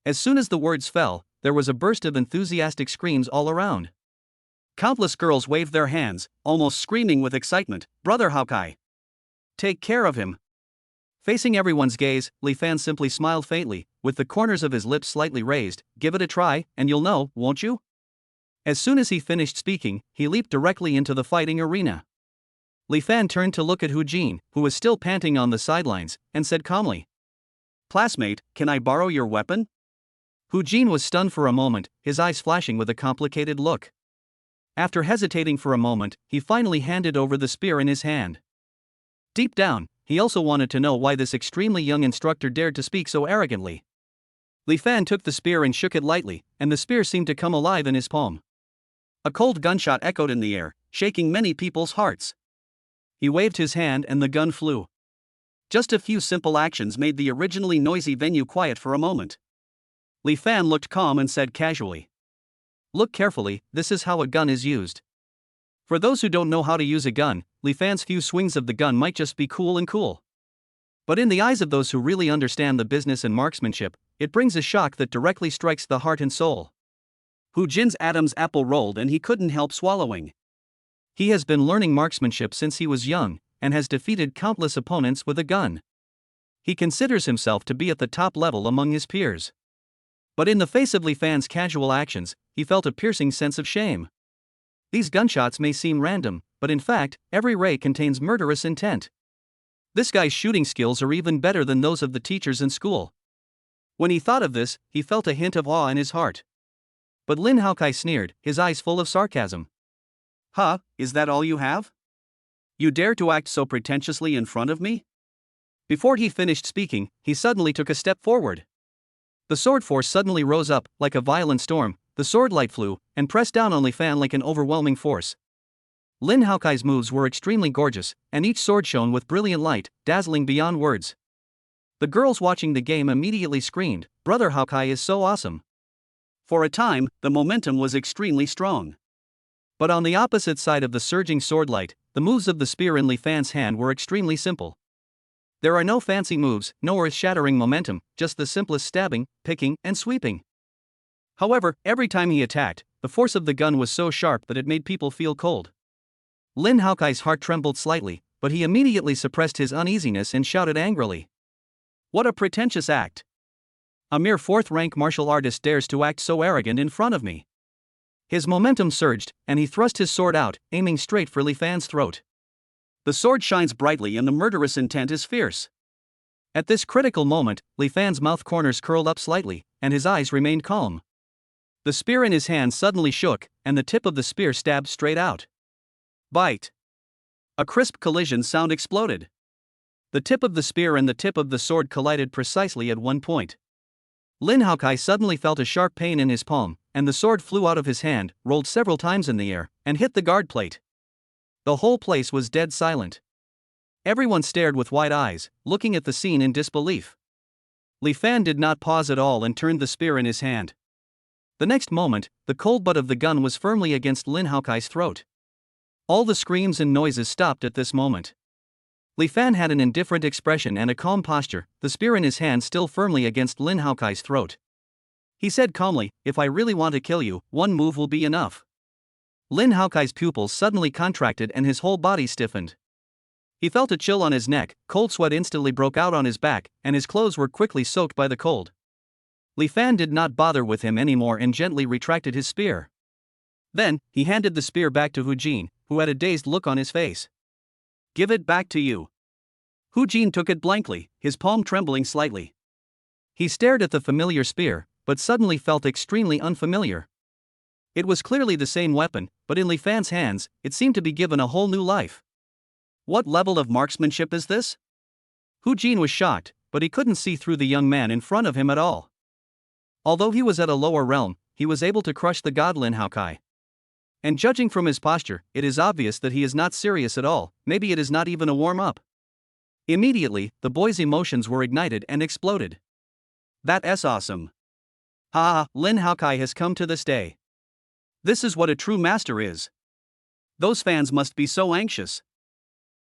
As soon as the words fell, there was a burst of enthusiastic screams all around. Countless girls waved their hands, almost screaming with excitement, "Brother Haokai! Take care of him!" Facing everyone's gaze, Li Fan simply smiled faintly, with the corners of his lips slightly raised. "Give it a try, and you'll know, won't you?" As soon as he finished speaking, he leaped directly into the fighting arena. Li Fan turned to look at Hu Jin, who was still panting on the sidelines, and said calmly, "Classmate, can I borrow your weapon?" Hu Jin was stunned for a moment, his eyes flashing with a complicated look. After hesitating for a moment, he finally handed over the spear in his hand. Deep down, he also wanted to know why this extremely young instructor dared to speak so arrogantly. Li Fan took the spear and shook it lightly, and the spear seemed to come alive in his palm. A cold gunshot echoed in the air, shaking many people's hearts. He waved his hand and the gun flew. Just a few simple actions made the originally noisy venue quiet for a moment. Li Fan looked calm and said casually, "Look carefully, this is how a gun is used." For those who don't know how to use a gun, Li Fan's few swings of the gun might just be cool. But in the eyes of those who really understand the business and marksmanship, it brings a shock that directly strikes the heart and soul. Hu Jin's Adam's apple rolled and he couldn't help swallowing. He has been learning marksmanship since he was young, and has defeated countless opponents with a gun. He considers himself to be at the top level among his peers. But in the face of Li Fan's casual actions, he felt a piercing sense of shame. These gunshots may seem random, but in fact, every ray contains murderous intent. This guy's shooting skills are even better than those of the teachers in school. When he thought of this, he felt a hint of awe in his heart. But Lin Haokai sneered, his eyes full of sarcasm. "Huh, is that all you have? You dare to act so pretentiously in front of me?" Before he finished speaking, he suddenly took a step forward. The sword force suddenly rose up, like a violent storm. The sword light flew, and pressed down on Li Fan like an overwhelming force. Lin Haokai's moves were extremely gorgeous, and each sword shone with brilliant light, dazzling beyond words. The girls watching the game immediately screamed, "Brother Haokai is so awesome!" For a time, the momentum was extremely strong. But on the opposite side of the surging sword light, the moves of the spear in Li Fan's hand were extremely simple. There are no fancy moves, no earth-shattering momentum, just the simplest stabbing, picking, and sweeping. However, every time he attacked, the force of the gun was so sharp that it made people feel cold. Lin Haokai's heart trembled slightly, but he immediately suppressed his uneasiness and shouted angrily, "What a pretentious act! A mere 4th-rank martial artist dares to act so arrogant in front of me." His momentum surged, and he thrust his sword out, aiming straight for Li Fan's throat. The sword shines brightly and the murderous intent is fierce. At this critical moment, Li Fan's mouth corners curled up slightly, and his eyes remained calm. The spear in his hand suddenly shook, and the tip of the spear stabbed straight out. Bite! A crisp collision sound exploded. The tip of the spear and the tip of the sword collided precisely at one point. Lin Haokai suddenly felt a sharp pain in his palm, and the sword flew out of his hand, rolled several times in the air, and hit the guard plate. The whole place was dead silent. Everyone stared with wide eyes, looking at the scene in disbelief. Li Fan did not pause at all and turned the spear in his hand. The next moment, the cold butt of the gun was firmly against Lin Haokai's throat. All the screams and noises stopped at this moment. Li Fan had an indifferent expression and a calm posture, the spear in his hand still firmly against Lin Haokai's throat. He said calmly, "If I really want to kill you, one move will be enough." Lin Haokai's pupils suddenly contracted and his whole body stiffened. He felt a chill on his neck, cold sweat instantly broke out on his back, and his clothes were quickly soaked by the cold. Li Fan did not bother with him anymore and gently retracted his spear. Then, he handed the spear back to Hu Jin, who had a dazed look on his face. "Give it back to you." Hu Jin took it blankly, his palm trembling slightly. He stared at the familiar spear, but suddenly felt extremely unfamiliar. It was clearly the same weapon, but in Li Fan's hands, it seemed to be given a whole new life. What level of marksmanship is this? Hu Jin was shocked, but he couldn't see through the young man in front of him at all. Although he was at a lower realm, he was able to crush the god Lin Haokai. And judging from his posture, it is obvious that he is not serious at all, maybe it is not even a warm-up. Immediately, the boy's emotions were ignited and exploded. "That's awesome. Ha ha, Lin Haokai has come to this day. This is what a true master is." Those fans must be so anxious.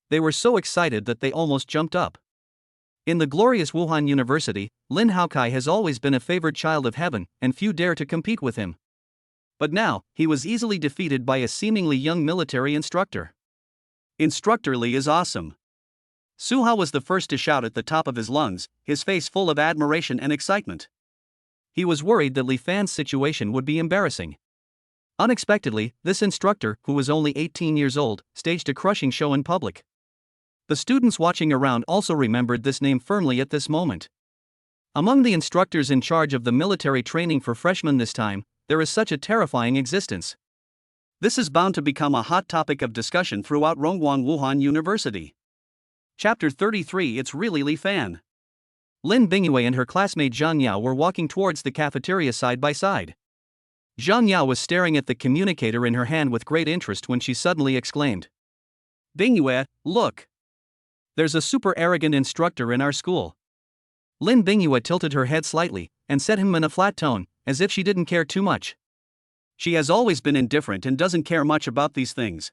They were so excited that they almost jumped up. In the glorious Wuhan University, Lin Haokai has always been a favored child of heaven, and few dare to compete with him. But now, he was easily defeated by a seemingly young military instructor. Instructor Li is awesome. Su Hao was the first to shout at the top of his lungs, his face full of admiration and excitement. He was worried that Li Fan's situation would be embarrassing. Unexpectedly, this instructor, who was only 18 years old, staged a crushing show in public. The students watching around also remembered this name firmly at this moment. Among the instructors in charge of the military training for freshmen this time, there is such a terrifying existence. This is bound to become a hot topic of discussion throughout Rongguang Wuhan University. Chapter 33. It's really Li Fan. Lin Bingyue and her classmate Zhang Yao were walking towards the cafeteria side by side. Zhang Yao was staring at the communicator in her hand with great interest when she suddenly exclaimed, "Bingyue, look! There's a super arrogant instructor in our school." Lin Bingyue tilted her head slightly, and said him in a flat tone, as if she didn't care too much. She has always been indifferent and doesn't care much about these things.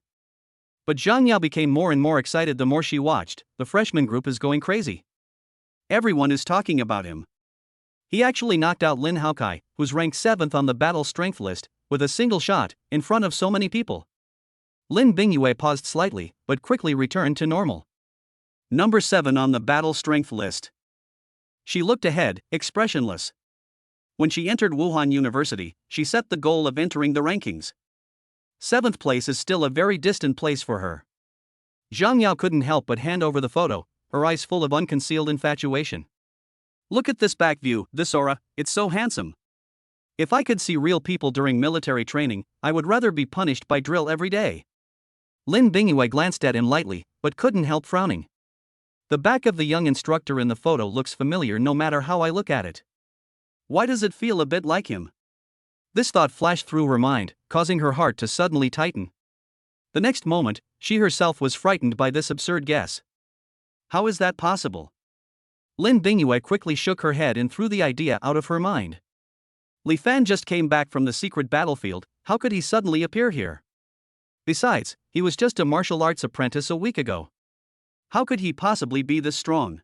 But Zhang Yao became more and more excited the more she watched. The freshman group is going crazy. Everyone is talking about him. He actually knocked out Lin Haokai, who's ranked 7th on the battle strength list, with a single shot, in front of so many people. Lin Bingyue paused slightly, but quickly returned to normal. Number 7 on the battle strength list. She looked ahead, expressionless. When she entered Wuhan University, she set the goal of entering the rankings. 7th place is still a very distant place for her. Zhang Yao couldn't help but hand over the photo, her eyes full of unconcealed infatuation. "Look at this back view, this aura, it's so handsome. If I could see real people during military training, I would rather be punished by drill every day." Lin Bingyue glanced at him lightly, but couldn't help frowning. The back of the young instructor in the photo looks familiar no matter how I look at it. Why does it feel a bit like him? This thought flashed through her mind, causing her heart to suddenly tighten. The next moment, she herself was frightened by this absurd guess. How is that possible? Lin Bingyue quickly shook her head and threw the idea out of her mind. Li Fan just came back from the secret battlefield, how could he suddenly appear here? Besides, he was just a martial arts apprentice a week ago. How could he possibly be this strong?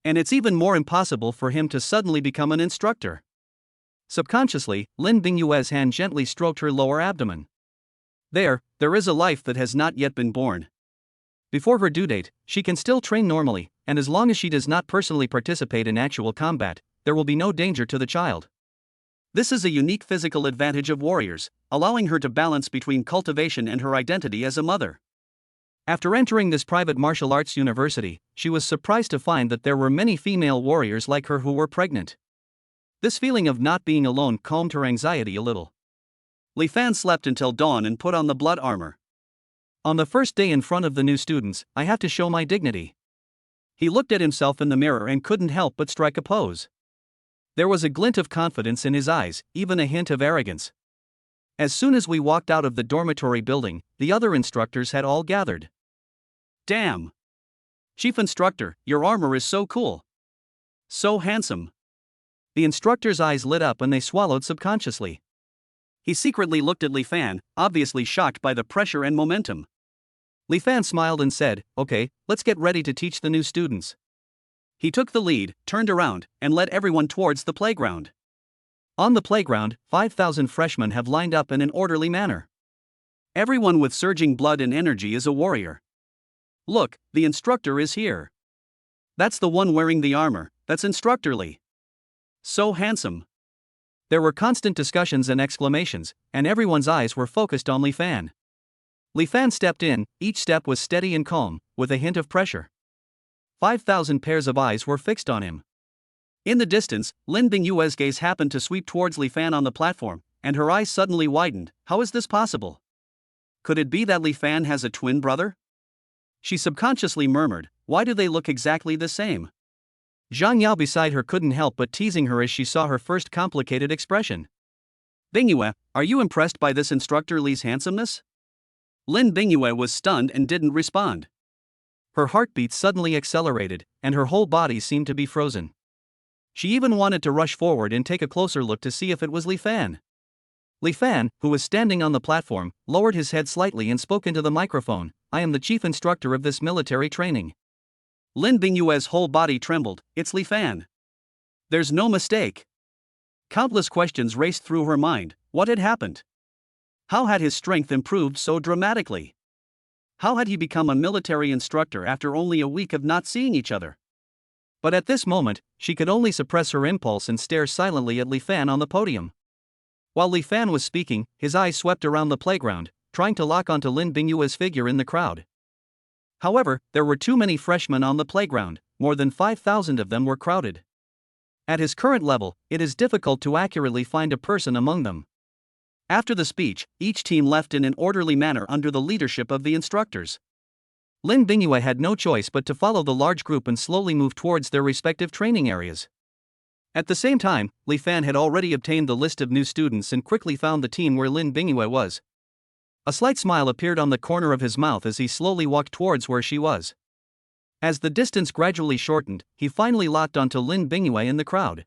And it's even more impossible for him to suddenly become an instructor. Subconsciously, Lin Bingyue's hand gently stroked her lower abdomen. There is a life that has not yet been born. Before her due date, she can still train normally, and as long as she does not personally participate in actual combat, there will be no danger to the child. This is a unique physical advantage of warriors, allowing her to balance between cultivation and her identity as a mother. After entering this private martial arts university, she was surprised to find that there were many female warriors like her who were pregnant. This feeling of not being alone calmed her anxiety a little. Li Fan slept until dawn and put on the blood armor. On the first day in front of the new students, I have to show my dignity. He looked at himself in the mirror and couldn't help but strike a pose. There was a glint of confidence in his eyes, even a hint of arrogance. As soon as we walked out of the dormitory building, the other instructors had all gathered. Damn! Chief Instructor, your armor is so cool. So handsome. The instructor's eyes lit up and they swallowed subconsciously. He secretly looked at Li Fan, obviously shocked by the pressure and momentum. Li Fan smiled and said, "Okay, let's get ready to teach the new students." He took the lead, turned around, and led everyone towards the playground. On the playground, 5,000 freshmen have lined up in an orderly manner. Everyone with surging blood and energy is a warrior. Look, the instructor is here. That's the one wearing the armor, that's Instructor Li. So handsome. There were constant discussions and exclamations, and everyone's eyes were focused on Li Fan. Li Fan stepped in, each step was steady and calm, with a hint of pressure. 5,000 pairs of eyes were fixed on him. In the distance, Lin Bingyue's gaze happened to sweep towards Li Fan on the platform, and her eyes suddenly widened. How is this possible? Could it be that Li Fan has a twin brother? She subconsciously murmured, why do they look exactly the same? Zhang Yao beside her couldn't help but teasing her as she saw her first complicated expression. Bingyue, are you impressed by this Instructor Li's handsomeness? Lin Bingyue was stunned and didn't respond. Her heartbeat suddenly accelerated, and her whole body seemed to be frozen. She even wanted to rush forward and take a closer look to see if it was Li Fan. Li Fan, who was standing on the platform, lowered his head slightly and spoke into the microphone, I am the chief instructor of this military training. Lin Bingyue's whole body trembled, it's Li Fan. There's no mistake. Countless questions raced through her mind, what had happened? How had his strength improved so dramatically? How had he become a military instructor after only a week of not seeing each other? But at this moment, she could only suppress her impulse and stare silently at Li Fan on the podium. While Li Fan was speaking, his eyes swept around the playground, trying to lock onto Lin Bingyue's figure in the crowd. However, there were too many freshmen on the playground, more than 5,000 of them were crowded. At his current level, it is difficult to accurately find a person among them. After the speech, each team left in an orderly manner under the leadership of the instructors. Lin Bingyue had no choice but to follow the large group and slowly move towards their respective training areas. At the same time, Li Fan had already obtained the list of new students and quickly found the team where Lin Bingyue was. A slight smile appeared on the corner of his mouth as he slowly walked towards where she was. As the distance gradually shortened, he finally locked onto Lin Bingyue in the crowd.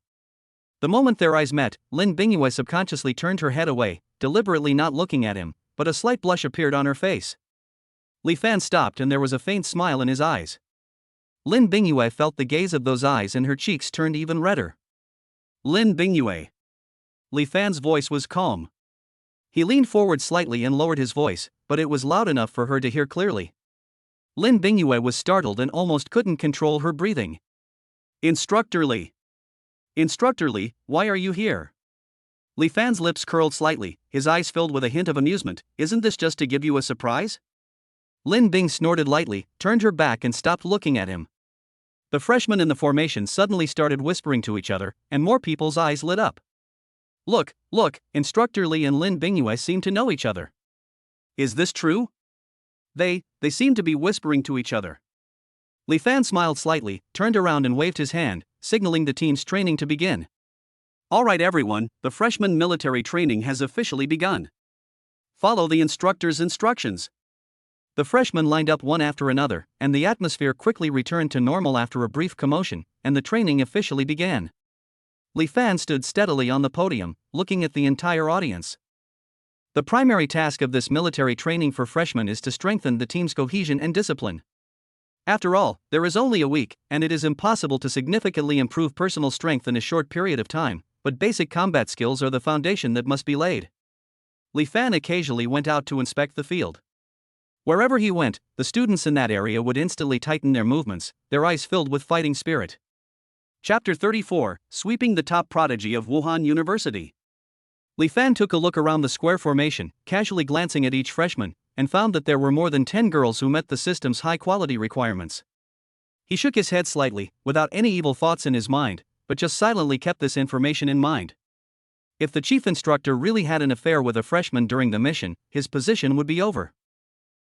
The moment their eyes met, Lin Bingyue subconsciously turned her head away, deliberately not looking at him, but a slight blush appeared on her face. Li Fan stopped and there was a faint smile in his eyes. Lin Bingyue felt the gaze of those eyes and her cheeks turned even redder. Lin Bingyue. Li Fan's voice was calm. He leaned forward slightly and lowered his voice, but it was loud enough for her to hear clearly. Lin Bingyue was startled and almost couldn't control her breathing. Instructor Li. Instructor Li, why are you here? Li Fan's lips curled slightly, his eyes filled with a hint of amusement, isn't this just to give you a surprise? Lin Bing snorted lightly, turned her back and stopped looking at him. The freshmen in the formation suddenly started whispering to each other, and more people's eyes lit up. Look, Instructor Li and Lin Bingyue seem to know each other. Is this true? They seem to be whispering to each other. Li Fan smiled slightly, turned around and waved his hand, signaling the team's training to begin. Alright everyone, the freshman military training has officially begun. Follow the instructor's instructions. The freshmen lined up one after another, and the atmosphere quickly returned to normal after a brief commotion, and the training officially began. Li Fan stood steadily on the podium, looking at the entire audience. The primary task of this military training for freshmen is to strengthen the team's cohesion and discipline. After all, there is only a week, and it is impossible to significantly improve personal strength in a short period of time, but basic combat skills are the foundation that must be laid. Li Fan occasionally went out to inspect the field. Wherever he went, the students in that area would instantly tighten their movements, their eyes filled with fighting spirit. Chapter 34, Sweeping the Top Prodigy of Wuhan University. Li Fan took a look around the square formation, casually glancing at each freshman, and found that there were more than 10 girls who met the system's high-quality requirements. He shook his head slightly, without any evil thoughts in his mind, but just silently kept this information in mind. If the chief instructor really had an affair with a freshman during the mission, his position would be over.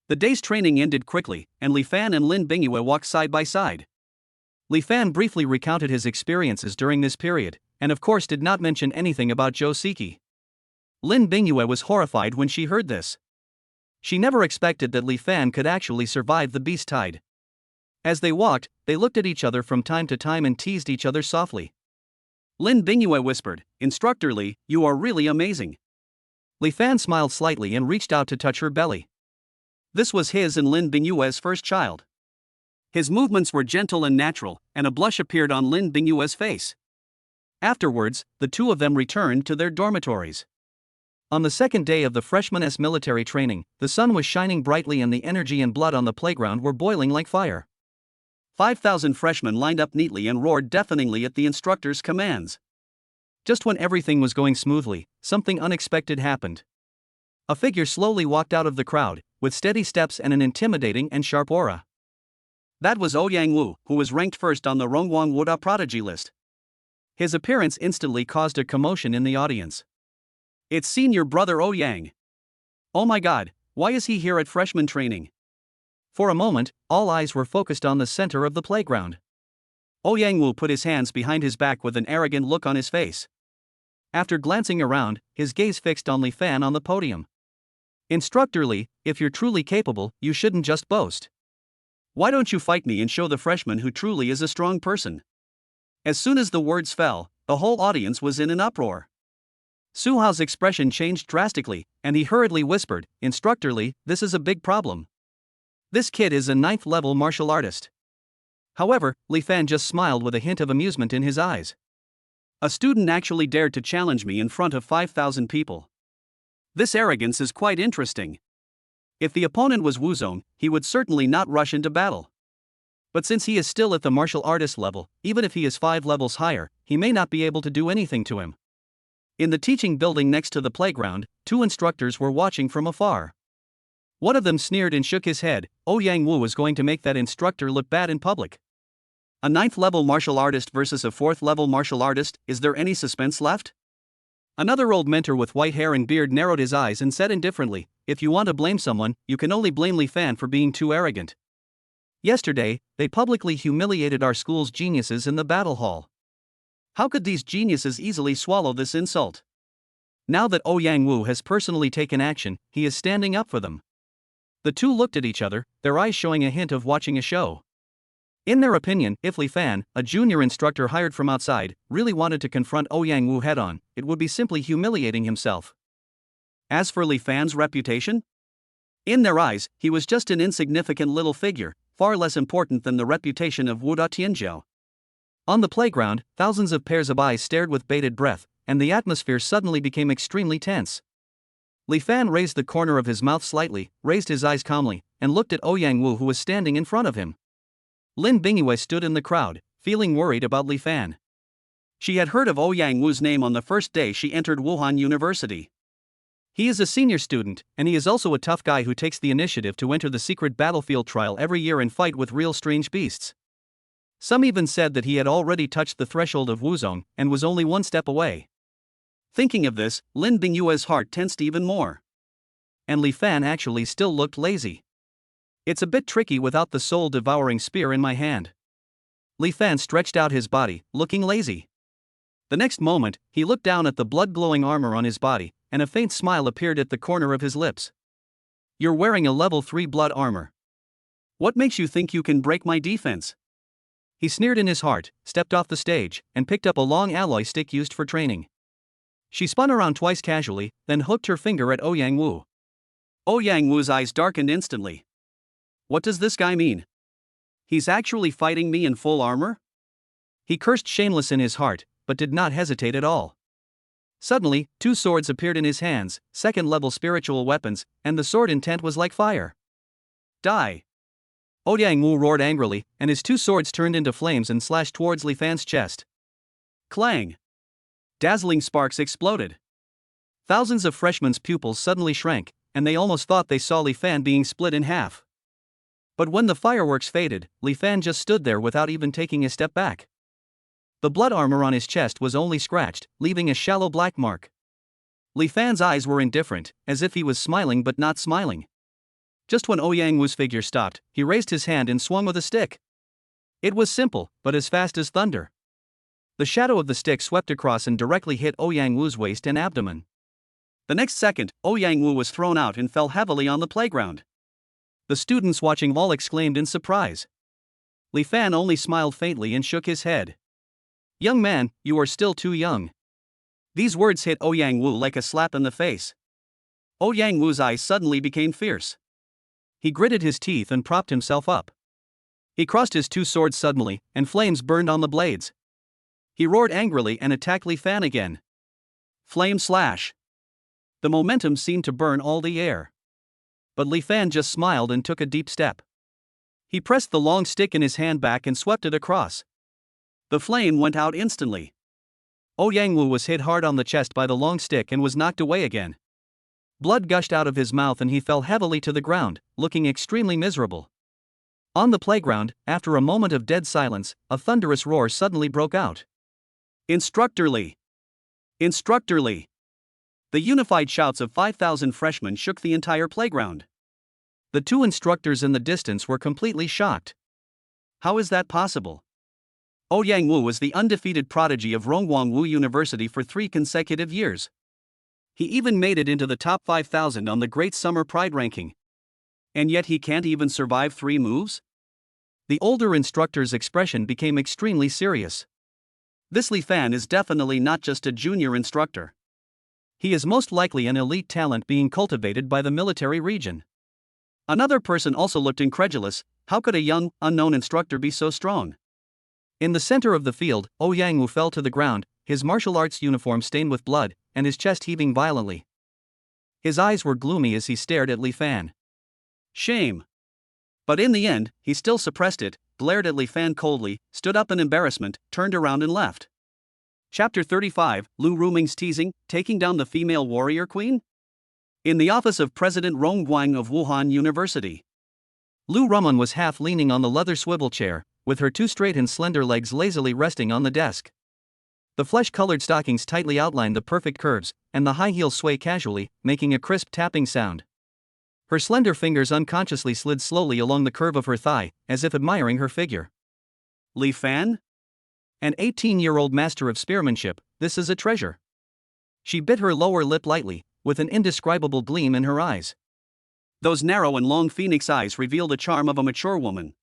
The day's training ended quickly, and Li Fan and Lin Bingyue walked side by side. Li Fan briefly recounted his experiences during this period, and of course did not mention anything about Zhou Siki. Lin Bingyue was horrified when she heard this. She never expected that Li Fan could actually survive the beast tide. As they walked, they looked at each other from time to time and teased each other softly. Lin Bingyue whispered, "Instructor Li, you are really amazing." Li Fan smiled slightly and reached out to touch her belly. This was his and Lin Bingyue's first child. His movements were gentle and natural, and a blush appeared on Lin Bingyue's face. Afterwards, the two of them returned to their dormitories. On the second day of the freshmen's military training, the sun was shining brightly and the energy and blood on the playground were boiling like fire. 5,000 freshmen lined up neatly and roared deafeningly at the instructor's commands. Just when everything was going smoothly, something unexpected happened. A figure slowly walked out of the crowd, with steady steps and an intimidating and sharp aura. That was Ouyang Wu, who was ranked first on the Rongguang Wuda prodigy list. His appearance instantly caused a commotion in the audience. "It's senior brother Ouyang. Oh my god, why is he here at freshman training?" For a moment, all eyes were focused on the center of the playground. Ouyang Wu put his hands behind his back with an arrogant look on his face. After glancing around, his gaze fixed on Li Fan on the podium. "Instructor Li, if you're truly capable, you shouldn't just boast. Why don't you fight me and show the freshman who truly is a strong person?" As soon as the words fell, the whole audience was in an uproar. Su Hao's expression changed drastically, and he hurriedly whispered, "Instructor Li, this is a big problem. This kid is a 9th-level martial artist." However, Li Fan just smiled with a hint of amusement in his eyes. "A student actually dared to challenge me in front of 5,000 people. This arrogance is quite interesting. If the opponent was Wuzong, he would certainly not rush into battle. But since he is still at the martial artist level, even if he is 5 levels higher, he may not be able to do anything to him." In the teaching building next to the playground, 2 instructors were watching from afar. One of them sneered and shook his head. Ouyang Wu was going to make that instructor look bad in public. A 9th-level martial artist versus a 4th-level martial artist, is there any suspense left? Another old mentor with white hair and beard narrowed his eyes and said indifferently, "If you want to blame someone, you can only blame Li Fan for being too arrogant. Yesterday, they publicly humiliated our school's geniuses in the battle hall. How could these geniuses easily swallow this insult? Now that Ouyang Wu has personally taken action, he is standing up for them." The two looked at each other, their eyes showing a hint of watching a show. In their opinion, if Li Fan, a junior instructor hired from outside, really wanted to confront Ouyang Wu head-on, it would be simply humiliating himself. As for Li Fan's reputation? In their eyes, he was just an insignificant little figure, far less important than the reputation of Wuda Tianzhou. On the playground, thousands of pairs of eyes stared with bated breath, and the atmosphere suddenly became extremely tense. Li Fan raised the corner of his mouth slightly, raised his eyes calmly, and looked at Ouyang Wu who was standing in front of him. Lin Bingyue stood in the crowd, feeling worried about Li Fan. She had heard of Ouyang Wu's name on the first day she entered Wuhan University. He is a senior student, and he is also a tough guy who takes the initiative to enter the secret battlefield trial every year and fight with real strange beasts. Some even said that he had already touched the threshold of Wuzong and was only 1 step away. Thinking of this, Lin Bingyue's heart tensed even more. And Li Fan actually still looked lazy. "It's a bit tricky without the soul-devouring spear in my hand." Li Fan stretched out his body, looking lazy. The next moment, he looked down at the blood-glowing armor on his body, and a faint smile appeared at the corner of his lips. "You're wearing a level 3 blood armor. What makes you think you can break my defense?" He sneered in his heart, stepped off the stage, and picked up a long alloy stick used for training. She spun around twice casually, then hooked her finger at Ouyang Wu. Ouyang Wu's eyes darkened instantly. What does this guy mean? He's actually fighting me in full armor? He cursed shameless in his heart, but did not hesitate at all. Suddenly, 2 swords appeared in his hands, 2nd-level spiritual weapons, and the sword intent was like fire. Die! Ouyang Wu roared angrily, and his 2 swords turned into flames and slashed towards Li Fan's chest. Clang! Dazzling sparks exploded. Thousands of freshmen' pupils suddenly shrank, and they almost thought they saw Li Fan being split in half. But when the fireworks faded, Li Fan just stood there without even taking a step back. The blood armor on his chest was only scratched, leaving a shallow black mark. Li Fan's eyes were indifferent, as if he was smiling but not smiling. Just when Ouyang Wu's figure stopped, he raised his hand and swung with a stick. It was simple, but as fast as thunder. The shadow of the stick swept across and directly hit Ouyang Wu's waist and abdomen. The next second, Ouyang Wu was thrown out and fell heavily on the playground. The students watching all exclaimed in surprise. Li Fan only smiled faintly and shook his head. "Young man, you are still too young." These words hit Ouyang Wu like a slap in the face. Ouyang Wu's eyes suddenly became fierce. He gritted his teeth and propped himself up. He crossed his two swords suddenly, and flames burned on the blades. He roared angrily and attacked Li Fan again. Flame slash. The momentum seemed to burn all the air. But Li Fan just smiled and took a deep step. He pressed the long stick in his hand back and swept it across. The flame went out instantly. Ouyang Wu was hit hard on the chest by the long stick and was knocked away again. Blood gushed out of his mouth and he fell heavily to the ground, looking extremely miserable. On the playground, after a moment of dead silence, a thunderous roar suddenly broke out. "Instructor Li! Instructor Li!" The unified shouts of 5,000 freshmen shook the entire playground. The two instructors in the distance were completely shocked. How is that possible? Ouyang Wu was the undefeated prodigy of Rongguangwu University for 3 consecutive years. He even made it into the top 5,000 on the Great Summer Pride ranking. And yet he can't even survive 3 moves? The older instructor's expression became extremely serious. This Li Fan is definitely not just a junior instructor. He is most likely an elite talent being cultivated by the military region. Another person also looked incredulous. How could a young, unknown instructor be so strong? In the center of the field, Ouyang Wu fell to the ground, his martial arts uniform stained with blood, and his chest heaving violently. His eyes were gloomy as he stared at Li Fan. Shame. But in the end, he still suppressed it, glared at Li Fan coldly, stood up in embarrassment, turned around and left. Chapter 35, Lu Ruming's teasing, taking down the female warrior queen? In the office of President Rongguang of Wuhan University. Lu Ruming was half leaning on the leather swivel chair, with her 2 straight and slender legs lazily resting on the desk. The flesh-colored stockings tightly outlined the perfect curves, and the high heels sway casually, making a crisp tapping sound. Her slender fingers unconsciously slid slowly along the curve of her thigh, as if admiring her figure. Li Fan? An 18-year-old master of spearmanship, this is a treasure. She bit her lower lip lightly, with an indescribable gleam in her eyes. Those narrow and long phoenix eyes reveal the charm of a mature woman.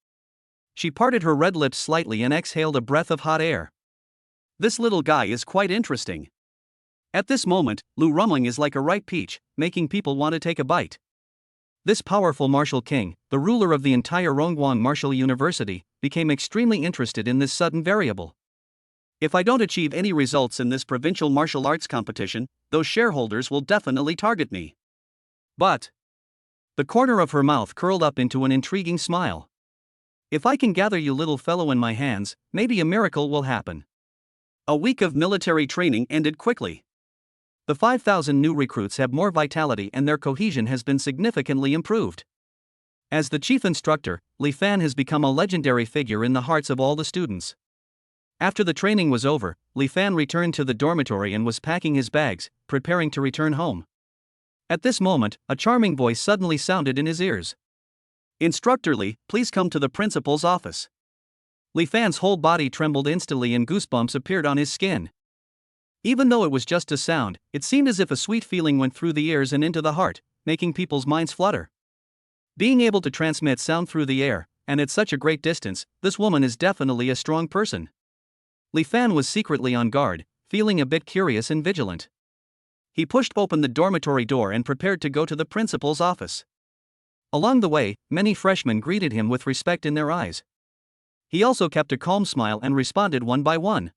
She parted her red lips slightly and exhaled a breath of hot air. This little guy is quite interesting. At this moment, Lu Ruming is like a ripe peach, making people want to take a bite. This powerful martial king, the ruler of the entire Rongguang Martial University, became extremely interested in this sudden variable. If I don't achieve any results in this provincial martial arts competition, those shareholders will definitely target me. But the corner of her mouth curled up into an intriguing smile. If I can gather you little fellow in my hands, maybe a miracle will happen. A week of military training ended quickly. The 5,000 new recruits have more vitality and their cohesion has been significantly improved. As the chief instructor, Li Fan has become a legendary figure in the hearts of all the students. After the training was over, Li Fan returned to the dormitory and was packing his bags, preparing to return home. At this moment, a charming voice suddenly sounded in his ears. "Instructor Li, please come to the principal's office." Li Fan's whole body trembled instantly and goosebumps appeared on his skin. Even though it was just a sound, it seemed as if a sweet feeling went through the ears and into the heart, making people's minds flutter. Being able to transmit sound through the air, and at such a great distance, this woman is definitely a strong person. Li Fan was secretly on guard, feeling a bit curious and vigilant. He pushed open the dormitory door and prepared to go to the principal's office. Along the way, many freshmen greeted him with respect in their eyes. He also kept a calm smile and responded one by one.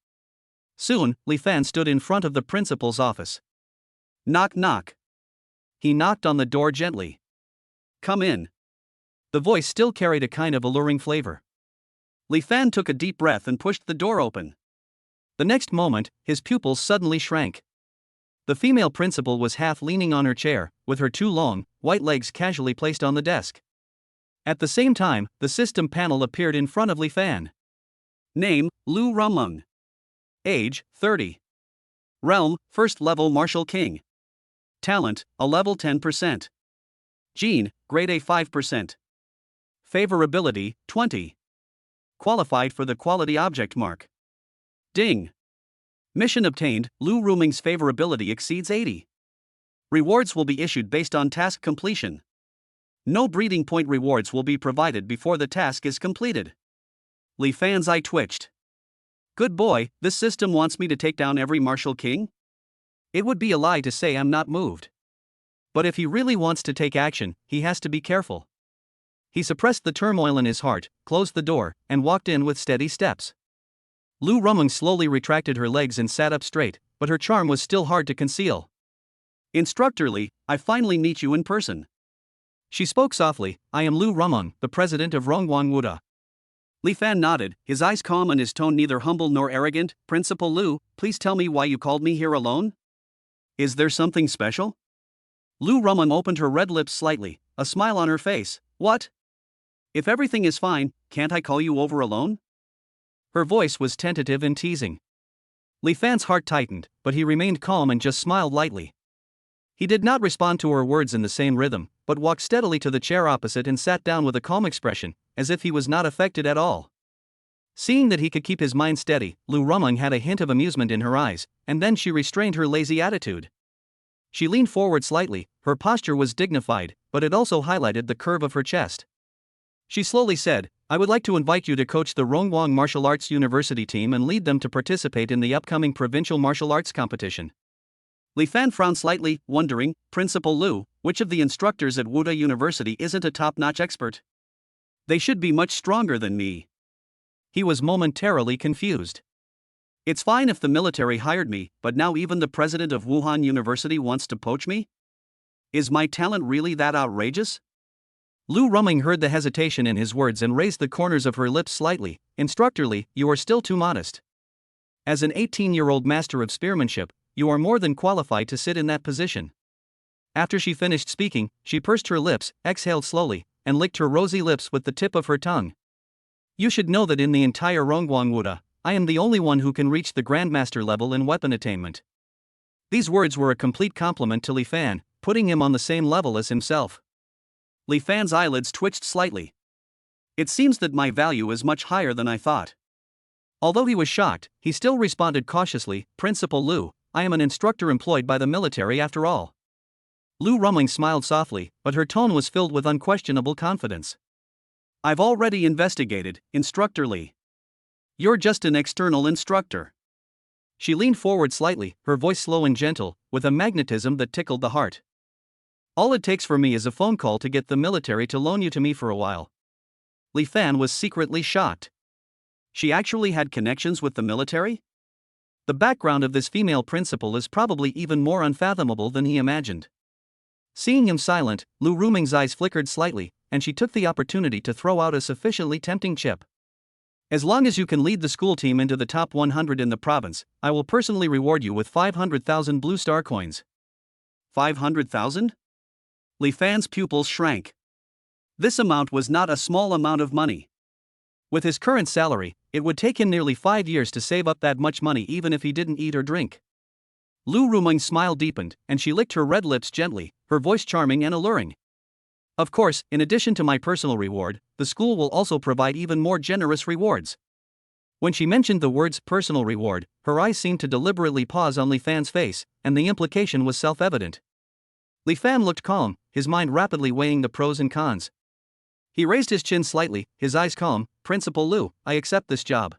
Soon, Li Fan stood in front of the principal's office. "Knock knock." He knocked on the door gently. "Come in." The voice still carried a kind of alluring flavor. Li Fan took a deep breath and pushed the door open. The next moment, his pupils suddenly shrank. The female principal was half leaning on her chair, with her 2 long, white legs casually placed on the desk. At the same time, the system panel appeared in front of Li Fan. Name, Lu Ruming. Age, 30. Realm, First Level Martial King. Talent, a level 10%. Gene, grade A 5%. Favorability, 20. Qualified for the Quality Object Mark. Ding. Mission obtained, Lu Ruming's favorability exceeds 80. Rewards will be issued based on task completion. No breeding point rewards will be provided before the task is completed. Li Fan's eye twitched. Good boy, this system wants me to take down every martial king? It would be a lie to say I'm not moved. But if he really wants to take action, he has to be careful. He suppressed the turmoil in his heart, closed the door, and walked in with steady steps. Lu Rumung slowly retracted her legs and sat up straight, but her charm was still hard to conceal. Instructor Li, I finally meet you in person. She spoke softly. I am Lu Rumung, the president of Rongwang Wuda. Li Fan nodded, his eyes calm and his tone neither humble nor arrogant. Principal Lu, please tell me why you called me here alone? Is there something special? Lu Rumung opened her red lips slightly, a smile on her face. What? If everything is fine, can't I call you over alone? Her voice was tentative and teasing. Li Fan's heart tightened, but he remained calm and just smiled lightly. He did not respond to her words in the same rhythm, but walked steadily to the chair opposite and sat down with a calm expression, as if he was not affected at all. Seeing that he could keep his mind steady, Lu Rumung had a hint of amusement in her eyes, and then she restrained her lazy attitude. She leaned forward slightly, her posture was dignified, but it also highlighted the curve of her chest. She slowly said, I would like to invite you to coach the Rongwang Martial Arts University team and lead them to participate in the upcoming provincial martial arts competition. Li Fan frowned slightly, wondering, Principal Lu, which of the instructors at Wuda University isn't a top-notch expert? They should be much stronger than me. He was momentarily confused. It's fine if the military hired me, but now even the president of Wuhan University wants to poach me? Is my talent really that outrageous? Lu Ruming heard the hesitation in his words and raised the corners of her lips slightly. Instructor Li, you are still too modest. As an 18-year-old master of spearmanship, you are more than qualified to sit in that position. After she finished speaking, she pursed her lips, exhaled slowly, and licked her rosy lips with the tip of her tongue. You should know that in the entire Rongwang Wuda, I am the only one who can reach the Grandmaster level in weapon attainment. These words were a complete compliment to Li Fan, putting him on the same level as himself. Li Fan's eyelids twitched slightly. It seems that my value is much higher than I thought. Although he was shocked, he still responded cautiously, Principal Lu, I am an instructor employed by the military after all. Lu Rumling smiled softly, but her tone was filled with unquestionable confidence. I've already investigated, Instructor Li. You're just an external instructor. She leaned forward slightly, her voice slow and gentle, with a magnetism that tickled the heart. All it takes for me is a phone call to get the military to loan you to me for a while. Li Fan was secretly shocked. She actually had connections with the military? The background of this female principal is probably even more unfathomable than he imagined. Seeing him silent, Lu Ruming's eyes flickered slightly, and she took the opportunity to throw out a sufficiently tempting chip. As long as you can lead the school team into the top 100 in the province, I will personally reward you with 500,000 blue star coins. 500,000? Li Fan's pupils shrank. This amount was not a small amount of money. With his current salary, it would take him nearly 5 years to save up that much money even if he didn't eat or drink. Lu Ruming's smile deepened, and she licked her red lips gently, her voice charming and alluring. Of course, in addition to my personal reward, the school will also provide even more generous rewards. When she mentioned the words personal reward, her eyes seemed to deliberately pause on Li Fan's face, and the implication was self-evident. Li Fan looked calm, his mind rapidly weighing the pros and cons. He raised his chin slightly, his eyes calm. Principal Lu, I accept this job.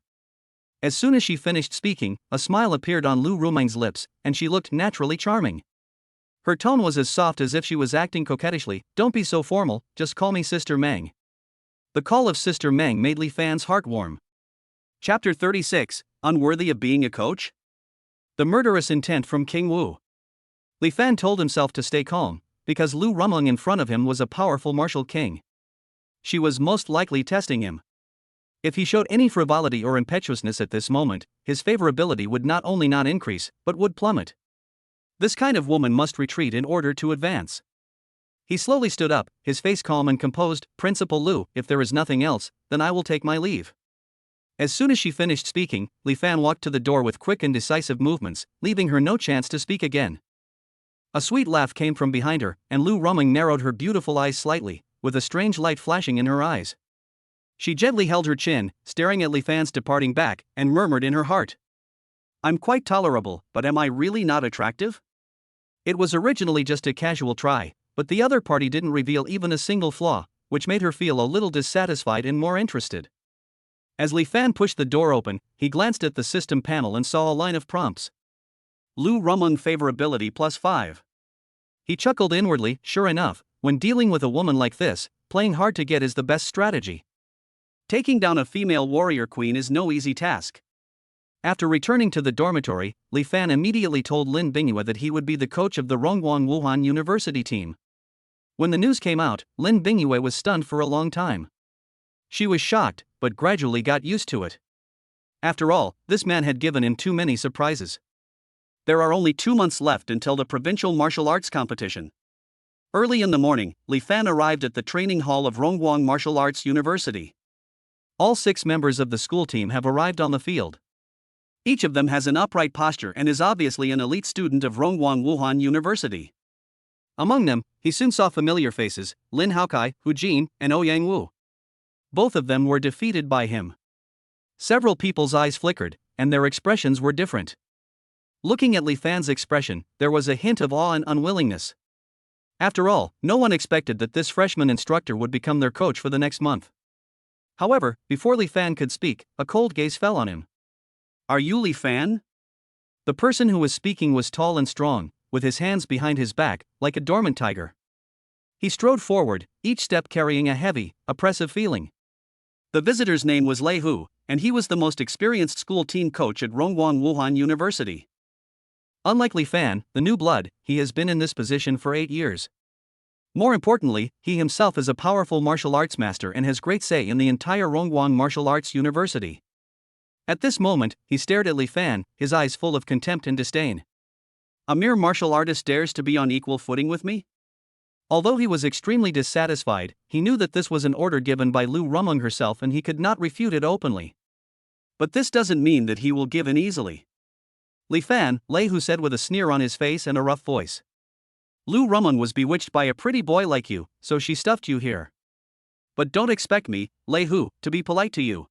As soon as she finished speaking, a smile appeared on Lu Ruming's lips, and she looked naturally charming. Her tone was as soft as if she was acting coquettishly. Don't be so formal, just call me Sister Meng. The call of Sister Meng made Li Fan's heart warm. Chapter 36, Unworthy of Being a Coach? The murderous intent from King Wu. Li Fan told himself to stay calm, because Lu Rumung in front of him was a powerful martial king. She was most likely testing him. If he showed any frivolity or impetuousness at this moment, his favorability would not only not increase, but would plummet. This kind of woman must retreat in order to advance. He slowly stood up, his face calm and composed. Principal Lu, if there is nothing else, then I will take my leave. As soon as she finished speaking, Li Fan walked to the door with quick and decisive movements, leaving her no chance to speak again. A sweet laugh came from behind her, and Lu Ruming narrowed her beautiful eyes slightly, with a strange light flashing in her eyes. She gently held her chin, staring at Li Fan's departing back, and murmured in her heart. I'm quite tolerable, but am I really not attractive? It was originally just a casual try, but the other party didn't reveal even a single flaw, which made her feel a little dissatisfied and more interested. As Li Fan pushed the door open, he glanced at the system panel and saw a line of prompts. Lu Rumung favorability +5. He chuckled inwardly. Sure enough, when dealing with a woman like this, playing hard to get is the best strategy. Taking down a female warrior queen is no easy task. After returning to the dormitory, Li Fan immediately told Lin Bingyue that he would be the coach of the Rongguang Wuhan University team. When the news came out, Lin Bingyue was stunned for a long time. She was shocked, but gradually got used to it. After all, this man had given him too many surprises. There are only 2 months left until the provincial martial arts competition. Early in the morning, Li Fan arrived at the training hall of Rongguang Martial Arts University. All 6 members of the school team have arrived on the field. Each of them has an upright posture and is obviously an elite student of Rongguang Wuhan University. Among them, he soon saw familiar faces: Lin Haokai, Hu Jin, and Ouyang Wu. Both of them were defeated by him. Several people's eyes flickered, and their expressions were different. Looking at Li Fan's expression, there was a hint of awe and unwillingness. After all, no one expected that this freshman instructor would become their coach for the next month. However, before Li Fan could speak, a cold gaze fell on him. Are you Li Fan? The person who was speaking was tall and strong, with his hands behind his back, like a dormant tiger. He strode forward, each step carrying a heavy, oppressive feeling. The visitor's name was Lei Hu, and he was the most experienced school team coach at Rongguang Wuhan University. Unlike Li Fan, the new blood, he has been in this position for 8 years. More importantly, he himself is a powerful martial arts master and has great say in the entire Rongguang Martial Arts University. At this moment, he stared at Li Fan, his eyes full of contempt and disdain. A mere martial artist dares to be on equal footing with me? Although he was extremely dissatisfied, he knew that this was an order given by Lu Rumung herself and he could not refute it openly. But this doesn't mean that he will give in easily. Li Fan, Lei Hu said with a sneer on his face and a rough voice. Lu Rumung was bewitched by a pretty boy like you, so she stuffed you here. But don't expect me, Lei Hu, to be polite to you.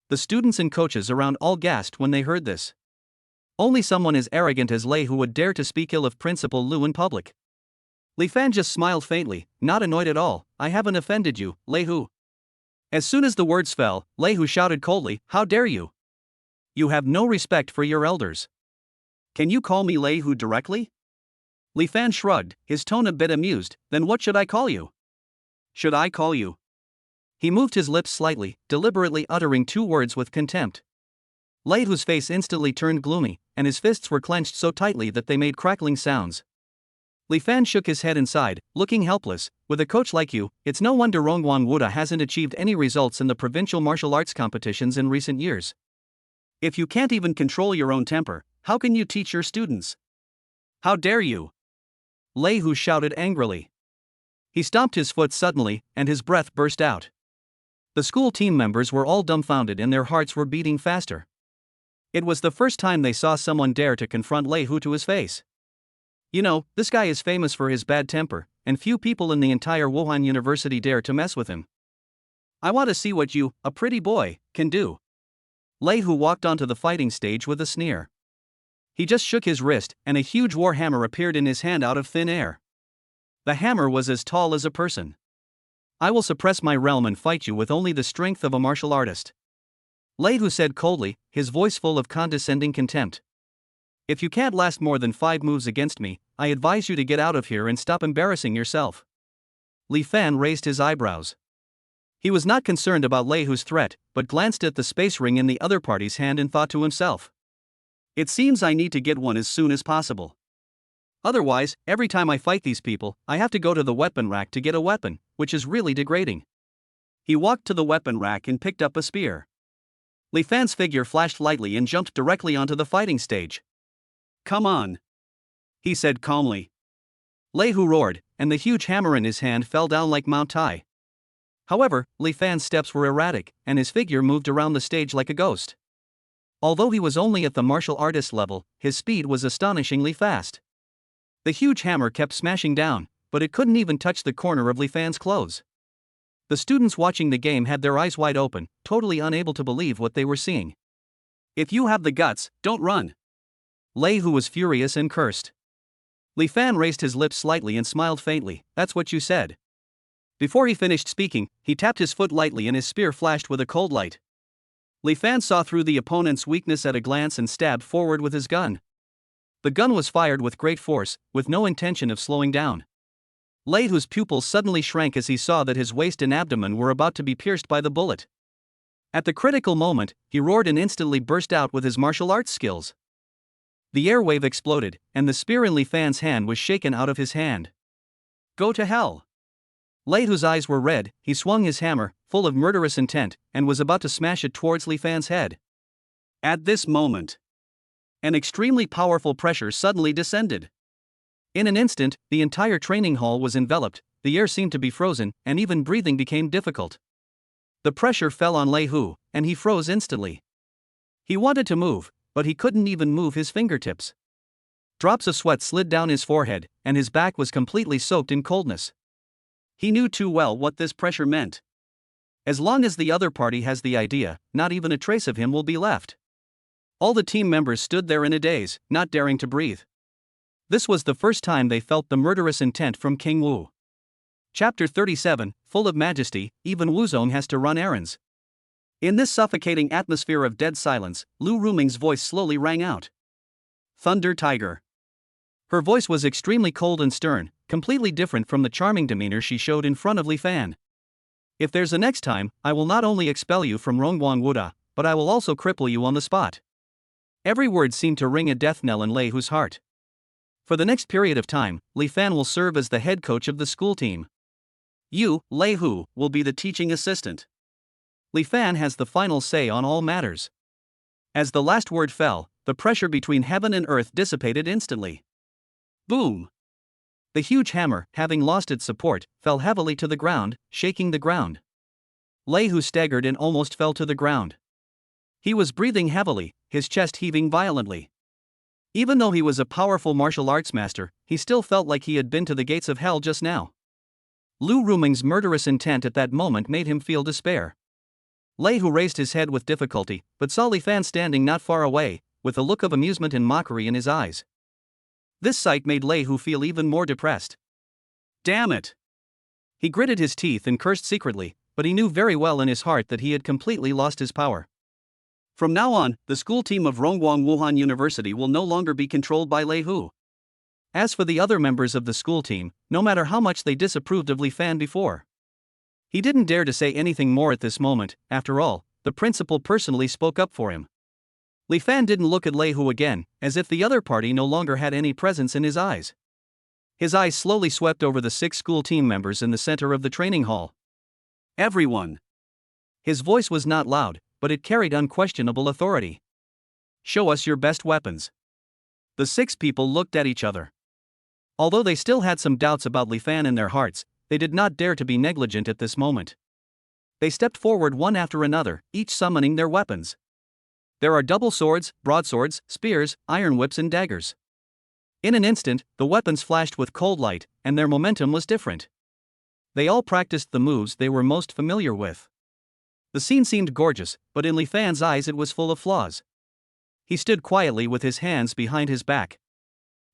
The students and coaches around all gasped when they heard this. Only someone as arrogant as Lei Hu would dare to speak ill of Principal Lu in public. Li Fan just smiled faintly, not annoyed at all. I haven't offended you, Lei Hu. As soon as the words fell, Lei Hu shouted coldly, how dare you? You have no respect for your elders. Can you call me Lei Hu directly? Li Fan shrugged, his tone a bit amused. Then what should I call you? Should I call you? He moved his lips slightly, deliberately uttering 2 words with contempt. Lei Hu's face instantly turned gloomy, and his fists were clenched so tightly that they made crackling sounds. Li Fan shook his head inside, looking helpless. With a coach like you, it's no wonder Rongguang Wuda hasn't achieved any results in the provincial martial arts competitions in recent years. If you can't even control your own temper, how can you teach your students? How dare you? Lei Hu shouted angrily. He stomped his foot suddenly, and his breath burst out. The school team members were all dumbfounded and their hearts were beating faster. It was the first time they saw someone dare to confront Lei Hu to his face. You know, this guy is famous for his bad temper, and few people in the entire Wuhan University dare to mess with him. I want to see what you, a pretty boy, can do. Lei Hu walked onto the fighting stage with a sneer. He just shook his wrist, and a huge war hammer appeared in his hand out of thin air. The hammer was as tall as a person. I will suppress my realm and fight you with only the strength of a martial artist. Lei Hu said coldly, his voice full of condescending contempt. If you can't last more than 5 moves against me, I advise you to get out of here and stop embarrassing yourself. Li Fan raised his eyebrows. He was not concerned about Lei Hu's threat, but glanced at the space ring in the other party's hand and thought to himself. It seems I need to get one as soon as possible. Otherwise, every time I fight these people, I have to go to the weapon rack to get a weapon, which is really degrading. He walked to the weapon rack and picked up a spear. Li Fan's figure flashed lightly and jumped directly onto the fighting stage. Come on, he said calmly. Lei Hu roared, and the huge hammer in his hand fell down like Mount Tai. However, Li Fan's steps were erratic, and his figure moved around the stage like a ghost. Although he was only at the martial artist level, his speed was astonishingly fast. The huge hammer kept smashing down, but it couldn't even touch the corner of Li Fan's clothes. The students watching the game had their eyes wide open, totally unable to believe what they were seeing. If you have the guts, don't run. Lei Hu was furious and cursed. Li Fan raised his lips slightly and smiled faintly. That's what you said. Before he finished speaking, he tapped his foot lightly and his spear flashed with a cold light. Li Fan saw through the opponent's weakness at a glance and stabbed forward with his gun. The gun was fired with great force, with no intention of slowing down. Lei Hu's pupils suddenly shrank as he saw that his waist and abdomen were about to be pierced by the bullet. At the critical moment, he roared and instantly burst out with his martial arts skills. The airwave exploded, and the spear in Li Fan's hand was shaken out of his hand. Go to hell! Lei Hu's eyes were red. He swung his hammer, full of murderous intent, and was about to smash it towards Li Fan's head. At this moment, an extremely powerful pressure suddenly descended. In an instant, the entire training hall was enveloped, the air seemed to be frozen, and even breathing became difficult. The pressure fell on Lei Hu, and he froze instantly. He wanted to move, but he couldn't even move his fingertips. Drops of sweat slid down his forehead, and his back was completely soaked in coldness. He knew too well what this pressure meant. As long as the other party has the idea, not even a trace of him will be left. All the team members stood there in a daze, not daring to breathe. This was the first time they felt the murderous intent from King Wu. Chapter 37, full of majesty, even Wuzong has to run errands. In this suffocating atmosphere of dead silence, Lu Ruming's voice slowly rang out. Thunder Tiger. Her voice was extremely cold and stern, completely different from the charming demeanor she showed in front of Li Fan. If there's a next time, I will not only expel you from Rongguang Wuda, but I will also cripple you on the spot. Every word seemed to ring a death knell in Lei Hu's heart. For the next period of time, Li Fan will serve as the head coach of the school team. You, Lei Hu, will be the teaching assistant. Li Fan has the final say on all matters. As the last word fell, the pressure between heaven and earth dissipated instantly. Boom! The huge hammer, having lost its support, fell heavily to the ground, shaking the ground. Lei Hu staggered and almost fell to the ground. He was breathing heavily, his chest heaving violently. Even though he was a powerful martial arts master, he still felt like he had been to the gates of hell just now. Lu Ruming's murderous intent at that moment made him feel despair. Lei Hu raised his head with difficulty, but saw Li Fan standing not far away, with a look of amusement and mockery in his eyes. This sight made Lei Hu feel even more depressed. Damn it! He gritted his teeth and cursed secretly, but he knew very well in his heart that he had completely lost his power. From now on, the school team of Rongguang Wuhan University will no longer be controlled by Lei Hu. As for the other members of the school team, no matter how much they disapproved of Li Fan before, he didn't dare to say anything more at this moment. After all, the principal personally spoke up for him. Li Fan didn't look at Lei Hu again, as if the other party no longer had any presence in his eyes. His eyes slowly swept over the 6 school team members in the center of the training hall. Everyone! His voice was not loud, but it carried unquestionable authority. Show us your best weapons. The 6 people looked at each other. Although they still had some doubts about Li Fan in their hearts, they did not dare to be negligent at this moment. They stepped forward one after another, each summoning their weapons. There are double swords, broadswords, spears, iron whips and daggers. In an instant, the weapons flashed with cold light, and their momentum was different. They all practiced the moves they were most familiar with. The scene seemed gorgeous, but in Li Fan's eyes it was full of flaws. He stood quietly with his hands behind his back.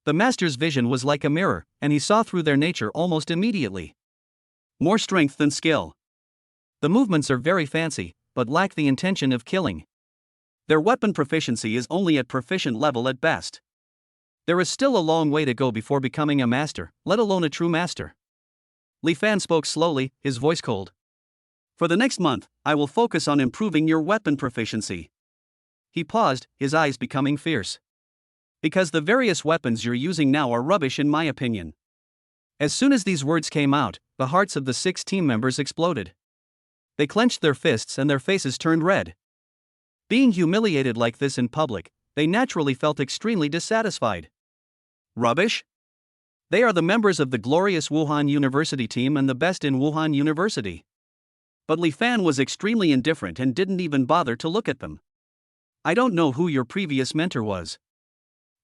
The master's vision was like a mirror, and he saw through their nature almost immediately. More strength than skill. The movements are very fancy, but lack the intention of killing. Their weapon proficiency is only at proficient level at best. There is still a long way to go before becoming a master, let alone a true master. Li Fan spoke slowly, his voice cold. For the next month, I will focus on improving your weapon proficiency. He paused, his eyes becoming fierce. Because the various weapons you're using now are rubbish in my opinion. As soon as these words came out, the hearts of the 6 team members exploded. They clenched their fists and their faces turned red. Being humiliated like this in public, they naturally felt extremely dissatisfied. Rubbish? They are the members of the glorious Wuhan University team and the best in Wuhan University. But Li Fan was extremely indifferent and didn't even bother to look at them. I don't know who your previous mentor was.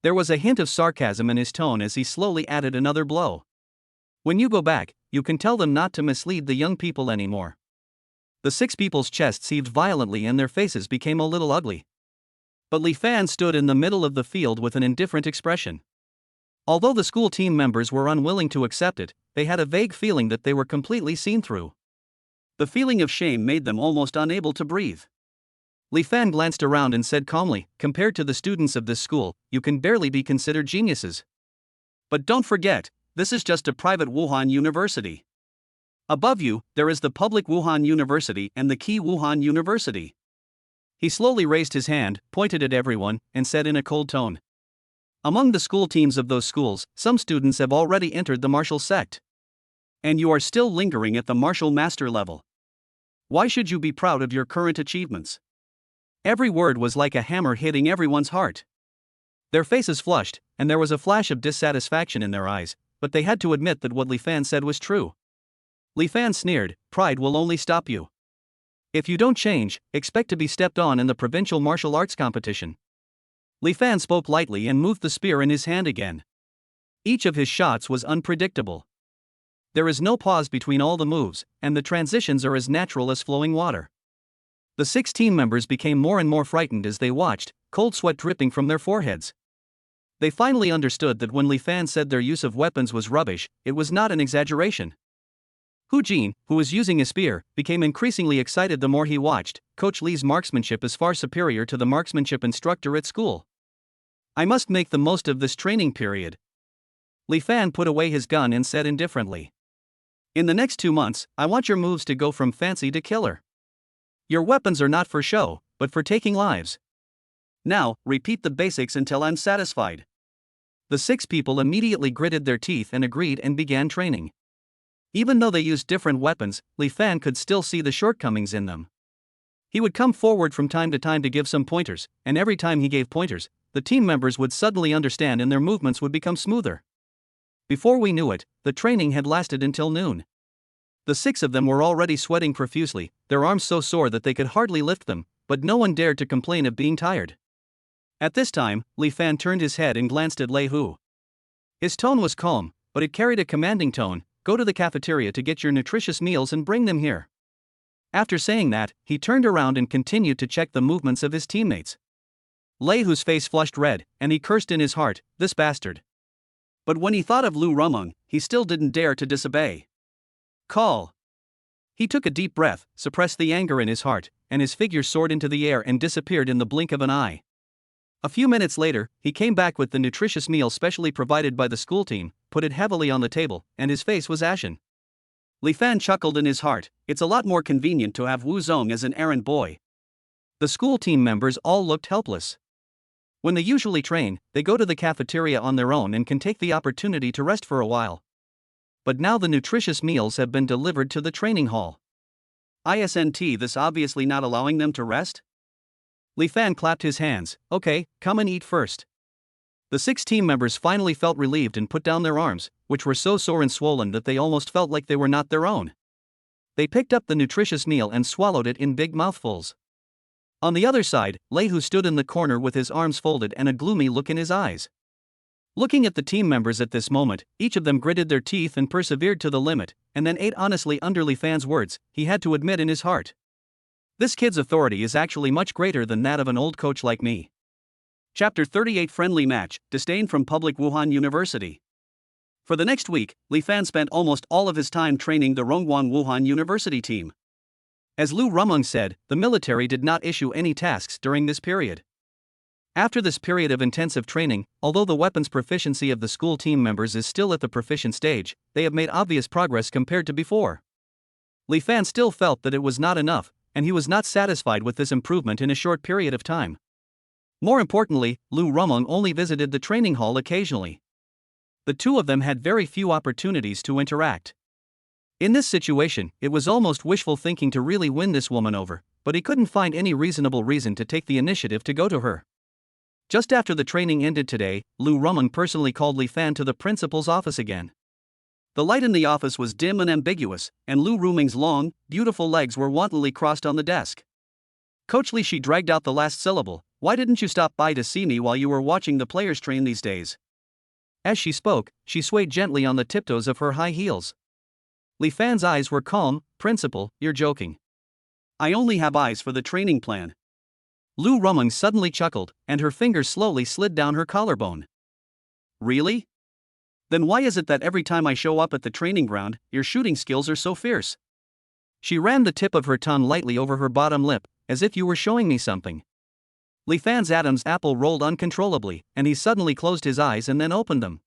There was a hint of sarcasm in his tone as he slowly added another blow. When you go back, you can tell them not to mislead the young people anymore. The 6 people's chests heaved violently and their faces became a little ugly. But Li Fan stood in the middle of the field with an indifferent expression. Although the school team members were unwilling to accept it, they had a vague feeling that they were completely seen through. The feeling of shame made them almost unable to breathe. Li Fan glanced around and said calmly, "Compared to the students of this school, you can barely be considered geniuses. But don't forget, this is just a private Wuhan University. Above you, there is the public Wuhan University and the key Wuhan University." He slowly raised his hand, pointed at everyone, and said in a cold tone, "Among the school teams of those schools, some students have already entered the martial sect. And you are still lingering at the martial master level. Why should you be proud of your current achievements?" Every word was like a hammer hitting everyone's heart. Their faces flushed, and there was a flash of dissatisfaction in their eyes, but they had to admit that what Li Fan said was true. Li Fan sneered, "Pride will only stop you. If you don't change, expect to be stepped on in the provincial martial arts competition." Li Fan spoke lightly and moved the spear in his hand again. Each of his shots was unpredictable. There is no pause between all the moves, and the transitions are as natural as flowing water. The 6 team members became more and more frightened as they watched, cold sweat dripping from their foreheads. They finally understood that when Li Fan said their use of weapons was rubbish, it was not an exaggeration. Hu Jin, who was using a spear, became increasingly excited the more he watched. Coach Li's marksmanship is far superior to the marksmanship instructor at school. I must make the most of this training period. Li Fan put away his gun and said indifferently, "In the next 2 months, I want your moves to go from fancy to killer. Your weapons are not for show, but for taking lives. Now, repeat the basics until I'm satisfied." The 6 people immediately gritted their teeth and agreed and began training. Even though they used different weapons, Li Fan could still see the shortcomings in them. He would come forward from time to time to give some pointers, and every time he gave pointers, the team members would suddenly understand and their movements would become smoother. Before we knew it, the training had lasted until noon. The 6 of them were already sweating profusely, their arms so sore that they could hardly lift them, but no one dared to complain of being tired. At this time, Li Fan turned his head and glanced at Lei Hu. His tone was calm, but it carried a commanding tone. "Go to the cafeteria to get your nutritious meals and bring them here." After saying that, he turned around and continued to check the movements of his teammates. Lei Hu's face flushed red, and he cursed in his heart, "This bastard." But when he thought of Lu Rumeng, he still didn't dare to disobey. "Call." He took a deep breath, suppressed the anger in his heart, and his figure soared into the air and disappeared in the blink of an eye. A few minutes later, he came back with the nutritious meal specially provided by the school team, put it heavily on the table, and his face was ashen. Li Fan chuckled in his heart, "It's a lot more convenient to have Wu Zong as an errand boy." The school team members all looked helpless. When they usually train, they go to the cafeteria on their own and can take the opportunity to rest for a while. But now the nutritious meals have been delivered to the training hall. Isn't this obviously not allowing them to rest? Li Fan clapped his hands, "Okay, come and eat first." The 6 team members finally felt relieved and put down their arms, which were so sore and swollen that they almost felt like they were not their own. They picked up the nutritious meal and swallowed it in big mouthfuls. On the other side, Lei Hu stood in the corner with his arms folded and a gloomy look in his eyes. Looking at the team members at this moment, each of them gritted their teeth and persevered to the limit, and then ate honestly under Li Fan's words. He had to admit in his heart, "This kid's authority is actually much greater than that of an old coach like me." Chapter 38 Friendly Match, Disdain from Public Wuhan University. For the next week, Li Fan spent almost all of his time training the Rongguan Wuhan University team. As Lu Rumeng said, the military did not issue any tasks during this period. After this period of intensive training, although the weapons proficiency of the school team members is still at the proficient stage, they have made obvious progress compared to before. Li Fan still felt that it was not enough, and he was not satisfied with this improvement in a short period of time. More importantly, Lu Rumeng only visited the training hall occasionally. The 2 of them had very few opportunities to interact. In this situation, it was almost wishful thinking to really win this woman over, but he couldn't find any reasonable reason to take the initiative to go to her. Just after the training ended today, Lu Rumeng personally called Li Fan to the principal's office again. The light in the office was dim and ambiguous, and Lu Rumeng's long, beautiful legs were wantonly crossed on the desk. Coach Li, she dragged out the last syllable, "Why didn't you stop by to see me while you were watching the players train these days?" As she spoke, she swayed gently on the tiptoes of her high heels. Li Fan's eyes were calm. "Principal, you're joking. I only have eyes for the training plan. Lu Rumeng suddenly chuckled, and her fingers slowly slid down her collarbone. Really? Then why is it that every time I show up at the training ground, your shooting skills are so fierce? She ran the tip of her tongue lightly over her bottom lip, as if you were showing me something. Li Fan's Adam's apple rolled uncontrollably, and he suddenly closed his eyes and then opened them.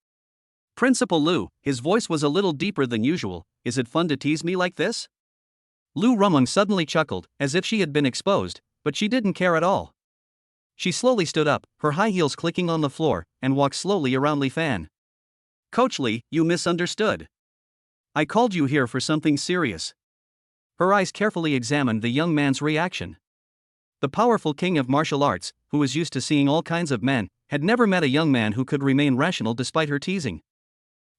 Principal Lu, his voice was a little deeper than usual, is it fun to tease me like this? Lu Rumeng suddenly chuckled, as if she had been exposed, but she didn't care at all. She slowly stood up, her high heels clicking on the floor, and walked slowly around Li Fan. Coach Li, you misunderstood. I called you here for something serious. Her eyes carefully examined the young man's reaction. The powerful king of martial arts, who was used to seeing all kinds of men, had never met a young man who could remain rational despite her teasing.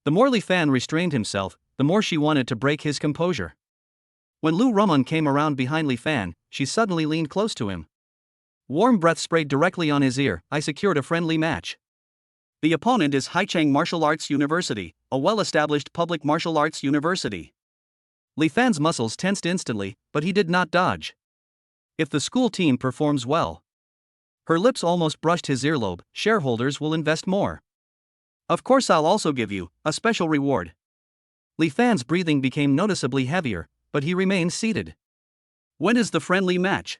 The more Li Fan restrained himself, the more she wanted to break his composure. When Lu Rumeng came around behind Li Fan, she suddenly leaned close to him. Warm breath sprayed directly on his ear. I secured a friendly match. The opponent is Haicheng Martial Arts University, a well-established public martial arts university. Li Fan's muscles tensed instantly, but he did not dodge. If the school team performs well. Her lips almost brushed his earlobe. Shareholders will invest more. Of course, I'll also give you a special reward. Li Fan's breathing became noticeably heavier, but he remained seated. When is the friendly match?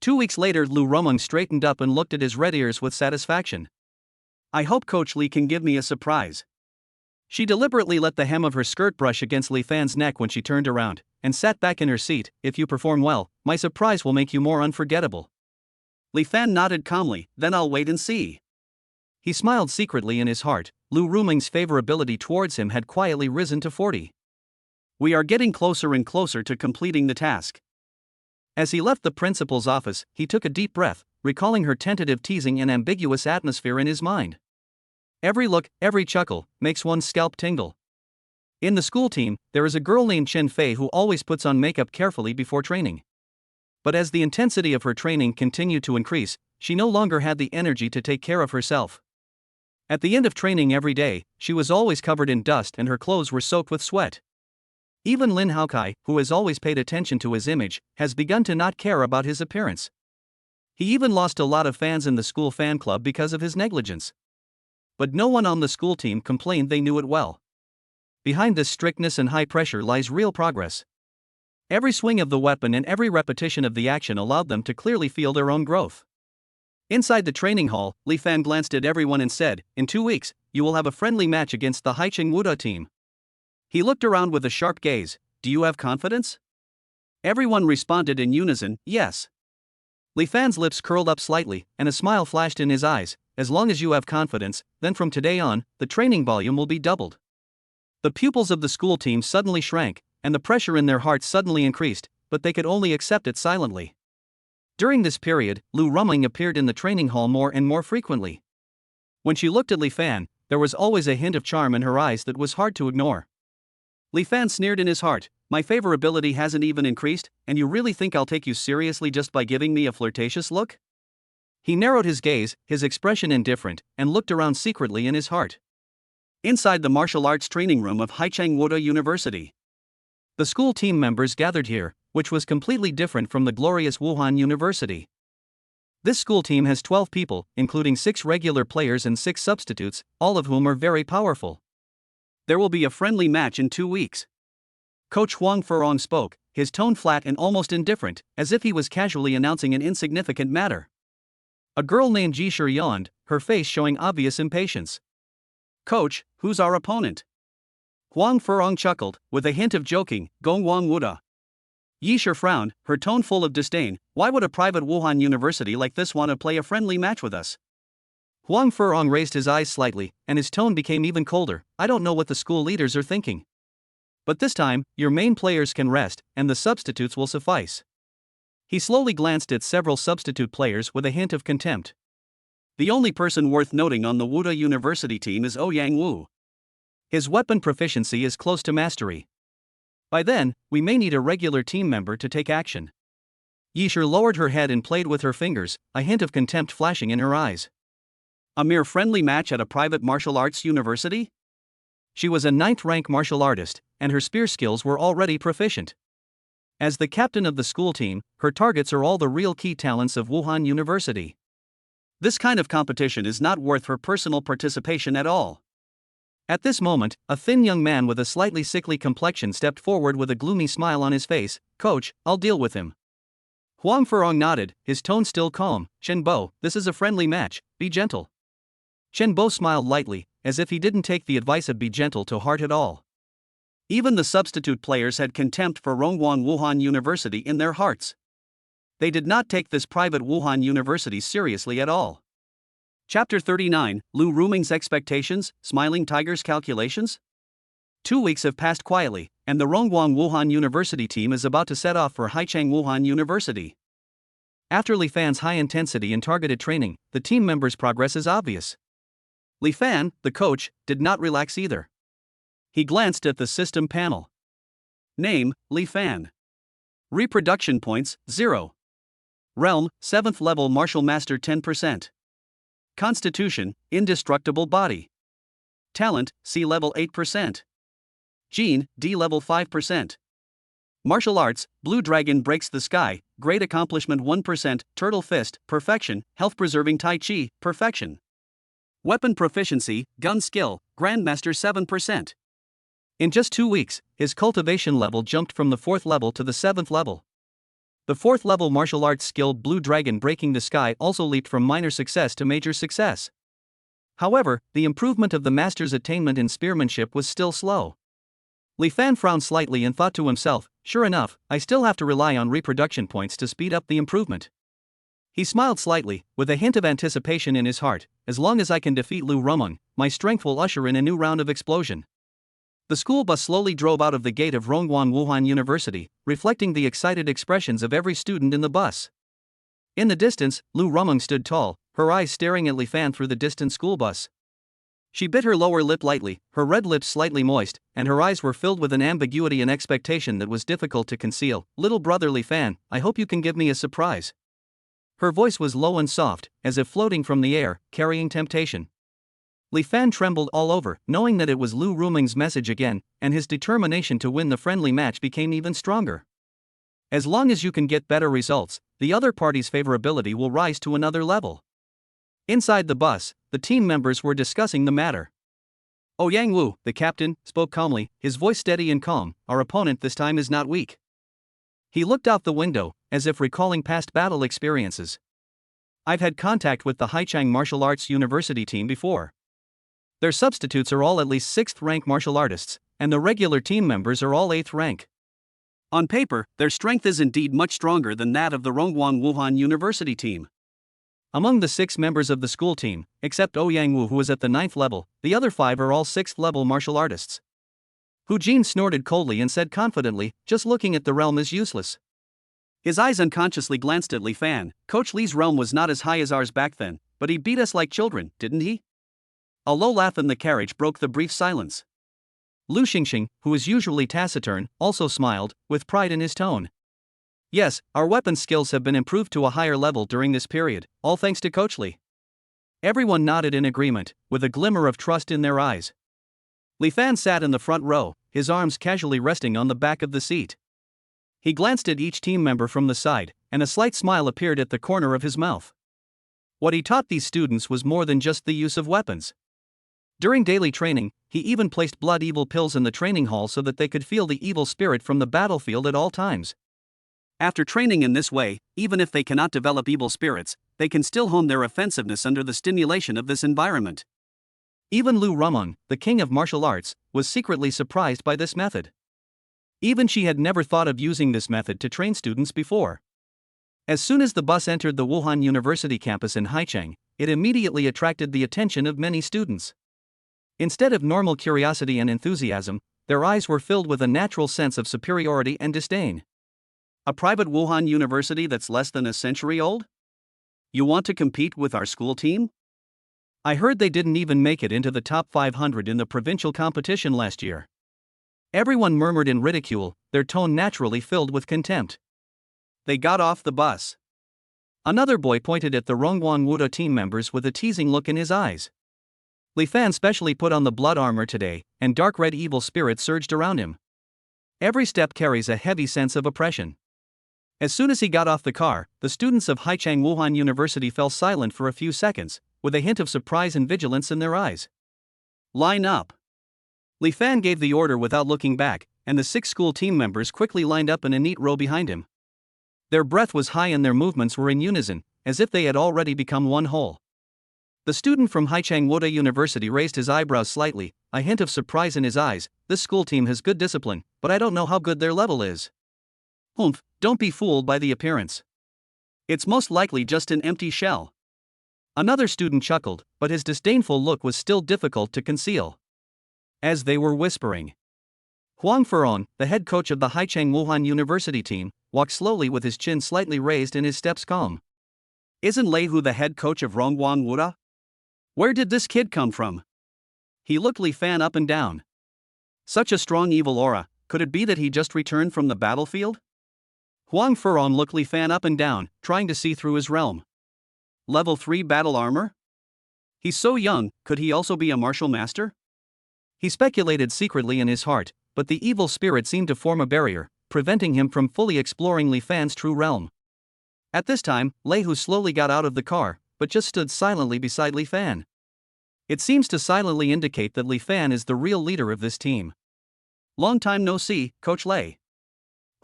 2 weeks later, Lu Rumeng straightened up and looked at his red ears with satisfaction. I hope Coach Li can give me a surprise. She deliberately let the hem of her skirt brush against Li Fan's neck when she turned around, and sat back in her seat. If you perform well, my surprise will make you more unforgettable. Li Fan nodded calmly, then I'll wait and see. He smiled secretly in his heart. Lu Rumeng's favorability towards him had quietly risen to 40. We are getting closer and closer to completing the task. As he left the principal's office, he took a deep breath, recalling her tentative teasing and ambiguous atmosphere in his mind. Every look, every chuckle, makes one's scalp tingle. In the school team, there is a girl named Chen Fei who always puts on makeup carefully before training. But as the intensity of her training continued to increase, she no longer had the energy to take care of herself. At the end of training every day, she was always covered in dust and her clothes were soaked with sweat. Even Lin Haokai, who has always paid attention to his image, has begun to not care about his appearance. He even lost a lot of fans in the school fan club because of his negligence. But no one on the school team complained, they knew it well. Behind this strictness and high pressure lies real progress. Every swing of the weapon and every repetition of the action allowed them to clearly feel their own growth. Inside the training hall, Li Fan glanced at everyone and said, in 2 weeks, you will have a friendly match against the Haicheng Wuda team. He looked around with a sharp gaze. Do you have confidence? Everyone responded in unison, yes. Li Fan's lips curled up slightly, and a smile flashed in his eyes. As long as you have confidence, then from today on, the training volume will be doubled. The pupils of the school team suddenly shrank, and the pressure in their hearts suddenly increased, but they could only accept it silently. During this period, Lu Rumeng appeared in the training hall more and more frequently. When she looked at Li Fan, there was always a hint of charm in her eyes that was hard to ignore. Li Fan sneered in his heart, my favorability hasn't even increased, and you really think I'll take you seriously just by giving me a flirtatious look? He narrowed his gaze, his expression indifferent, and looked around secretly in his heart. Inside the martial arts training room of Haicheng Wuda University. The school team members gathered here, which was completely different from the glorious Wuhan University. This school team has 12 people, including 6 regular players and 6 substitutes, all of whom are very powerful. There will be a friendly match in 2 weeks. Coach Huang Furong spoke, his tone flat and almost indifferent, as if he was casually announcing an insignificant matter. A girl named Ji Shi yawned, her face showing obvious impatience. Coach, who's our opponent? Huang Furong chuckled, with a hint of joking, Gongwang Wuda. Yi Shi frowned, her tone full of disdain. Why would a private Wuhan university like this want to play a friendly match with us? Huang Furong raised his eyes slightly, and his tone became even colder. I don't know what the school leaders are thinking. But this time, your main players can rest, and the substitutes will suffice. He slowly glanced at several substitute players with a hint of contempt. The only person worth noting on the Wuda University team is Ouyang Wu. His weapon proficiency is close to mastery. By then, we may need a regular team member to take action. Yi Shi lowered her head and played with her fingers, a hint of contempt flashing in her eyes. A mere friendly match at a private martial arts university? She was a 9th-rank martial artist, and her spear skills were already proficient. As the captain of the school team, her targets are all the real key talents of Wuhan University. This kind of competition is not worth her personal participation at all. At this moment, a thin young man with a slightly sickly complexion stepped forward with a gloomy smile on his face. "Coach, I'll deal with him." Huang Furong nodded, his tone still calm. "Chen Bo, this is a friendly match, be gentle." Chen Bo smiled lightly, as if he didn't take the advice of be gentle to heart at all. Even the substitute players had contempt for Rongguan Wuhan University in their hearts. They did not take this private Wuhan University seriously at all. Chapter 39, Lu Ruming's Expectations, Smiling Tiger's Calculations? 2 weeks have passed quietly, and the Rongguan Wuhan University team is about to set off for Haicheng Wuhan University. After Li Fan's high-intensity and targeted training, the team members' progress is obvious. Li Fan, the coach, did not relax either. He glanced at the system panel. Name, Li Fan. Reproduction points, 0. Realm, 7th level martial master 10%. Constitution, indestructible body. Talent, C level 8%. Gene, D level 5%. Martial arts, Blue Dragon breaks the sky, great accomplishment 1%, Turtle Fist, perfection, health preserving Tai Chi, perfection. Weapon proficiency, gun skill, Grandmaster 7%. In just 2 weeks, his cultivation level jumped from the 4th level to the 7th level. The 4th level martial arts skill Blue Dragon breaking the sky also leaped from minor success to major success. However, the improvement of the master's attainment in spearmanship was still slow. Li Fan frowned slightly and thought to himself, sure enough, I still have to rely on reproduction points to speed up the improvement. He smiled slightly, with a hint of anticipation in his heart. As long as I can defeat Lu Rumeng, my strength will usher in a new round of explosion. The school bus slowly drove out of the gate of Rongguan Wuhan University, reflecting the excited expressions of every student in the bus. In the distance, Lu Rumeng stood tall, her eyes staring at Li Fan through the distant school bus. She bit her lower lip lightly, her red lips slightly moist, and her eyes were filled with an ambiguity and expectation that was difficult to conceal. "Little brother Li Fan, I hope you can give me a surprise." Her voice was low and soft, as if floating from the air, carrying temptation. Li Fan trembled all over, knowing that it was Lu Rumeng's message again, and his determination to win the friendly match became even stronger. As long as you can get better results, the other party's favorability will rise to another level. Inside the bus, the team members were discussing the matter. Yang Wu, the captain, spoke calmly, his voice steady and calm. "Our opponent this time is not weak." He looked out the window, as if recalling past battle experiences. "I've had contact with the Haicheng Martial Arts University team before. Their substitutes are all at least 6th rank martial artists, and the regular team members are all 8th rank. On paper, their strength is indeed much stronger than that of the Rongguan Wuhan University team. Among the 6 members of the school team, except Yang Wu who is at the 9th level, the other 5 are all 6th level martial artists." Hu Jin snorted coldly and said confidently, "Just looking at the realm is useless." His eyes unconsciously glanced at Li Fan. "Coach Li's realm was not as high as ours back then, but he beat us like children, didn't he?" A low laugh in the carriage broke the brief silence. Lu Xingxing, who is usually taciturn, also smiled, with pride in his tone. "Yes, our weapon skills have been improved to a higher level during this period, all thanks to Coach Li." Everyone nodded in agreement, with a glimmer of trust in their eyes. Li Fan sat in the front row, his arms casually resting on the back of the seat. He glanced at each team member from the side, and a slight smile appeared at the corner of his mouth. What he taught these students was more than just the use of weapons. During daily training, he even placed blood evil pills in the training hall so that they could feel the evil spirit from the battlefield at all times. After training in this way, even if they cannot develop evil spirits, they can still hone their offensiveness under the stimulation of this environment. Even Lu Rumeng, the king of martial arts, was secretly surprised by this method. Even she had never thought of using this method to train students before. As soon as the bus entered the Wuhan University campus in Haicheng, it immediately attracted the attention of many students. Instead of normal curiosity and enthusiasm, their eyes were filled with a natural sense of superiority and disdain. "A private Wuhan University that's less than a century old? You want to compete with our school team? I heard they didn't even make it into the top 500 in the provincial competition last year." Everyone murmured in ridicule, their tone naturally filled with contempt. They got off the bus. Another boy pointed at the Rongguan Wuda team members with a teasing look in his eyes. Li Fan specially put on the blood armor today, and dark red evil spirits surged around him. Every step carries a heavy sense of oppression. As soon as he got off the car, the students of Haichang Wuhan University fell silent for a few seconds, with a hint of surprise and vigilance in their eyes. Line up. Li Fan gave the order without looking back, and the 6 school team members quickly lined up in a neat row behind him. Their breath was high and their movements were in unison, as if they had already become one whole. The student from Haichang Wuda University raised his eyebrows slightly, a hint of surprise in his eyes. This school team has good discipline, but I don't know how good their level is. Humph, don't be fooled by the appearance. It's most likely just an empty shell. Another student chuckled, but his disdainful look was still difficult to conceal. As they were whispering, Huang Furon, the head coach of the Haichang Wuhan University team, walked slowly with his chin slightly raised and his steps calm. Isn't Lei Hu the head coach of Rongguang Wuda? Where did this kid come from? He looked Li Fan up and down. Such a strong evil aura, could it be that he just returned from the battlefield? Huang Furon looked Li Fan up and down, trying to see through his realm. Level 3 battle armor? He's so young, could he also be a martial master? He speculated secretly in his heart, but the evil spirit seemed to form a barrier, preventing him from fully exploring Li Fan's true realm. At this time, Lei Hu slowly got out of the car, but just stood silently beside Li Fan. It seems to silently indicate that Li Fan is the real leader of this team. Long time no see, Coach Lei.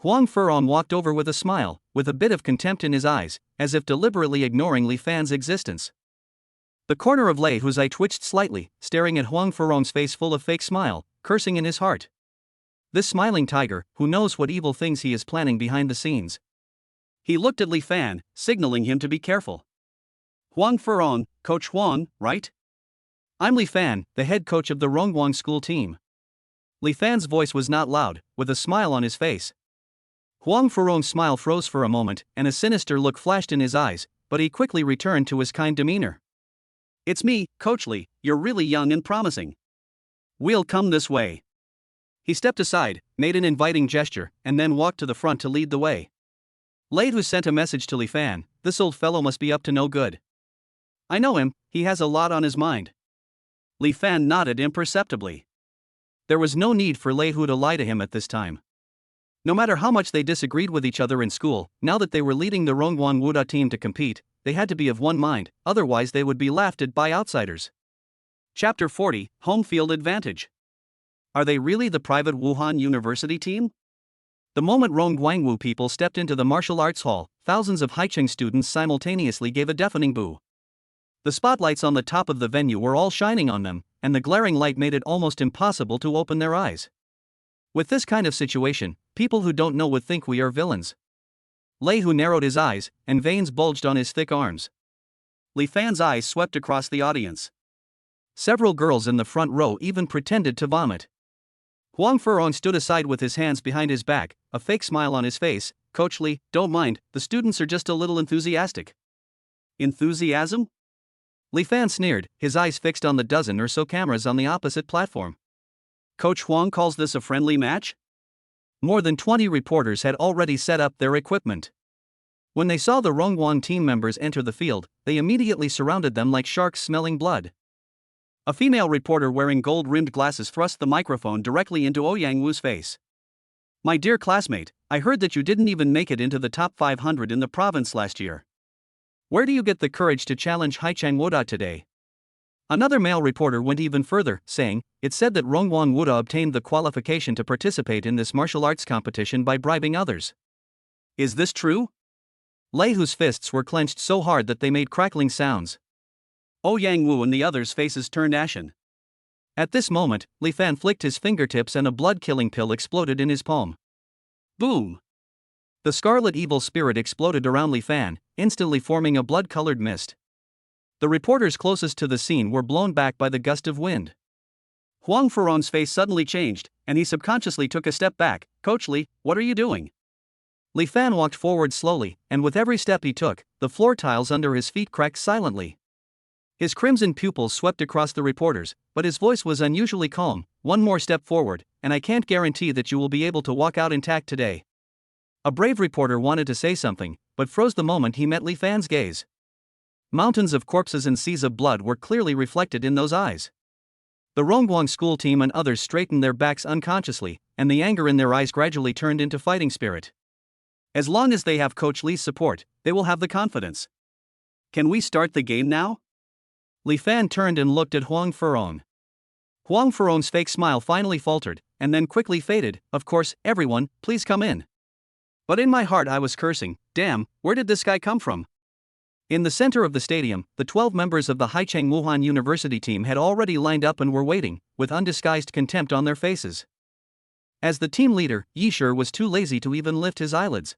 Huang Furon walked over with a smile, with a bit of contempt in his eyes, as if deliberately ignoring Li Fan's existence. The corner of Lei Hu's eye twitched slightly, staring at Huang Furon's face full of fake smile, cursing in his heart. This smiling tiger, who knows what evil things he is planning behind the scenes. He looked at Li Fan, signaling him to be careful. Huang Furon, Coach Huang, right? I'm Li Fan, the head coach of the Rongguang school team. Li Fan's voice was not loud, with a smile on his face. Huang Furon's smile froze for a moment, and a sinister look flashed in his eyes, but he quickly returned to his kind demeanor. It's me, Coach Li, you're really young and promising. We'll come this way. He stepped aside, made an inviting gesture, and then walked to the front to lead the way. Lei Hu sent a message to Li Fan, this old fellow must be up to no good. I know him, he has a lot on his mind. Li Fan nodded imperceptibly. There was no need for Lei Hu to lie to him at this time. No matter how much they disagreed with each other in school, now that they were leading the Rongguang Wuda team to compete, they had to be of one mind, otherwise they would be laughed at by outsiders. Chapter 40, Home Field Advantage. Are they really the private Wuhan University team? The moment Rongguangwu people stepped into the martial arts hall, thousands of Haicheng students simultaneously gave a deafening boo. The spotlights on the top of the venue were all shining on them, and the glaring light made it almost impossible to open their eyes. With this kind of situation, people who don't know would think we are villains. Lei Hu narrowed his eyes, and veins bulged on his thick arms. Li Fan's eyes swept across the audience. Several girls in the front row even pretended to vomit. Huang Furon stood aside with his hands behind his back, a fake smile on his face. Coach Li, don't mind, the students are just a little enthusiastic. Enthusiasm? Li Fan sneered, his eyes fixed on the dozen or so cameras on the opposite platform. Coach Huang calls this a friendly match? More than 20 reporters had already set up their equipment. When they saw the Rongguang team members enter the field, they immediately surrounded them like sharks smelling blood. A female reporter wearing gold-rimmed glasses thrust the microphone directly into Ouyang Wu's face. My dear classmate, I heard that you didn't even make it into the top 500 in the province last year. Where do you get the courage to challenge Haichang Wuda today? Another male reporter went even further, saying, it said that Rongguang Wuda obtained the qualification to participate in this martial arts competition by bribing others. Is this true? Lei Hu's fists were clenched so hard that they made crackling sounds. Ouyang Wu and the others' faces turned ashen. At this moment, Li Fan flicked his fingertips and a blood-killing pill exploded in his palm. Boom! The scarlet evil spirit exploded around Li Fan, instantly forming a blood-colored mist. The reporters closest to the scene were blown back by the gust of wind. Huang Furon's face suddenly changed, and he subconsciously took a step back. Coach Li, what are you doing? Li Fan walked forward slowly, and with every step he took, the floor tiles under his feet cracked silently. His crimson pupils swept across the reporters, but his voice was unusually calm. One more step forward, and I can't guarantee that you will be able to walk out intact today. A brave reporter wanted to say something, but froze the moment he met Li Fan's gaze. Mountains of corpses and seas of blood were clearly reflected in those eyes. The Rongguang school team and others straightened their backs unconsciously, and the anger in their eyes gradually turned into fighting spirit. As long as they have Coach Li's support, they will have the confidence. Can we start the game now? Li Fan turned and looked at Huang Furong. Huang Furong's fake smile finally faltered, and then quickly faded. Of course, everyone, please come in. But in my heart I was cursing, damn, where did this guy come from? In the center of the stadium, the 12 members of the Haicheng Wuhan University team had already lined up and were waiting, with undisguised contempt on their faces. As the team leader, Yi Shi was too lazy to even lift his eyelids.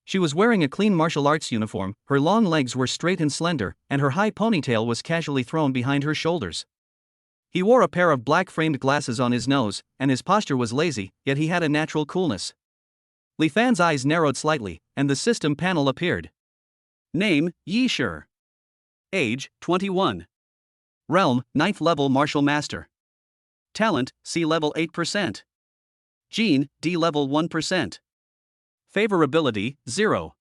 She was wearing a clean martial arts uniform, her long legs were straight and slender, and her high ponytail was casually thrown behind her shoulders. He wore a pair of black-framed glasses on his nose, and his posture was lazy, yet he had a natural coolness. Li Fan's eyes narrowed slightly, and the system panel appeared. Name, Yi Shi. Age, 21. Realm, 9th level martial master. Talent, C level 8%. Gene, D level 1%. Favorability, 0.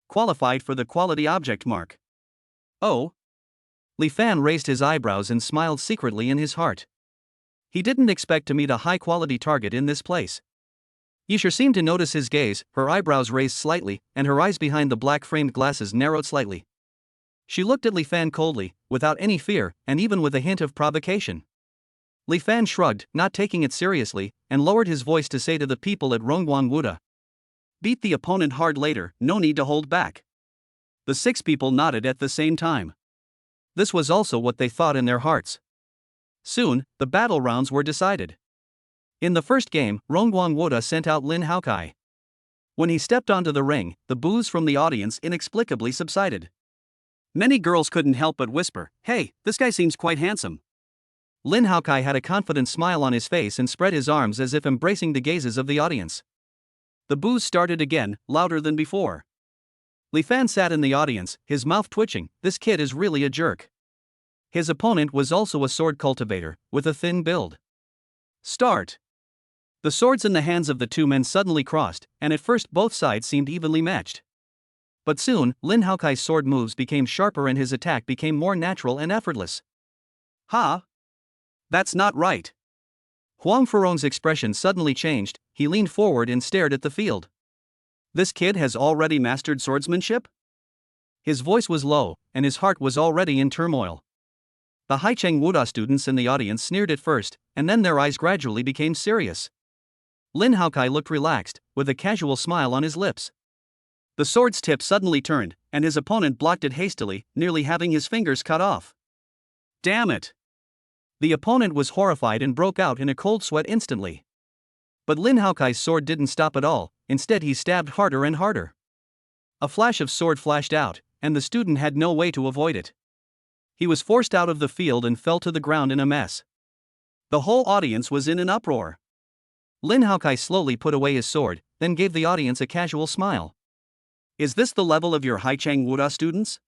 Qualified for the quality object mark. Oh. Li Fan raised his eyebrows and smiled secretly in his heart. He didn't expect to meet a high-quality target in this place. Yi Shi seemed to notice his gaze, her eyebrows raised slightly, and her eyes behind the black-framed glasses narrowed slightly. She looked at Li Fan coldly, without any fear, and even with a hint of provocation. Li Fan shrugged, not taking it seriously, and lowered his voice to say to the people at Rongguang Wuda. Beat the opponent hard later, no need to hold back. The 6 people nodded at the same time. This was also what they thought in their hearts. Soon, the battle rounds were decided. In the first game, Rongguang Wuda sent out Lin Haokai. When he stepped onto the ring, the boos from the audience inexplicably subsided. Many girls couldn't help but whisper, "Hey, this guy seems quite handsome." Lin Haokai had a confident smile on his face and spread his arms as if embracing the gazes of the audience. The boos started again, louder than before. Li Fan sat in the audience, his mouth twitching. This kid is really a jerk. His opponent was also a sword cultivator, with a thin build. Start. The swords in the hands of the two men suddenly crossed, and at first both sides seemed evenly matched. But soon, Lin Haokai's sword moves became sharper and his attack became more natural and effortless. Ha! That's not right. Huang Furong's expression suddenly changed, he leaned forward and stared at the field. This kid has already mastered swordsmanship? His voice was low, and his heart was already in turmoil. The Haicheng Wuda students in the audience sneered at first, and then their eyes gradually became serious. Lin Haokai looked relaxed, with a casual smile on his lips. The sword's tip suddenly turned, and his opponent blocked it hastily, nearly having his fingers cut off. Damn it! The opponent was horrified and broke out in a cold sweat instantly. But Lin Haokai's sword didn't stop at all, instead he stabbed harder and harder. A flash of sword flashed out, and the student had no way to avoid it. He was forced out of the field and fell to the ground in a mess. The whole audience was in an uproar. Lin Haokai slowly put away his sword, then gave the audience a casual smile. Is this the level of your Haicheng Wuda students?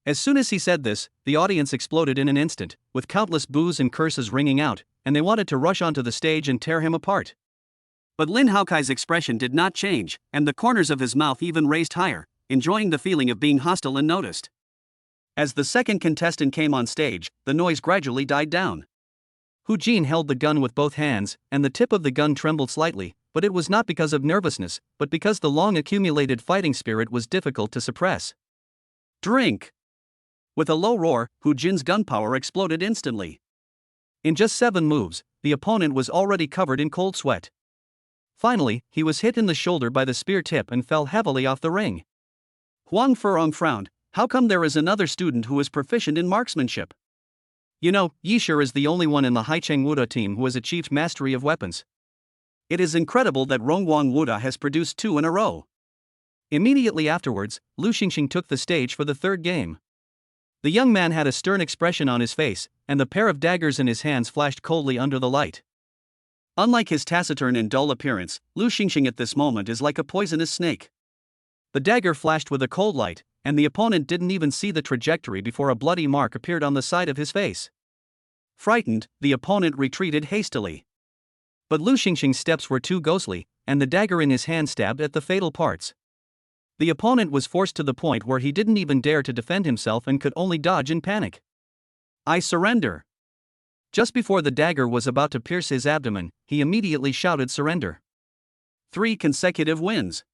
As soon as he said this, the audience exploded in an instant, with countless boos and curses ringing out, and they wanted to rush onto the stage and tear him apart. But Lin Haokai's expression did not change, and the corners of his mouth even raised higher, enjoying the feeling of being hostile and noticed. As the second contestant came on stage, the noise gradually died down. Hu Jin held the gun with both hands, and the tip of the gun trembled slightly, but it was not because of nervousness, but because the long-accumulated fighting spirit was difficult to suppress. Drink! With a low roar, Hu Jin's gunpowder exploded instantly. In just 7 moves, the opponent was already covered in cold sweat. Finally, he was hit in the shoulder by the spear tip and fell heavily off the ring. Huang Furong frowned. How come there is another student who is proficient in marksmanship? You know, Yi Shi is the only one in the Haicheng Wuda team who has achieved mastery of weapons. It is incredible that Rongguang Wuda has produced 2 in a row. Immediately afterwards, Lu Xingxing took the stage for the third game. The young man had a stern expression on his face, and the pair of daggers in his hands flashed coldly under the light. Unlike his taciturn and dull appearance, Lu Xingxing at this moment is like a poisonous snake. The dagger flashed with a cold light, and the opponent didn't even see the trajectory before a bloody mark appeared on the side of his face. Frightened, the opponent retreated hastily. But Lu Xingxing's steps were too ghostly, and the dagger in his hand stabbed at the fatal parts. The opponent was forced to the point where he didn't even dare to defend himself and could only dodge in panic. I surrender. Just before the dagger was about to pierce his abdomen, he immediately shouted surrender. 3 consecutive wins.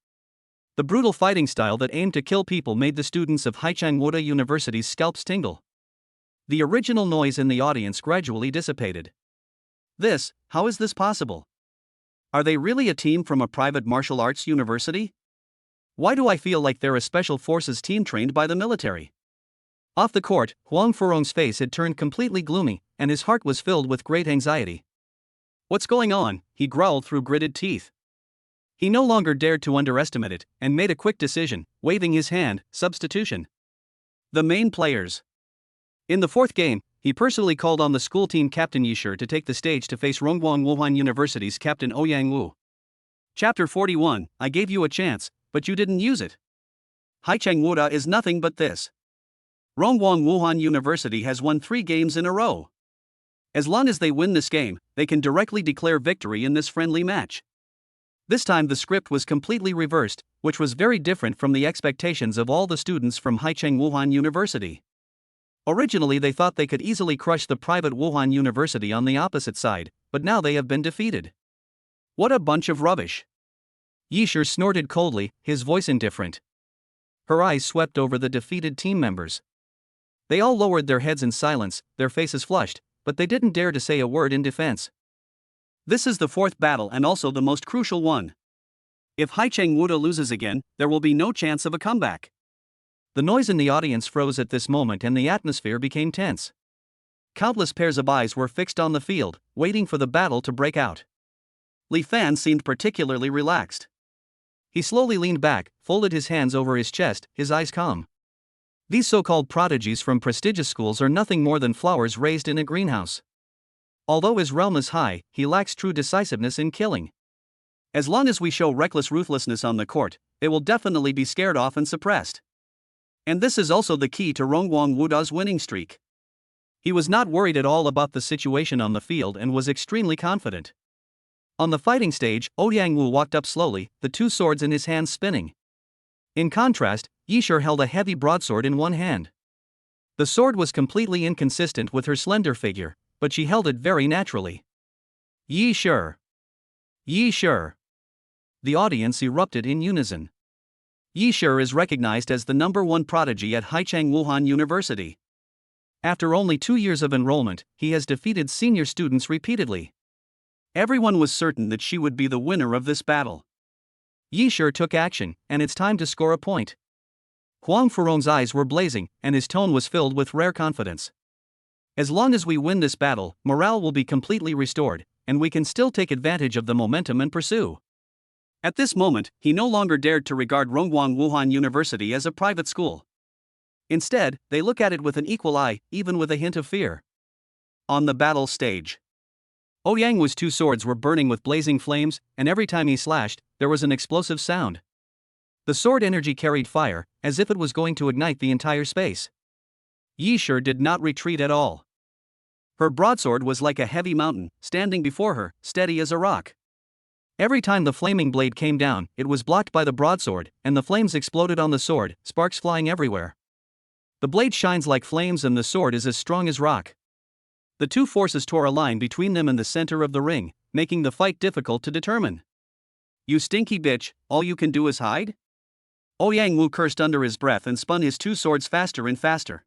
The brutal fighting style that aimed to kill people made the students of Haichang University's scalps tingle. The original noise in the audience gradually dissipated. How is this possible? Are they really a team from a private martial arts university? Why do I feel like they're a special forces team trained by the military? Off the court, Huang Furong's face had turned completely gloomy, and his heart was filled with great anxiety. What's going on? He growled through gritted teeth. He no longer dared to underestimate it, and made a quick decision, waving his hand, substitution. The main players. In the 4th game, he personally called on the school team captain Yishir to take the stage to face Rongguang Wuhan University's captain Ouyang Wu. Chapter 41, I gave you a chance, but you didn't use it. Haichang Wuda is nothing but this. Rongguang Wuhan University has won 3 games in a row. As long as they win this game, they can directly declare victory in this friendly match. This time the script was completely reversed, which was very different from the expectations of all the students from Haichang Wuhan University. Originally they thought they could easily crush the private Wuhan University on the opposite side, but now they have been defeated. What a bunch of rubbish. Yishir snorted coldly, his voice indifferent. Her eyes swept over the defeated team members. They all lowered their heads in silence, their faces flushed, but they didn't dare to say a word in defense. This is the 4th battle and also the most crucial one. If Haichang Wuda loses again, there will be no chance of a comeback. The noise in the audience froze at this moment and the atmosphere became tense. Countless pairs of eyes were fixed on the field, waiting for the battle to break out. Li Fan seemed particularly relaxed. He slowly leaned back, folded his hands over his chest, his eyes calm. These so-called prodigies from prestigious schools are nothing more than flowers raised in a greenhouse. Although his realm is high, he lacks true decisiveness in killing. As long as we show reckless ruthlessness on the court, they will definitely be scared off and suppressed. And this is also the key to Rongguang Wuda's winning streak. He was not worried at all about the situation on the field and was extremely confident. On the fighting stage, Ouyang Wu walked up slowly, the 2 swords in his hands spinning. In contrast, Yishir held a heavy broadsword in one hand. The sword was completely inconsistent with her slender figure, but she held it very naturally. Yishir! Yishir! The audience erupted in unison. Yishir is recognized as the #1 prodigy at Haichang Wuhan University. After only 2 years of enrollment, he has defeated senior students repeatedly. Everyone was certain that she would be the winner of this battle. Yishir took action, and it's time to score a point. Huang Furong's eyes were blazing, and his tone was filled with rare confidence. As long as we win this battle, morale will be completely restored, and we can still take advantage of the momentum and pursue. At this moment, he no longer dared to regard Rongguang Wuhan University as a private school. Instead, they look at it with an equal eye, even with a hint of fear. On the battle stage, Ouyang Wu's 2 swords were burning with blazing flames, and every time he slashed, there was an explosive sound. The sword energy carried fire, as if it was going to ignite the entire space. Yishir did not retreat at all. Her broadsword was like a heavy mountain, standing before her, steady as a rock. Every time the flaming blade came down, it was blocked by the broadsword, and the flames exploded on the sword, sparks flying everywhere. The blade shines like flames and the sword is as strong as rock. The 2 forces tore a line between them in the center of the ring, making the fight difficult to determine. You stinky bitch, all you can do is hide? Ouyang Wu cursed under his breath and spun his 2 swords faster and faster.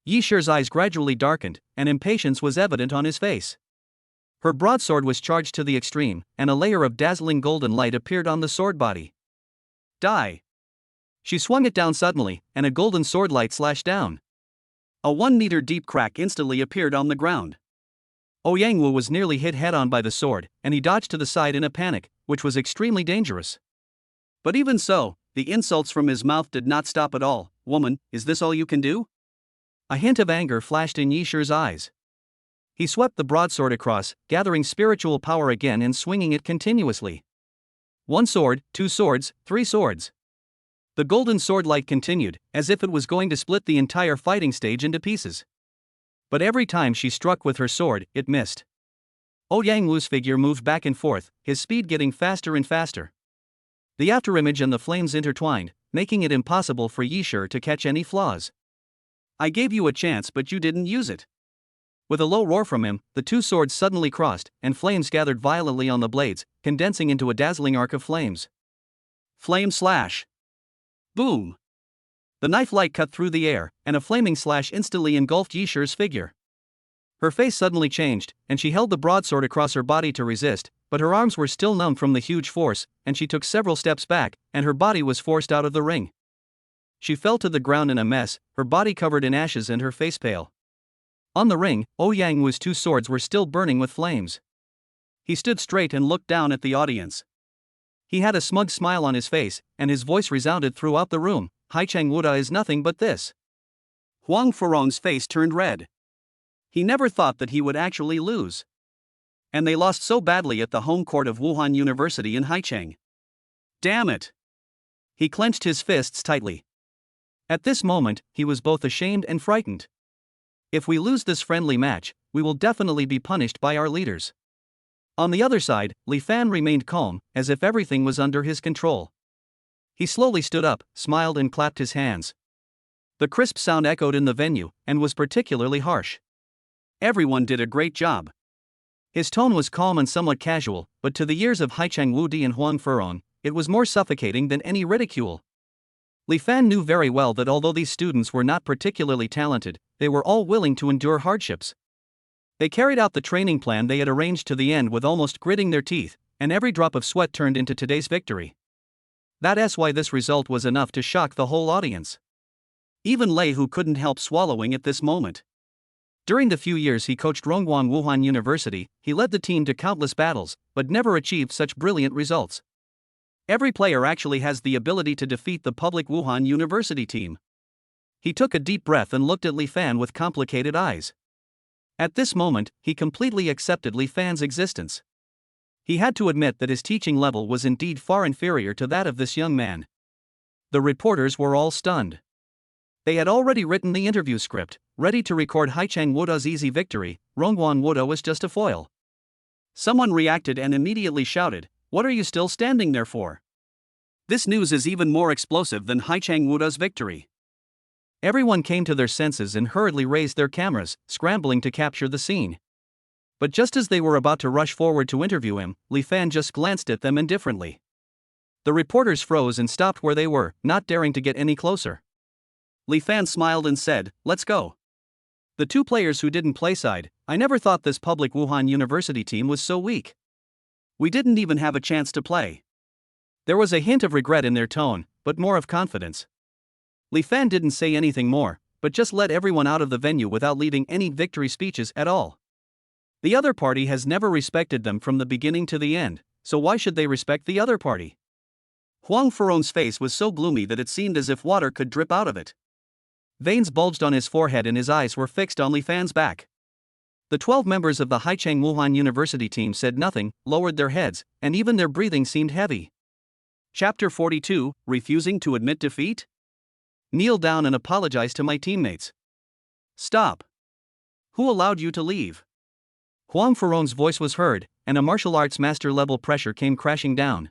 Yishir's eyes gradually darkened, and impatience was evident on his face. Her broadsword was charged to the extreme, and a layer of dazzling golden light appeared on the sword body. Die! She swung it down suddenly, and a golden sword light slashed down. A 1-meter deep crack instantly appeared on the ground. Ouyang Wu was nearly hit head-on by the sword, and he dodged to the side in a panic, which was extremely dangerous. But even so, the insults from his mouth did not stop at all. Woman, is this all you can do? A hint of anger flashed in Yishir's eyes. He swept the broadsword across, gathering spiritual power again and swinging it continuously. 1 sword, 2 swords, 3 swords. The golden sword light continued, as if it was going to split the entire fighting stage into pieces. But every time she struck with her sword, it missed. Ouyang Wu's figure moved back and forth, his speed getting faster and faster. The afterimage and the flames intertwined, making it impossible for Yishir to catch any flaws. I gave you a chance but you didn't use it. With a low roar from him, the two swords suddenly crossed, and flames gathered violently on the blades, condensing into a dazzling arc of flames. Flame slash. Boom! The knife light cut through the air, and a flaming slash instantly engulfed Yisher's figure. Her face suddenly changed, and she held the broadsword across her body to resist, but her arms were still numb from the huge force, and she took several steps back, and her body was forced out of the ring. She fell to the ground in a mess, her body covered in ashes and her face pale. On the ring, Ouyang Wu's two swords were still burning with flames. He stood straight and looked down at the audience. He had a smug smile on his face, and his voice resounded throughout the room. Haichang Wuda is nothing but this. Huang Furong's face turned red. He never thought that he would actually lose. And they lost so badly at the home court of Wuhan University in Haicheng. Damn it! He clenched his fists tightly. At this moment, he was both ashamed and frightened. If we lose this friendly match, we will definitely be punished by our leaders. On the other side, Li Fan remained calm, as if everything was under his control. He slowly stood up, smiled and clapped his hands. The crisp sound echoed in the venue, and was particularly harsh. Everyone did a great job. His tone was calm and somewhat casual, but to the ears of Haichang Wudi and Huang Furong, it was more suffocating than any ridicule. Li Fan knew very well that although these students were not particularly talented, they were all willing to endure hardships. They carried out the training plan they had arranged to the end with almost gritting their teeth, and every drop of sweat turned into today's victory. That's why this result was enough to shock the whole audience. Even Lei Hu couldn't help swallowing at this moment. During the few years he coached Rongguan Wuhan University, he led the team to countless battles, but never achieved such brilliant results. Every player actually has the ability to defeat the public Wuhan University team. He took a deep breath and looked at Li Fan with complicated eyes. At this moment, he completely accepted Li Fan's existence. He had to admit that his teaching level was indeed far inferior to that of this young man. The reporters were all stunned. They had already written the interview script, ready to record Haichang Wuda's easy victory. Rongguan Wuda was just a foil. Someone reacted and immediately shouted, "What are you still standing there for?" This news is even more explosive than Haichang Wuda's victory. Everyone came to their senses and hurriedly raised their cameras, scrambling to capture the scene. But just as they were about to rush forward to interview him, Li Fan just glanced at them indifferently. The reporters froze and stopped where they were, not daring to get any closer. Li Fan smiled and said, "Let's go." The two players who didn't play side, "I never thought this public Wuhan University team was so weak. We didn't even have a chance to play." There was a hint of regret in their tone, but more of confidence. Li Fan didn't say anything more, but just let everyone out of the venue without leading any victory speeches at all. The other party has never respected them from the beginning to the end, so why should they respect the other party? Huang Furong's face was so gloomy that it seemed as if water could drip out of it. Veins bulged on his forehead and his eyes were fixed on Li Fan's back. The 12 members of the Haicheng Wuhan University team said nothing, lowered their heads, and even their breathing seemed heavy. Chapter 42, Refusing to Admit Defeat? Kneel down and apologize to my teammates. Stop. Who allowed you to leave? Huang Furong's voice was heard, and a martial arts master-level pressure came crashing down.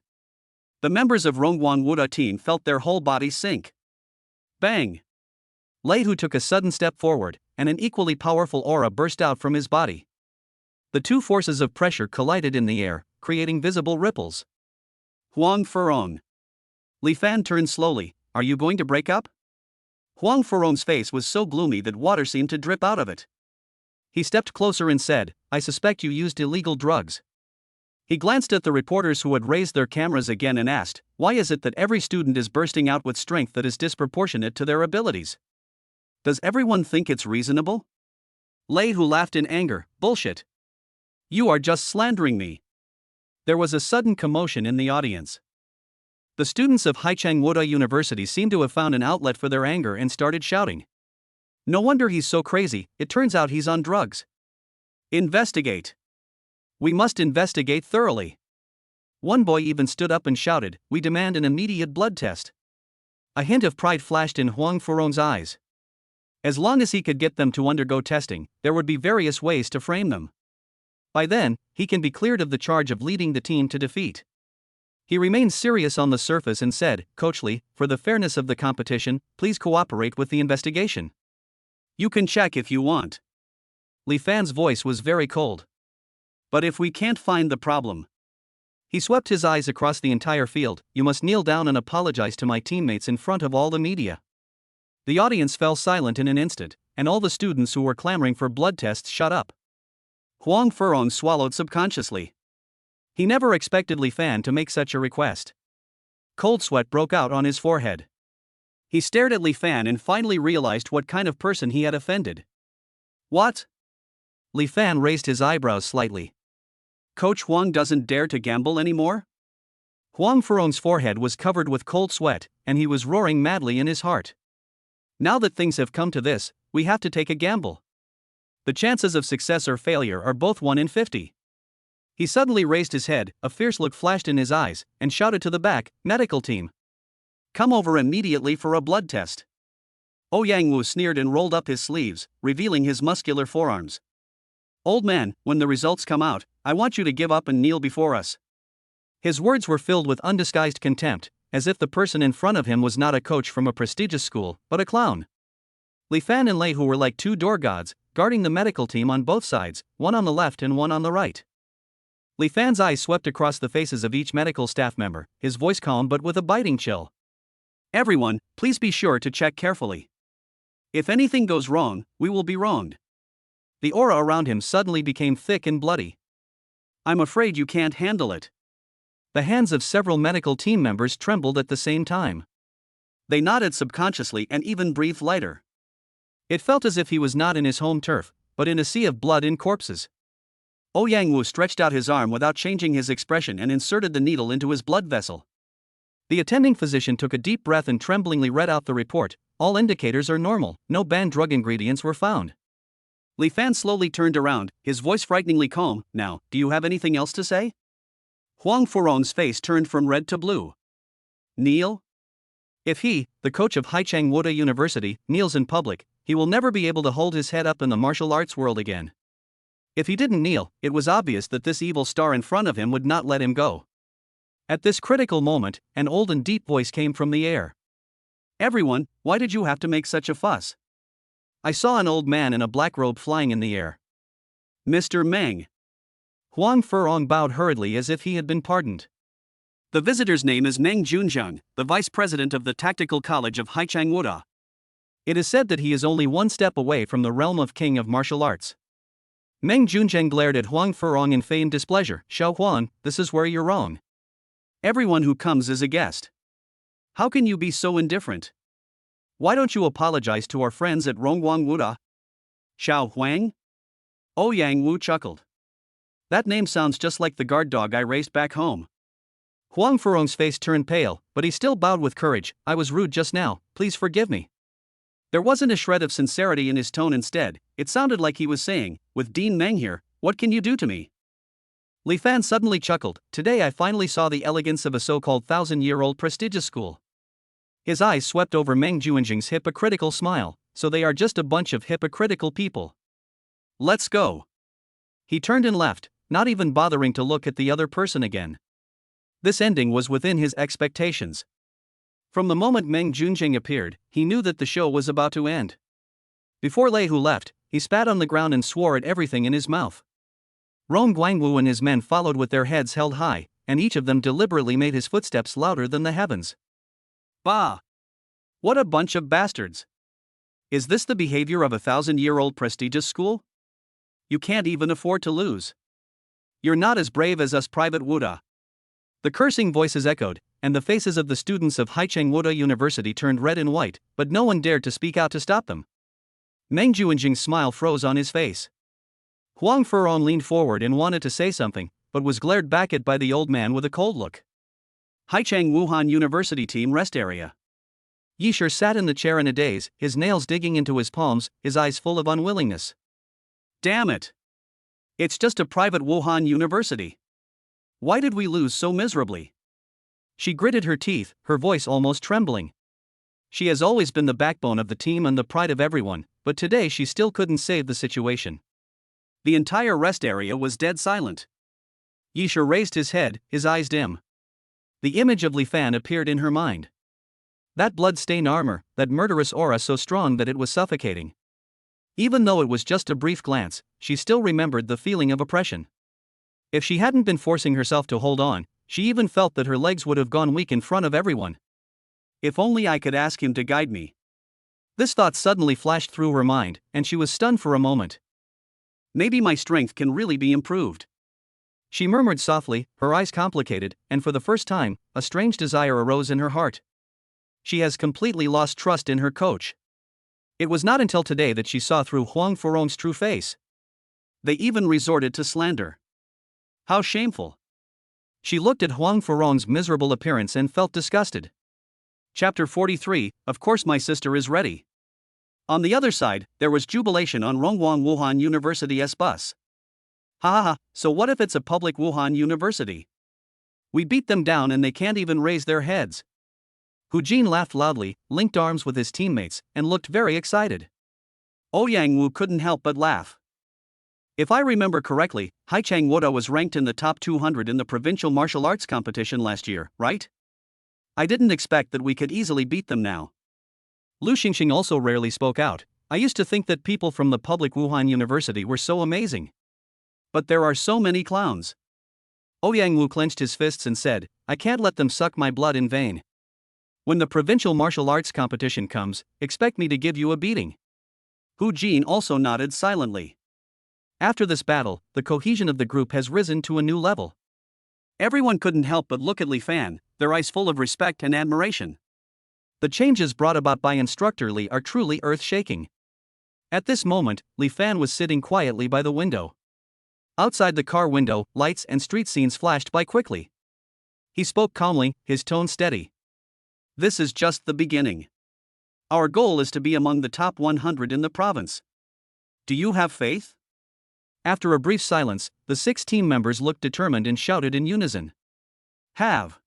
The members of Rongguan Wuda team felt their whole bodies sink. Bang! Lei Hu took a sudden step forward, and an equally powerful aura burst out from his body. The two forces of pressure collided in the air, creating visible ripples. Huang Furong. Li Fan turned slowly. Are you going to break up? Huang Furong's face was so gloomy that water seemed to drip out of it. He stepped closer and said, I suspect you used illegal drugs. He glanced at the reporters who had raised their cameras again and asked, why is it that every student is bursting out with strength that is disproportionate to their abilities? Does everyone think it's reasonable? Lei Hu laughed in anger, bullshit. You are just slandering me. There was a sudden commotion in the audience. The students of Haicheng Wuda University seemed to have found an outlet for their anger and started shouting. No wonder he's so crazy, it turns out he's on drugs. Investigate. We must investigate thoroughly. One boy even stood up and shouted, we demand an immediate blood test. A hint of pride flashed in Huang Furong's eyes. As long as he could get them to undergo testing, there would be various ways to frame them. By then, he can be cleared of the charge of leading the team to defeat. He remained serious on the surface and said, Coach Lee, for the fairness of the competition, please cooperate with the investigation. You can check if you want. Li Fan's voice was very cold. But if we can't find the problem. He swept his eyes across the entire field. You must kneel down and apologize to my teammates in front of all the media. The audience fell silent in an instant, and all the students who were clamoring for blood tests shut up. Huang Furong swallowed subconsciously. He never expected Li Fan to make such a request. Cold sweat broke out on his forehead. He stared at Li Fan and finally realized what kind of person he had offended. What? Li Fan raised his eyebrows slightly. Coach Huang doesn't dare to gamble anymore? Huang Furong's forehead was covered with cold sweat, and he was roaring madly in his heart. Now that things have come to this, we have to take a gamble. The chances of success or failure are both 1 in 50. He suddenly raised his head, a fierce look flashed in his eyes, and shouted to the back, medical team. Come over immediately for a blood test. Yang Wu sneered and rolled up his sleeves, revealing his muscular forearms. Old man, when the results come out, I want you to give up and kneel before us. His words were filled with undisguised contempt, as if the person in front of him was not a coach from a prestigious school, but a clown. Li Fan and Lei Hu were like 2 door gods, guarding the medical team on both sides, one on the left and one on the right. Li Fan's eyes swept across the faces of each medical staff member, his voice calm but with a biting chill. Everyone, please be sure to check carefully. If anything goes wrong, we will be wronged. The aura around him suddenly became thick and bloody. I'm afraid you can't handle it. The hands of several medical team members trembled at the same time. They nodded subconsciously and even breathed lighter. It felt as if he was not in his home turf, but in a sea of blood and corpses. Yang Wu stretched out his arm without changing his expression and inserted the needle into his blood vessel. The attending physician took a deep breath and tremblingly read out the report. All indicators are normal, no banned drug ingredients were found. Li Fan slowly turned around, his voice frighteningly calm. Now, do you have anything else to say? Huang Furong's face turned from red to blue. Kneel? If he, the coach of Haichang Woda University, kneels in public, he will never be able to hold his head up in the martial arts world again. If he didn't kneel, it was obvious that this evil star in front of him would not let him go. At this critical moment, an old and deep voice came from the air. Everyone, why did you have to make such a fuss? I saw an old man in a black robe flying in the air. Mr. Meng. Huang Furong bowed hurriedly as if he had been pardoned. The visitor's name is Meng Junzheng, the vice president of the Tactical College of Haichang Woda. It is said that he is only 1 step away from the realm of king of martial arts. Meng Junzheng glared at Huang Furong in feigned displeasure. Xiao Huan, this is where you're wrong. Everyone who comes is a guest. How can you be so indifferent? Why don't you apologize to our friends at Rongguang Wuda? Xiao Huang? Yang Wu chuckled. That name sounds just like the guard dog I raised back home. Huang Furong's face turned pale, but he still bowed with courage. I was rude just now, please forgive me. There wasn't a shred of sincerity in his tone. Instead, it sounded like he was saying, with Dean Meng here, what can you do to me? Li Fan suddenly chuckled. Today I finally saw the elegance of a so-called 1,000-year-old prestigious school. His eyes swept over Meng Junzheng's hypocritical smile. So they are just a bunch of hypocritical people. Let's go. He turned and left, not even bothering to look at the other person again. This ending was within his expectations. From the moment Meng Junzheng appeared, he knew that the show was about to end. Before Lei Hu left, he spat on the ground and swore at everything in his mouth. Rong Guangwu and his men followed with their heads held high, and each of them deliberately made his footsteps louder than the heavens. Bah! What a bunch of bastards! Is this the behavior of a 1,000-year-old prestigious school? You can't even afford to lose. You're not as brave as us, Private Wuda. The cursing voices echoed, and the faces of the students of Haichang Woda University turned red and white, but no one dared to speak out to stop them. Meng Junzheng's smile froze on his face. Huang Furong leaned forward and wanted to say something, but was glared back at by the old man with a cold look. Haichang Wuhan University Team Rest Area. Yishir sat in the chair in a daze, his nails digging into his palms, his eyes full of unwillingness. Damn it! It's just a private Wuhan University. Why did we lose so miserably? She gritted her teeth, her voice almost trembling. She has always been the backbone of the team and the pride of everyone, but today she still couldn't save the situation. The entire rest area was dead silent. Yishir raised his head, his eyes dim. The image of Li Fan appeared in her mind. That blood-stained armor, that murderous aura so strong that it was suffocating. Even though it was just a brief glance, she still remembered the feeling of oppression. If she hadn't been forcing herself to hold on, she even felt that her legs would have gone weak in front of everyone. If only I could ask him to guide me. This thought suddenly flashed through her mind, and she was stunned for a moment. Maybe my strength can really be improved. She murmured softly, her eyes complicated, and for the first time, a strange desire arose in her heart. She has completely lost trust in her coach. It was not until today that she saw through Huang Furong's true face. They even resorted to slander. How shameful. She looked at Huang Furong's miserable appearance and felt disgusted. Chapter 43, Of course my sister is ready. On the other side, there was jubilation on Rongguang Wuhan University's bus. Ha ha ha, so what if it's a public Wuhan university? We beat them down and they can't even raise their heads. Hu Jin laughed loudly, linked arms with his teammates, and looked very excited. Ouyang Wu couldn't help but laugh. If I remember correctly, Haichang Woda was ranked in the top 200 in the provincial martial arts competition last year, right? I didn't expect that we could easily beat them now. Lu Xingxing also rarely spoke out. I used to think that people from the public Wuhan University were so amazing. But there are so many clowns. Ouyang Wu clenched his fists and said, I can't let them suck my blood in vain. When the provincial martial arts competition comes, expect me to give you a beating. Hu Jin also nodded silently. After this battle, the cohesion of the group has risen to a new level. Everyone couldn't help but look at Li Fan, their eyes full of respect and admiration. The changes brought about by instructor Li are truly earth-shaking. At this moment, Li Fan was sitting quietly by the window. Outside the car window, lights and street scenes flashed by quickly. He spoke calmly, his tone steady. This is just the beginning. Our goal is to be among the top 100 in the province. Do you have faith? After a brief silence, the 6 team members looked determined and shouted in unison. Have.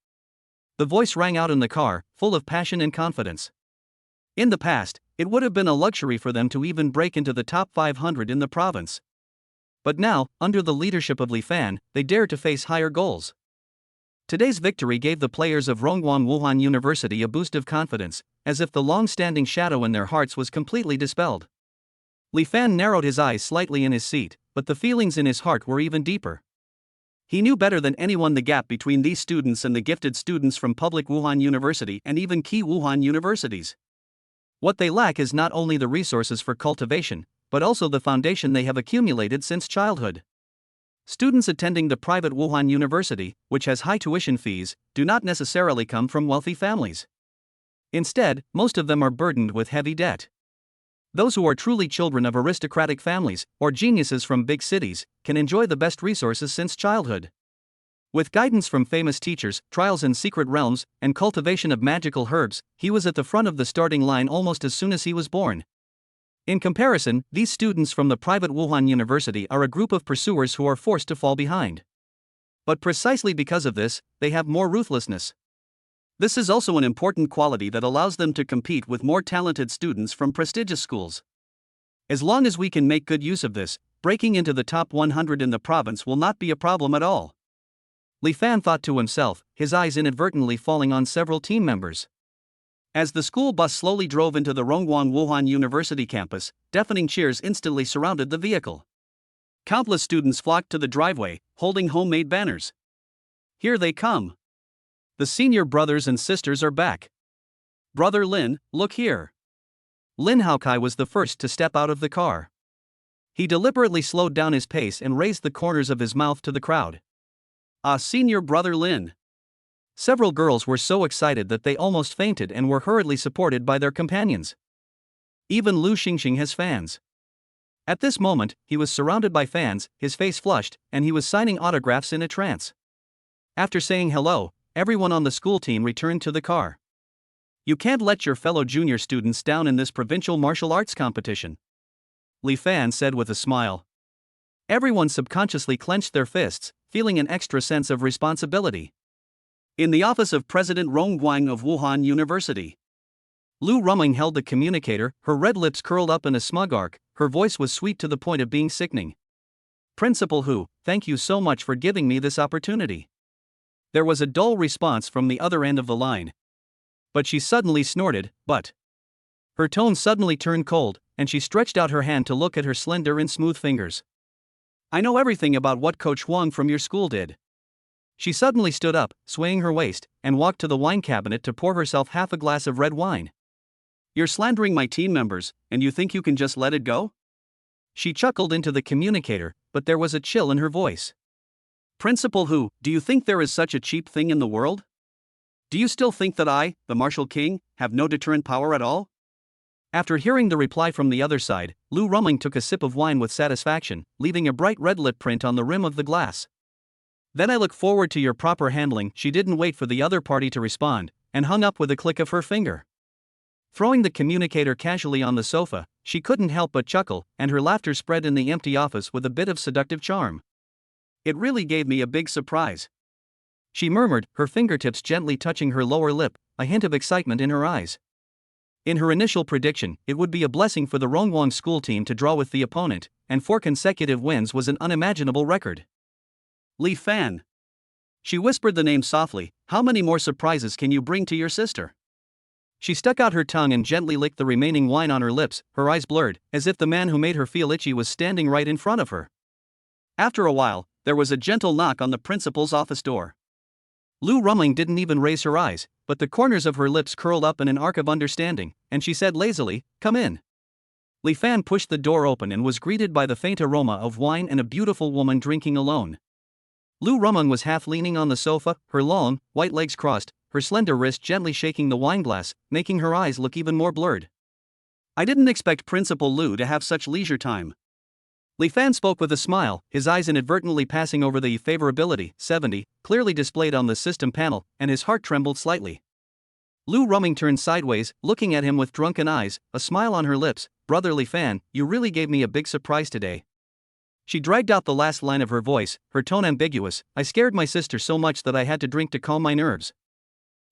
The voice rang out in the car, full of passion and confidence. In the past, it would have been a luxury for them to even break into the top 500 in the province. But now, under the leadership of Li Fan, they dare to face higher goals. Today's victory gave the players of Rongguang Wuhan University a boost of confidence, as if the long-standing shadow in their hearts was completely dispelled. Li Fan narrowed his eyes slightly in his seat, but the feelings in his heart were even deeper. He knew better than anyone the gap between these students and the gifted students from public Wuhan University and even key Wuhan universities. What they lack is not only the resources for cultivation, but also the foundation they have accumulated since childhood. Students attending the private Wuhan University, which has high tuition fees, do not necessarily come from wealthy families. Instead, most of them are burdened with heavy debt. Those who are truly children of aristocratic families, or geniuses from big cities, can enjoy the best resources since childhood. With guidance from famous teachers, trials in secret realms, and cultivation of magical herbs, he was at the front of the starting line almost as soon as he was born. In comparison, these students from the private Wuhan University are a group of pursuers who are forced to fall behind. But precisely because of this, they have more ruthlessness. This is also an important quality that allows them to compete with more talented students from prestigious schools. As long as we can make good use of this, breaking into the top 100 in the province will not be a problem at all. Li Fan thought to himself, his eyes inadvertently falling on several team members. As the school bus slowly drove into the Rongguang Wuhan University campus, deafening cheers instantly surrounded the vehicle. Countless students flocked to the driveway, holding homemade banners. Here they come. The senior brothers and sisters are back. Brother Lin, look here. Lin Haokai was the first to step out of the car. He deliberately slowed down his pace and raised the corners of his mouth to the crowd. Ah, senior brother Lin. Several girls were so excited that they almost fainted and were hurriedly supported by their companions. Even Lu Xingxing has fans. At this moment, he was surrounded by fans, his face flushed, and he was signing autographs in a trance. After saying hello, everyone on the school team returned to the car. You can't let your fellow junior students down in this provincial martial arts competition, Li Fan said with a smile. Everyone subconsciously clenched their fists, feeling an extra sense of responsibility. In the office of President Rongguang of Wuhan University, Lu Ruming held the communicator, her red lips curled up in a smug arc, her voice was sweet to the point of being sickening. Principal Hu, thank you so much for giving me this opportunity. There was a dull response from the other end of the line. But she suddenly snorted, but. Her tone suddenly turned cold, and she stretched out her hand to look at her slender and smooth fingers. I know everything about what Coach Wang from your school did. She suddenly stood up, swaying her waist, and walked to the wine cabinet to pour herself half a glass of red wine. You're slandering my team members, and you think you can just let it go? She chuckled into the communicator, but there was a chill in her voice. Principal Hu, do you think there is such a cheap thing in the world? Do you still think that I, the martial king, have no deterrent power at all? After hearing the reply from the other side, Lu Ruming took a sip of wine with satisfaction, leaving a bright red lip print on the rim of the glass. Then I look forward to your proper handling. She didn't wait for the other party to respond, and hung up with a click of her finger. Throwing the communicator casually on the sofa, she couldn't help but chuckle, and her laughter spread in the empty office with a bit of seductive charm. It really gave me a big surprise. She murmured, her fingertips gently touching her lower lip, a hint of excitement in her eyes. In her initial prediction, it would be a blessing for the Rongwang school team to draw with the opponent, and 4 consecutive wins was an unimaginable record. Li Fan. She whispered the name softly. How many more surprises can you bring to your sister? She stuck out her tongue and gently licked the remaining wine on her lips, her eyes blurred, as if the man who made her feel itchy was standing right in front of her. After a while, there was a gentle knock on the principal's office door. Lu Rumling didn't even raise her eyes, but the corners of her lips curled up in an arc of understanding, and she said lazily, "Come in." Li Fan pushed the door open and was greeted by the faint aroma of wine and a beautiful woman drinking alone. Lu Rumling was half leaning on the sofa, her long, white legs crossed, her slender wrist gently shaking the wineglass, making her eyes look even more blurred. I didn't expect Principal Lu to have such leisure time. Li Fan spoke with a smile, his eyes inadvertently passing over the favorability 70 clearly displayed on the system panel, and his heart trembled slightly. Lu Ruming turned sideways, looking at him with drunken eyes, a smile on her lips. Brother Li Fan, you really gave me a big surprise today. She dragged out the last line of her voice, her tone ambiguous. I scared my sister so much that I had to drink to calm my nerves.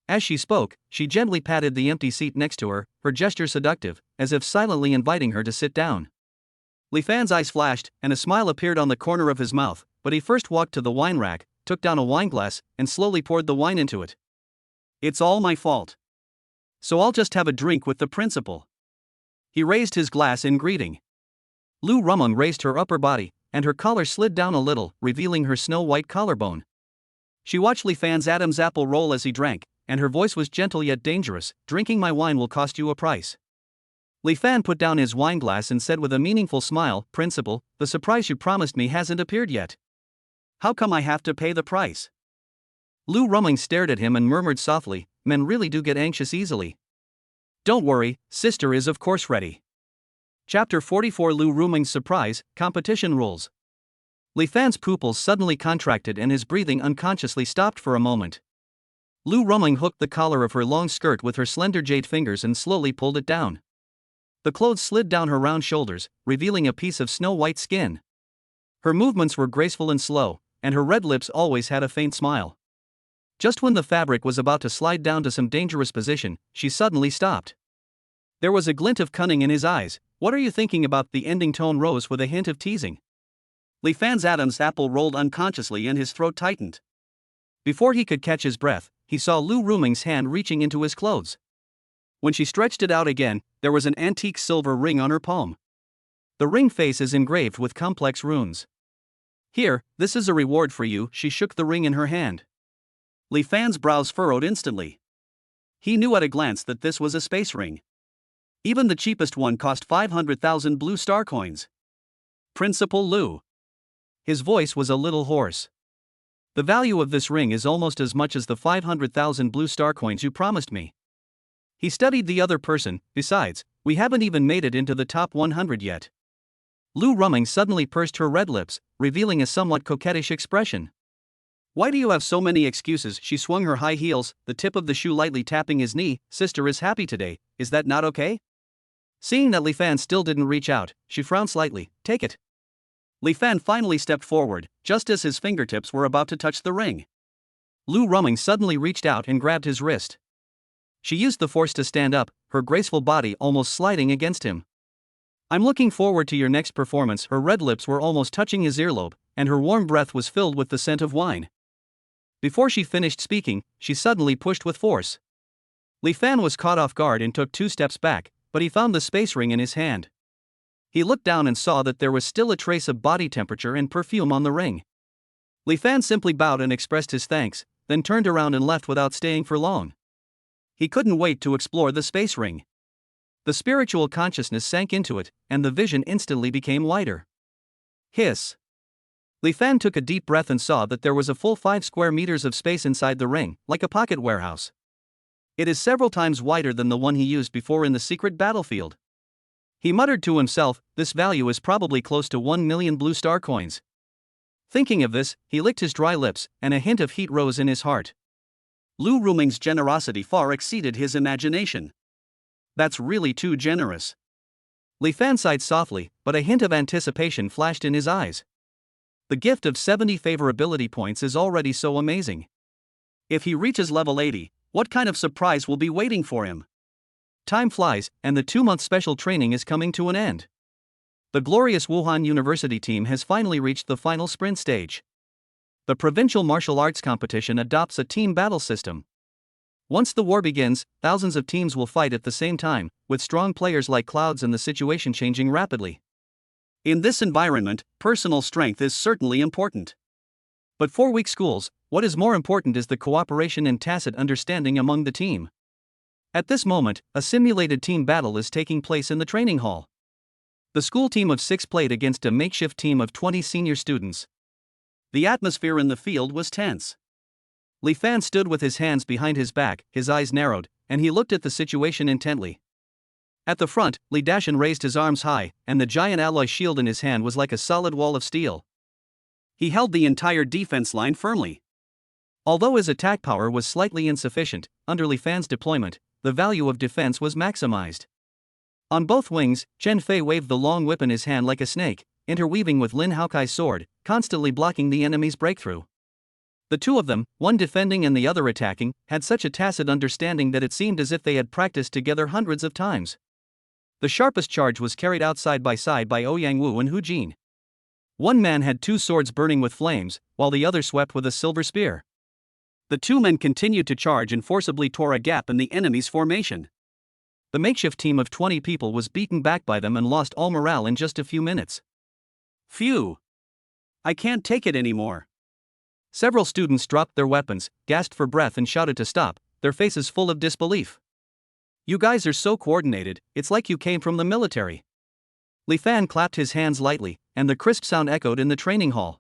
As she spoke, she gently patted the empty seat next to her, her gesture seductive, as if silently inviting her to sit down. Li Fan's eyes flashed, and a smile appeared on the corner of his mouth, but he first walked to the wine rack, took down a wineglass, and slowly poured the wine into it. It's all my fault. So I'll just have a drink with the principal. He raised his glass in greeting. Lu Rumung raised her upper body, and her collar slid down a little, revealing her snow-white collarbone. She watched Li Fan's Adam's apple roll as he drank, and her voice was gentle yet dangerous. Drinking my wine will cost you a price. Li Fan put down his wineglass and said with a meaningful smile, Principal, the surprise you promised me hasn't appeared yet. How come I have to pay the price? Lu Rumling stared at him and murmured softly, men really do get anxious easily. Don't worry, sister is of course ready. Chapter 44 Lu Ruming's surprise, competition rules. Li Fan's pupils suddenly contracted and his breathing unconsciously stopped for a moment. Lu Ruming hooked the collar of her long skirt with her slender jade fingers and slowly pulled it down. The clothes slid down her round shoulders, revealing a piece of snow-white skin. Her movements were graceful and slow, and her red lips always had a faint smile. Just when the fabric was about to slide down to some dangerous position, she suddenly stopped. There was a glint of cunning in his eyes. What are you thinking about? The ending tone rose with a hint of teasing. Li Fan's Adam's apple rolled unconsciously and his throat tightened. Before he could catch his breath, he saw Lu Ruming's hand reaching into his clothes. When she stretched it out again, there was an antique silver ring on her palm. The ring face is engraved with complex runes. Here, this is a reward for you. She shook the ring in her hand. Li Fan's brows furrowed instantly. He knew at a glance that this was a space ring. Even the cheapest one cost 500,000 blue star coins. Principal Lu. His voice was a little hoarse. The value of this ring is almost as much as the 500,000 blue star coins you promised me. He studied the other person. Besides, we haven't even made it into the top 100 yet. Lu Ruming suddenly pursed her red lips, revealing a somewhat coquettish expression. Why do you have so many excuses? She swung her high heels, the tip of the shoe lightly tapping his knee. Sister is happy today, is that not okay? Seeing that Li Fan still didn't reach out, she frowned slightly. Take it. Li Fan finally stepped forward, just as his fingertips were about to touch the ring. Lu Ruming suddenly reached out and grabbed his wrist. She used the force to stand up, her graceful body almost sliding against him. I'm looking forward to your next performance. Her red lips were almost touching his earlobe, and her warm breath was filled with the scent of wine. Before she finished speaking, she suddenly pushed with force. Li Fan was caught off guard and took 2 steps back, but he found the space ring in his hand. He looked down and saw that there was still a trace of body temperature and perfume on the ring. Li Fan simply bowed and expressed his thanks, then turned around and left without staying for long. He couldn't wait to explore the space ring. The spiritual consciousness sank into it, and the vision instantly became wider. Hiss. Li Fan took a deep breath and saw that there was a full 5 square meters of space inside the ring, like a pocket warehouse. It is several times wider than the one he used before in the secret battlefield. He muttered to himself, this value is probably close to 1 million blue star coins. Thinking of this, he licked his dry lips, and a hint of heat rose in his heart. Lu Ruming's generosity far exceeded his imagination. That's really too generous. Li Fan sighed softly, but a hint of anticipation flashed in his eyes. The gift of 70 favorability points is already so amazing. If he reaches level 80, what kind of surprise will be waiting for him? Time flies, and the 2-month special training is coming to an end. The glorious Wuhan University team has finally reached the final sprint stage. The provincial martial arts competition adopts a team battle system. Once the war begins, thousands of teams will fight at the same time, with strong players like clouds and the situation changing rapidly. In this environment, personal strength is certainly important. But for weak schools, what is more important is the cooperation and tacit understanding among the team. At this moment, a simulated team battle is taking place in the training hall. The school team of 6 played against a makeshift team of 20 senior students. The atmosphere in the field was tense. Li Fan stood with his hands behind his back, his eyes narrowed, and he looked at the situation intently. At the front, Li Dashan raised his arms high, and the giant alloy shield in his hand was like a solid wall of steel. He held the entire defense line firmly. Although his attack power was slightly insufficient, under Li Fan's deployment, the value of defense was maximized. On both wings, Chen Fei waved the long whip in his hand like a snake, interweaving with Lin Haokai's sword, constantly blocking the enemy's breakthrough. The two of them, one defending and the other attacking, had such a tacit understanding that it seemed as if they had practiced together hundreds of times. The sharpest charge was carried out side by Ouyang Wu and Hu Jin. One man had 2 swords burning with flames, while the other swept with a silver spear. The 2 men continued to charge and forcibly tore a gap in the enemy's formation. The makeshift team of 20 people was beaten back by them and lost all morale in just a few minutes. Phew! I can't take it anymore. Several students dropped their weapons, gasped for breath and shouted to stop, their faces full of disbelief. You guys are so coordinated, it's like you came from the military. Li Fan clapped his hands lightly, and the crisp sound echoed in the training hall.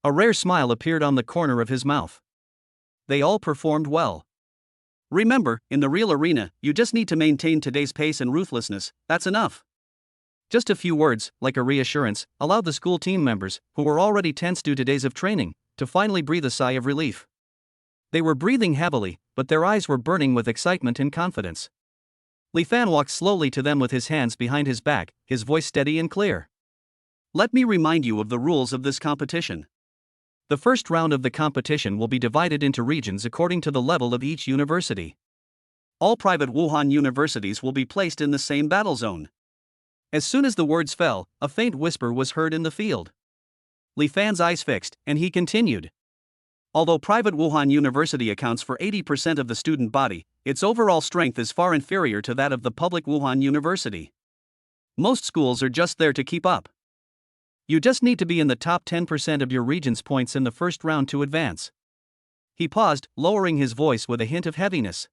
A rare smile appeared on the corner of his mouth. They all performed well. Remember, in the real arena, you just need to maintain today's pace and ruthlessness, that's enough. Just a few words, like a reassurance, allowed the school team members, who were already tense due to days of training, to finally breathe a sigh of relief. They were breathing heavily, but their eyes were burning with excitement and confidence. Li Fan walked slowly to them with his hands behind his back, his voice steady and clear. Let me remind you of the rules of this competition. The first round of the competition will be divided into regions according to the level of each university. All private Wuhan universities will be placed in the same battle zone. As soon as the words fell, a faint whisper was heard in the field. Li Fan's eyes fixed, and he continued. Although private Wuhan University accounts for 80% of the student body, its overall strength is far inferior to that of the public Wuhan University. Most schools are just there to keep up. You just need to be in the top 10% of your region's points in the first round to advance. He paused, lowering his voice with a hint of heaviness.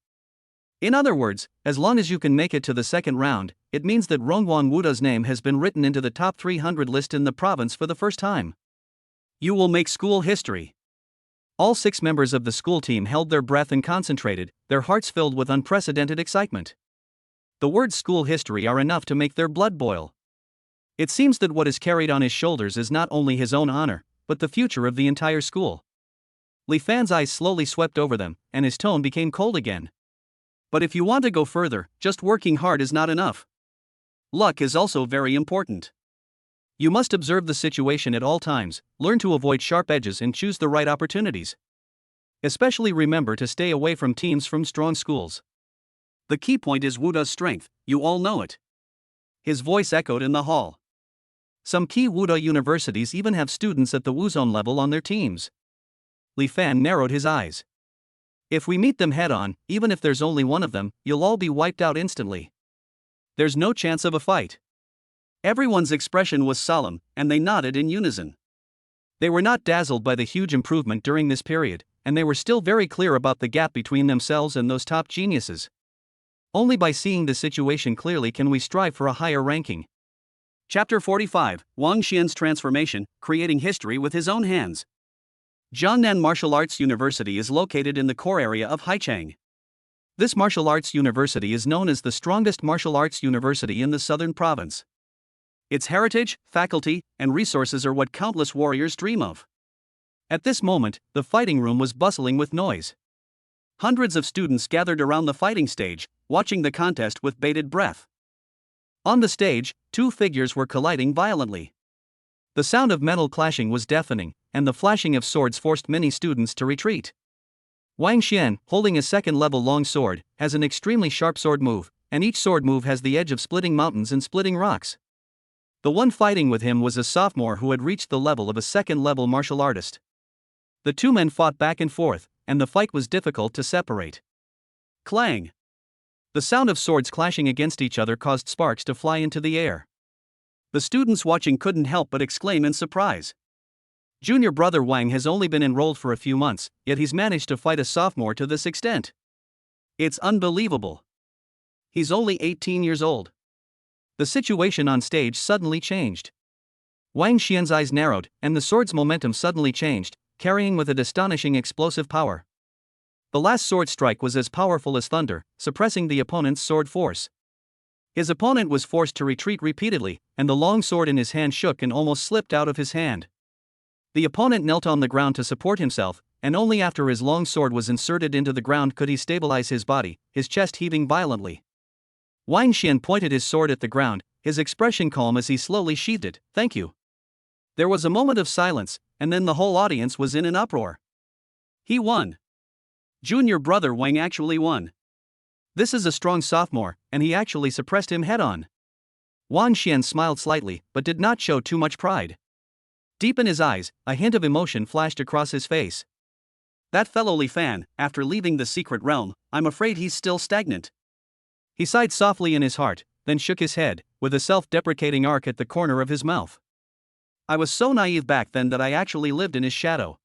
In other words, as long as you can make it to the second round, it means that Rongwon Wuda's name has been written into the top 300 list in the province for the first time. You will make school history. All 6 members of the school team held their breath and concentrated, their hearts filled with unprecedented excitement. The words school history are enough to make their blood boil. It seems that what is carried on his shoulders is not only his own honor, but the future of the entire school. Li Fan's eyes slowly swept over them, and his tone became cold again. But if you want to go further, just working hard is not enough. Luck is also very important. You must observe the situation at all times, learn to avoid sharp edges and choose the right opportunities. Especially remember to stay away from teams from strong schools. The key point is Wuda's strength, you all know it. His voice echoed in the hall. Some key Wuda universities even have students at the Wuzone level on their teams. Li Fan narrowed his eyes. If we meet them head-on, even if there's only one of them, you'll all be wiped out instantly. There's no chance of a fight. Everyone's expression was solemn, and they nodded in unison. They were not dazzled by the huge improvement during this period, and they were still very clear about the gap between themselves and those top geniuses. Only by seeing the situation clearly can we strive for a higher ranking. Chapter 45, Wang Xian's Transformation, Creating History with His Own Hands. Jiangnan Martial Arts University is located in the core area of Haichang. This martial arts university is known as the strongest martial arts university in the southern province. Its heritage, faculty, and resources are what countless warriors dream of. At this moment, the fighting room was bustling with noise. Hundreds of students gathered around the fighting stage, watching the contest with bated breath. On the stage, two figures were colliding violently. The sound of metal clashing was deafening, and the flashing of swords forced many students to retreat. Wang Xian, holding a second-level long sword, has an extremely sharp sword move, and each sword move has the edge of splitting mountains and splitting rocks. The one fighting with him was a sophomore who had reached the level of a second-level martial artist. The two men fought back and forth, and the fight was difficult to separate. Clang! The sound of swords clashing against each other caused sparks to fly into the air. The students watching couldn't help but exclaim in surprise. Junior brother Wang has only been enrolled for a few months, yet he's managed to fight a sophomore to this extent. It's unbelievable. He's only 18 years old. The situation on stage suddenly changed. Wang Xian's eyes narrowed, and the sword's momentum suddenly changed, carrying with it astonishing explosive power. The last sword strike was as powerful as thunder, suppressing the opponent's sword force. His opponent was forced to retreat repeatedly, and the long sword in his hand shook and almost slipped out of his hand. The opponent knelt on the ground to support himself, and only after his long sword was inserted into the ground could he stabilize his body, his chest heaving violently. Wang Xian pointed his sword at the ground, his expression calm as he slowly sheathed it. "Thank you." There was a moment of silence, and then the whole audience was in an uproar. He won. Junior brother Wang actually won. This is a strong sophomore, and he actually suppressed him head-on. Wang Xian smiled slightly, but did not show too much pride. Deep in his eyes, a hint of emotion flashed across his face. That fellow Li Fan, after leaving the secret realm, I'm afraid he's still stagnant. He sighed softly in his heart, then shook his head, with a self-deprecating arc at the corner of his mouth. I was so naive back then that I actually lived in his shadow.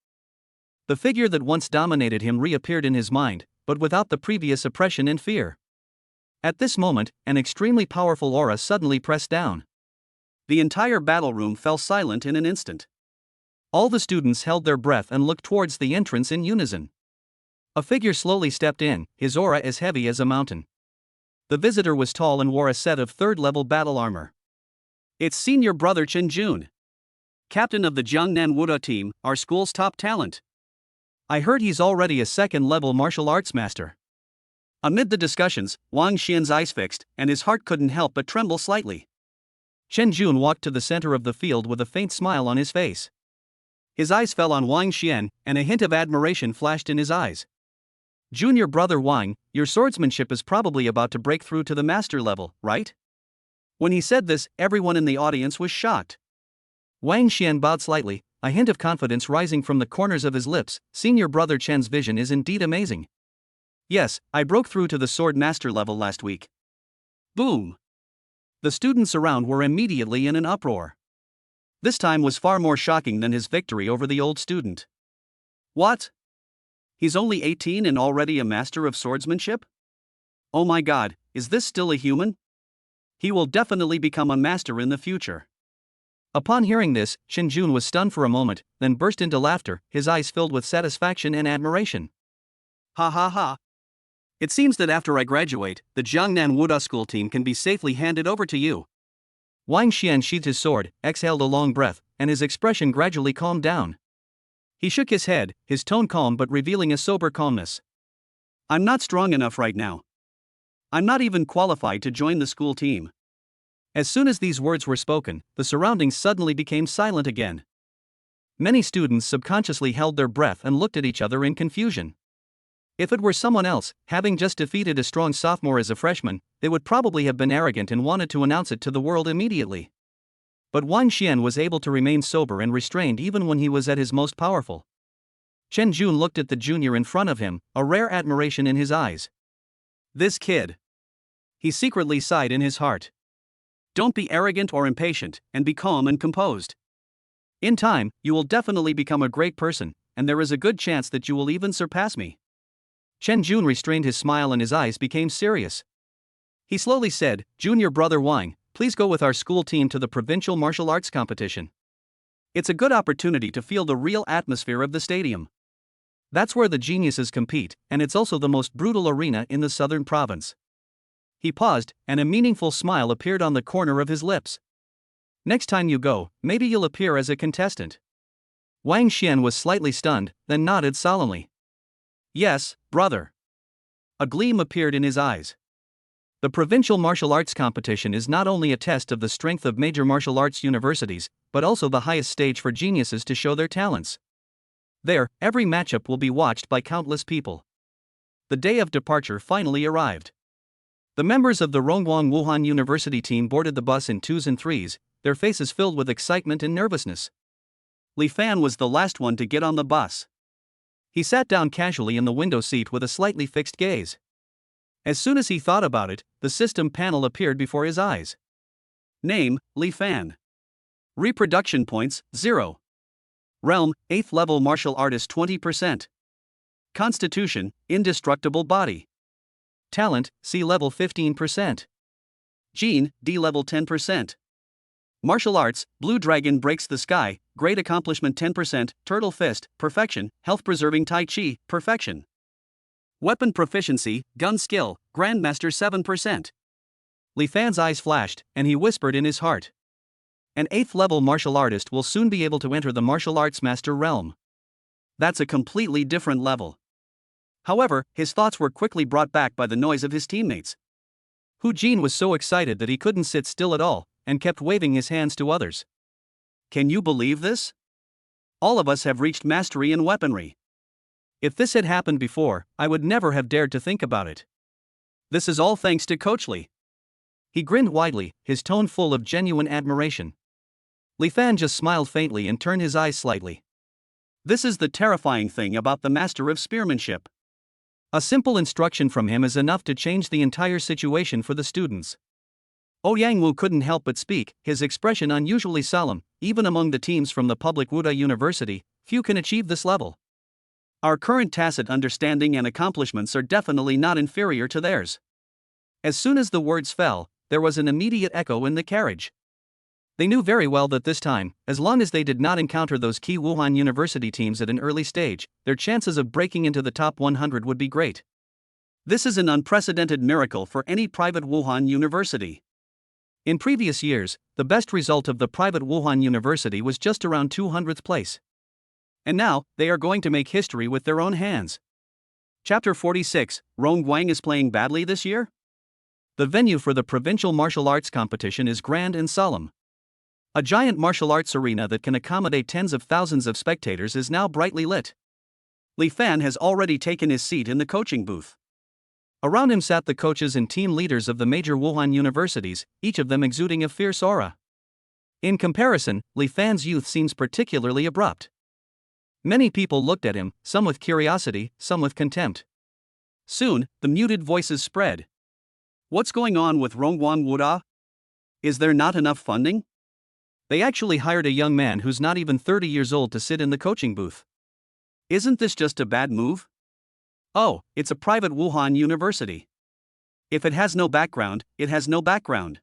The figure that once dominated him reappeared in his mind, but without the previous oppression and fear. At this moment, an extremely powerful aura suddenly pressed down. The entire battle room fell silent in an instant. All the students held their breath and looked towards the entrance in unison. A figure slowly stepped in, his aura as heavy as a mountain. The visitor was tall and wore a set of third-level battle armor. It's senior brother Chen Jun, captain of the Jiangnan Wuda team, our school's top talent. I heard he's already a second-level martial arts master. Amid the discussions, Wang Xian's eyes fixed, and his heart couldn't help but tremble slightly. Chen Jun walked to the center of the field with a faint smile on his face. His eyes fell on Wang Xian, and a hint of admiration flashed in his eyes. Junior brother Wang, your swordsmanship is probably about to break through to the master level, right? When he said this, everyone in the audience was shocked. Wang Xian bowed slightly, a hint of confidence rising from the corners of his lips. Senior brother Chen's vision is indeed amazing. Yes, I broke through to the sword master level last week. Boom! The students around were immediately in an uproar. This time was far more shocking than his victory over the old student. What? He's only 18 and already a master of swordsmanship? Oh my god, is this still a human? He will definitely become a master in the future. Upon hearing this, Chen Jun was stunned for a moment, then burst into laughter, his eyes filled with satisfaction and admiration. Ha ha ha. It seems that after I graduate, the Jiangnan Wuda school team can be safely handed over to you. Wang Xian sheathed his sword, exhaled a long breath, and his expression gradually calmed down. He shook his head, his tone calm but revealing a sober calmness. I'm not strong enough right now. I'm not even qualified to join the school team. As soon as these words were spoken, the surroundings suddenly became silent again. Many students subconsciously held their breath and looked at each other in confusion. If it were someone else, having just defeated a strong sophomore as a freshman, they would probably have been arrogant and wanted to announce it to the world immediately. But Wang Xian was able to remain sober and restrained even when he was at his most powerful. Chen Jun looked at the junior in front of him, a rare admiration in his eyes. This kid. He secretly sighed in his heart. Don't be arrogant or impatient, and be calm and composed. In time, you will definitely become a great person, and there is a good chance that you will even surpass me. Chen Jun restrained his smile and his eyes became serious. He slowly said, Junior brother Wang, please go with our school team to the provincial martial arts competition. It's a good opportunity to feel the real atmosphere of the stadium. That's where the geniuses compete, and it's also the most brutal arena in the southern province. He paused, and a meaningful smile appeared on the corner of his lips. Next time you go, maybe you'll appear as a contestant. Wang Xian was slightly stunned, then nodded solemnly. Yes, brother. A gleam appeared in his eyes. The provincial martial arts competition is not only a test of the strength of major martial arts universities, but also the highest stage for geniuses to show their talents. There, every matchup will be watched by countless people. The day of departure finally arrived. The members of the Rongguang Wuhan University team boarded the bus in twos and threes, their faces filled with excitement and nervousness. Li Fan was the last one to get on the bus. He sat down casually in the window seat with a slightly fixed gaze. As soon as he thought about it, the system panel appeared before his eyes. Name, Li Fan. Reproduction points, 0. Realm, 8th level martial artist 20%. Constitution, indestructible body. Talent, C level 15%. Gene, D level 10%. Martial arts, Blue Dragon breaks the sky, great accomplishment 10%, Turtle Fist, perfection, health preserving Tai Chi, perfection. Weapon proficiency, gun skill, Grandmaster 7%. Li Fan's eyes flashed, and he whispered in his heart. An 8th level martial artist will soon be able to enter the martial arts master realm. That's a completely different level. However, his thoughts were quickly brought back by the noise of his teammates. Hu Jin was so excited that he couldn't sit still at all, and kept waving his hands to others. Can you believe this? All of us have reached mastery in weaponry. If this had happened before, I would never have dared to think about it. This is all thanks to Coach Li. He grinned widely, his tone full of genuine admiration. Li Fan just smiled faintly and turned his eyes slightly. This is the terrifying thing about the master of spearmanship. A simple instruction from him is enough to change the entire situation for the students. Yang Wu couldn't help but speak, his expression unusually solemn. Even among the teams from the public Wuda University, few can achieve this level. Our current tacit understanding and accomplishments are definitely not inferior to theirs. As soon as the words fell, there was an immediate echo in the carriage. They knew very well that this time, as long as they did not encounter those key Wuhan University teams at an early stage, their chances of breaking into the top 100 would be great. This is an unprecedented miracle for any private Wuhan University. In previous years, the best result of the private Wuhan University was just around 200th place. And now, they are going to make history with their own hands. Chapter 46, Rongguang is playing badly this year? The venue for the provincial martial arts competition is grand and solemn. A giant martial arts arena that can accommodate tens of thousands of spectators is now brightly lit. Li Fan has already taken his seat in the coaching booth. Around him sat the coaches and team leaders of the major Wuhan universities, each of them exuding a fierce aura. In comparison, Li Fan's youth seems particularly abrupt. Many people looked at him, some with curiosity, some with contempt. Soon, the muted voices spread. What's going on with Rongguang Wuda? Is there not enough funding? They actually hired a young man who's not even 30 years old to sit in the coaching booth. Isn't this just a bad move? Oh, it's a private Wuhan university. If it has no background, it has no background.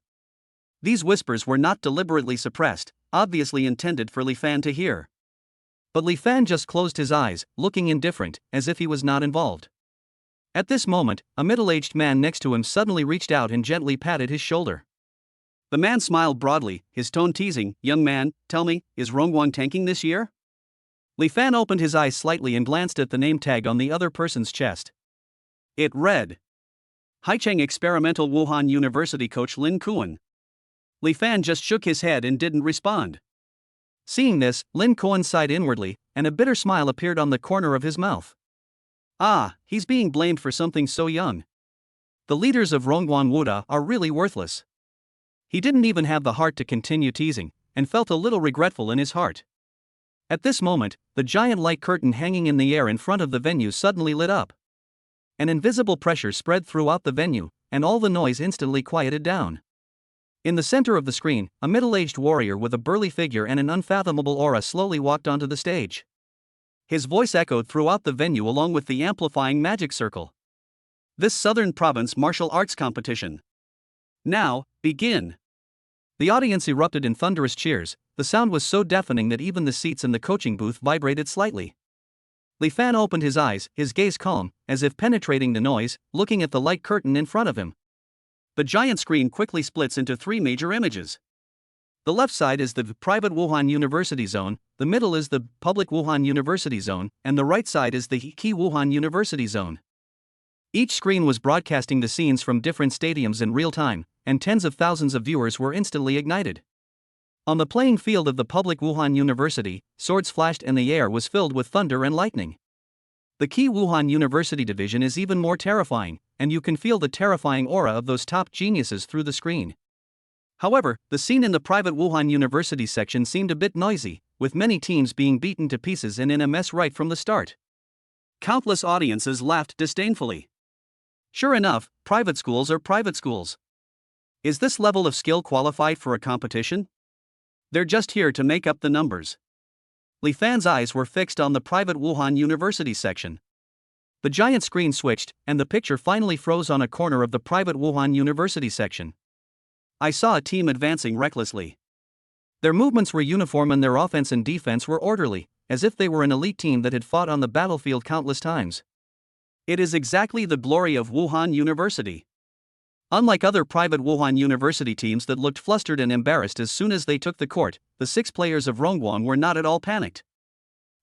These whispers were not deliberately suppressed, obviously intended for Li Fan to hear. But Li Fan just closed his eyes, looking indifferent, as if he was not involved. At this moment, a middle-aged man next to him suddenly reached out and gently patted his shoulder. The man smiled broadly, his tone teasing. Young man, tell me, is Rongguang tanking this year? Li Fan opened his eyes slightly and glanced at the name tag on the other person's chest. It read, Haicheng Experimental Wuhan University Coach Lin Kuan. Li Fan just shook his head and didn't respond. Seeing this, Lin Kuan sighed inwardly, and a bitter smile appeared on the corner of his mouth. Ah, he's being blamed for something so young. The leaders of Rongguang Wuda are really worthless. He didn't even have the heart to continue teasing, and felt a little regretful in his heart. At this moment, the giant light curtain hanging in the air in front of the venue suddenly lit up. An invisible pressure spread throughout the venue, and all the noise instantly quieted down. In the center of the screen, a middle-aged warrior with a burly figure and an unfathomable aura slowly walked onto the stage. His voice echoed throughout the venue along with the amplifying magic circle. This Southern Province martial arts competition. Now, begin. The audience erupted in thunderous cheers. The sound was so deafening that even the seats in the coaching booth vibrated slightly. Li Fan opened his eyes, his gaze calm, as if penetrating the noise, looking at the light curtain in front of him. The giant screen quickly splits into three major images. The left side is the private Wuhan University zone, the middle is the public Wuhan University zone, and the right side is the key Wuhan University zone. Each screen was broadcasting the scenes from different stadiums in real time, and tens of thousands of viewers were instantly ignited. On the playing field of the public Wuhan University, swords flashed and the air was filled with thunder and lightning. The key Wuhan University division is even more terrifying, and you can feel the terrifying aura of those top geniuses through the screen. However, the scene in the private Wuhan University section seemed a bit noisy, with many teams being beaten to pieces and in a mess right from the start. Countless audiences laughed disdainfully. Sure enough, private schools are private schools. Is this level of skill qualified for a competition? They're just here to make up the numbers. Li Fan's eyes were fixed on the private Wuhan University section. The giant screen switched, and the picture finally froze on a corner of the private Wuhan University section. I saw a team advancing recklessly. Their movements were uniform and their offense and defense were orderly, as if they were an elite team that had fought on the battlefield countless times. It is exactly the glory of Wuhan University. Unlike other private Wuhan University teams that looked flustered and embarrassed as soon as they took the court, the 6 players of Rongguang were not at all panicked.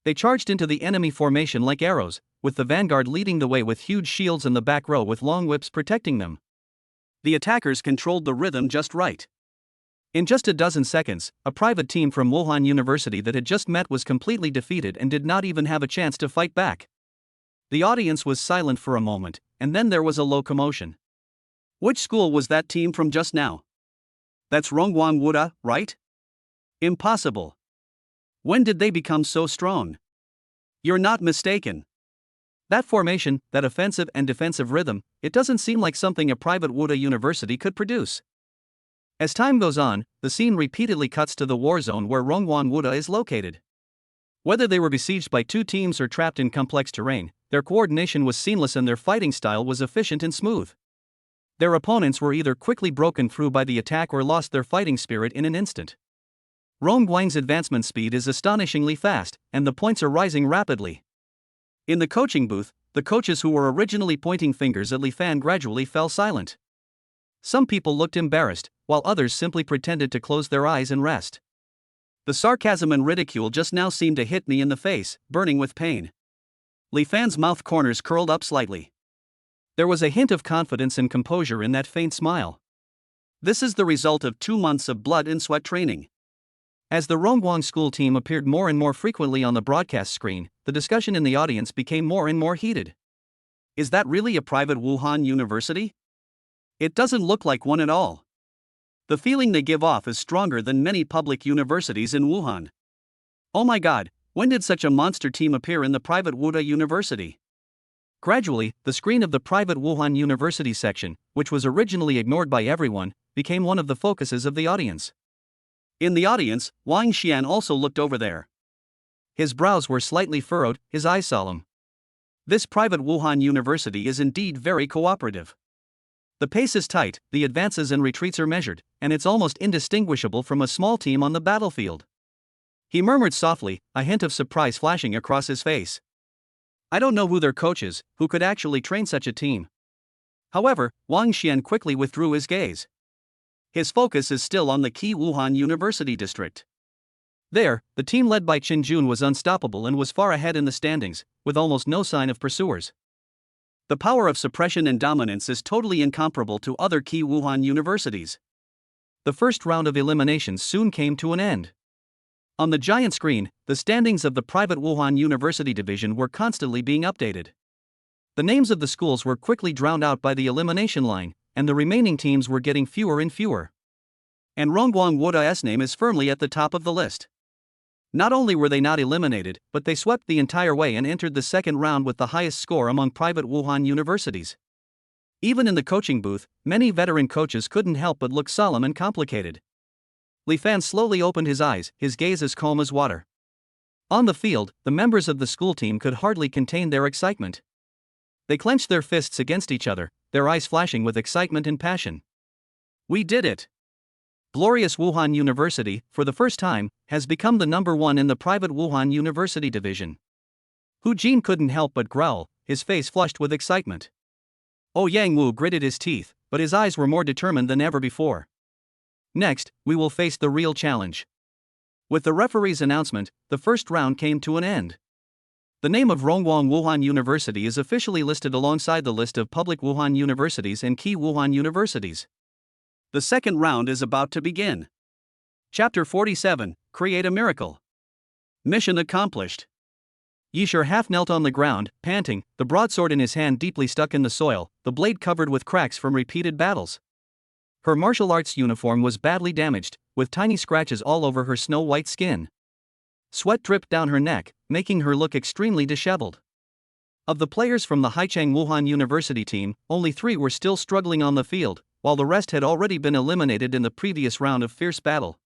They charged into the enemy formation like arrows, with the vanguard leading the way with huge shields and the back row with long whips protecting them. The attackers controlled the rhythm just right. In just a dozen seconds, a private team from Wuhan University that had just met was completely defeated and did not even have a chance to fight back. The audience was silent for a moment, and then there was a low commotion. Which school was that team from just now? That's Rongguang Wuda, right? Impossible. When did they become so strong? You're not mistaken. That formation, that offensive and defensive rhythm, it doesn't seem like something a private Wuda university could produce. As time goes on, the scene repeatedly cuts to the war zone where Rongguang Wuda is located. Whether they were besieged by 2 teams or trapped in complex terrain, their coordination was seamless and their fighting style was efficient and smooth. Their opponents were either quickly broken through by the attack or lost their fighting spirit in an instant. Rongguang's advancement speed is astonishingly fast, and the points are rising rapidly. In the coaching booth, the coaches who were originally pointing fingers at Li Fan gradually fell silent. Some people looked embarrassed, while others simply pretended to close their eyes and rest. The sarcasm and ridicule just now seemed to hit me in the face, burning with pain. Li Fan's mouth corners curled up slightly. There was a hint of confidence and composure in that faint smile. This is the result of 2 months of blood and sweat training. As the Rongguang school team appeared more and more frequently on the broadcast screen, the discussion in the audience became more and more heated. Is that really a private Wuhan university? It doesn't look like one at all. The feeling they give off is stronger than many public universities in Wuhan. Oh my god, when did such a monster team appear in the private Wuda University? Gradually, the screen of the private Wuhan University section, which was originally ignored by everyone, became one of the focuses of the audience. In the audience, Wang Xian also looked over there. His brows were slightly furrowed, his eyes solemn. This private Wuhan University is indeed very cooperative. The pace is tight, the advances and retreats are measured, and it's almost indistinguishable from a small team on the battlefield. He murmured softly, a hint of surprise flashing across his face. I don't know who their coach is, who could actually train such a team. However, Wang Xian quickly withdrew his gaze. His focus is still on the key Wuhan University district. There, the team led by Qin Jun was unstoppable and was far ahead in the standings, with almost no sign of pursuers. The power of suppression and dominance is totally incomparable to other key Wuhan universities. The first round of eliminations soon came to an end. On the giant screen, the standings of the private Wuhan University division were constantly being updated. The names of the schools were quickly drowned out by the elimination line, and the remaining teams were getting fewer and fewer. And Rongguang Wuda's name is firmly at the top of the list. Not only were they not eliminated, but they swept the entire way and entered the second round with the highest score among private Wuhan universities. Even in the coaching booth, many veteran coaches couldn't help but look solemn and complicated. Li Fan slowly opened his eyes, his gaze as calm as water. On the field, the members of the school team could hardly contain their excitement. They clenched their fists against each other, their eyes flashing with excitement and passion. We did it! Glorious Wuhan University, for the first time, has become the #1 in the private Wuhan University division. Hu Jin couldn't help but growl, his face flushed with excitement. Yang Wu gritted his teeth, but his eyes were more determined than ever before. Next, we will face the real challenge. With the referee's announcement, the first round came to an end. The name of Rongguang Wuhan University is officially listed alongside the list of public Wuhan universities and key Wuhan universities. The second round is about to begin. Chapter 47, Create a Miracle. Mission accomplished. Yishur half knelt on the ground, panting, the broadsword in his hand deeply stuck in the soil, the blade covered with cracks from repeated battles. Her martial arts uniform was badly damaged, with tiny scratches all over her snow-white skin. Sweat dripped down her neck, making her look extremely disheveled. Of the players from the Haicheng Wuhan University team, only 3 were still struggling on the field, while the rest had already been eliminated in the previous round of fierce battle.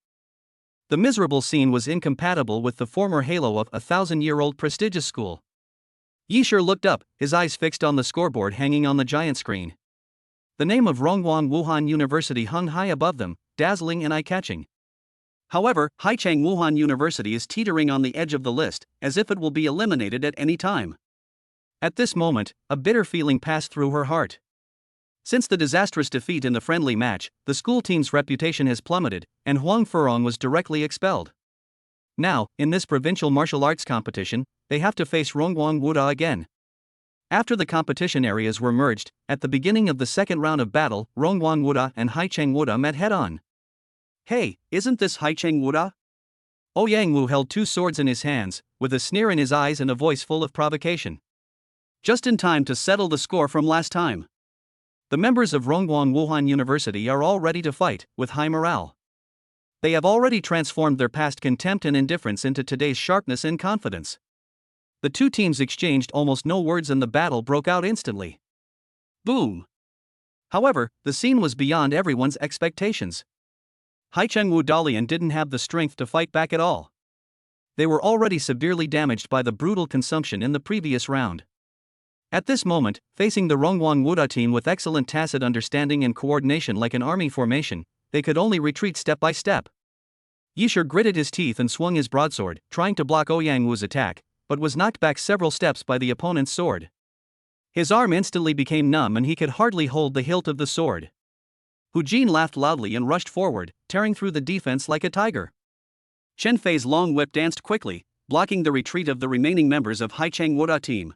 The miserable scene was incompatible with the former halo of a 1,000-year-old prestigious school. Yishur looked up, his eyes fixed on the scoreboard hanging on the giant screen. The name of Rongguang Wuhan University hung high above them, dazzling and eye-catching. However, Haicheng Wuhan University is teetering on the edge of the list, as if it will be eliminated at any time. At this moment, a bitter feeling passed through her heart. Since the disastrous defeat in the friendly match, the school team's reputation has plummeted, and Huang Furong was directly expelled. Now, in this provincial martial arts competition, they have to face Rongguang Wuda again. After the competition areas were merged, at the beginning of the second round of battle, Rongguang Wuda and Haicheng Wuda met head-on. Hey, isn't this Haicheng Wuda? Yang Wu held 2 swords in his hands, with a sneer in his eyes and a voice full of provocation. Just in time to settle the score from last time. The members of Rongguang Wuhan University are all ready to fight, with high morale. They have already transformed their past contempt and indifference into today's sharpness and confidence. The 2 teams exchanged almost no words and the battle broke out instantly. Boom! However, the scene was beyond everyone's expectations. Haicheng Wu Dalian didn't have the strength to fight back at all. They were already severely damaged by the brutal consumption in the previous round. At this moment, facing the Rongguang Wuda team with excellent tacit understanding and coordination like an army formation, they could only retreat step by step. Yishur gritted his teeth and swung his broadsword, trying to block Yang Wu's attack, but was knocked back several steps by the opponent's sword. His arm instantly became numb and he could hardly hold the hilt of the sword. Hu Jin laughed loudly and rushed forward, tearing through the defense like a tiger. Chen Fei's long whip danced quickly, blocking the retreat of the remaining members of Haicheng Wuda team.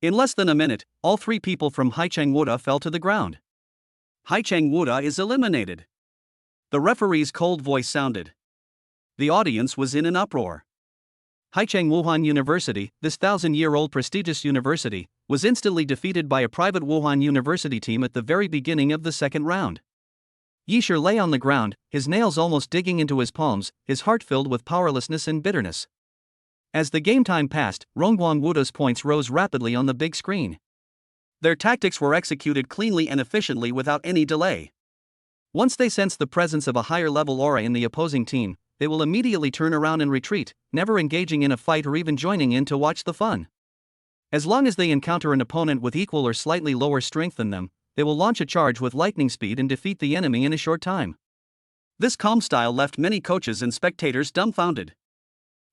In less than a minute, all 3 people from Haicheng Wuda fell to the ground. Haicheng Wuda is eliminated. The referee's cold voice sounded. The audience was in an uproar. Haicheng Wuhan University, this 1,000-year-old prestigious university, was instantly defeated by a private Wuhan University team at the very beginning of the second round. Yishur lay on the ground, his nails almost digging into his palms, his heart filled with powerlessness and bitterness. As the game time passed, Rongguang Wuda's points rose rapidly on the big screen. Their tactics were executed cleanly and efficiently without any delay. Once they sense the presence of a higher-level aura in the opposing team, they will immediately turn around and retreat, never engaging in a fight or even joining in to watch the fun. As long as they encounter an opponent with equal or slightly lower strength than them, they will launch a charge with lightning speed and defeat the enemy in a short time. This calm style left many coaches and spectators dumbfounded.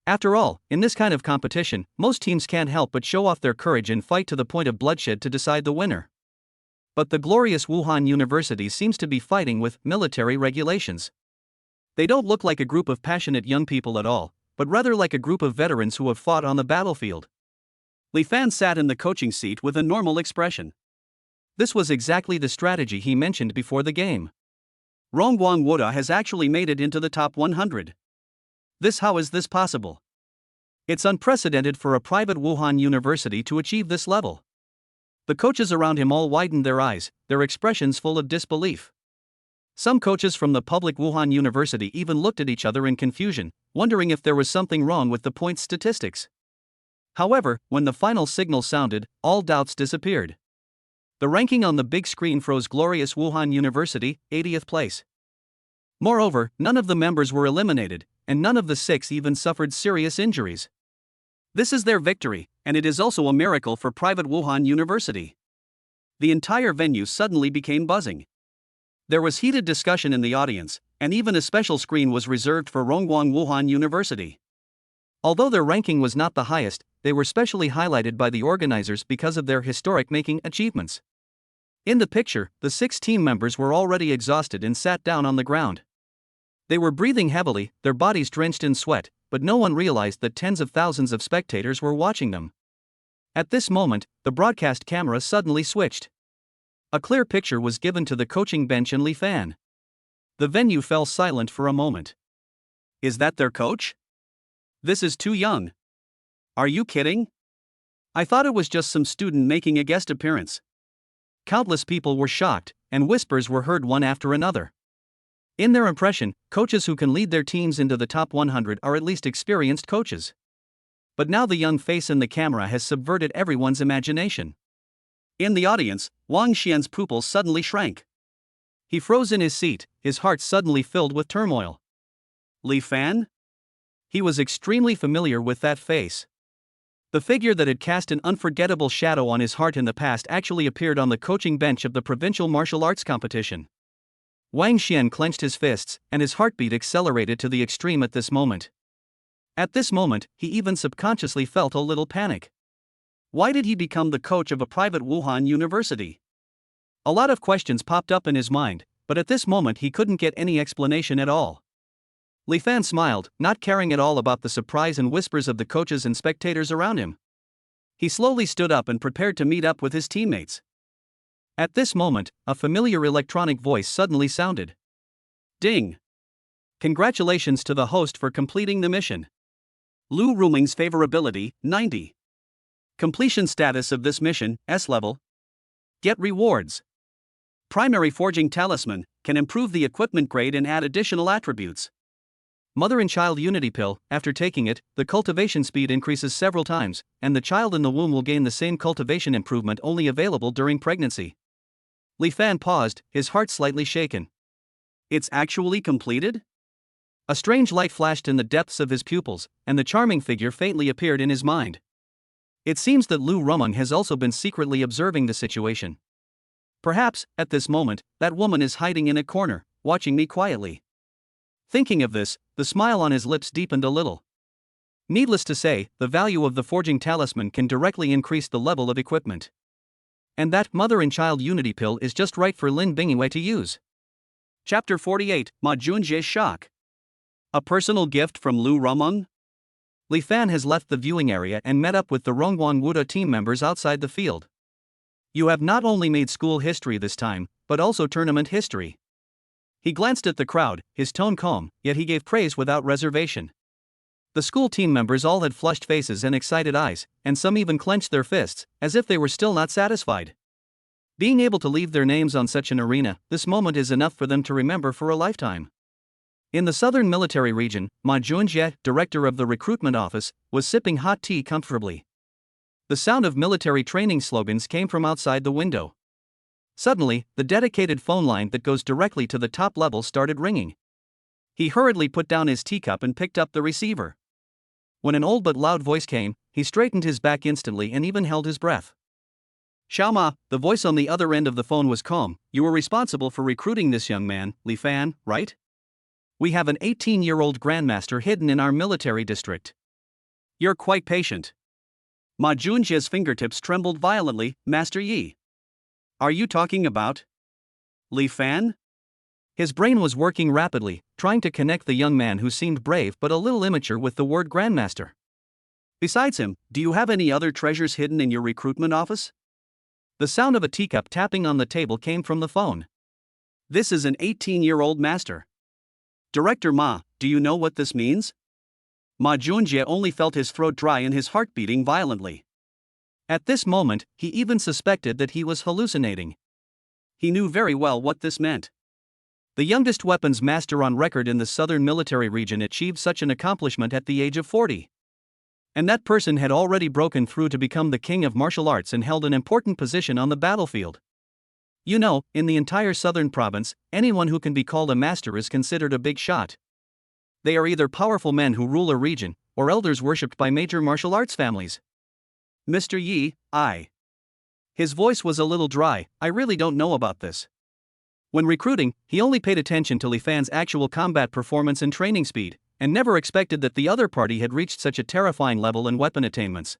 After all, in this kind of competition, most teams can't help but show off their courage and fight to the point of bloodshed to decide the winner. But the glorious Wuhan University seems to be fighting with military regulations. They don't look like a group of passionate young people at all, but rather like a group of veterans who have fought on the battlefield. Li Fan sat in the coaching seat with a normal expression. This was exactly the strategy he mentioned before the game. Rongguang Wuda has actually made it into the top 100. How is this possible? It's unprecedented for a private Wuhan university to achieve this level. The coaches around him all widened their eyes, their expressions full of disbelief. Some coaches from the public Wuhan University even looked at each other in confusion, wondering if there was something wrong with the points statistics. However, when the final signal sounded, all doubts disappeared. The ranking on the big screen froze glorious Wuhan University, 80th place. Moreover, none of the members were eliminated, and none of the 6 even suffered serious injuries. This is their victory, and it is also a miracle for private Wuhan University. The entire venue suddenly became buzzing. There was heated discussion in the audience, and even a special screen was reserved for Rongguang Wuhan University. Although their ranking was not the highest, they were specially highlighted by the organizers because of their historic-making achievements. In the picture, the 6 team members were already exhausted and sat down on the ground. They were breathing heavily, their bodies drenched in sweat, but no one realized that tens of thousands of spectators were watching them. At this moment, the broadcast camera suddenly switched. A clear picture was given to the coaching bench and Li Fan. The venue fell silent for a moment. Is that their coach? This is too young. Are you kidding? I thought it was just some student making a guest appearance. Countless people were shocked, and whispers were heard one after another. In their impression, coaches who can lead their teams into the top 100 are at least experienced coaches. But now the young face in the camera has subverted everyone's imagination. In the audience, Wang Xian's pupils suddenly shrank. He froze in his seat, his heart suddenly filled with turmoil. Li Fan? He was extremely familiar with that face. The figure that had cast an unforgettable shadow on his heart in the past actually appeared on the coaching bench of the provincial martial arts competition. Wang Xian clenched his fists, and his heartbeat accelerated to the extreme at this moment. At this moment, he even subconsciously felt a little panic. Why did he become the coach of a private Wuhan university? A lot of questions popped up in his mind, but at this moment he couldn't get any explanation at all. Li Fan smiled, not caring at all about the surprise and whispers of the coaches and spectators around him. He slowly stood up and prepared to meet up with his teammates. At this moment, a familiar electronic voice suddenly sounded. Ding! Congratulations to the host for completing the mission. Lu Ruming's favorability, 90. Completion status of this mission, S level. Get rewards. Primary forging talisman, can improve the equipment grade and add additional attributes. Mother and child unity pill, after taking it, the cultivation speed increases several times, and the child in the womb will gain the same cultivation improvement only available during pregnancy. Li Fan paused, his heart slightly shaken. It's actually completed? A strange light flashed in the depths of his pupils, and the charming figure faintly appeared in his mind. It seems that Lu Rumeng has also been secretly observing the situation. Perhaps, at this moment, that woman is hiding in a corner, watching me quietly. Thinking of this, the smile on his lips deepened a little. Needless to say, the value of the forging talisman can directly increase the level of equipment. And that mother and child unity pill is just right for Lin Bingwei to use. Chapter 48, Ma Junjie's shock. A personal gift from Lu Rumeng? Li Fan has left the viewing area and met up with the Rongguang Wuda team members outside the field. You have not only made school history this time, but also tournament history. He glanced at the crowd, his tone calm, yet he gave praise without reservation. The school team members all had flushed faces and excited eyes, and some even clenched their fists, as if they were still not satisfied. Being able to leave their names on such an arena, this moment is enough for them to remember for a lifetime. In the southern military region, Ma Junjie, director of the recruitment office, was sipping hot tea comfortably. The sound of military training slogans came from outside the window. Suddenly, the dedicated phone line that goes directly to the top level started ringing. He hurriedly put down his teacup and picked up the receiver. When an old but loud voice came, he straightened his back instantly and even held his breath. Xiaoma, the voice on the other end of the phone was calm. You were responsible for recruiting this young man, Li Fan, right? We have an 18-year-old grandmaster hidden in our military district. You're quite patient. Ma Junjie's fingertips trembled violently. Master Yi. Are you talking about Li Fan? His brain was working rapidly, trying to connect the young man who seemed brave but a little immature with the word grandmaster. Besides him, do you have any other treasures hidden in your recruitment office? The sound of a teacup tapping on the table came from the phone. This is an 18-year-old master. Director Ma, do you know what this means? Ma Junjie only felt his throat dry and his heart beating violently. At this moment, he even suspected that he was hallucinating. He knew very well what this meant. The youngest weapons master on record in the southern military region achieved such an accomplishment at the age of 40. And that person had already broken through to become the king of martial arts and held an important position on the battlefield. You know, in the entire southern province, anyone who can be called a master is considered a big shot. They are either powerful men who rule a region, or elders worshipped by major martial arts families. Mr. Yi, His voice was a little dry. I really don't know about this. When recruiting, he only paid attention to Li Fan's actual combat performance and training speed, and never expected that the other party had reached such a terrifying level in weapon attainments.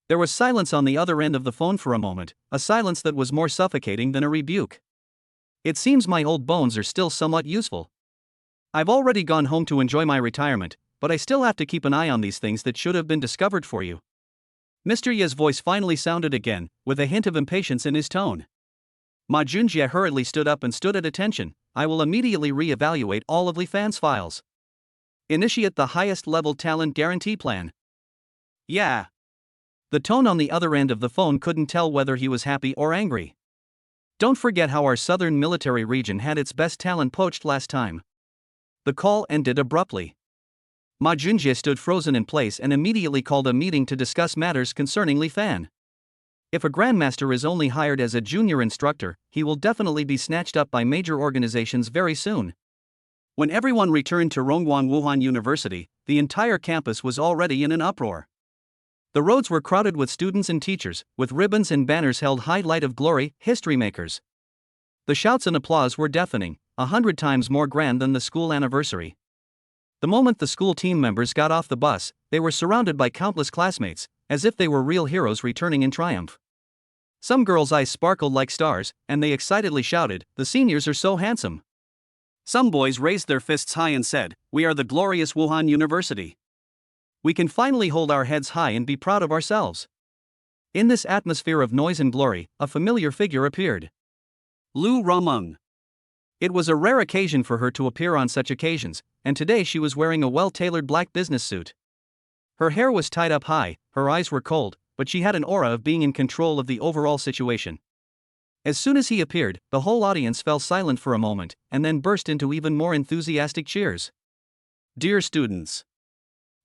There was silence on the other end of the phone for a moment, a silence that was more suffocating than a rebuke. It seems my old bones are still somewhat useful. I've already gone home to enjoy my retirement, but I still have to keep an eye on these things that should have been discovered for you. Mr. Ye's voice finally sounded again, with a hint of impatience in his tone. Ma Junjie hurriedly stood up and stood at attention. I will immediately re-evaluate all of Li Fan's files. Initiate the highest level talent guarantee plan. Yeah. The tone on the other end of the phone couldn't tell whether he was happy or angry. Don't forget how our southern military region had its best talent poached last time. The call ended abruptly. Ma Junjie stood frozen in place and immediately called a meeting to discuss matters concerning Li Fan. If a grandmaster is only hired as a junior instructor, he will definitely be snatched up by major organizations very soon. When everyone returned to Rongguang Wuhan University, the entire campus was already in an uproar. The roads were crowded with students and teachers, with ribbons and banners held high light of glory, history makers. The shouts and applause were deafening, 100 times more grand than the school anniversary. The moment the school team members got off the bus, they were surrounded by countless classmates, as if they were real heroes returning in triumph. Some girls' eyes sparkled like stars, and they excitedly shouted, "The seniors are so handsome." Some boys raised their fists high and said, "We are the glorious Wuhan University. We can finally hold our heads high and be proud of ourselves." In this atmosphere of noise and glory, a familiar figure appeared. Lu Rameng. It was a rare occasion for her to appear on such occasions, and today she was wearing a well-tailored black business suit. Her hair was tied up high, her eyes were cold, but she had an aura of being in control of the overall situation. As soon as he appeared, the whole audience fell silent for a moment, and then burst into even more enthusiastic cheers. Dear students.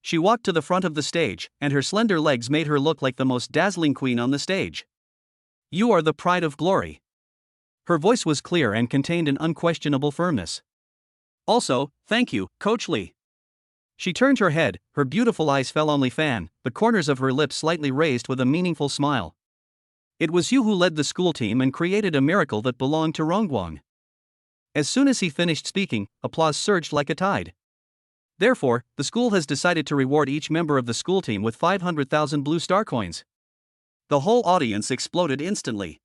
She walked to the front of the stage, and her slender legs made her look like the most dazzling queen on the stage. You are the pride of glory. Her voice was clear and contained an unquestionable firmness. Also, thank you, Coach Li. She turned her head, her beautiful eyes fell on Li Fan, the corners of her lips slightly raised with a meaningful smile. It was you who led the school team and created a miracle that belonged to Rongguang. As soon as he finished speaking, applause surged like a tide. Therefore, the school has decided to reward each member of the school team with 500,000 blue star coins. The whole audience exploded instantly.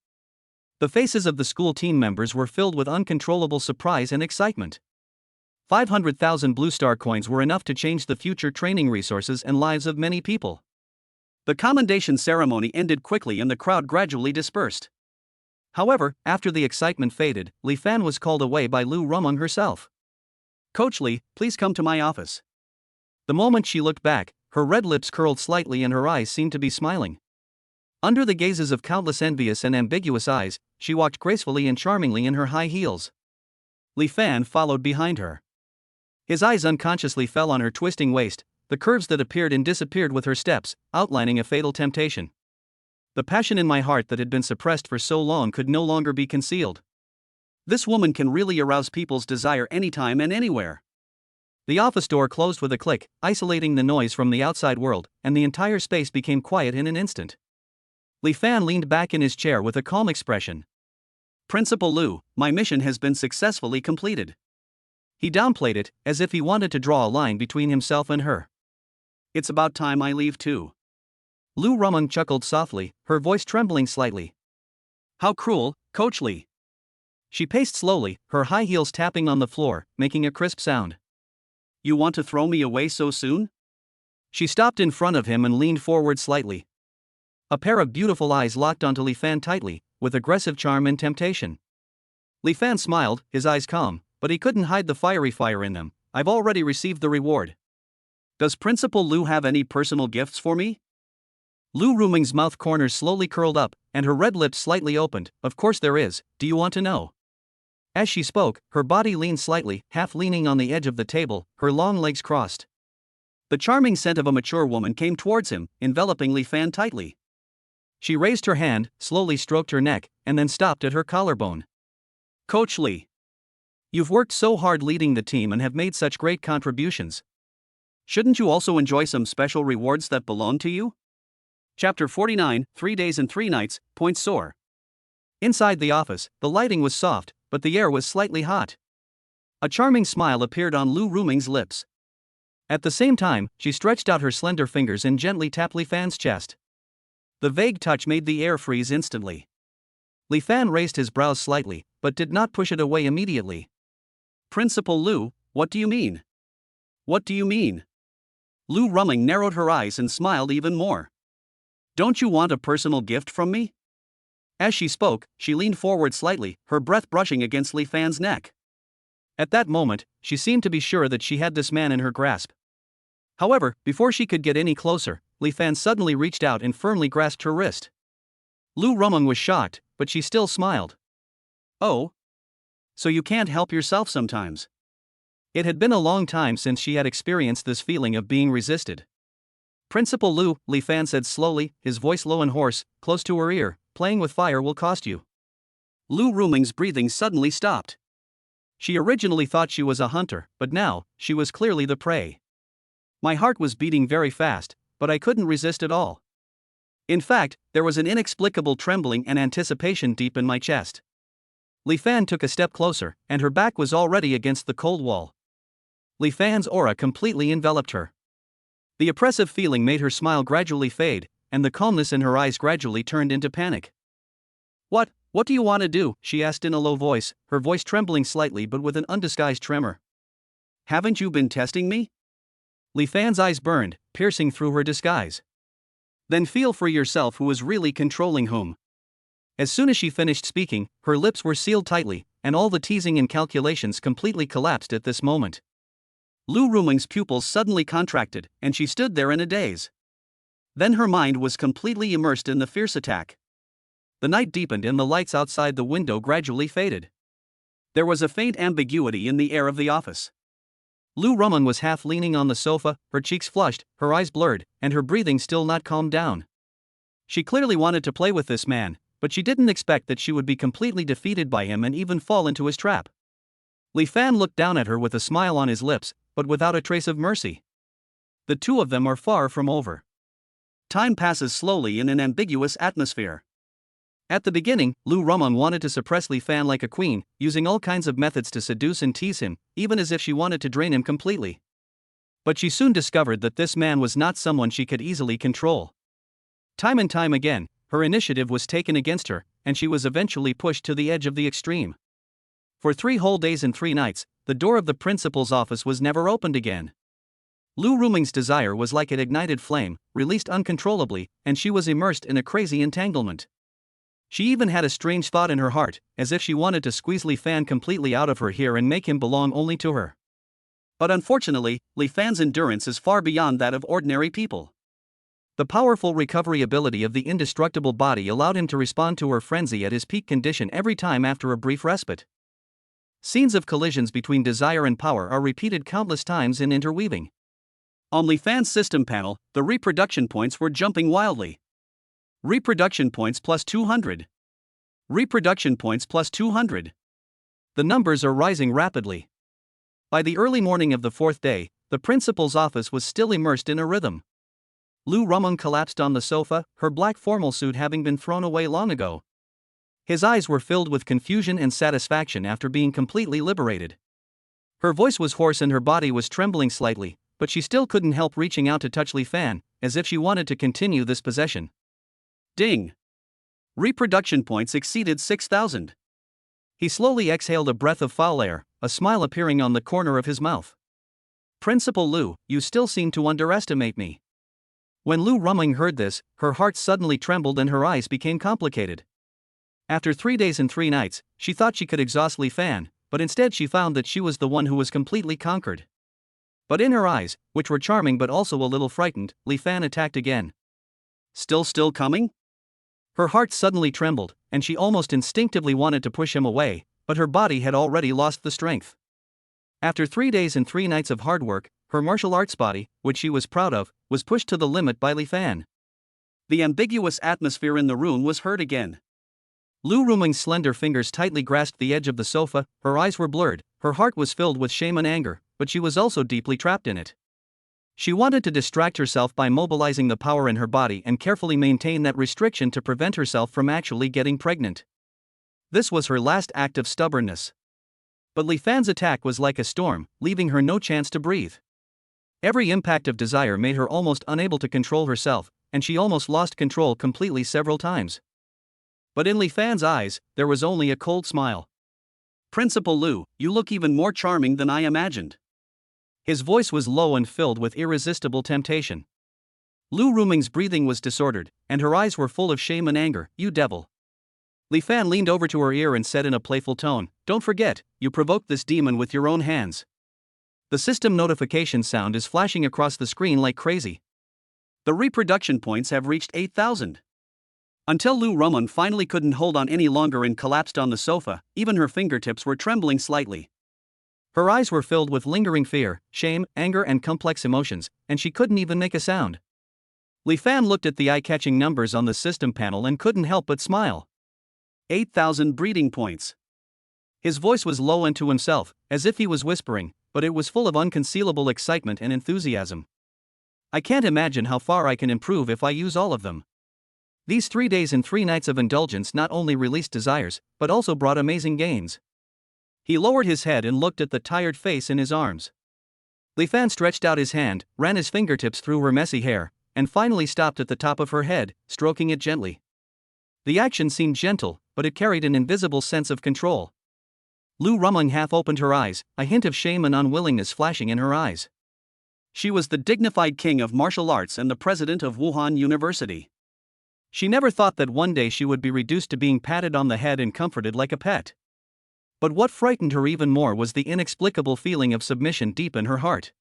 The faces of the school team members were filled with uncontrollable surprise and excitement. 500,000 blue star coins were enough to change the future training resources and lives of many people. The commendation ceremony ended quickly and the crowd gradually dispersed. However, after the excitement faded, Li Fan was called away by Lu Rameng herself. Coach Li, please come to my office. The moment she looked back, her red lips curled slightly and her eyes seemed to be smiling. Under the gazes of countless envious and ambiguous eyes, she walked gracefully and charmingly in her high heels. Li Fan followed behind her. His eyes unconsciously fell on her twisting waist, the curves that appeared and disappeared with her steps, outlining a fatal temptation. The passion in my heart that had been suppressed for so long could no longer be concealed. This woman can really arouse people's desire anytime and anywhere. The office door closed with a click, isolating the noise from the outside world, and the entire space became quiet in an instant. Li Fan leaned back in his chair with a calm expression. Principal Lu, my mission has been successfully completed. He downplayed it, as if he wanted to draw a line between himself and her. It's about time I leave too. Lu Rameng chuckled softly, her voice trembling slightly. How cruel, Coach Li. She paced slowly, her high heels tapping on the floor, making a crisp sound. You want to throw me away so soon? She stopped in front of him and leaned forward slightly. A pair of beautiful eyes locked onto Li Fan tightly, with aggressive charm and temptation. Li Fan smiled, his eyes calm, but he couldn't hide the fiery fire in them. I've already received the reward. Does Principal Lu have any personal gifts for me? Lu Rumeng's mouth corners slowly curled up, and her red lips slightly opened. Of course there is, do you want to know? As she spoke, her body leaned slightly, half leaning on the edge of the table, her long legs crossed. The charming scent of a mature woman came towards him, enveloping Li Fan tightly. She raised her hand, slowly stroked her neck, and then stopped at her collarbone. Coach Lee. You've worked so hard leading the team and have made such great contributions. Shouldn't you also enjoy some special rewards that belong to you? Chapter 49, 3 Days and 3 Nights, Point Sore. Inside the office, the lighting was soft, but the air was slightly hot. A charming smile appeared on Lu Ruming's lips. At the same time, she stretched out her slender fingers and gently tapped Li Fan's chest. The vague touch made the air freeze instantly. Li Fan raised his brows slightly, but did not push it away immediately. Principal Lu, what do you mean? What do you mean? Lu Ruming narrowed her eyes and smiled even more. Don't you want a personal gift from me? As she spoke, she leaned forward slightly, her breath brushing against Li Fan's neck. At that moment, she seemed to be sure that she had this man in her grasp. However, before she could get any closer, Li Fan suddenly reached out and firmly grasped her wrist. Lu Ruming was shocked, but she still smiled. Oh? So you can't help yourself sometimes? It had been a long time since she had experienced this feeling of being resisted. Principal Lu, Li Fan said slowly, his voice low and hoarse, close to her ear, playing with fire will cost you. Lu Ruming's breathing suddenly stopped. She originally thought she was a hunter, but now, she was clearly the prey. My heart was beating very fast, but I couldn't resist at all. In fact, there was an inexplicable trembling and anticipation deep in my chest. Li Fan took a step closer, and her back was already against the cold wall. Li Fan's aura completely enveloped her. The oppressive feeling made her smile gradually fade, and the calmness in her eyes gradually turned into panic. What do you want to do?" she asked in a low voice, her voice trembling slightly but with an undisguised tremor. Haven't you been testing me? Li Fan's eyes burned, piercing through her disguise. Then feel for yourself who is really controlling whom. As soon as she finished speaking, her lips were sealed tightly, and all the teasing and calculations completely collapsed at this moment. Lu Ruming's pupils suddenly contracted, and she stood there in a daze. Then her mind was completely immersed in the fierce attack. The night deepened and the lights outside the window gradually faded. There was a faint ambiguity in the air of the office. Lu Ruming was half leaning on the sofa, her cheeks flushed, her eyes blurred, and her breathing still not calmed down. She clearly wanted to play with this man, but she didn't expect that she would be completely defeated by him and even fall into his trap. Li Fan looked down at her with a smile on his lips, but without a trace of mercy. The two of them are far from over. Time passes slowly in an ambiguous atmosphere. At the beginning, Lu Ruming wanted to suppress Li Fan like a queen, using all kinds of methods to seduce and tease him, even as if she wanted to drain him completely. But she soon discovered that this man was not someone she could easily control. Time and time again, her initiative was taken against her, and she was eventually pushed to the edge of the extreme. For 3 whole days and 3 nights, the door of the principal's office was never opened again. Lu Ruming's desire was like an ignited flame, released uncontrollably, and she was immersed in a crazy entanglement. She even had a strange thought in her heart, as if she wanted to squeeze Li Fan completely out of her here and make him belong only to her. But unfortunately, Li Fan's endurance is far beyond that of ordinary people. The powerful recovery ability of the indestructible body allowed him to respond to her frenzy at his peak condition every time after a brief respite. Scenes of collisions between desire and power are repeated countless times in interweaving. On Li Fan's system panel, the reproduction points were jumping wildly. Reproduction points plus 200. Reproduction points plus 200. The numbers are rising rapidly. By the early morning of the 4th day, the principal's office was still immersed in a rhythm. Lu Ruming collapsed on the sofa, her black formal suit having been thrown away long ago. His eyes were filled with confusion and satisfaction after being completely liberated. Her voice was hoarse and her body was trembling slightly, but she still couldn't help reaching out to touch Li Fan, as if she wanted to continue this possession. Ding! Reproduction points exceeded 6,000. He slowly exhaled a breath of foul air, a smile appearing on the corner of his mouth. Principal Lu, you still seem to underestimate me. When Lu Ruming heard this, her heart suddenly trembled and her eyes became complicated. After 3 days and 3 nights, she thought she could exhaust Li Fan, but instead she found that she was the one who was completely conquered. But in her eyes, which were charming but also a little frightened, Li Fan attacked again. Still coming? Her heart suddenly trembled, and she almost instinctively wanted to push him away, but her body had already lost the strength. After 3 days and 3 nights of hard work, her martial arts body, which she was proud of, was pushed to the limit by Li Fan. The ambiguous atmosphere in the room was hurt again. Lu Ruming's slender fingers tightly grasped the edge of the sofa, her eyes were blurred, her heart was filled with shame and anger, but she was also deeply trapped in it. She wanted to distract herself by mobilizing the power in her body and carefully maintain that restriction to prevent herself from actually getting pregnant. This was her last act of stubbornness. But Li Fan's attack was like a storm, leaving her no chance to breathe. Every impact of desire made her almost unable to control herself, and she almost lost control completely several times. But in Li Fan's eyes, there was only a cold smile. "Principal Lu, you look even more charming than I imagined." His voice was low and filled with irresistible temptation. Lu Ruming's breathing was disordered, and her eyes were full of shame and anger. "You devil." Li Fan leaned over to her ear and said in a playful tone, "Don't forget, you provoked this demon with your own hands." The system notification sound is flashing across the screen like crazy. The reproduction points have reached 8,000. Until Lu Ruming finally couldn't hold on any longer and collapsed on the sofa, even her fingertips were trembling slightly. Her eyes were filled with lingering fear, shame, anger and complex emotions, and she couldn't even make a sound. Li Fan looked at the eye-catching numbers on the system panel and couldn't help but smile. 8,000 breeding points. His voice was low and to himself, as if he was whispering, but it was full of unconcealable excitement and enthusiasm. "I can't imagine how far I can improve if I use all of them." These 3 days and 3 nights of indulgence not only released desires, but also brought amazing gains. He lowered his head and looked at the tired face in his arms. Li Fan stretched out his hand, ran his fingertips through her messy hair, and finally stopped at the top of her head, stroking it gently. The action seemed gentle, but it carried an invisible sense of control. Lu Ruming half opened her eyes, a hint of shame and unwillingness flashing in her eyes. She was the dignified king of martial arts and the president of Wuhan University. She never thought that one day she would be reduced to being patted on the head and comforted like a pet. But what frightened her even more was the inexplicable feeling of submission deep in her heart.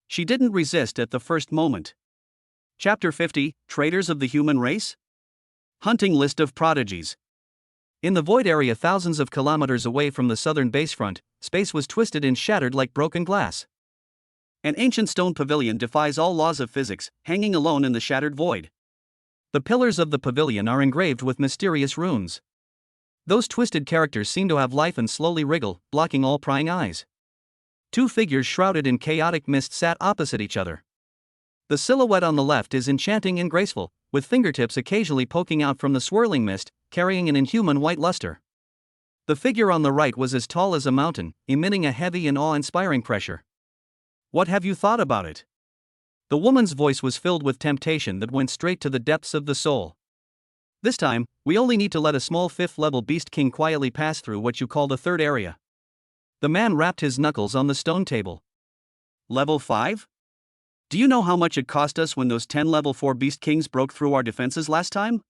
She didn't resist at the first moment. Chapter 50, Traitors of the Human Race? Hunting list of prodigies. In the void area thousands of kilometers away from the southern basefront, space was twisted and shattered like broken glass. An ancient stone pavilion defies all laws of physics, hanging alone in the shattered void. The pillars of the pavilion are engraved with mysterious runes. Those twisted characters seem to have life and slowly wriggle, blocking all prying eyes. 2 figures shrouded in chaotic mist sat opposite each other. The silhouette on the left is enchanting and graceful, with fingertips occasionally poking out from the swirling mist, carrying an inhuman white luster. The figure on the right was as tall as a mountain, emitting a heavy and awe-inspiring pressure. "What have you thought about it?" The woman's voice was filled with temptation that went straight to the depths of the soul. "This time, we only need to let a small 5th-level beast king quietly pass through what you call the 3rd area." The man rapped his knuckles on the stone table. "Level 5? Do you know how much it cost us when those 10 level 4 beast kings broke through our defenses last time?"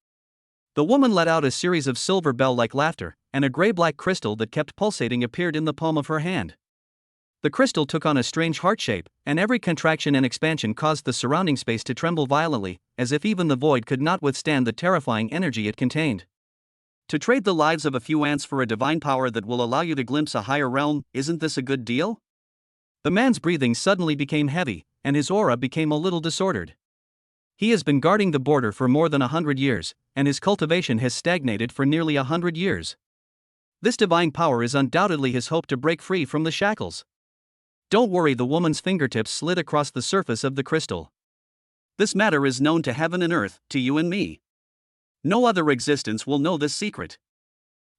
The woman let out a series of silver bell-like laughter, and a gray-black crystal that kept pulsating appeared in the palm of her hand. The crystal took on a strange heart shape, and every contraction and expansion caused the surrounding space to tremble violently, as if even the void could not withstand the terrifying energy it contained. "To trade the lives of a few ants for a divine power that will allow you to glimpse a higher realm, isn't this a good deal?" The man's breathing suddenly became heavy, and his aura became a little disordered. He has been guarding the border for more than 100 years, and his cultivation has stagnated for nearly 100 years. This divine power is undoubtedly his hope to break free from the shackles. "Don't worry," the woman's fingertips slid across the surface of the crystal. "This matter is known to heaven and earth, to you and me. No other existence will know this secret."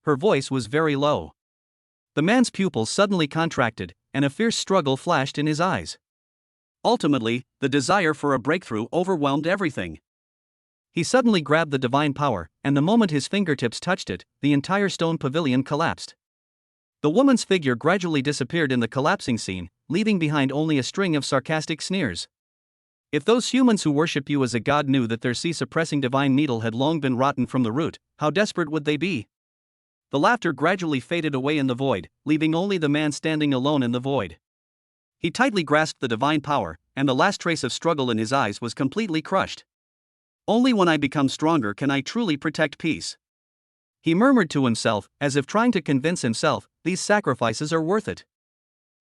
Her voice was very low. The man's pupils suddenly contracted, and a fierce struggle flashed in his eyes. Ultimately, the desire for a breakthrough overwhelmed everything. He suddenly grabbed the divine power, and the moment his fingertips touched it, the entire stone pavilion collapsed. The woman's figure gradually disappeared in the collapsing scene, leaving behind only a string of sarcastic sneers. "If those humans who worship you as a god knew that their sea-suppressing divine needle had long been rotten from the root, how desperate would they be?" The laughter gradually faded away in the void, leaving only the man standing alone in the void. He tightly grasped the divine power, and the last trace of struggle in his eyes was completely crushed. "Only when I become stronger can I truly protect peace." He murmured to himself, as if trying to convince himself, these sacrifices are worth it.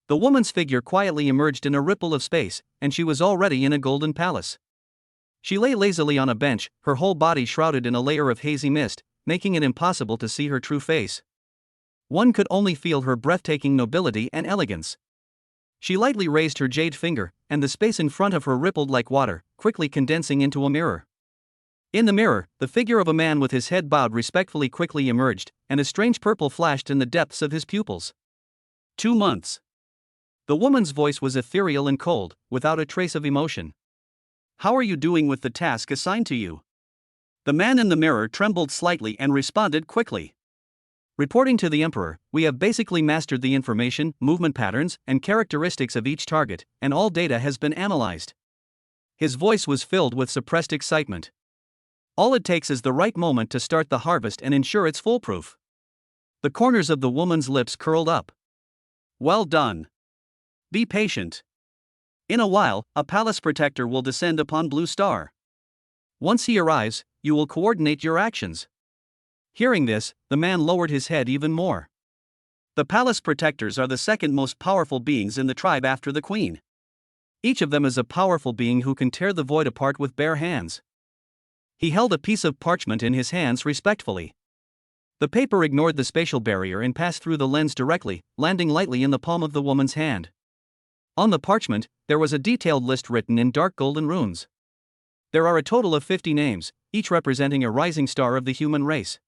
The woman's figure quietly emerged in a ripple of space, and she was already in a golden palace. She lay lazily on a bench, her whole body shrouded in a layer of hazy mist, making it impossible to see her true face. One could only feel her breathtaking nobility and elegance. She lightly raised her jade finger, and the space in front of her rippled like water, quickly condensing into a mirror. In the mirror, the figure of a man with his head bowed respectfully quickly emerged, and a strange purple flashed in the depths of his pupils. 2 months. The woman's voice was ethereal and cold, without a trace of emotion. How are you doing with the task assigned to you? The man in the mirror trembled slightly and responded quickly. Reporting to the Emperor, we have basically mastered the information, movement patterns, and characteristics of each target, and all data has been analyzed. His voice was filled with suppressed excitement. All it takes is the right moment to start the harvest and ensure it's foolproof. The corners of the woman's lips curled up. Well done. Be patient. In a while, a palace protector will descend upon Blue Star. Once he arrives, you will coordinate your actions. Hearing this, the man lowered his head even more. The palace protectors are the second most powerful beings in the tribe after the queen. Each of them is a powerful being who can tear the void apart with bare hands. He held a piece of parchment in his hands respectfully. The paper ignored the spatial barrier and passed through the lens directly, landing lightly in the palm of the woman's hand. On the parchment, there was a detailed list written in dark golden runes. There are a total of 50 names, each representing a rising star of the human race.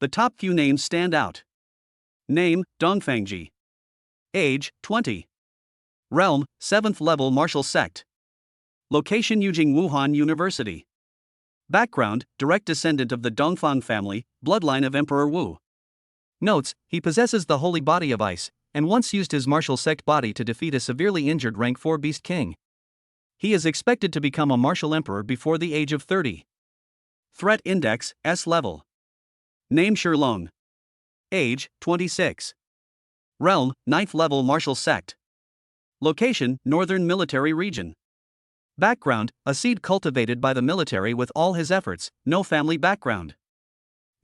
The top few names stand out. Name, Dongfangji. Age, 20. Realm, 7th level martial sect. Location, Yujing Wuhan University. Background, direct descendant of the Dongfang family, bloodline of Emperor Wu. Notes, he possesses the holy body of ice, and once used his martial sect body to defeat a severely injured rank 4 beast king. He is expected to become a martial emperor before the age of 30. Threat index, S level. Name Shirlong. Age, 26. Realm, 9th level martial sect. Location, Northern Military Region. Background, a seed cultivated by the military with all his efforts, no family background.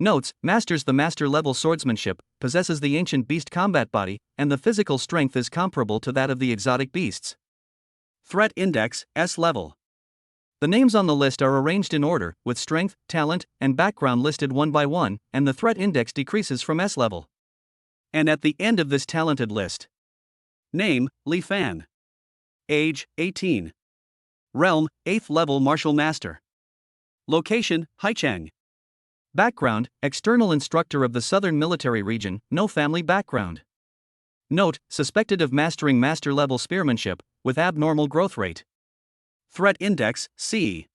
Notes, masters the master-level swordsmanship, possesses the ancient beast combat body, and the physical strength is comparable to that of the exotic beasts. Threat index, S level. The names on the list are arranged in order, with strength, talent, and background listed one by one, and the threat index decreases from S level. And at the end of this talented list. Name, Li Fan. Age, 18. Realm, 8th level martial master. Location, Haichang. Background, external instructor of the Southern Military Region, no family background. Note, suspected of mastering master-level spearmanship, with abnormal growth rate. Threat index, C.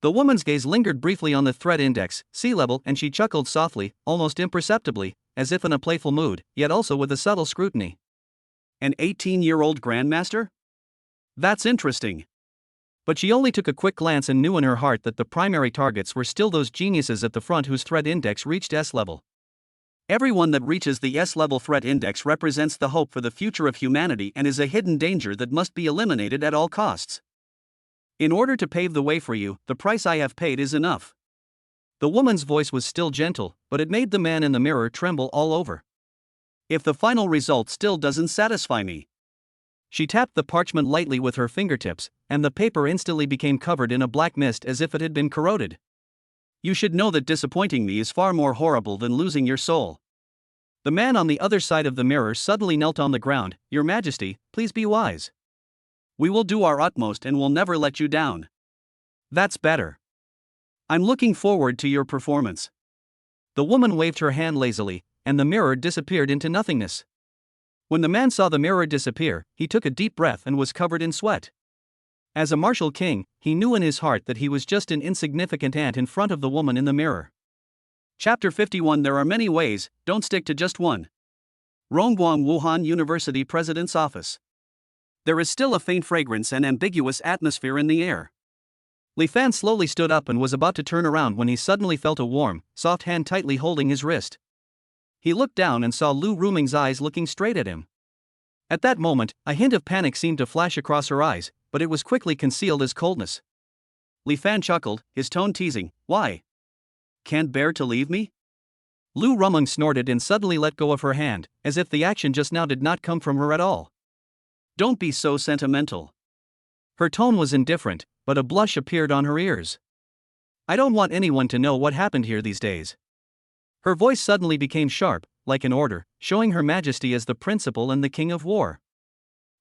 The woman's gaze lingered briefly on the threat index, C level, and she chuckled softly, almost imperceptibly, as if in a playful mood, yet also with a subtle scrutiny. An 18-year-old grandmaster? That's interesting. But she only took a quick glance and knew in her heart that the primary targets were still those geniuses at the front whose threat index reached S level. Everyone that reaches the S-level threat index represents the hope for the future of humanity and is a hidden danger that must be eliminated at all costs. In order to pave the way for you, the price I have paid is enough. The woman's voice was still gentle, but it made the man in the mirror tremble all over. If the final result still doesn't satisfy me. She tapped the parchment lightly with her fingertips, and the paper instantly became covered in a black mist as if it had been corroded. You should know that disappointing me is far more horrible than losing your soul. The man on the other side of the mirror suddenly knelt on the ground. Your Majesty, please be wise. We will do our utmost and will never let you down. That's better. I'm looking forward to your performance. The woman waved her hand lazily, and the mirror disappeared into nothingness. When the man saw the mirror disappear, he took a deep breath and was covered in sweat. As a martial king, he knew in his heart that he was just an insignificant ant in front of the woman in the mirror. Chapter 51. There are many ways, don't stick to just one. Rongguang Wuhan University President's Office. There is still a faint fragrance and ambiguous atmosphere in the air. Li Fan slowly stood up and was about to turn around when he suddenly felt a warm, soft hand tightly holding his wrist. He looked down and saw Lu Ruming's eyes looking straight at him. At that moment, a hint of panic seemed to flash across her eyes, but it was quickly concealed as coldness. Li Fan chuckled, his tone teasing, "Why? Can't bear to leave me?" Lu Ruming snorted and suddenly let go of her hand, as if the action just now did not come from her at all. "Don't be so sentimental." Her tone was indifferent, but a blush appeared on her ears. I don't want anyone to know what happened here these days. Her voice suddenly became sharp, like an order, showing Her Majesty as the principal and the king of war.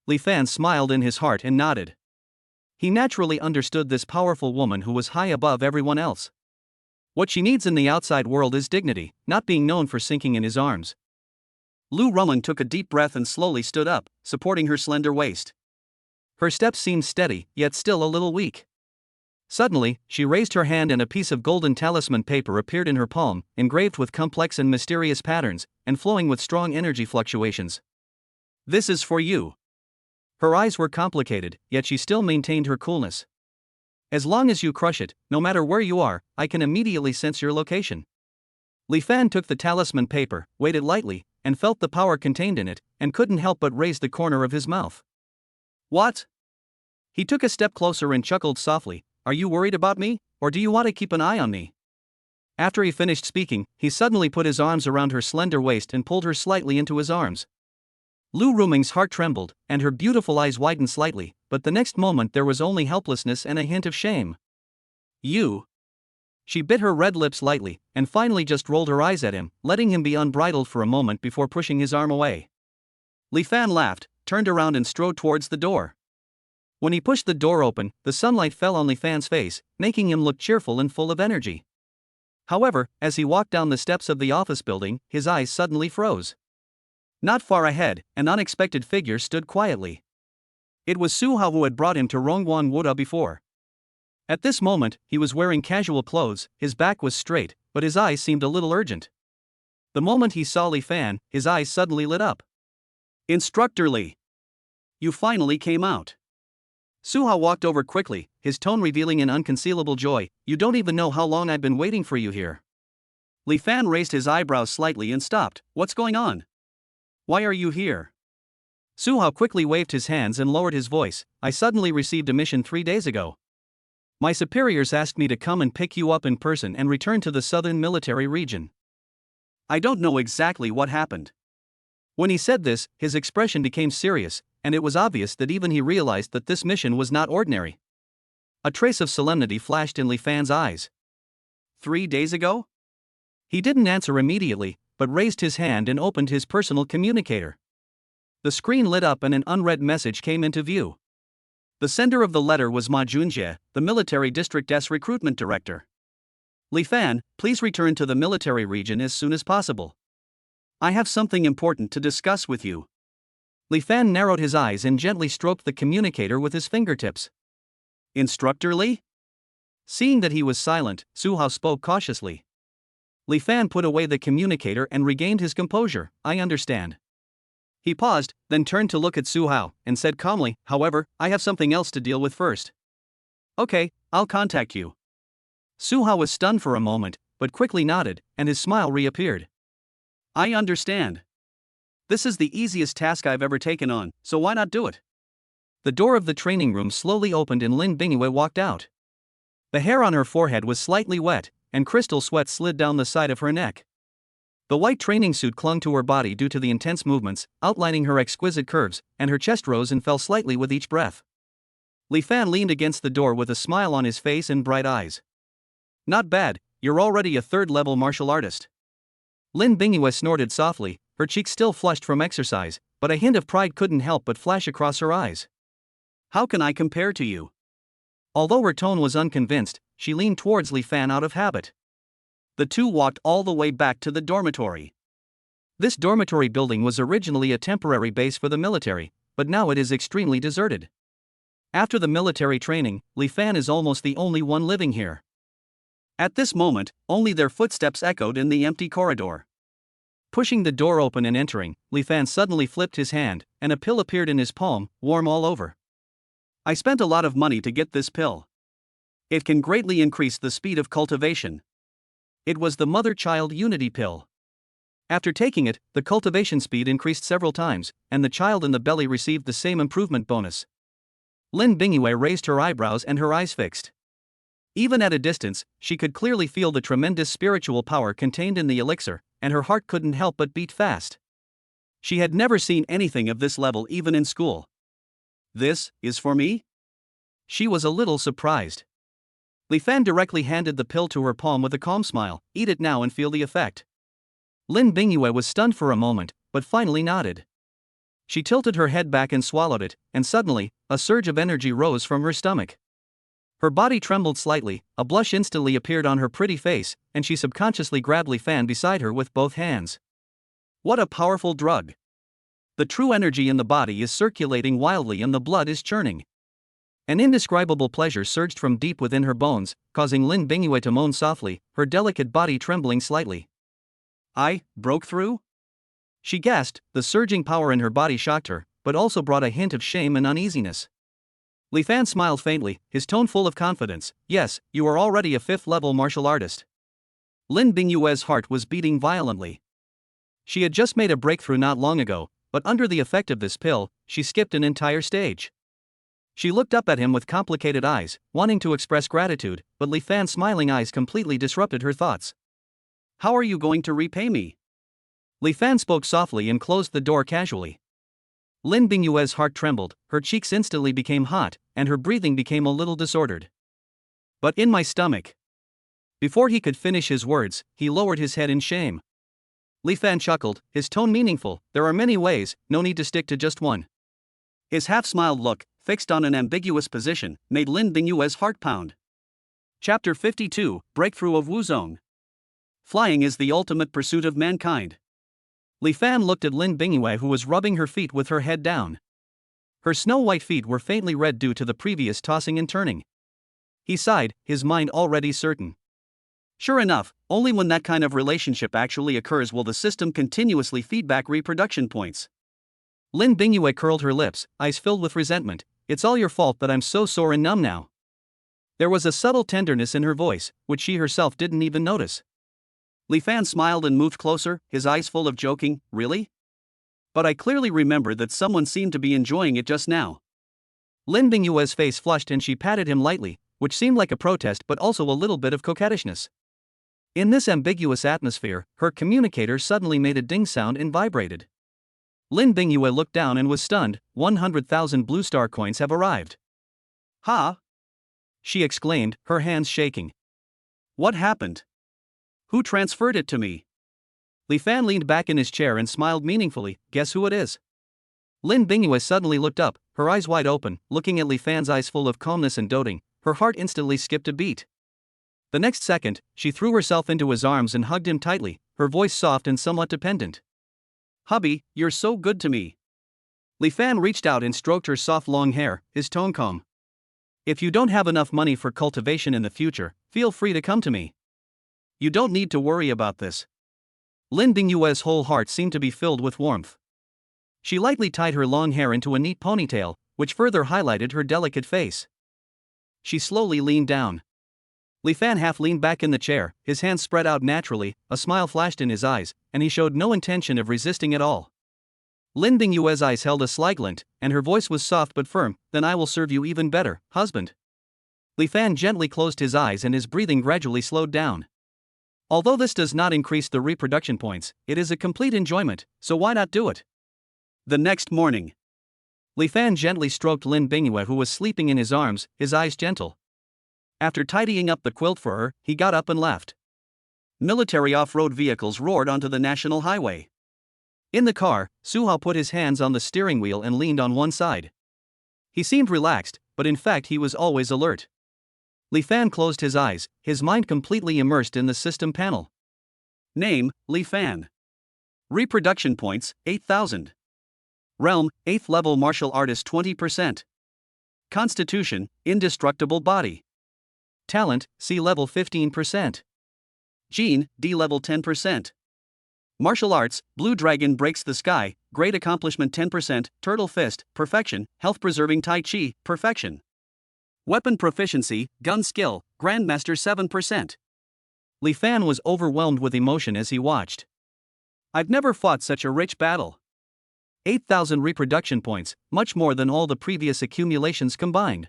Li Fan smiled in his heart and nodded. He naturally understood this powerful woman who was high above everyone else. What she needs in the outside world is dignity, not being known for sinking in his arms. Lu Rumeng took a deep breath and slowly stood up, supporting her slender waist. Her steps seemed steady, yet still a little weak. Suddenly, she raised her hand and a piece of golden talisman paper appeared in her palm, engraved with complex and mysterious patterns, and flowing with strong energy fluctuations. This is for you. Her eyes were complicated, yet she still maintained her coolness. As long as you crush it, no matter where you are, I can immediately sense your location. Li Fan took the talisman paper, weighed it lightly, and felt the power contained in it, and couldn't help but raise the corner of his mouth. What? He took a step closer and chuckled softly. Are you worried about me, or do you want to keep an eye on me? After he finished speaking, he suddenly put his arms around her slender waist and pulled her slightly into his arms. Lu Rumeng's heart trembled, and her beautiful eyes widened slightly, but the next moment there was only helplessness and a hint of shame. You. She bit her red lips lightly, and finally just rolled her eyes at him, letting him be unbridled for a moment before pushing his arm away. Li Fan laughed, turned around and strode towards the door. When he pushed the door open, the sunlight fell on Li Fan's face, making him look cheerful and full of energy. However, as he walked down the steps of the office building, his eyes suddenly froze. Not far ahead, an unexpected figure stood quietly. It was Su Hao who had brought him to Rongwan Wuda before. At this moment, he was wearing casual clothes, his back was straight, but his eyes seemed a little urgent. The moment he saw Li Fan, his eyes suddenly lit up. Instructor Li! You finally came out. Su Hao walked over quickly, his tone revealing an unconcealable joy. You don't even know how long I've been waiting for you here. Li Fan raised his eyebrows slightly and stopped. What's going on? Why are you here? Su Hao quickly waved his hands and lowered his voice. I suddenly received a mission 3 days ago. My superiors asked me to come and pick you up in person and return to the southern military region. I don't know exactly what happened. When he said this, his expression became serious, and it was obvious that even he realized that this mission was not ordinary. A trace of solemnity flashed in Li Fan's eyes. 3 days ago? He didn't answer immediately, but raised his hand and opened his personal communicator. The screen lit up and an unread message came into view. The sender of the letter was Ma Junjie, the military district's recruitment director. Li Fan, please return to the military region as soon as possible. I have something important to discuss with you. Li Fan narrowed his eyes and gently stroked the communicator with his fingertips. Instructor Li? Seeing that he was silent, Su Hao spoke cautiously. Li Fan put away the communicator and regained his composure. I understand. He paused, then turned to look at Su Hao, and said calmly, however, I have something else to deal with first. Okay, I'll contact you. Su Hao was stunned for a moment, but quickly nodded, and his smile reappeared. I understand. This is the easiest task I've ever taken on, so why not do it? The door of the training room slowly opened and Lin Bingyue walked out. The hair on her forehead was slightly wet, and crystal sweat slid down the side of her neck. The white training suit clung to her body due to the intense movements, outlining her exquisite curves, and her chest rose and fell slightly with each breath. Li Fan leaned against the door with a smile on his face and bright eyes. Not bad, you're already a third-level martial artist. Lin Bingyue snorted softly, her cheeks still flushed from exercise, but a hint of pride couldn't help but flash across her eyes. How can I compare to you? Although her tone was unconvinced, she leaned towards Li Fan out of habit. The two walked all the way back to the dormitory. This dormitory building was originally a temporary base for the military, but now it is extremely deserted. After the military training, Li Fan is almost the only one living here. At this moment, only their footsteps echoed in the empty corridor. Pushing the door open and entering, Li Fan suddenly flipped his hand, and a pill appeared in his palm, warm all over. I spent a lot of money to get this pill. It can greatly increase the speed of cultivation. It was the mother-child unity pill. After taking it, the cultivation speed increased several times, and the child in the belly received the same improvement bonus. Lin Bingyue raised her eyebrows and her eyes fixed. Even at a distance, she could clearly feel the tremendous spiritual power contained in the elixir, and her heart couldn't help but beat fast. She had never seen anything of this level even in school. This is for me? She was a little surprised. Li Fan directly handed the pill to her palm with a calm smile. Eat it now and feel the effect. Lin Bingyue was stunned for a moment, but finally nodded. She tilted her head back and swallowed it, and suddenly, a surge of energy rose from her stomach. Her body trembled slightly, a blush instantly appeared on her pretty face, and she subconsciously grabbed Li Fan beside her with both hands. What a powerful drug! The true energy in the body is circulating wildly and the blood is churning. An indescribable pleasure surged from deep within her bones, causing Lin Bingyue to moan softly, her delicate body trembling slightly. I broke through? She gasped. The surging power in her body shocked her, but also brought a hint of shame and uneasiness. Li Fan smiled faintly, his tone full of confidence. Yes, you are already a 5th-level martial artist. Lin Bingyue's heart was beating violently. She had just made a breakthrough not long ago, but under the effect of this pill, she skipped an entire stage. She looked up at him with complicated eyes, wanting to express gratitude, but Li Fan's smiling eyes completely disrupted her thoughts. How are you going to repay me? Li Fan spoke softly and closed the door casually. Lin Bingyue's heart trembled, her cheeks instantly became hot, and her breathing became a little disordered. But in my stomach. Before he could finish his words, he lowered his head in shame. Li Fan chuckled, his tone meaningful. There are many ways, no need to stick to just one. His half-smiled look, fixed on an ambiguous position, made Lin Bingyue's heart pound. Chapter 52, Breakthrough of Wuzong. Flying is the ultimate pursuit of mankind. Li Fan looked at Lin Bingyue, who was rubbing her feet with her head down. Her snow-white feet were faintly red due to the previous tossing and turning. He sighed, his mind already certain. Sure enough, only when that kind of relationship actually occurs will the system continuously feed back reproduction points. Lin Bingyue curled her lips, eyes filled with resentment. It's all your fault that I'm so sore and numb now. There was a subtle tenderness in her voice, which she herself didn't even notice. Li Fan smiled and moved closer, his eyes full of joking. Really? But I clearly remember that someone seemed to be enjoying it just now. Lin Bingyue's face flushed and she patted him lightly, which seemed like a protest but also a little bit of coquettishness. In this ambiguous atmosphere, her communicator suddenly made a ding sound and vibrated. Lin Bingyue looked down and was stunned. 100,000 blue star coins have arrived. Ha! She exclaimed, her hands shaking. What happened? Who transferred it to me? Li Fan leaned back in his chair and smiled meaningfully. Guess who it is? Lin Bingyue suddenly looked up, her eyes wide open, looking at Li Fan's eyes full of calmness and doting. Her heart instantly skipped a beat. The next second, she threw herself into his arms and hugged him tightly, her voice soft and somewhat dependent. Hubby, you're so good to me. Li Fan reached out and stroked her soft long hair, his tone calm. If you don't have enough money for cultivation in the future, feel free to come to me. You don't need to worry about this. Lin Bingyue's whole heart seemed to be filled with warmth. She lightly tied her long hair into a neat ponytail, which further highlighted her delicate face. She slowly leaned down. Li Fan half leaned back in the chair, his hands spread out naturally, a smile flashed in his eyes, and he showed no intention of resisting at all. Lin Bingyue's eyes held a sly glint, and her voice was soft but firm. Then I will serve you even better, husband. Li Fan gently closed his eyes and his breathing gradually slowed down. Although this does not increase the reproduction points, it is a complete enjoyment, so why not do it? The next morning, Li Fan gently stroked Lin Bingyue, who was sleeping in his arms, his eyes gentle. After tidying up the quilt for her, he got up and left. Military off-road vehicles roared onto the national highway. In the car, Suhao put his hands on the steering wheel and leaned on one side. He seemed relaxed, but in fact he was always alert. Li Fan closed his eyes, his mind completely immersed in the system panel. Name, Li Fan. Reproduction points, 8,000. Realm, 8th level martial artist 20%. Constitution, indestructible body. Talent, C level 15%. Gene, D level 10%. Martial arts, Blue Dragon breaks the sky, great accomplishment 10%, Turtle Fist, perfection, health preserving Tai Chi, perfection. Weapon proficiency, gun skill, Grandmaster 7%. Li Fan was overwhelmed with emotion as he watched. I've never fought such a rich battle. 8,000 reproduction points, much more than all the previous accumulations combined.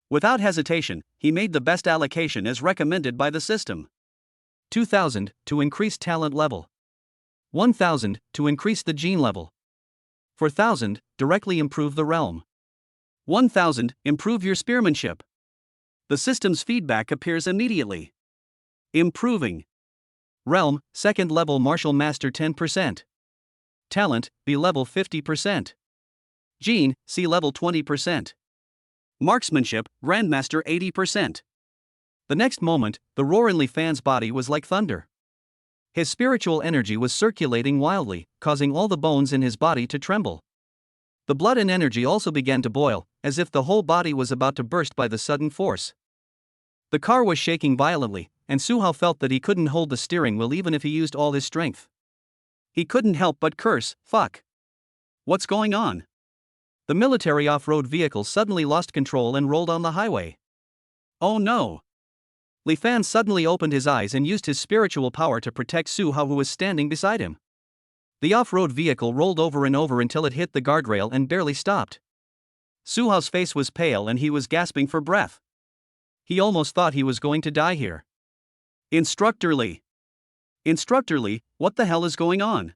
Without hesitation, he made the best allocation as recommended by the system. 2,000 to increase talent level. 1,000 to increase the gene level. 4,000 directly improve the realm. 1000. Improve your spearmanship. The system's feedback appears immediately. Improving. Realm, 2nd level martial master 10%. Talent, B level 50%. Gene, C level 20%. Marksmanship, Grandmaster 80%. The next moment, the roar in Li Fan's body was like thunder. His spiritual energy was circulating wildly, causing all the bones in his body to tremble. The blood and energy also began to boil, as if the whole body was about to burst by the sudden force. The car was shaking violently, and Su Hao felt that he couldn't hold the steering wheel even if he used all his strength. He couldn't help but curse, "Fuck. What's going on?" The military off-road vehicle suddenly lost control and rolled on the highway. Oh no! Li Fan suddenly opened his eyes and used his spiritual power to protect Su Hao, who was standing beside him. The off-road vehicle rolled over and over until it hit the guardrail and barely stopped. Su Hao's face was pale and he was gasping for breath. He almost thought he was going to die here. Instructor Li, what the hell is going on?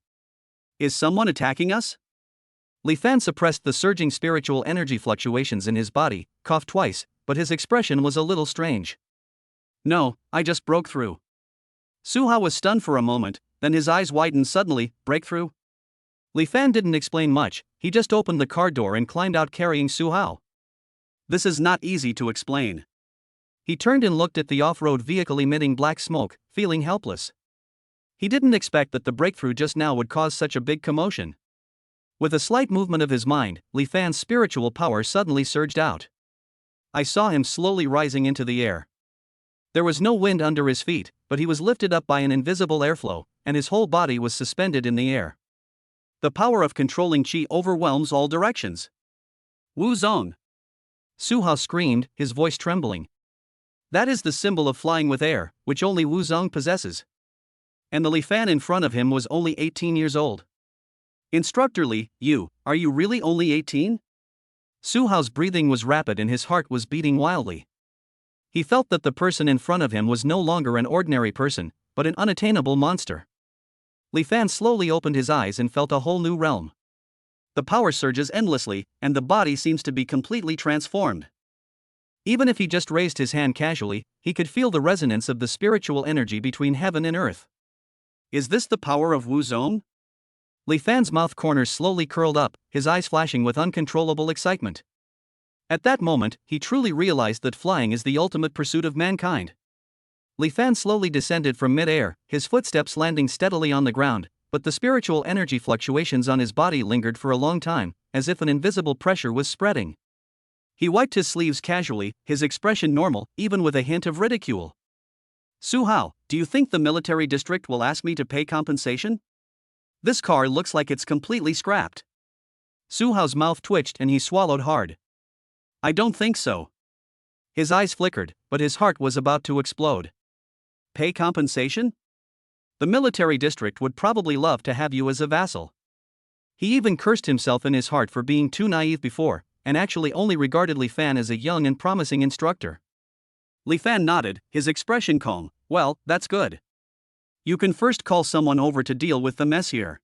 Is someone attacking us? Li Fan suppressed the surging spiritual energy fluctuations in his body, coughed twice, but his expression was a little strange. No, I just broke through. Su Hao was stunned for a moment, then his eyes widened suddenly. Breakthrough? Li Fan didn't explain much, he just opened the car door and climbed out carrying Su Hao. This is not easy to explain. He turned and looked at the off-road vehicle emitting black smoke, feeling helpless. He didn't expect that the breakthrough just now would cause such a big commotion. With a slight movement of his mind, Li Fan's spiritual power suddenly surged out. I saw him slowly rising into the air. There was no wind under his feet, but he was lifted up by an invisible airflow, and his whole body was suspended in the air. The power of controlling qi overwhelms all directions. Wu Zong! Su Hao screamed, his voice trembling. That is the symbol of flying with air, which only Wu Zong possesses. And the Li Fan in front of him was only 18 years old. Instructor Li, are you really only 18? Su Hao's breathing was rapid and his heart was beating wildly. He felt that the person in front of him was no longer an ordinary person, but an unattainable monster. Li Fan slowly opened his eyes and felt a whole new realm. The power surges endlessly, and the body seems to be completely transformed. Even if he just raised his hand casually, he could feel the resonance of the spiritual energy between heaven and earth. Is this the power of Wu Zong? Li Fan's mouth corners slowly curled up, his eyes flashing with uncontrollable excitement. At that moment, he truly realized that flying is the ultimate pursuit of mankind. Li Fan slowly descended from mid-air, his footsteps landing steadily on the ground, but the spiritual energy fluctuations on his body lingered for a long time, as if an invisible pressure was spreading. He wiped his sleeves casually, his expression normal, even with a hint of ridicule. Su Hao, do you think the military district will ask me to pay compensation? This car looks like it's completely scrapped. Su Hao's mouth twitched and he swallowed hard. I don't think so. His eyes flickered, but his heart was about to explode. Pay compensation? The military district would probably love to have you as a vassal. He even cursed himself in his heart for being too naive before, and actually only regarded Li Fan as a young and promising instructor. Li Fan nodded, his expression calm. Well, that's good. You can first call someone over to deal with the mess here.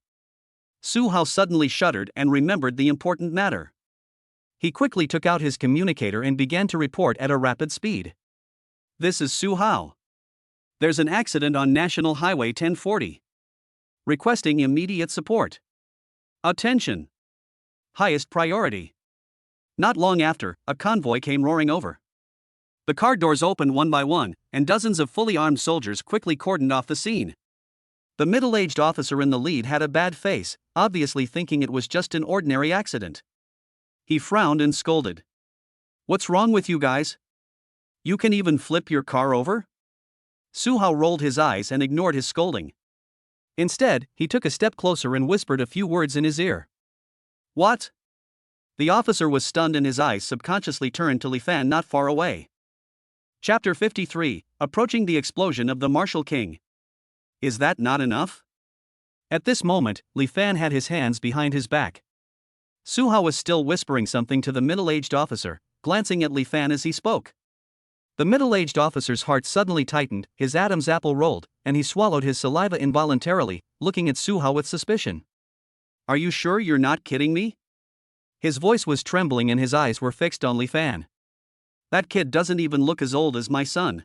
Su Hao suddenly shuddered and remembered the important matter. He quickly took out his communicator and began to report at a rapid speed. This is Su Hao. There's an accident on National Highway 1040. Requesting immediate support. Attention. Highest priority. Not long after, a convoy came roaring over. The car doors opened one by one, and dozens of fully armed soldiers quickly cordoned off the scene. The middle-aged officer in the lead had a bad face, obviously thinking it was just an ordinary accident. He frowned and scolded. What's wrong with you guys? You can even flip your car over? Su Hao rolled his eyes and ignored his scolding. Instead, he took a step closer and whispered a few words in his ear. What? The officer was stunned and his eyes subconsciously turned to Li Fan not far away. Chapter 53, Approaching the Explosion of the Martial King. Is that not enough? At this moment, Li Fan had his hands behind his back. Su Hao was still whispering something to the middle-aged officer, glancing at Li Fan as he spoke. The middle-aged officer's heart suddenly tightened, his Adam's apple rolled, and he swallowed his saliva involuntarily, looking at Su Hao with suspicion. Are you sure you're not kidding me? His voice was trembling and his eyes were fixed on Li Fan. That kid doesn't even look as old as my son.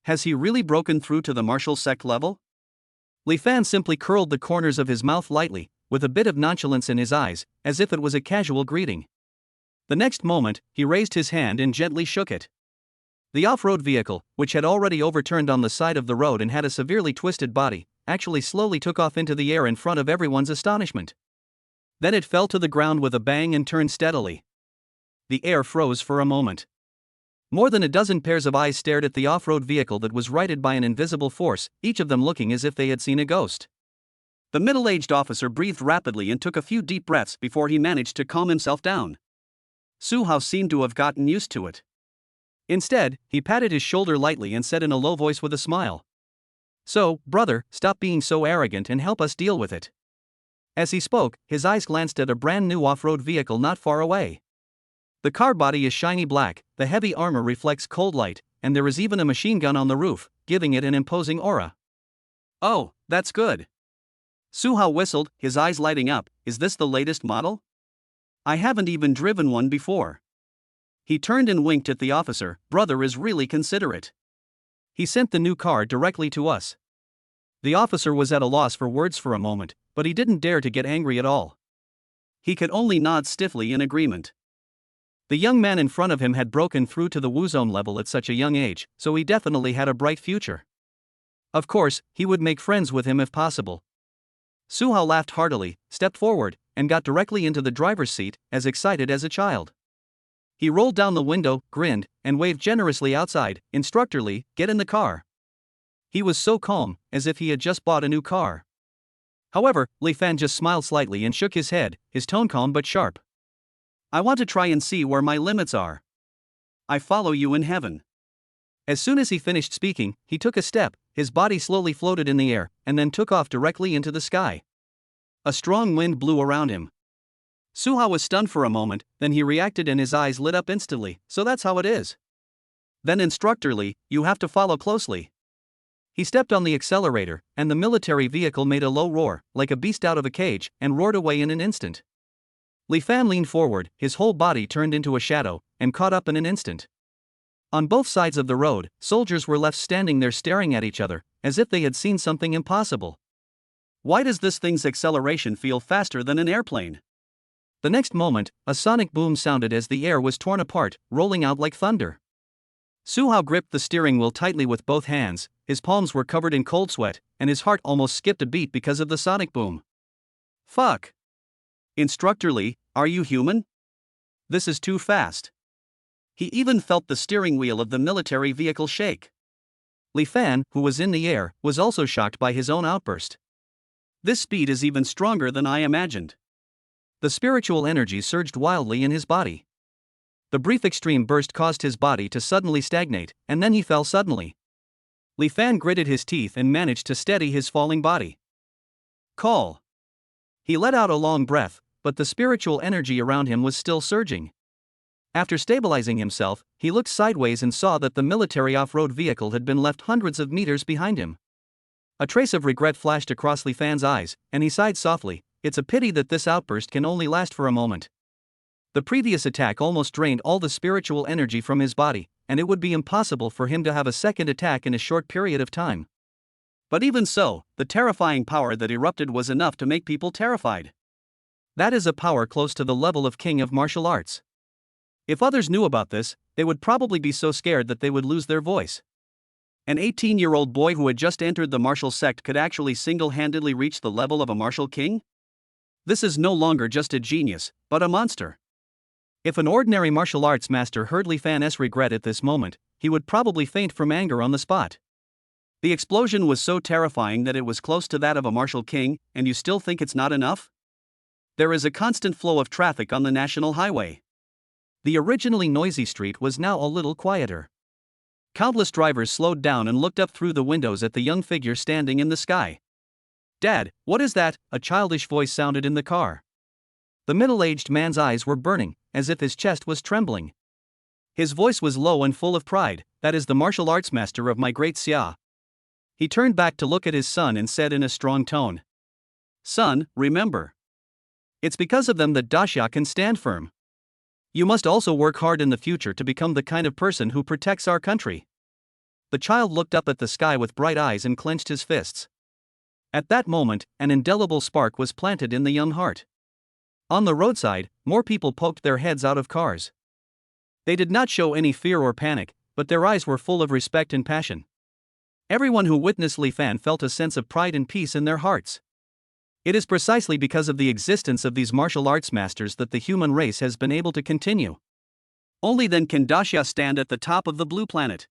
Has he really broken through to the martial sect level? Li Fan simply curled the corners of his mouth lightly, with a bit of nonchalance in his eyes, as if it was a casual greeting. The next moment, he raised his hand and gently shook it. The off-road vehicle, which had already overturned on the side of the road and had a severely twisted body, actually slowly took off into the air in front of everyone's astonishment. Then it fell to the ground with a bang and turned steadily. The air froze for a moment. More than a dozen pairs of eyes stared at the off-road vehicle that was righted by an invisible force, each of them looking as if they had seen a ghost. The middle-aged officer breathed rapidly and took a few deep breaths before he managed to calm himself down. Su Hao seemed to have gotten used to it. Instead, he patted his shoulder lightly and said in a low voice with a smile, "So, brother, stop being so arrogant and help us deal with it." As he spoke, his eyes glanced at a brand new off-road vehicle not far away. The car body is shiny black, the heavy armor reflects cold light, and there is even a machine gun on the roof, giving it an imposing aura. "Oh, that's good." Su Hao whistled, his eyes lighting up. "Is this the latest model? I haven't even driven one before." He turned and winked at the officer. "Brother is really considerate. He sent the new car directly to us." The officer was at a loss for words for a moment, but he didn't dare to get angry at all. He could only nod stiffly in agreement. The young man in front of him had broken through to the Wuzone level at such a young age, so he definitely had a bright future. Of course, he would make friends with him if possible. Su Hao laughed heartily, stepped forward, and got directly into the driver's seat, as excited as a child. He rolled down the window, grinned, and waved generously outside. "Instructor, get in the car." He was so calm, as if he had just bought a new car. However, Li Fan just smiled slightly and shook his head, his tone calm but sharp. "I want to try and see where my limits are. I follow you in heaven." As soon as he finished speaking, he took a step, his body slowly floated in the air, and then took off directly into the sky. A strong wind blew around him. Su Hao was stunned for a moment, then he reacted and his eyes lit up instantly. "So that's how it is. Then Instructor, you have to follow closely." He stepped on the accelerator, and the military vehicle made a low roar, like a beast out of a cage, and roared away in an instant. Li Fan leaned forward, his whole body turned into a shadow, and caught up in an instant. On both sides of the road, soldiers were left standing there staring at each other, as if they had seen something impossible. "Why does this thing's acceleration feel faster than an airplane?" The next moment, a sonic boom sounded as the air was torn apart, rolling out like thunder. Su Hao gripped the steering wheel tightly with both hands, his palms were covered in cold sweat, and his heart almost skipped a beat because of the sonic boom. "Fuck. Instructor, are you human? This is too fast." He even felt the steering wheel of the military vehicle shake. Li Fan, who was in the air, was also shocked by his own outburst. "This speed is even stronger than I imagined." The spiritual energy surged wildly in his body. The brief extreme burst caused his body to suddenly stagnate, and then he fell suddenly. Li Fan gritted his teeth and managed to steady his falling body. "Call." He let out a long breath, but the spiritual energy around him was still surging. After stabilizing himself, he looked sideways and saw that the military off-road vehicle had been left hundreds of meters behind him. A trace of regret flashed across Li Fan's eyes, and he sighed softly. It's a pity that this outburst can only last for a moment. The previous attack almost drained all the spiritual energy from his body, and it would be impossible for him to have a second attack in a short period of time. But even so, the terrifying power that erupted was enough to make people terrified. That is a power close to the level of king of martial arts. If others knew about this, they would probably be so scared that they would lose their voice. An 18-year-old boy who had just entered the martial sect could actually single-handedly reach the level of a martial king? This is no longer just a genius, but a monster. If an ordinary martial arts master heard Li Fan's regret at this moment, he would probably faint from anger on the spot. The explosion was so terrifying that it was close to that of a martial king, and you still think it's not enough? There is a constant flow of traffic on the national highway. The originally noisy street was now a little quieter. Countless drivers slowed down and looked up through the windows at the young figure standing in the sky. "Dad, what is that?" a childish voice sounded in the car. The middle-aged man's eyes were burning, as if his chest was trembling. His voice was low and full of pride. "That is the martial arts master of my great Xia." He turned back to look at his son and said in a strong tone, "Son, remember. It's because of them that Daxia can stand firm. You must also work hard in the future to become the kind of person who protects our country. The child looked up at the sky with bright eyes and clenched his fists. At that moment, an indelible spark was planted in the young heart. On the roadside, more people poked their heads out of cars. They did not show any fear or panic, but their eyes were full of respect and passion. Everyone who witnessed Li Fan felt a sense of pride and peace in their hearts. It is precisely because of the existence of these martial arts masters that the human race has been able to continue. Only then can Daxia stand at the top of the blue planet.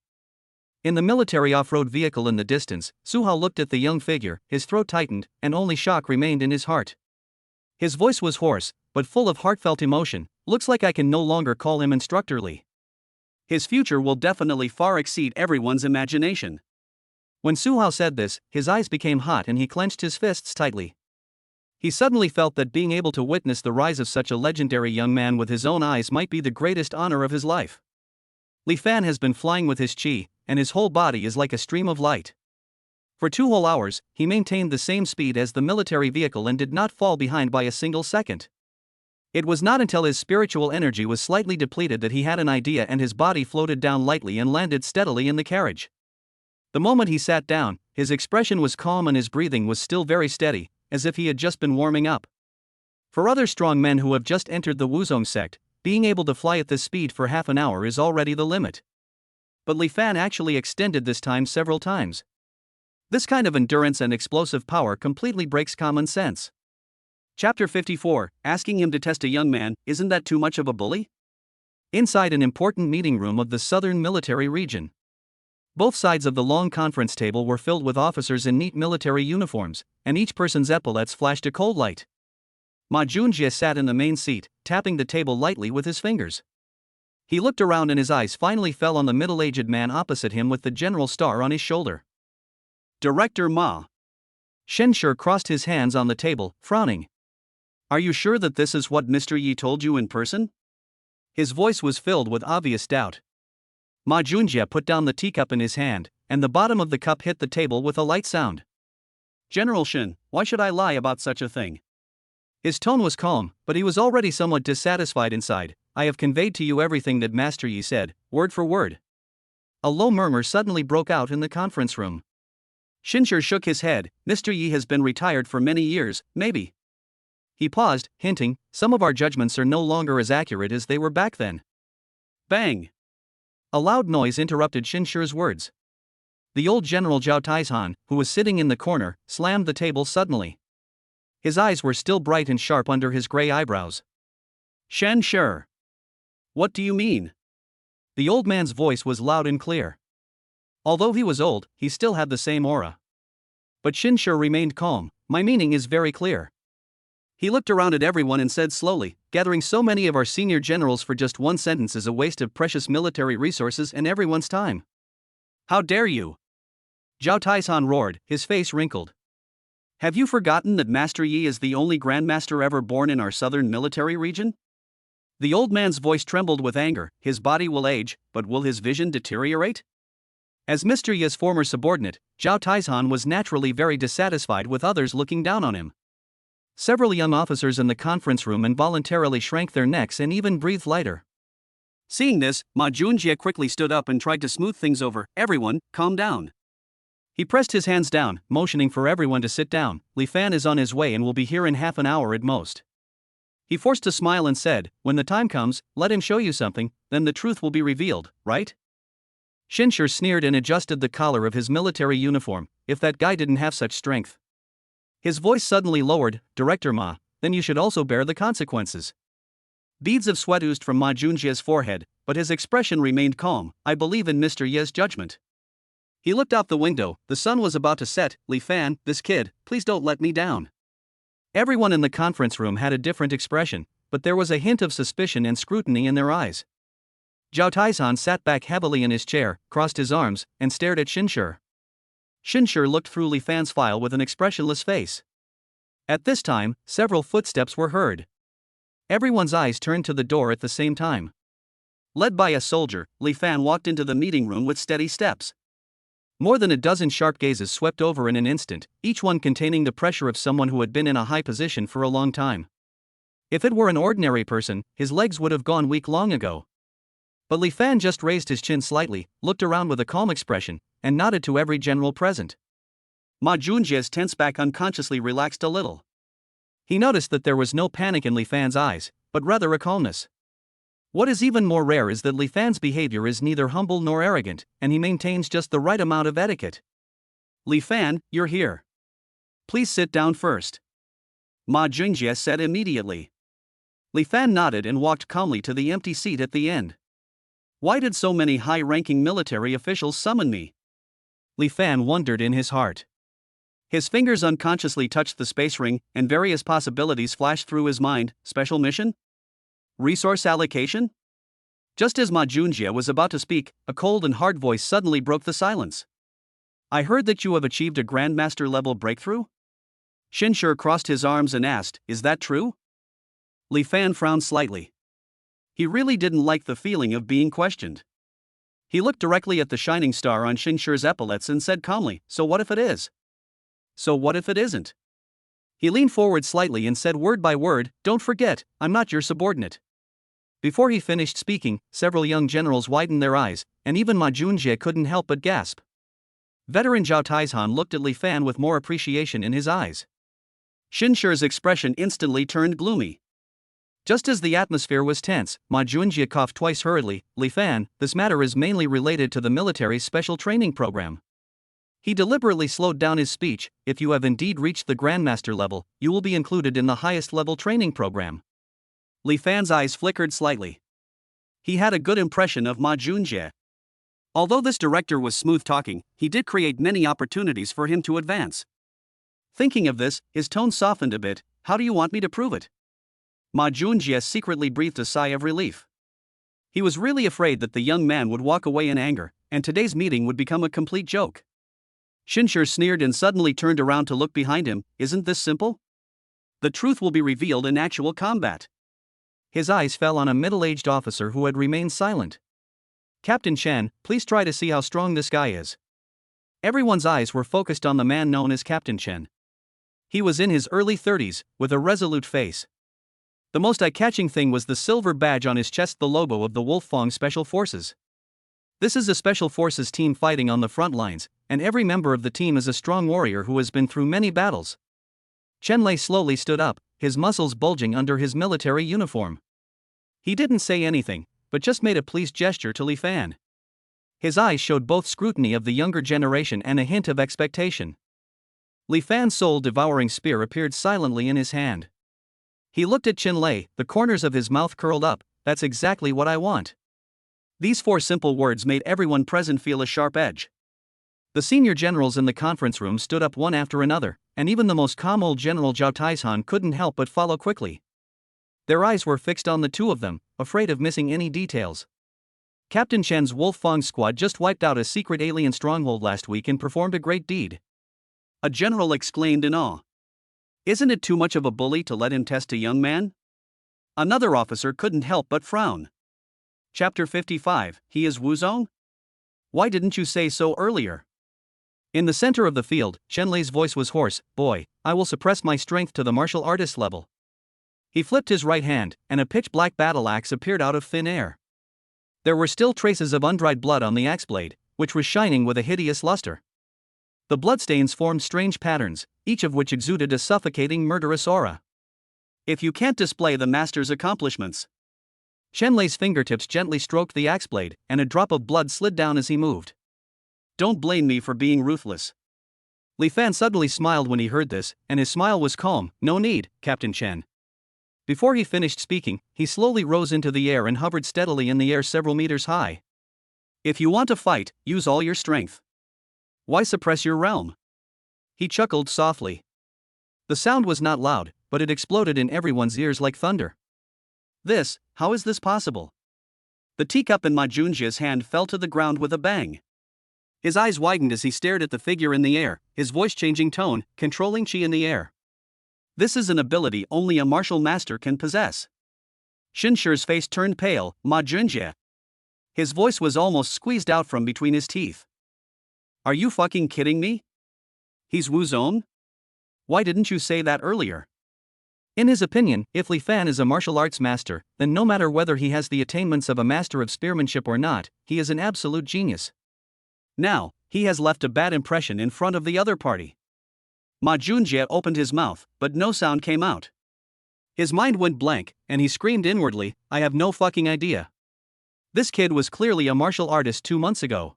In the military off-road vehicle in the distance, Suhao looked at the young figure, his throat tightened, and only shock remained in his heart. His voice was hoarse, but full of heartfelt emotion. Looks like I can no longer call him Instructor Li. His future will definitely far exceed everyone's imagination. When Suhao said this, his eyes became hot and he clenched his fists tightly. He suddenly felt that being able to witness the rise of such a legendary young man with his own eyes might be the greatest honor of his life. Li Fan has been flying with his qi, and his whole body is like a stream of light. For 2 whole hours, he maintained the same speed as the military vehicle and did not fall behind by a single second. It was not until his spiritual energy was slightly depleted that he had an idea and his body floated down lightly and landed steadily in the carriage. The moment he sat down, his expression was calm and his breathing was still very steady, as if he had just been warming up. For other strong men who have just entered the Wuzong sect, being able to fly at this speed for half an hour is already the limit. But Li Fan actually extended this time several times. This kind of endurance and explosive power completely breaks common sense. Chapter 54, asking him to test a young man, isn't that too much of a bully? Inside an important meeting room of the southern military region. Both sides of the long conference table were filled with officers in neat military uniforms, and each person's epaulets flashed a cold light. Ma Junjie sat in the main seat, tapping the table lightly with his fingers. He looked around and his eyes finally fell on the middle-aged man opposite him with the general star on his shoulder. Director Ma. Shenshi crossed his hands on the table, frowning. Are you sure that this is what Mr. Yi told you in person? His voice was filled with obvious doubt. Ma Junjie put down the teacup in his hand, and the bottom of the cup hit the table with a light sound. General Shin, why should I lie about such a thing? His tone was calm, but he was already somewhat dissatisfied inside. I have conveyed to you everything that Master Yi said, word for word. A low murmur suddenly broke out in the conference room. Shinshi shook his head. Mr. Yi has been retired for many years, maybe. He paused, hinting, some of our judgments are no longer as accurate as they were back then. Bang! A loud noise interrupted Shinshi's words. The old General Zhao Taizhan, who was sitting in the corner, slammed the table suddenly. His eyes were still bright and sharp under his gray eyebrows. Shenshi! What do you mean? The old man's voice was loud and clear. Although he was old, he still had the same aura. But Shinshi remained calm. My meaning is very clear. He looked around at everyone and said slowly, gathering so many of our senior generals for just one sentence is a waste of precious military resources and everyone's time. How dare you? Zhao Taizhan roared, his face wrinkled. Have you forgotten that Master Yi is the only grandmaster ever born in our southern military region? The old man's voice trembled with anger. His body will age, but will his vision deteriorate? As Mr. Yi's former subordinate, Zhao Taizhan was naturally very dissatisfied with others looking down on him. Several young officers in the conference room involuntarily shrank their necks and even breathed lighter. Seeing this, Ma Junjie quickly stood up and tried to smooth things over. Everyone, calm down. He pressed his hands down, motioning for everyone to sit down. Li Fan is on his way and will be here in half an hour at most. He forced a smile and said, when the time comes, let him show you something, then the truth will be revealed, right? Shinshi sneered and adjusted the collar of his military uniform. If that guy didn't have such strength. His voice suddenly lowered. Director Ma, then you should also bear the consequences. Beads of sweat oozed from Ma Junjie's forehead, but his expression remained calm. I believe in Mr. Yi's judgment. He looked out the window. The sun was about to set. Li Fan, this kid, please don't let me down. Everyone in the conference room had a different expression, but there was a hint of suspicion and scrutiny in their eyes. Zhao Taizhan sat back heavily in his chair, crossed his arms, and stared at Shinshi. Shinshi looked through Li Fan's file with an expressionless face. At this time, several footsteps were heard. Everyone's eyes turned to the door at the same time. Led by a soldier, Li Fan walked into the meeting room with steady steps. More than a dozen sharp gazes swept over in an instant, each one containing the pressure of someone who had been in a high position for a long time. If it were an ordinary person, his legs would have gone weak long ago. But Li Fan just raised his chin slightly, looked around with a calm expression, and nodded to every general present. Ma Junjie's tense back unconsciously relaxed a little. He noticed that there was no panic in Li Fan's eyes, but rather a calmness. What is even more rare is that Li Fan's behavior is neither humble nor arrogant, and he maintains just the right amount of etiquette. Li Fan, you're here. Please sit down first. Ma Junjie said immediately. Li Fan nodded and walked calmly to the empty seat at the end. Why did so many high-ranking military officials summon me? Li Fan wondered in his heart. His fingers unconsciously touched the space ring, and various possibilities flashed through his mind. Special mission? Resource allocation? Just as Ma Junjie was about to speak, a cold and hard voice suddenly broke the silence. I heard that you have achieved a Grandmaster-level breakthrough? Shinshur crossed his arms and asked, is that true? Li Fan frowned slightly. He really didn't like the feeling of being questioned. He looked directly at the shining star on Shinshur's epaulets and said calmly, so what if it is? So what if it isn't? He leaned forward slightly and said word by word, don't forget, I'm not your subordinate. Before he finished speaking, several young generals widened their eyes, and even Ma Junjie couldn't help but gasp. Veteran Zhao Taizhan looked at Li Fan with more appreciation in his eyes. Shinshur's expression instantly turned gloomy. Just as the atmosphere was tense, Ma Junjie coughed twice hurriedly. Li Fan, this matter is mainly related to the military's special training program. He deliberately slowed down his speech. If you have indeed reached the Grandmaster level, you will be included in the highest level training program. Li Fan's eyes flickered slightly. He had a good impression of Ma Junjie. Although this director was smooth-talking, he did create many opportunities for him to advance. Thinking of this, his tone softened a bit. How do you want me to prove it? Ma Junjie secretly breathed a sigh of relief. He was really afraid that the young man would walk away in anger, and today's meeting would become a complete joke. Shinshur sneered and suddenly turned around to look behind him. Isn't this simple? The truth will be revealed in actual combat. His eyes fell on a middle-aged officer who had remained silent. Captain Chen, please try to see how strong this guy is. Everyone's eyes were focused on the man known as Captain Chen. He was in his early 30s, with a resolute face. The most eye-catching thing was the silver badge on his chest, the logo of the Wolfang Special Forces. This is a Special Forces team fighting on the front lines, and every member of the team is a strong warrior who has been through many battles. Chen Lei slowly stood up, his muscles bulging under his military uniform. He didn't say anything, but just made a pleased gesture to Li Fan. His eyes showed both scrutiny of the younger generation and a hint of expectation. Li Fan's soul-devouring spear appeared silently in his hand. He looked at Chen Lei, the corners of his mouth curled up. That's exactly what I want. These 4 simple words made everyone present feel a sharp edge. The senior generals in the conference room stood up one after another, and even the most calm old General Zhao Taizhan couldn't help but follow quickly. Their eyes were fixed on the two of them, afraid of missing any details. Captain Chen's Wolfang squad just wiped out a secret alien stronghold last week and performed a great deed. A general exclaimed in awe. Isn't it too much of a bully to let him test a young man? Another officer couldn't help but frown. Chapter 55, he is Wuzong? Why didn't you say so earlier? In the center of the field, Chen Lei's voice was hoarse. Boy, I will suppress my strength to the martial artist level. He flipped his right hand, and a pitch-black battle axe appeared out of thin air. There were still traces of undried blood on the axe blade, which was shining with a hideous luster. The bloodstains formed strange patterns, each of which exuded a suffocating murderous aura. If you can't display the master's accomplishments. Chen Lei's fingertips gently stroked the axe blade, and a drop of blood slid down as he moved. Don't blame me for being ruthless. Li Fan suddenly smiled when he heard this, and his smile was calm. No need, Captain Chen. Before he finished speaking, he slowly rose into the air and hovered steadily in the air several meters high. If you want to fight, use all your strength. Why suppress your realm? He chuckled softly. The sound was not loud, but it exploded in everyone's ears like thunder. How is this possible? The teacup in Ma Junjie's hand fell to the ground with a bang. His eyes widened as he stared at the figure in the air, his voice changing tone, controlling chi in the air. This is an ability only a martial master can possess. Shinshur's face turned pale. Ma Junjie. His voice was almost squeezed out from between his teeth. Are you fucking kidding me? He's Wuzong? Why didn't you say that earlier? In his opinion, if Li Fan is a martial arts master, then no matter whether he has the attainments of a master of spearmanship or not, he is an absolute genius. Now, he has left a bad impression in front of the other party. Ma Junjie opened his mouth, but no sound came out. His mind went blank, and he screamed inwardly, I have no fucking idea. This kid was clearly a martial artist 2 months ago.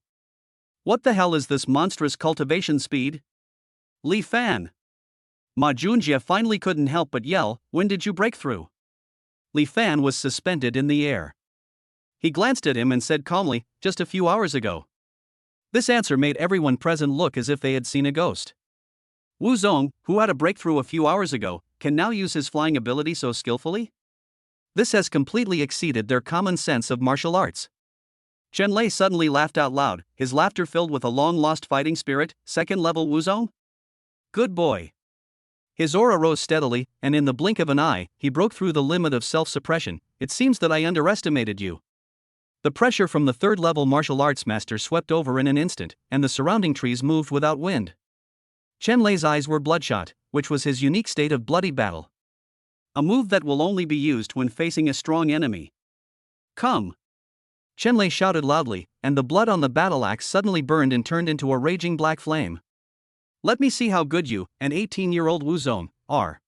What the hell is this monstrous cultivation speed? Li Fan. Ma Junjie finally couldn't help but yell, when did you break through? Li Fan was suspended in the air. He glanced at him and said calmly, just a few hours ago. This answer made everyone present look as if they had seen a ghost. Wu Zong, who had a breakthrough a few hours ago, can now use his flying ability so skillfully? This has completely exceeded their common sense of martial arts. Chen Lei suddenly laughed out loud, his laughter filled with a long-lost fighting spirit. Second level Wu Zong? Good boy. His aura rose steadily, and in the blink of an eye, he broke through the limit of self-suppression. It seems that I underestimated you. The pressure from the third-level martial arts master swept over in an instant, and the surrounding trees moved without wind. Chen Lei's eyes were bloodshot, which was his unique state of bloody battle. A move that will only be used when facing a strong enemy. Come! Chen Lei shouted loudly, and the blood on the battle axe suddenly burned and turned into a raging black flame. Let me see how good you, an 18-year-old Wu Zong, are.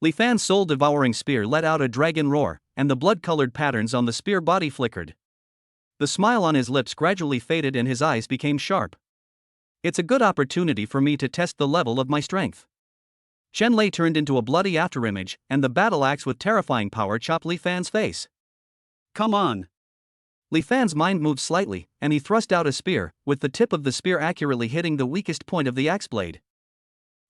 Li Fan's soul-devouring spear let out a dragon roar, and the blood-colored patterns on the spear body flickered. The smile on his lips gradually faded and his eyes became sharp. It's a good opportunity for me to test the level of my strength. Chen Lei turned into a bloody afterimage, and the battle axe with terrifying power chopped Li Fan's face. Come on! Li Fan's mind moved slightly, and he thrust out a spear, with the tip of the spear accurately hitting the weakest point of the axe blade.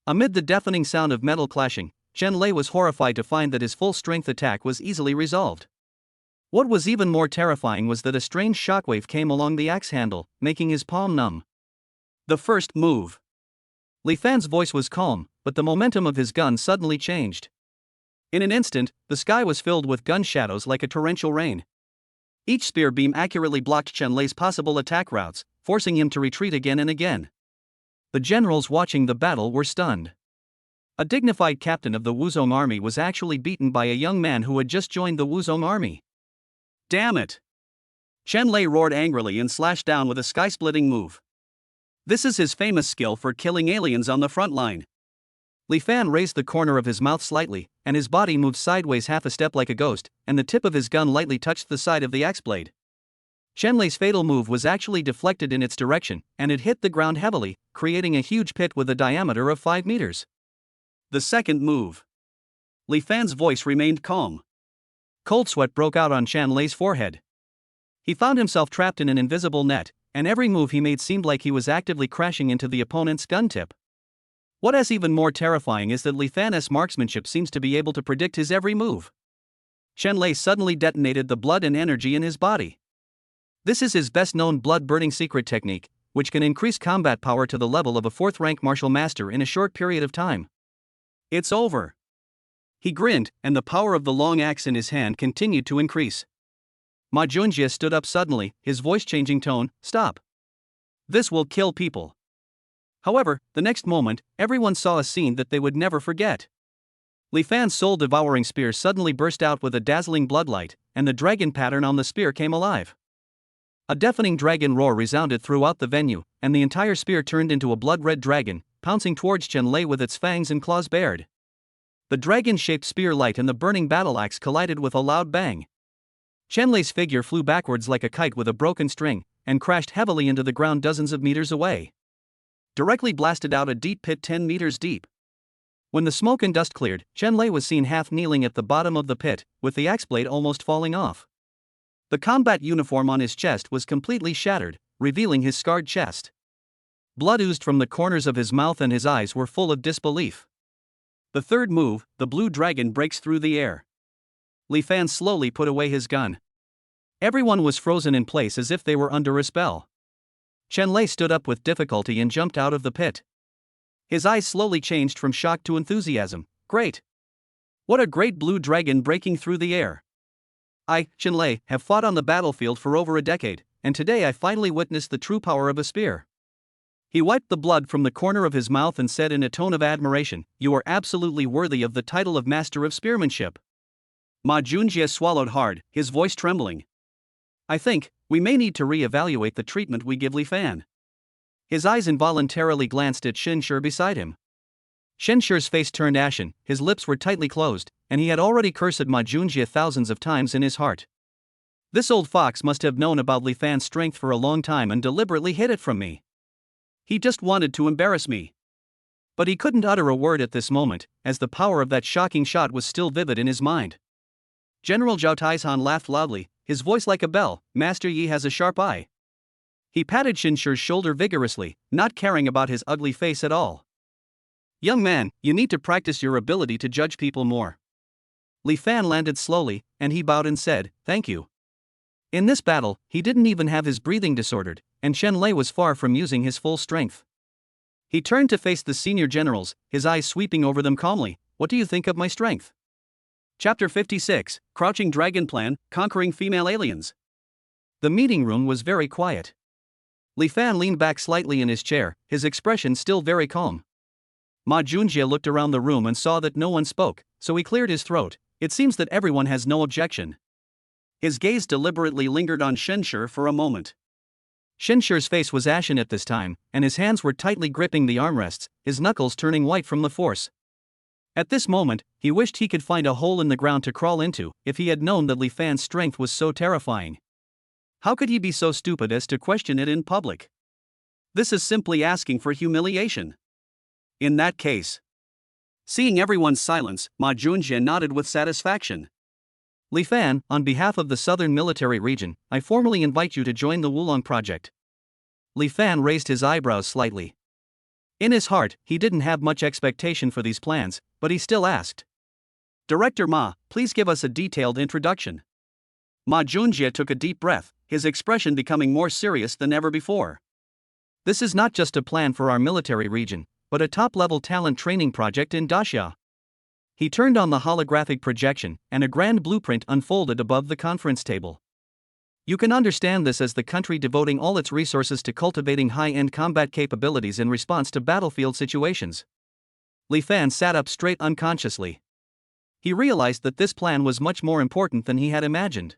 Amid the deafening sound of metal clashing, Chen Lei was horrified to find that his full-strength attack was easily resolved. What was even more terrifying was that a strange shockwave came along the axe handle, making his palm numb. The first move. Li Fan's voice was calm, but the momentum of his gun suddenly changed. In an instant, the sky was filled with gun shadows like a torrential rain. Each spear beam accurately blocked Chen Lei's possible attack routes, forcing him to retreat again and again. The generals watching the battle were stunned. A dignified captain of the Wuzong army was actually beaten by a young man who had just joined the Wuzong army. Damn it! Chen Lei roared angrily and slashed down with a sky-splitting move. This is his famous skill for killing aliens on the front line. Li Fan raised the corner of his mouth slightly, and his body moved sideways half a step like a ghost, and the tip of his gun lightly touched the side of the axe blade. Chen Lei's fatal move was actually deflected in its direction, and it hit the ground heavily, creating a huge pit with a diameter of 5 meters. The second move. Li Fan's voice remained calm. Cold sweat broke out on Chen Lei's forehead. He found himself trapped in an invisible net, and every move he made seemed like he was actively crashing into the opponent's gun tip. What is even more terrifying is that Li Fan's marksmanship seems to be able to predict his every move. Chen Lei suddenly detonated the blood and energy in his body. This is his best-known blood-burning secret technique, which can increase combat power to the level of a 4th-rank martial master in a short period of time. It's over. He grinned, and the power of the long axe in his hand continued to increase. Ma Junjie stood up suddenly, his voice changing tone, stop. This will kill people. However, the next moment, everyone saw a scene that they would never forget. Li Fan's soul-devouring spear suddenly burst out with a dazzling bloodlight, and the dragon pattern on the spear came alive. A deafening dragon roar resounded throughout the venue, and the entire spear turned into a blood-red dragon, pouncing towards Chen Lei with its fangs and claws bared. The dragon-shaped spear light and the burning battle axe collided with a loud bang. Chen Lei's figure flew backwards like a kite with a broken string, and crashed heavily into the ground dozens of meters away. Directly blasted out a deep pit 10 meters deep. When the smoke and dust cleared, Chen Lei was seen half kneeling at the bottom of the pit, with the axe blade almost falling off. The combat uniform on his chest was completely shattered, revealing his scarred chest. Blood oozed from the corners of his mouth and his eyes were full of disbelief. The third move, the blue dragon breaks through the air. Li Fan slowly put away his gun. Everyone was frozen in place as if they were under a spell. Chen Lei stood up with difficulty and jumped out of the pit. His eyes slowly changed from shock to enthusiasm. Great! What a great blue dragon breaking through the air! I, Chen Lei, have fought on the battlefield for over a decade, and today I finally witnessed the true power of a spear. He wiped the blood from the corner of his mouth and said in a tone of admiration, "You are absolutely worthy of the title of Master of Spearmanship." Ma Junjie swallowed hard, his voice trembling. "I think we may need to re-evaluate the treatment we give Li Fan." His eyes involuntarily glanced at Shinshir beside him. Shinshir's face turned ashen, his lips were tightly closed, and he had already cursed Ma Junjie thousands of times in his heart. This old fox must have known about Li Fan's strength for a long time and deliberately hid it from me. He just wanted to embarrass me. But he couldn't utter a word at this moment, as the power of that shocking shot was still vivid in his mind. General Zhao Taizhan laughed loudly, his voice like a bell. "Master Yi has a sharp eye." He patted Shinshir's shoulder vigorously, not caring about his ugly face at all. "Young man, you need to practice your ability to judge people more." Li Fan landed slowly, and he bowed and said, "Thank you." In this battle, he didn't even have his breathing disordered, and Shen Lei was far from using his full strength. He turned to face the senior generals, his eyes sweeping over them calmly. "What do you think of my strength?" Chapter 56, Crouching Dragon Plan, Conquering Female Aliens. The meeting room was very quiet. Li Fan leaned back slightly in his chair, his expression still very calm. Ma Junjie looked around the room and saw that no one spoke, so he cleared his throat. "It seems that everyone has no objection." His gaze deliberately lingered on Shinshir for a moment. Shinshir's face was ashen at this time, and his hands were tightly gripping the armrests, his knuckles turning white from the force. At this moment, he wished he could find a hole in the ground to crawl into, if he had known that Li Fan's strength was so terrifying. How could he be so stupid as to question it in public? This is simply asking for humiliation. In that case. Seeing everyone's silence, Ma Junjie nodded with satisfaction. "Li Fan, on behalf of the Southern Military Region, I formally invite you to join the Wulong Project." Li Fan raised his eyebrows slightly. In his heart, he didn't have much expectation for these plans, but he still asked. "Director Ma, please give us a detailed introduction." Ma Junjie took a deep breath, his expression becoming more serious than ever before. "This is not just a plan for our military region, but a top-level talent training project in Daxia." He turned on the holographic projection, and a grand blueprint unfolded above the conference table. You can understand this as the country devoting all its resources to cultivating high-end combat capabilities in response to battlefield situations. Li Fan sat up straight unconsciously. He realized that this plan was much more important than he had imagined.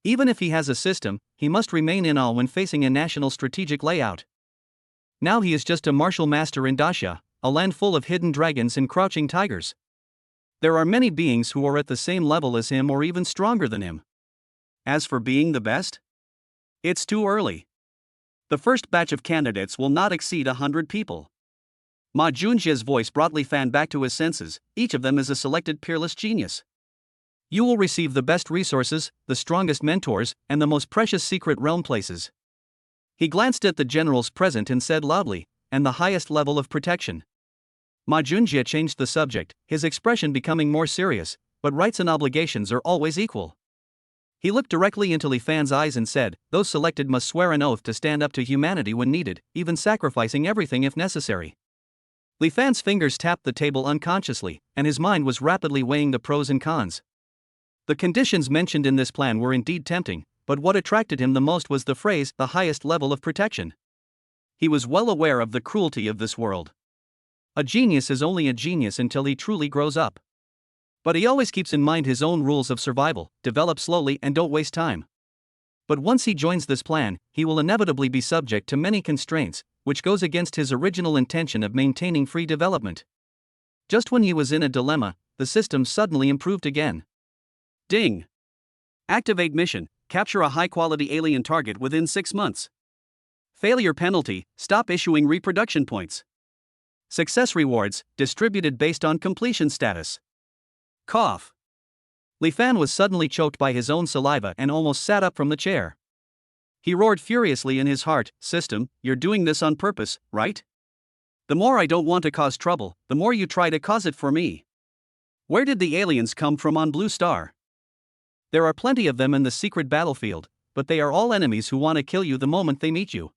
Even if he has a system, he must remain in awe when facing a national strategic layout. Now he is just a martial master in Daxia, a land full of hidden dragons and crouching tigers. There are many beings who are at the same level as him or even stronger than him. As for being the best? It's too early. The first batch of candidates will not exceed 100 people. Ma Junjie's voice brought Li Fan back to his senses. Each of them is a selected peerless genius. You will receive the best resources, the strongest mentors, and the most precious secret realm places. He glanced at the generals present and said loudly, "And the highest level of protection." Ma Junjie changed the subject, his expression becoming more serious, "But rights and obligations are always equal." He looked directly into Li Fan's eyes and said, "Those selected must swear an oath to stand up to humanity when needed, even sacrificing everything if necessary." Li Fan's fingers tapped the table unconsciously, and his mind was rapidly weighing the pros and cons. The conditions mentioned in this plan were indeed tempting, but what attracted him the most was the phrase, "the highest level of protection." He was well aware of the cruelty of this world. A genius is only a genius until he truly grows up. But he always keeps in mind his own rules of survival: develop slowly and don't waste time. But once he joins this plan, he will inevitably be subject to many constraints, which goes against his original intention of maintaining free development. Just when he was in a dilemma, the system suddenly improved again. Ding! Activate mission: capture a high-quality alien target within 6 months. Failure penalty: stop issuing reproduction points. Success rewards, distributed based on completion status. Cough. Li Fan was suddenly choked by his own saliva and almost sat up from the chair. He roared furiously in his heart, "System, you're doing this on purpose, right? The more I don't want to cause trouble, the more you try to cause it for me. Where did the aliens come from on Blue Star? There are plenty of them in the secret battlefield, but they are all enemies who want to kill you the moment they meet you.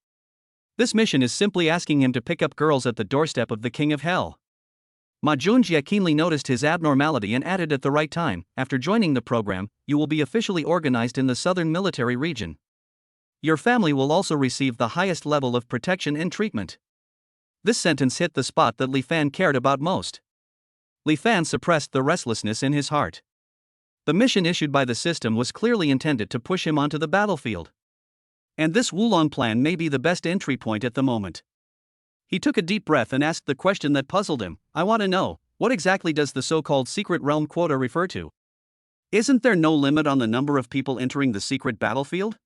This mission is simply asking him to pick up girls at the doorstep of the King of Hell." Ma Junjie keenly noticed his abnormality and added at the right time, "After joining the program, you will be officially organized in the Southern Military Region. Your family will also receive the highest level of protection and treatment." This sentence hit the spot that Li Fan cared about most. Li Fan suppressed the restlessness in his heart. The mission issued by the system was clearly intended to push him onto the battlefield. And this Wulong plan may be the best entry point at the moment. He took a deep breath and asked the question that puzzled him. I want to know, what exactly does the so-called secret realm quota refer to? Isn't there no limit on the number of people entering the secret battlefield?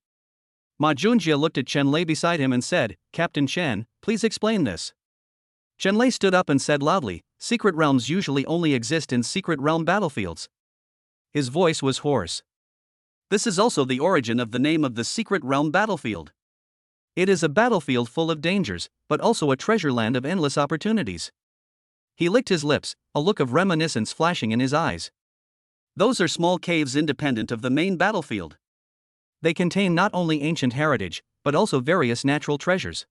Ma Junjie looked at Chen Lei beside him and said, Captain Chen, please explain this. Chen Lei stood up and said loudly, secret realms usually only exist in secret realm battlefields. His voice was hoarse. This is also the origin of the name of the secret realm battlefield. It is a battlefield full of dangers, but also a treasure land of endless opportunities. He licked his lips, a look of reminiscence flashing in his eyes. Those are small caves independent of the main battlefield. They contain not only ancient heritage, but also various natural treasures.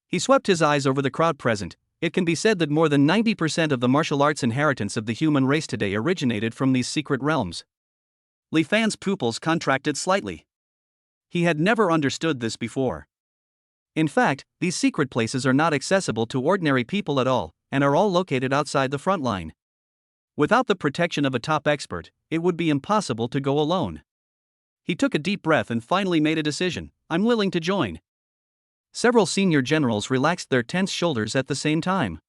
He swept his eyes over the crowd present. It can be said that more than 90% of the martial arts inheritance of the human race today originated from these secret realms. Li Fan's pupils contracted slightly. He had never understood this before. In fact, these secret places are not accessible to ordinary people at all, and are all located outside the front line. Without the protection of a top expert, it would be impossible to go alone. He took a deep breath and finally made a decision. I'm willing to join. Several senior generals relaxed their tense shoulders at the same time.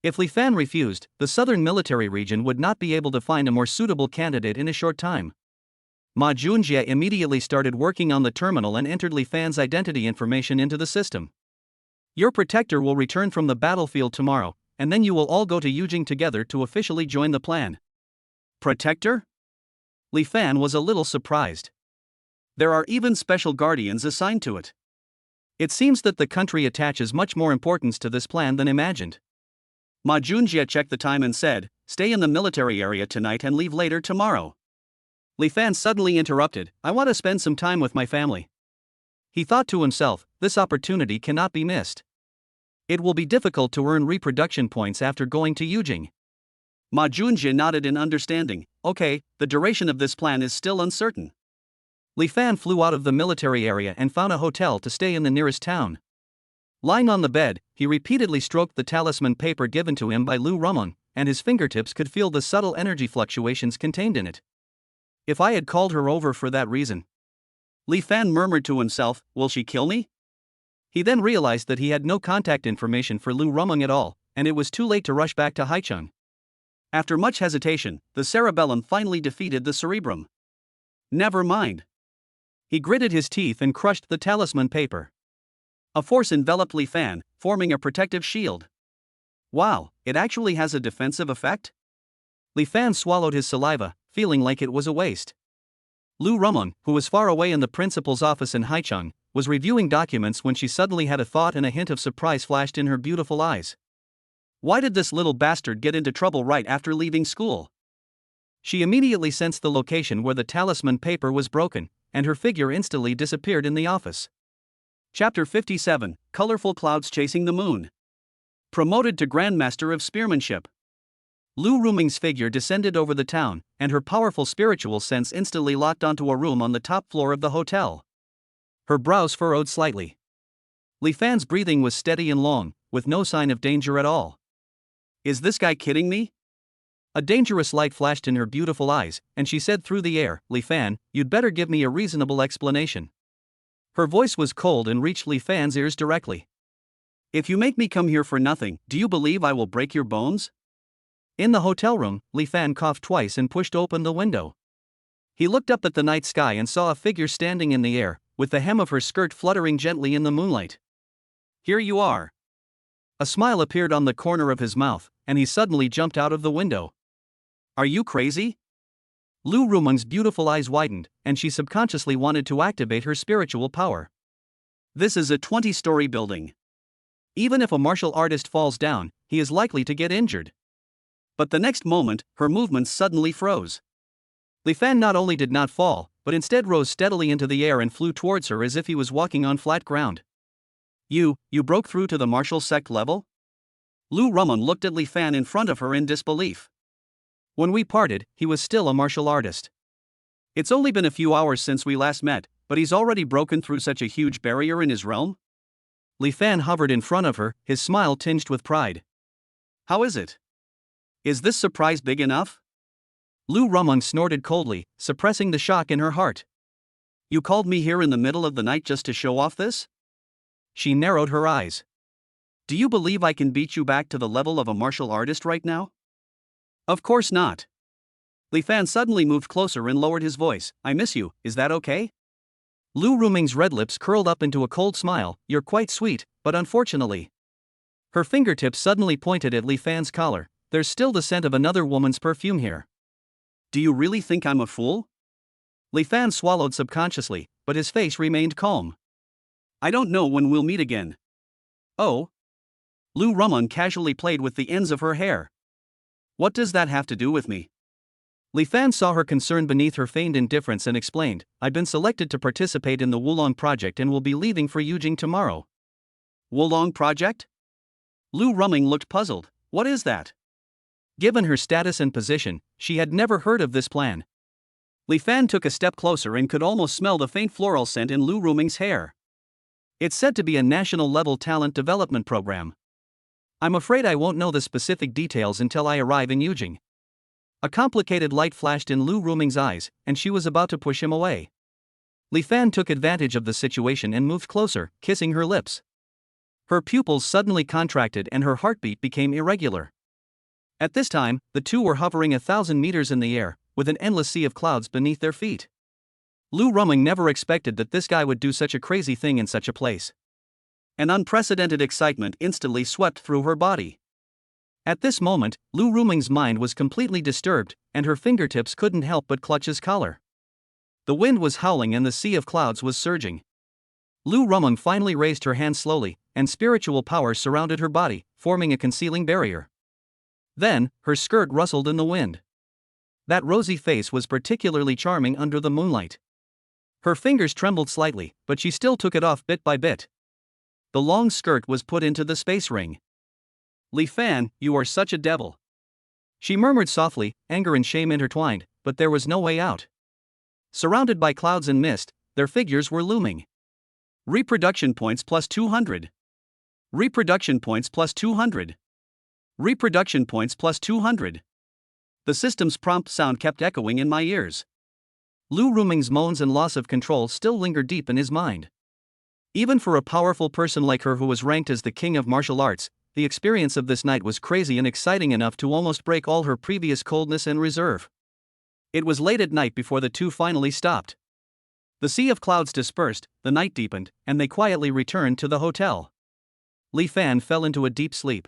If Li Fan refused, the southern military region would not be able to find a more suitable candidate in a short time. Ma Junjie immediately started working on the terminal and entered Li Fan's identity information into the system. Your protector will return from the battlefield tomorrow, and then you will all go to Yujing together to officially join the plan. Protector? Li Fan was a little surprised. There are even special guardians assigned to it. It seems that the country attaches much more importance to this plan than imagined. Ma Junjie checked the time and said, stay in the military area tonight and leave later tomorrow. Li Fan suddenly interrupted, I want to spend some time with my family. He thought to himself, this opportunity cannot be missed. It will be difficult to earn reproduction points after going to Yujing. Ma Junjie nodded in understanding. Okay, the duration of this plan is still uncertain. Li Fan flew out of the military area and found a hotel to stay in the nearest town. Lying on the bed, he repeatedly stroked the talisman paper given to him by Lu Rumong, and his fingertips could feel the subtle energy fluctuations contained in it. If I had called her over for that reason. Li Fan murmured to himself, will she kill me? He then realized that he had no contact information for Lu Rumong at all, and it was too late to rush back to Haicheng. After much hesitation, the cerebellum finally defeated the cerebrum. Never mind. He gritted his teeth and crushed the talisman paper. A force enveloped Li Fan, forming a protective shield. Wow, it actually has a defensive effect? Li Fan swallowed his saliva, feeling like it was a waste. Lu Rumong, who was far away in the principal's office in Haicheng, was reviewing documents when she suddenly had a thought, and a hint of surprise flashed in her beautiful eyes. Why did this little bastard get into trouble right after leaving school? She immediately sensed the location where the talisman paper was broken, and her figure instantly disappeared in the office. Chapter 57, Colorful Clouds Chasing the Moon. Promoted to Grandmaster of Spearmanship. Lu Ruming's figure descended over the town, and her powerful spiritual sense instantly locked onto a room on the top floor of the hotel. Her brows furrowed slightly. Li Fan's breathing was steady and long, with no sign of danger at all. Is this guy kidding me? A dangerous light flashed in her beautiful eyes, and she said through the air, Li Fan, you'd better give me a reasonable explanation. Her voice was cold and reached Li Fan's ears directly. If you make me come here for nothing, do you believe I will break your bones? In the hotel room, Li Fan coughed twice and pushed open the window. He looked up at the night sky and saw a figure standing in the air, with the hem of her skirt fluttering gently in the moonlight. Here you are. A smile appeared on the corner of his mouth, and he suddenly jumped out of the window. Are you crazy? Lu Rumong's beautiful eyes widened, and she subconsciously wanted to activate her spiritual power. This is a 20-story building. Even if a martial artist falls down, he is likely to get injured. But the next moment, her movements suddenly froze. Li Fan not only did not fall, but instead rose steadily into the air and flew towards her as if he was walking on flat ground. You broke through to the martial sect level? Lu Rumong looked at Li Fan in front of her in disbelief. When we parted, he was still a martial artist. It's only been a few hours since we last met, but he's already broken through such a huge barrier in his realm? Li Fan hovered in front of her, his smile tinged with pride. How is it? Is this surprise big enough? Lu Rumeng snorted coldly, suppressing the shock in her heart. You called me here in the middle of the night just to show off this? She narrowed her eyes. Do you believe I can beat you back to the level of a martial artist right now? Of course not. Li Fan suddenly moved closer and lowered his voice. I miss you, is that okay? Lu Rumeng's red lips curled up into a cold smile. You're quite sweet, but unfortunately. Her fingertips suddenly pointed at Li Fan's collar. There's still the scent of another woman's perfume here. Do you really think I'm a fool? Li Fan swallowed subconsciously, but his face remained calm. I don't know when we'll meet again. Oh? Lu Rumeng casually played with the ends of her hair. What does that have to do with me? Li Fan saw her concern beneath her feigned indifference and explained, I've been selected to participate in the Wulong project and will be leaving for Yujing tomorrow. Wulong project? Lu Rumeng looked puzzled. What is that? Given her status and position, she had never heard of this plan. Li Fan took a step closer and could almost smell the faint floral scent in Lu Rumeng's hair. It's said to be a national-level talent development program. I'm afraid I won't know the specific details until I arrive in Yujing. A complicated light flashed in Lu Rumeng's eyes, and she was about to push him away. Li Fan took advantage of the situation and moved closer, kissing her lips. Her pupils suddenly contracted and her heartbeat became irregular. At this time, the two were hovering 1,000 meters in the air, with an endless sea of clouds beneath their feet. Lu Rumeng never expected that this guy would do such a crazy thing in such a place. An unprecedented excitement instantly swept through her body. At this moment, Lu Rumeng's mind was completely disturbed, and her fingertips couldn't help but clutch his collar. The wind was howling and the sea of clouds was surging. Lu Rumeng finally raised her hand slowly, and spiritual power surrounded her body, forming a concealing barrier. Then, her skirt rustled in the wind. That rosy face was particularly charming under the moonlight. Her fingers trembled slightly, but she still took it off bit by bit. The long skirt was put into the space ring. Li Fan, you are such a devil. She murmured softly, anger and shame intertwined, but there was no way out. Surrounded by clouds and mist, their figures were looming. Reproduction points plus 200. Reproduction points plus 200. Reproduction points plus 200. The system's prompt sound kept echoing in my ears. Lu Rumeng's moans and loss of control still lingered deep in his mind. Even for a powerful person like her who was ranked as the king of martial arts, the experience of this night was crazy and exciting enough to almost break all her previous coldness and reserve. It was late at night before the two finally stopped. The sea of clouds dispersed, the night deepened, and they quietly returned to the hotel. Li Fan fell into a deep sleep.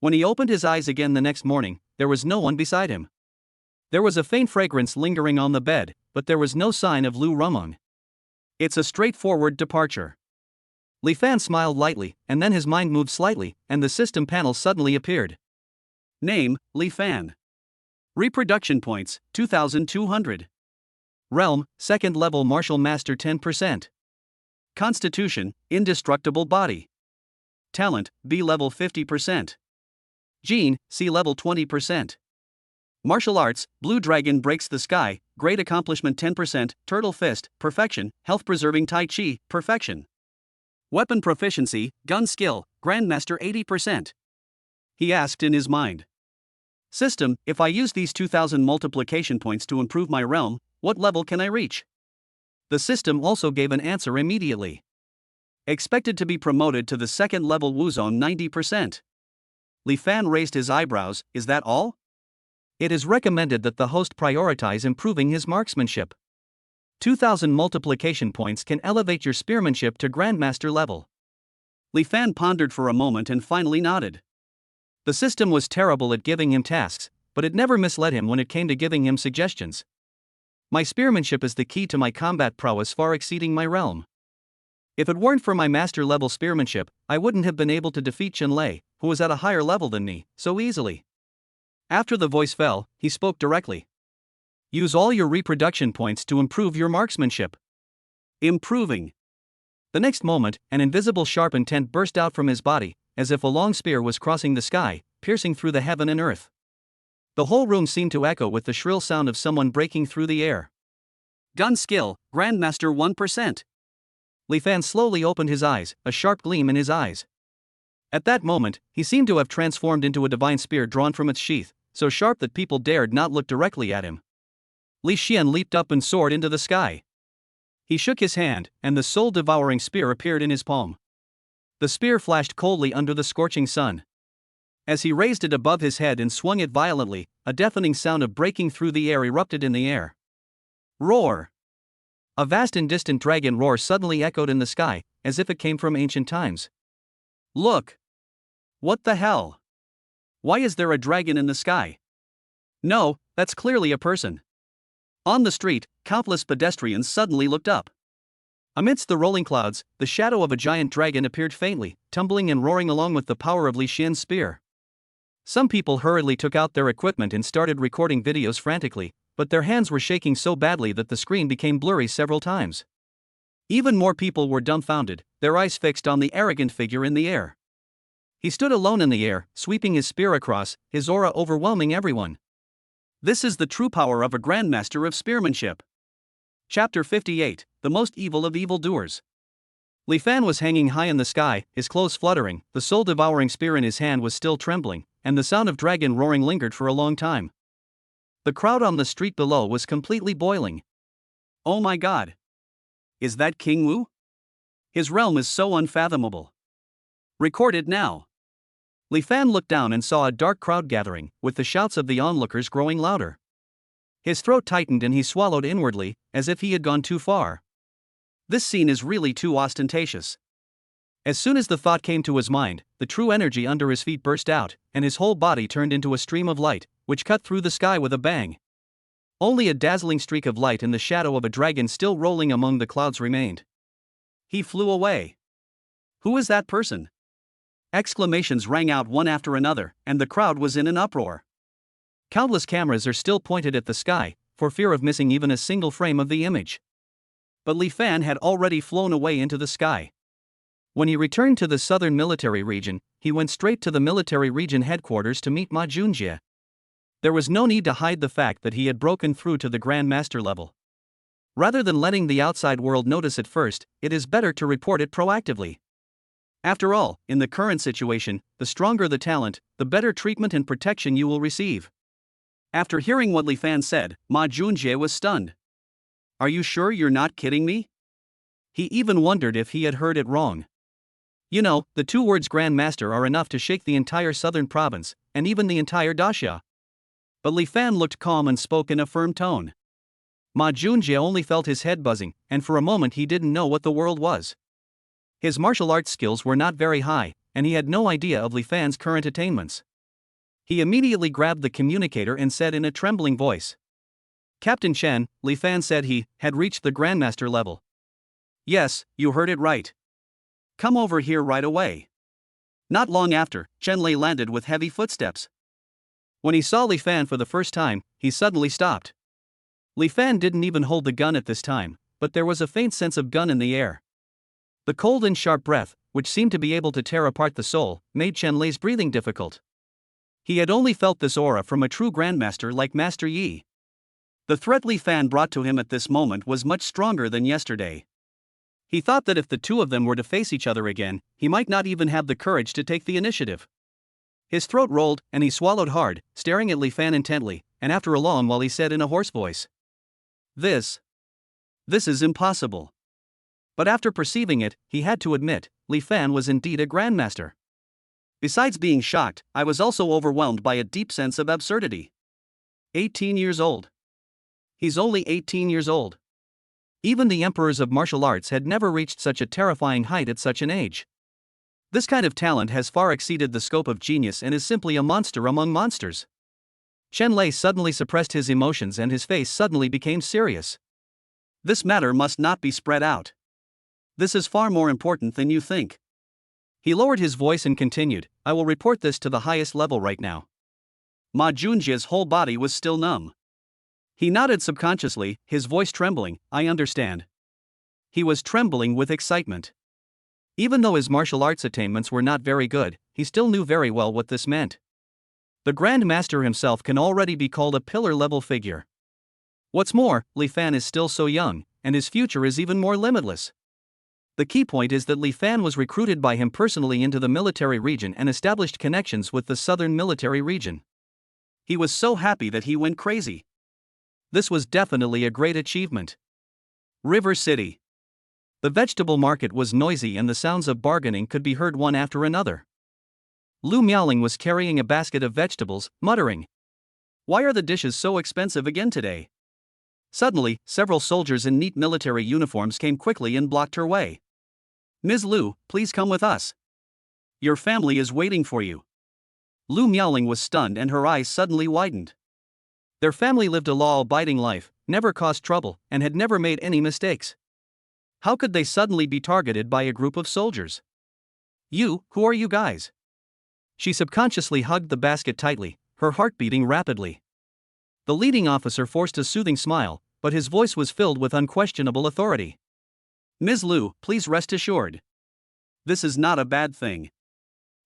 When he opened his eyes again the next morning, there was no one beside him. There was a faint fragrance lingering on the bed, but there was no sign of Lu Rumeng. It's a straightforward departure. Li Fan smiled lightly, and then his mind moved slightly, and the system panel suddenly appeared. Name, Li Fan. Reproduction points, 2,200. Realm, second level martial master 10%. Constitution, indestructible body. Talent, B level 50%. Gene, C level 20%. Martial arts, Blue Dragon breaks the sky, great accomplishment 10%, Turtle Fist, perfection, health preserving Tai Chi, perfection. Weapon proficiency, gun skill, Grandmaster 80%. He asked in his mind. System, if I use these 2,000 multiplication points to improve my realm, what level can I reach? The system also gave an answer immediately. Expected to be promoted to the second level Wuzone 90%. Li Fan raised his eyebrows, is that all? It is recommended that the host prioritize improving his marksmanship. 2,000 multiplication points can elevate your spearmanship to Grandmaster level. Li Fan pondered for a moment and finally nodded. The system was terrible at giving him tasks, but it never misled him when it came to giving him suggestions. My spearmanship is the key to my combat prowess far exceeding my realm. If it weren't for my master level spearmanship, I wouldn't have been able to defeat Chen Lei, who was at a higher level than me, so easily. After the voice fell, he spoke directly. Use all your reproduction points to improve your marksmanship. Improving. The next moment, an invisible sharp intent burst out from his body, as if a long spear was crossing the sky, piercing through the heaven and earth. The whole room seemed to echo with the shrill sound of someone breaking through the air. Gun skill, Grandmaster 1%. Li Fan slowly opened his eyes, a sharp gleam in his eyes. At that moment, he seemed to have transformed into a divine spear drawn from its sheath, so sharp that people dared not look directly at him. Li Xian leaped up and soared into the sky. He shook his hand, and the soul-devouring spear appeared in his palm. The spear flashed coldly under the scorching sun. As he raised it above his head and swung it violently, a deafening sound of breaking through the air erupted in the air. Roar! A vast and distant dragon roar suddenly echoed in the sky, as if it came from ancient times. Look! What the hell? Why is there a dragon in the sky? No, that's clearly a person. On the street, countless pedestrians suddenly looked up. Amidst the rolling clouds, the shadow of a giant dragon appeared faintly, tumbling and roaring along with the power of Li Xian's spear. Some people hurriedly took out their equipment and started recording videos frantically, but their hands were shaking so badly that the screen became blurry several times. Even more people were dumbfounded, their eyes fixed on the arrogant figure in the air. He stood alone in the air, sweeping his spear across, his aura overwhelming everyone. This is the true power of a grandmaster of spearmanship. Chapter 58, The Most Evil of Evildoers. Li Fan was hanging high in the sky, his clothes fluttering, the soul-devouring spear in his hand was still trembling, and the sound of dragon roaring lingered for a long time. The crowd on the street below was completely boiling. Oh my god! Is that King Wu? His realm is so unfathomable. Recorded now. Li Fan looked down and saw a dark crowd gathering, with the shouts of the onlookers growing louder. His throat tightened and he swallowed inwardly, as if he had gone too far. This scene is really too ostentatious. As soon as the thought came to his mind, the true energy under his feet burst out, and his whole body turned into a stream of light, which cut through the sky with a bang. Only a dazzling streak of light in the shadow of a dragon still rolling among the clouds remained. He flew away. Who is that person? Exclamations rang out one after another, and the crowd was in an uproar. Countless cameras are still pointed at the sky, for fear of missing even a single frame of the image. But Li Fan had already flown away into the sky. When he returned to the southern military region, he went straight to the military region headquarters to meet Ma Junjie. There was no need to hide the fact that he had broken through to the Grand Master level. Rather than letting the outside world notice it first, it is better to report it proactively. After all, in the current situation, the stronger the talent, the better treatment and protection you will receive. After hearing what Li Fan said, Ma Junjie was stunned. Are you sure you're not kidding me? He even wondered if he had heard it wrong. You know, the two words Grand Master are enough to shake the entire southern province, and even the entire daxia. But Li Fan looked calm and spoke in a firm tone. Ma Junjie only felt his head buzzing, and for a moment he didn't know what the world was. His martial arts skills were not very high, and he had no idea of Li Fan's current attainments. He immediately grabbed the communicator and said in a trembling voice. Captain Chen, Li Fan said he had reached the Grandmaster level. Yes, you heard it right. Come over here right away. Not long after, Chen Lei landed with heavy footsteps. When he saw Li Fan for the first time, he suddenly stopped. Li Fan didn't even hold the gun at this time, but there was a faint sense of gun in the air. The cold and sharp breath, which seemed to be able to tear apart the soul, made Chen Lei's breathing difficult. He had only felt this aura from a true grandmaster like Master Yi. The threat Li Fan brought to him at this moment was much stronger than yesterday. He thought that if the two of them were to face each other again, he might not even have the courage to take the initiative. His throat rolled, and he swallowed hard, staring at Li Fan intently, and after a long while he said in a hoarse voice. This is impossible. But after perceiving it, he had to admit, Li Fan was indeed a grandmaster. Besides being shocked, I was also overwhelmed by a deep sense of absurdity. 18 years old. He's only 18 years old. Even the emperors of martial arts had never reached such a terrifying height at such an age. This kind of talent has far exceeded the scope of genius and is simply a monster among monsters. Chen Lei suddenly suppressed his emotions and his face suddenly became serious. This matter must not be spread out. This is far more important than you think. He lowered his voice and continued, I will report this to the highest level right now. Ma Junjie's whole body was still numb. He nodded subconsciously, his voice trembling, I understand. He was trembling with excitement. Even though his martial arts attainments were not very good, he still knew very well what this meant. The Grand Master himself can already be called a pillar-level figure. What's more, Li Fan is still so young, and his future is even more limitless. The key point is that Li Fan was recruited by him personally into the military region and established connections with the southern military region. He was so happy that he went crazy. This was definitely a great achievement. River City. The vegetable market was noisy and the sounds of bargaining could be heard one after another. Lu Miaoling was carrying a basket of vegetables, muttering, "Why are the dishes so expensive again today?" Suddenly, several soldiers in neat military uniforms came quickly and blocked her way. "Ms. Lu, please come with us. Your family is waiting for you." Lu Miaoling was stunned and her eyes suddenly widened. Their family lived a law-abiding life, never caused trouble, and had never made any mistakes. How could they suddenly be targeted by a group of soldiers? Who are you guys?" She subconsciously hugged the basket tightly, her heart beating rapidly. The leading officer forced a soothing smile, but his voice was filled with unquestionable authority. "Ms. Lu, please rest assured. This is not a bad thing.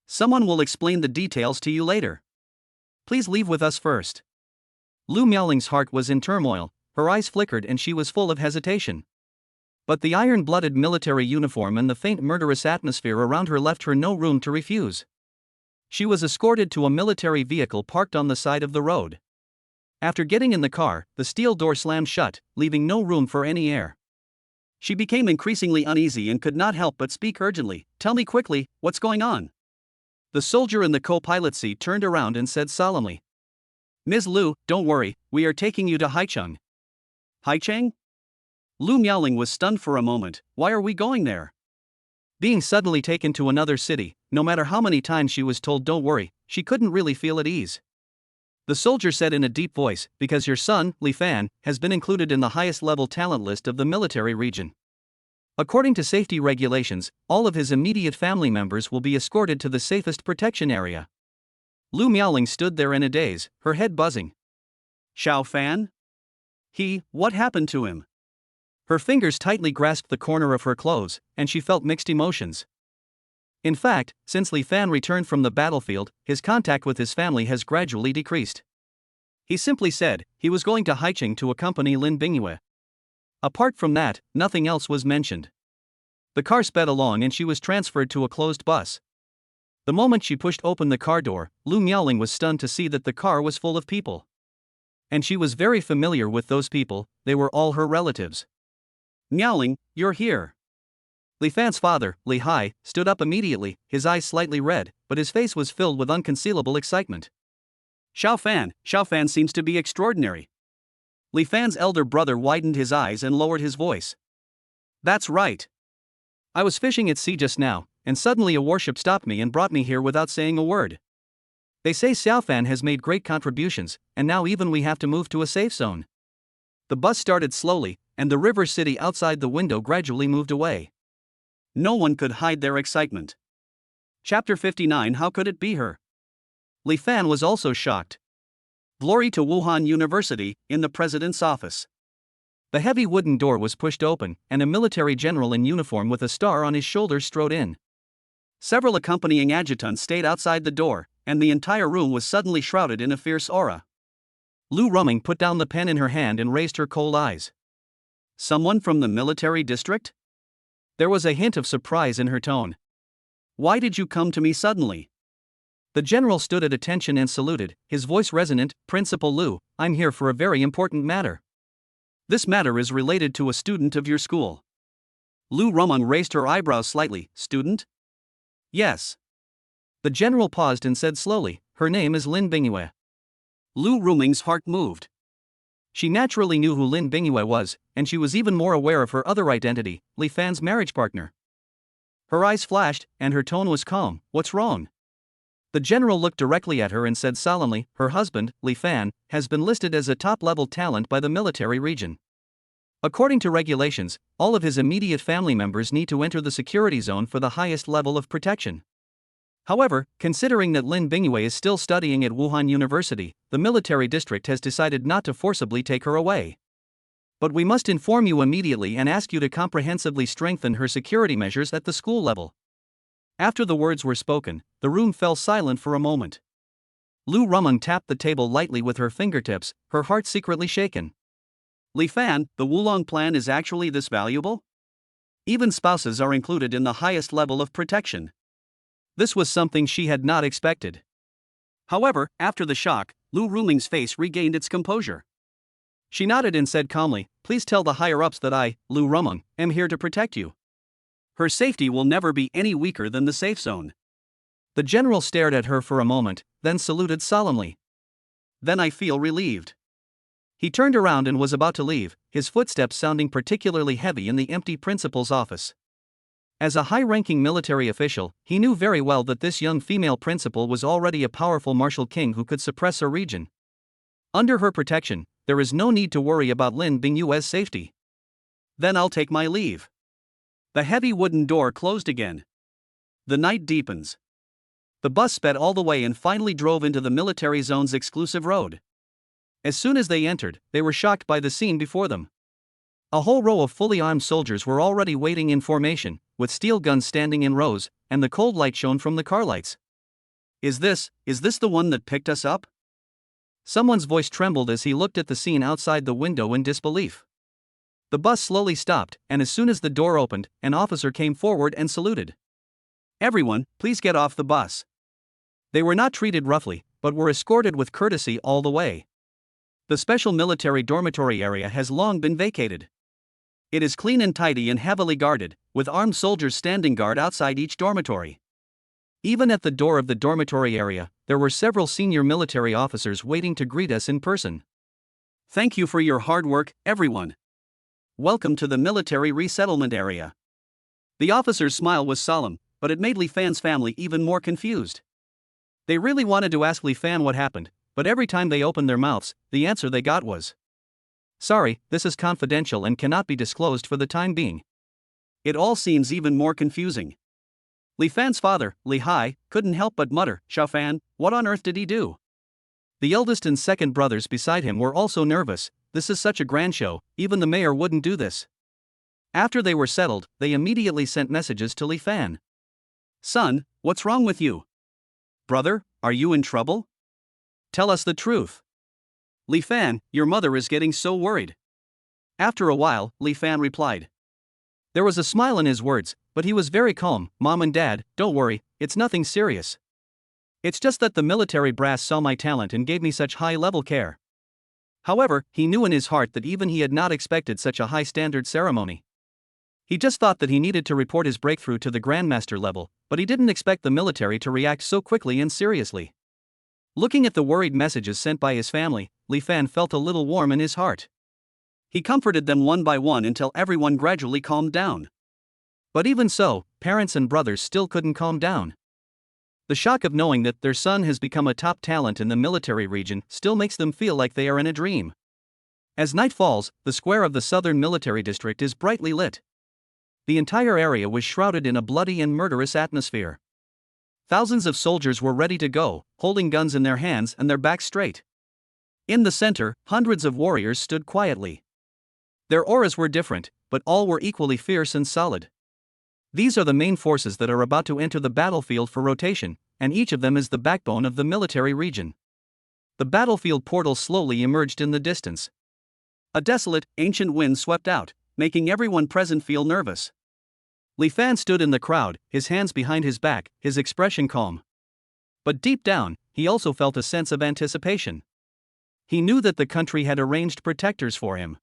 Someone will explain the details to you later. Please leave with us first." Lu Miaoling's heart was in turmoil, her eyes flickered and she was full of hesitation. But the iron-blooded military uniform and the faint murderous atmosphere around her left her no room to refuse. She was escorted to a military vehicle parked on the side of the road. After getting in the car, the steel door slammed shut, leaving no room for any air. She became increasingly uneasy and could not help but speak urgently, "Tell me quickly, what's going on?" The soldier in the co-pilot seat turned around and said solemnly, "Ms. Lu, don't worry, we are taking you to Haicheng." "Haicheng?" Lu Miaoling was stunned for a moment. "Why are we going there?" Being suddenly taken to another city, no matter how many times she was told don't worry, she couldn't really feel at ease. The soldier said in a deep voice, "Because your son, Li Fan, has been included in the highest level talent list of the military region. According to safety regulations, all of his immediate family members will be escorted to the safest protection area." Lu Miaoling stood there in a daze, her head buzzing. "Xiao Fan? What happened to him?" Her fingers tightly grasped the corner of her clothes, and she felt mixed emotions. In fact, since Li Fan returned from the battlefield, his contact with his family has gradually decreased. He simply said he was going to Haicheng to accompany Lin Bingyue. Apart from that, nothing else was mentioned. The car sped along and she was transferred to a closed bus. The moment she pushed open the car door, Lu Miaoling was stunned to see that the car was full of people. And she was very familiar with those people, they were all her relatives. "Miaoling, you're here." Li Fan's father, Li Hai, stood up immediately, his eyes slightly red, but his face was filled with unconcealable excitement. Xiao Fan seems to be extraordinary." Li Fan's elder brother widened his eyes and lowered his voice. "That's right. I was fishing at sea just now, and suddenly a warship stopped me and brought me here without saying a word. They say Xiao Fan has made great contributions, and now even we have to move to a safe zone." The bus started slowly, and the river city outside the window gradually moved away. No one could hide their excitement. Chapter 59. How could it be her? Li Fan was also shocked. Glory to Wuhan University, in the president's office. The heavy wooden door was pushed open, and a military general in uniform with a star on his shoulder strode in. Several accompanying adjutants stayed outside the door, and the entire room was suddenly shrouded in a fierce aura. Lu Ruming put down the pen in her hand and raised her cold eyes. "Someone from the military district?" There was a hint of surprise in her tone. "Why did you come to me suddenly?" The general stood at attention and saluted, his voice resonant. "Principal Lu, I'm here for a very important matter. This matter is related to a student of your school." Lu Ruming raised her eyebrows slightly. "Student?" "Yes." The general paused and said slowly, "Her name is Lin Bingyue." Lu Ruming's heart moved. She naturally knew who Lin Bingyue was, and she was even more aware of her other identity, Li Fan's marriage partner. Her eyes flashed, and her tone was calm. "What's wrong?" The general looked directly at her and said solemnly, "Her husband, Li Fan, has been listed as a top-level talent by the military region. According to regulations, all of his immediate family members need to enter the security zone for the highest level of protection. However, considering that Lin Bingyue is still studying at Wuhan University, the military district has decided not to forcibly take her away. But we must inform you immediately and ask you to comprehensively strengthen her security measures at the school level." After the words were spoken, the room fell silent for a moment. Lu Ruming tapped the table lightly with her fingertips, her heart secretly shaken. "Li Fan, the Wulong plan is actually this valuable?" Even spouses are included in the highest level of protection. This was something she had not expected. However, after the shock, Lu Ruming's face regained its composure. She nodded and said calmly, "Please tell the higher-ups that I, Lu Ruming, am here to protect you. Her safety will never be any weaker than the safe zone." The general stared at her for a moment, then saluted solemnly. "Then I feel relieved." He turned around and was about to leave, his footsteps sounding particularly heavy in the empty principal's office. As a high-ranking military official, he knew very well that this young female principal was already a powerful martial king who could suppress a region. Under her protection, there is no need to worry about Lin Bingyue's safety. "Then I'll take my leave." The heavy wooden door closed again. The night deepens. The bus sped all the way and finally drove into the military zone's exclusive road. As soon as they entered, they were shocked by the scene before them. A whole row of fully armed soldiers were already waiting in formation, with steel guns standing in rows, and the cold light shone from the car lights. Is this the one that picked us up?" Someone's voice trembled as he looked at the scene outside the window in disbelief. The bus slowly stopped, and as soon as the door opened, an officer came forward and saluted. "Everyone, please get off the bus." They were not treated roughly, but were escorted with courtesy all the way. The special military dormitory area has long been vacated. It is clean and tidy and heavily guarded, with armed soldiers standing guard outside each dormitory. Even at the door of the dormitory area, there were several senior military officers waiting to greet us in person. "Thank you for your hard work, everyone. Welcome to the military resettlement area." The officer's smile was solemn, but it made Li Fan's family even more confused. They really wanted to ask Li Fan what happened, but every time they opened their mouths, the answer they got was, "Sorry, this is confidential and cannot be disclosed for the time being." It all seems even more confusing. Li Fan's father, Li Hai, couldn't help but mutter, "Xiao Fan, what on earth did he do?" The eldest and second brothers beside him were also nervous. This is such a grand show, even the mayor wouldn't do this. After they were settled, they immediately sent messages to Li Fan. "Son, what's wrong with you? Brother, are you in trouble? Tell us the truth. Li Fan, your mother is getting so worried." After a while, Li Fan replied. There was a smile in his words, but he was very calm. "Mom and Dad, don't worry, it's nothing serious. It's just that the military brass saw my talent and gave me such high-level care." However, he knew in his heart that even he had not expected such a high-standard ceremony. He just thought that he needed to report his breakthrough to the Grandmaster level, but he didn't expect the military to react so quickly and seriously. Looking at the worried messages sent by his family, Li Fan felt a little warm in his heart. He comforted them one by one until everyone gradually calmed down. But even so, parents and brothers still couldn't calm down. The shock of knowing that their son has become a top talent in the military region still makes them feel like they are in a dream. As night falls, the square of the southern military district is brightly lit. The entire area was shrouded in a bloody and murderous atmosphere. Thousands of soldiers were ready to go, holding guns in their hands and their backs straight. In the center, hundreds of warriors stood quietly. Their auras were different, but all were equally fierce and solid. These are the main forces that are about to enter the battlefield for rotation, and each of them is the backbone of the military region. The battlefield portal slowly emerged in the distance. A desolate, ancient wind swept out, making everyone present feel nervous. Li Fan stood in the crowd, his hands behind his back, his expression calm. But deep down, he also felt a sense of anticipation. He knew that the country had arranged protectors for him.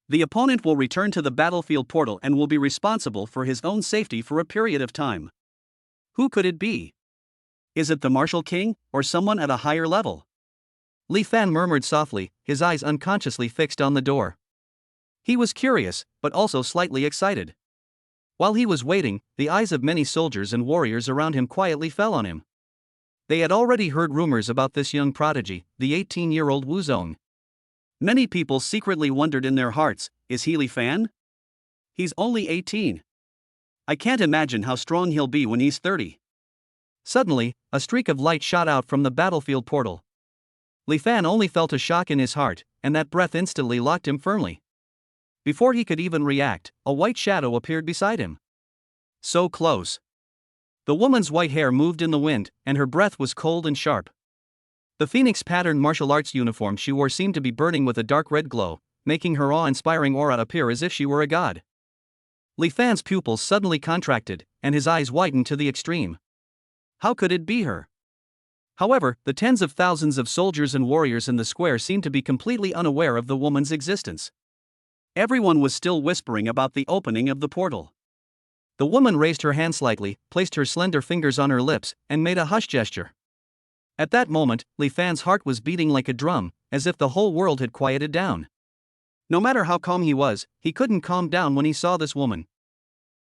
The opponent will return to the battlefield portal and will be responsible for his own safety for a period of time. Who could it be? Is it the Martial King, or someone at a higher level? Li Fan murmured softly, his eyes unconsciously fixed on the door. He was curious, but also slightly excited. While he was waiting, the eyes of many soldiers and warriors around him quietly fell on him. They had already heard rumors about this young prodigy, the 18-year-old Wu Zong. Many people secretly wondered in their hearts, is he Li Fan? He's only 18. I can't imagine how strong he'll be when he's 30. Suddenly, a streak of light shot out from the battlefield portal. Li Fan only felt a shock in his heart, and that breath instantly locked him firmly. Before he could even react, a white shadow appeared beside him. So close. The woman's white hair moved in the wind, and her breath was cold and sharp. The phoenix-patterned martial arts uniform she wore seemed to be burning with a dark red glow, making her awe-inspiring aura appear as if she were a god. Li Fan's pupils suddenly contracted, and his eyes widened to the extreme. How could it be her? However, the tens of thousands of soldiers and warriors in the square seemed to be completely unaware of the woman's existence. Everyone was still whispering about the opening of the portal. The woman raised her hand slightly, placed her slender fingers on her lips, and made a hush gesture. At that moment, Li Fan's heart was beating like a drum, as if the whole world had quieted down. No matter how calm he was, he couldn't calm down when he saw this woman.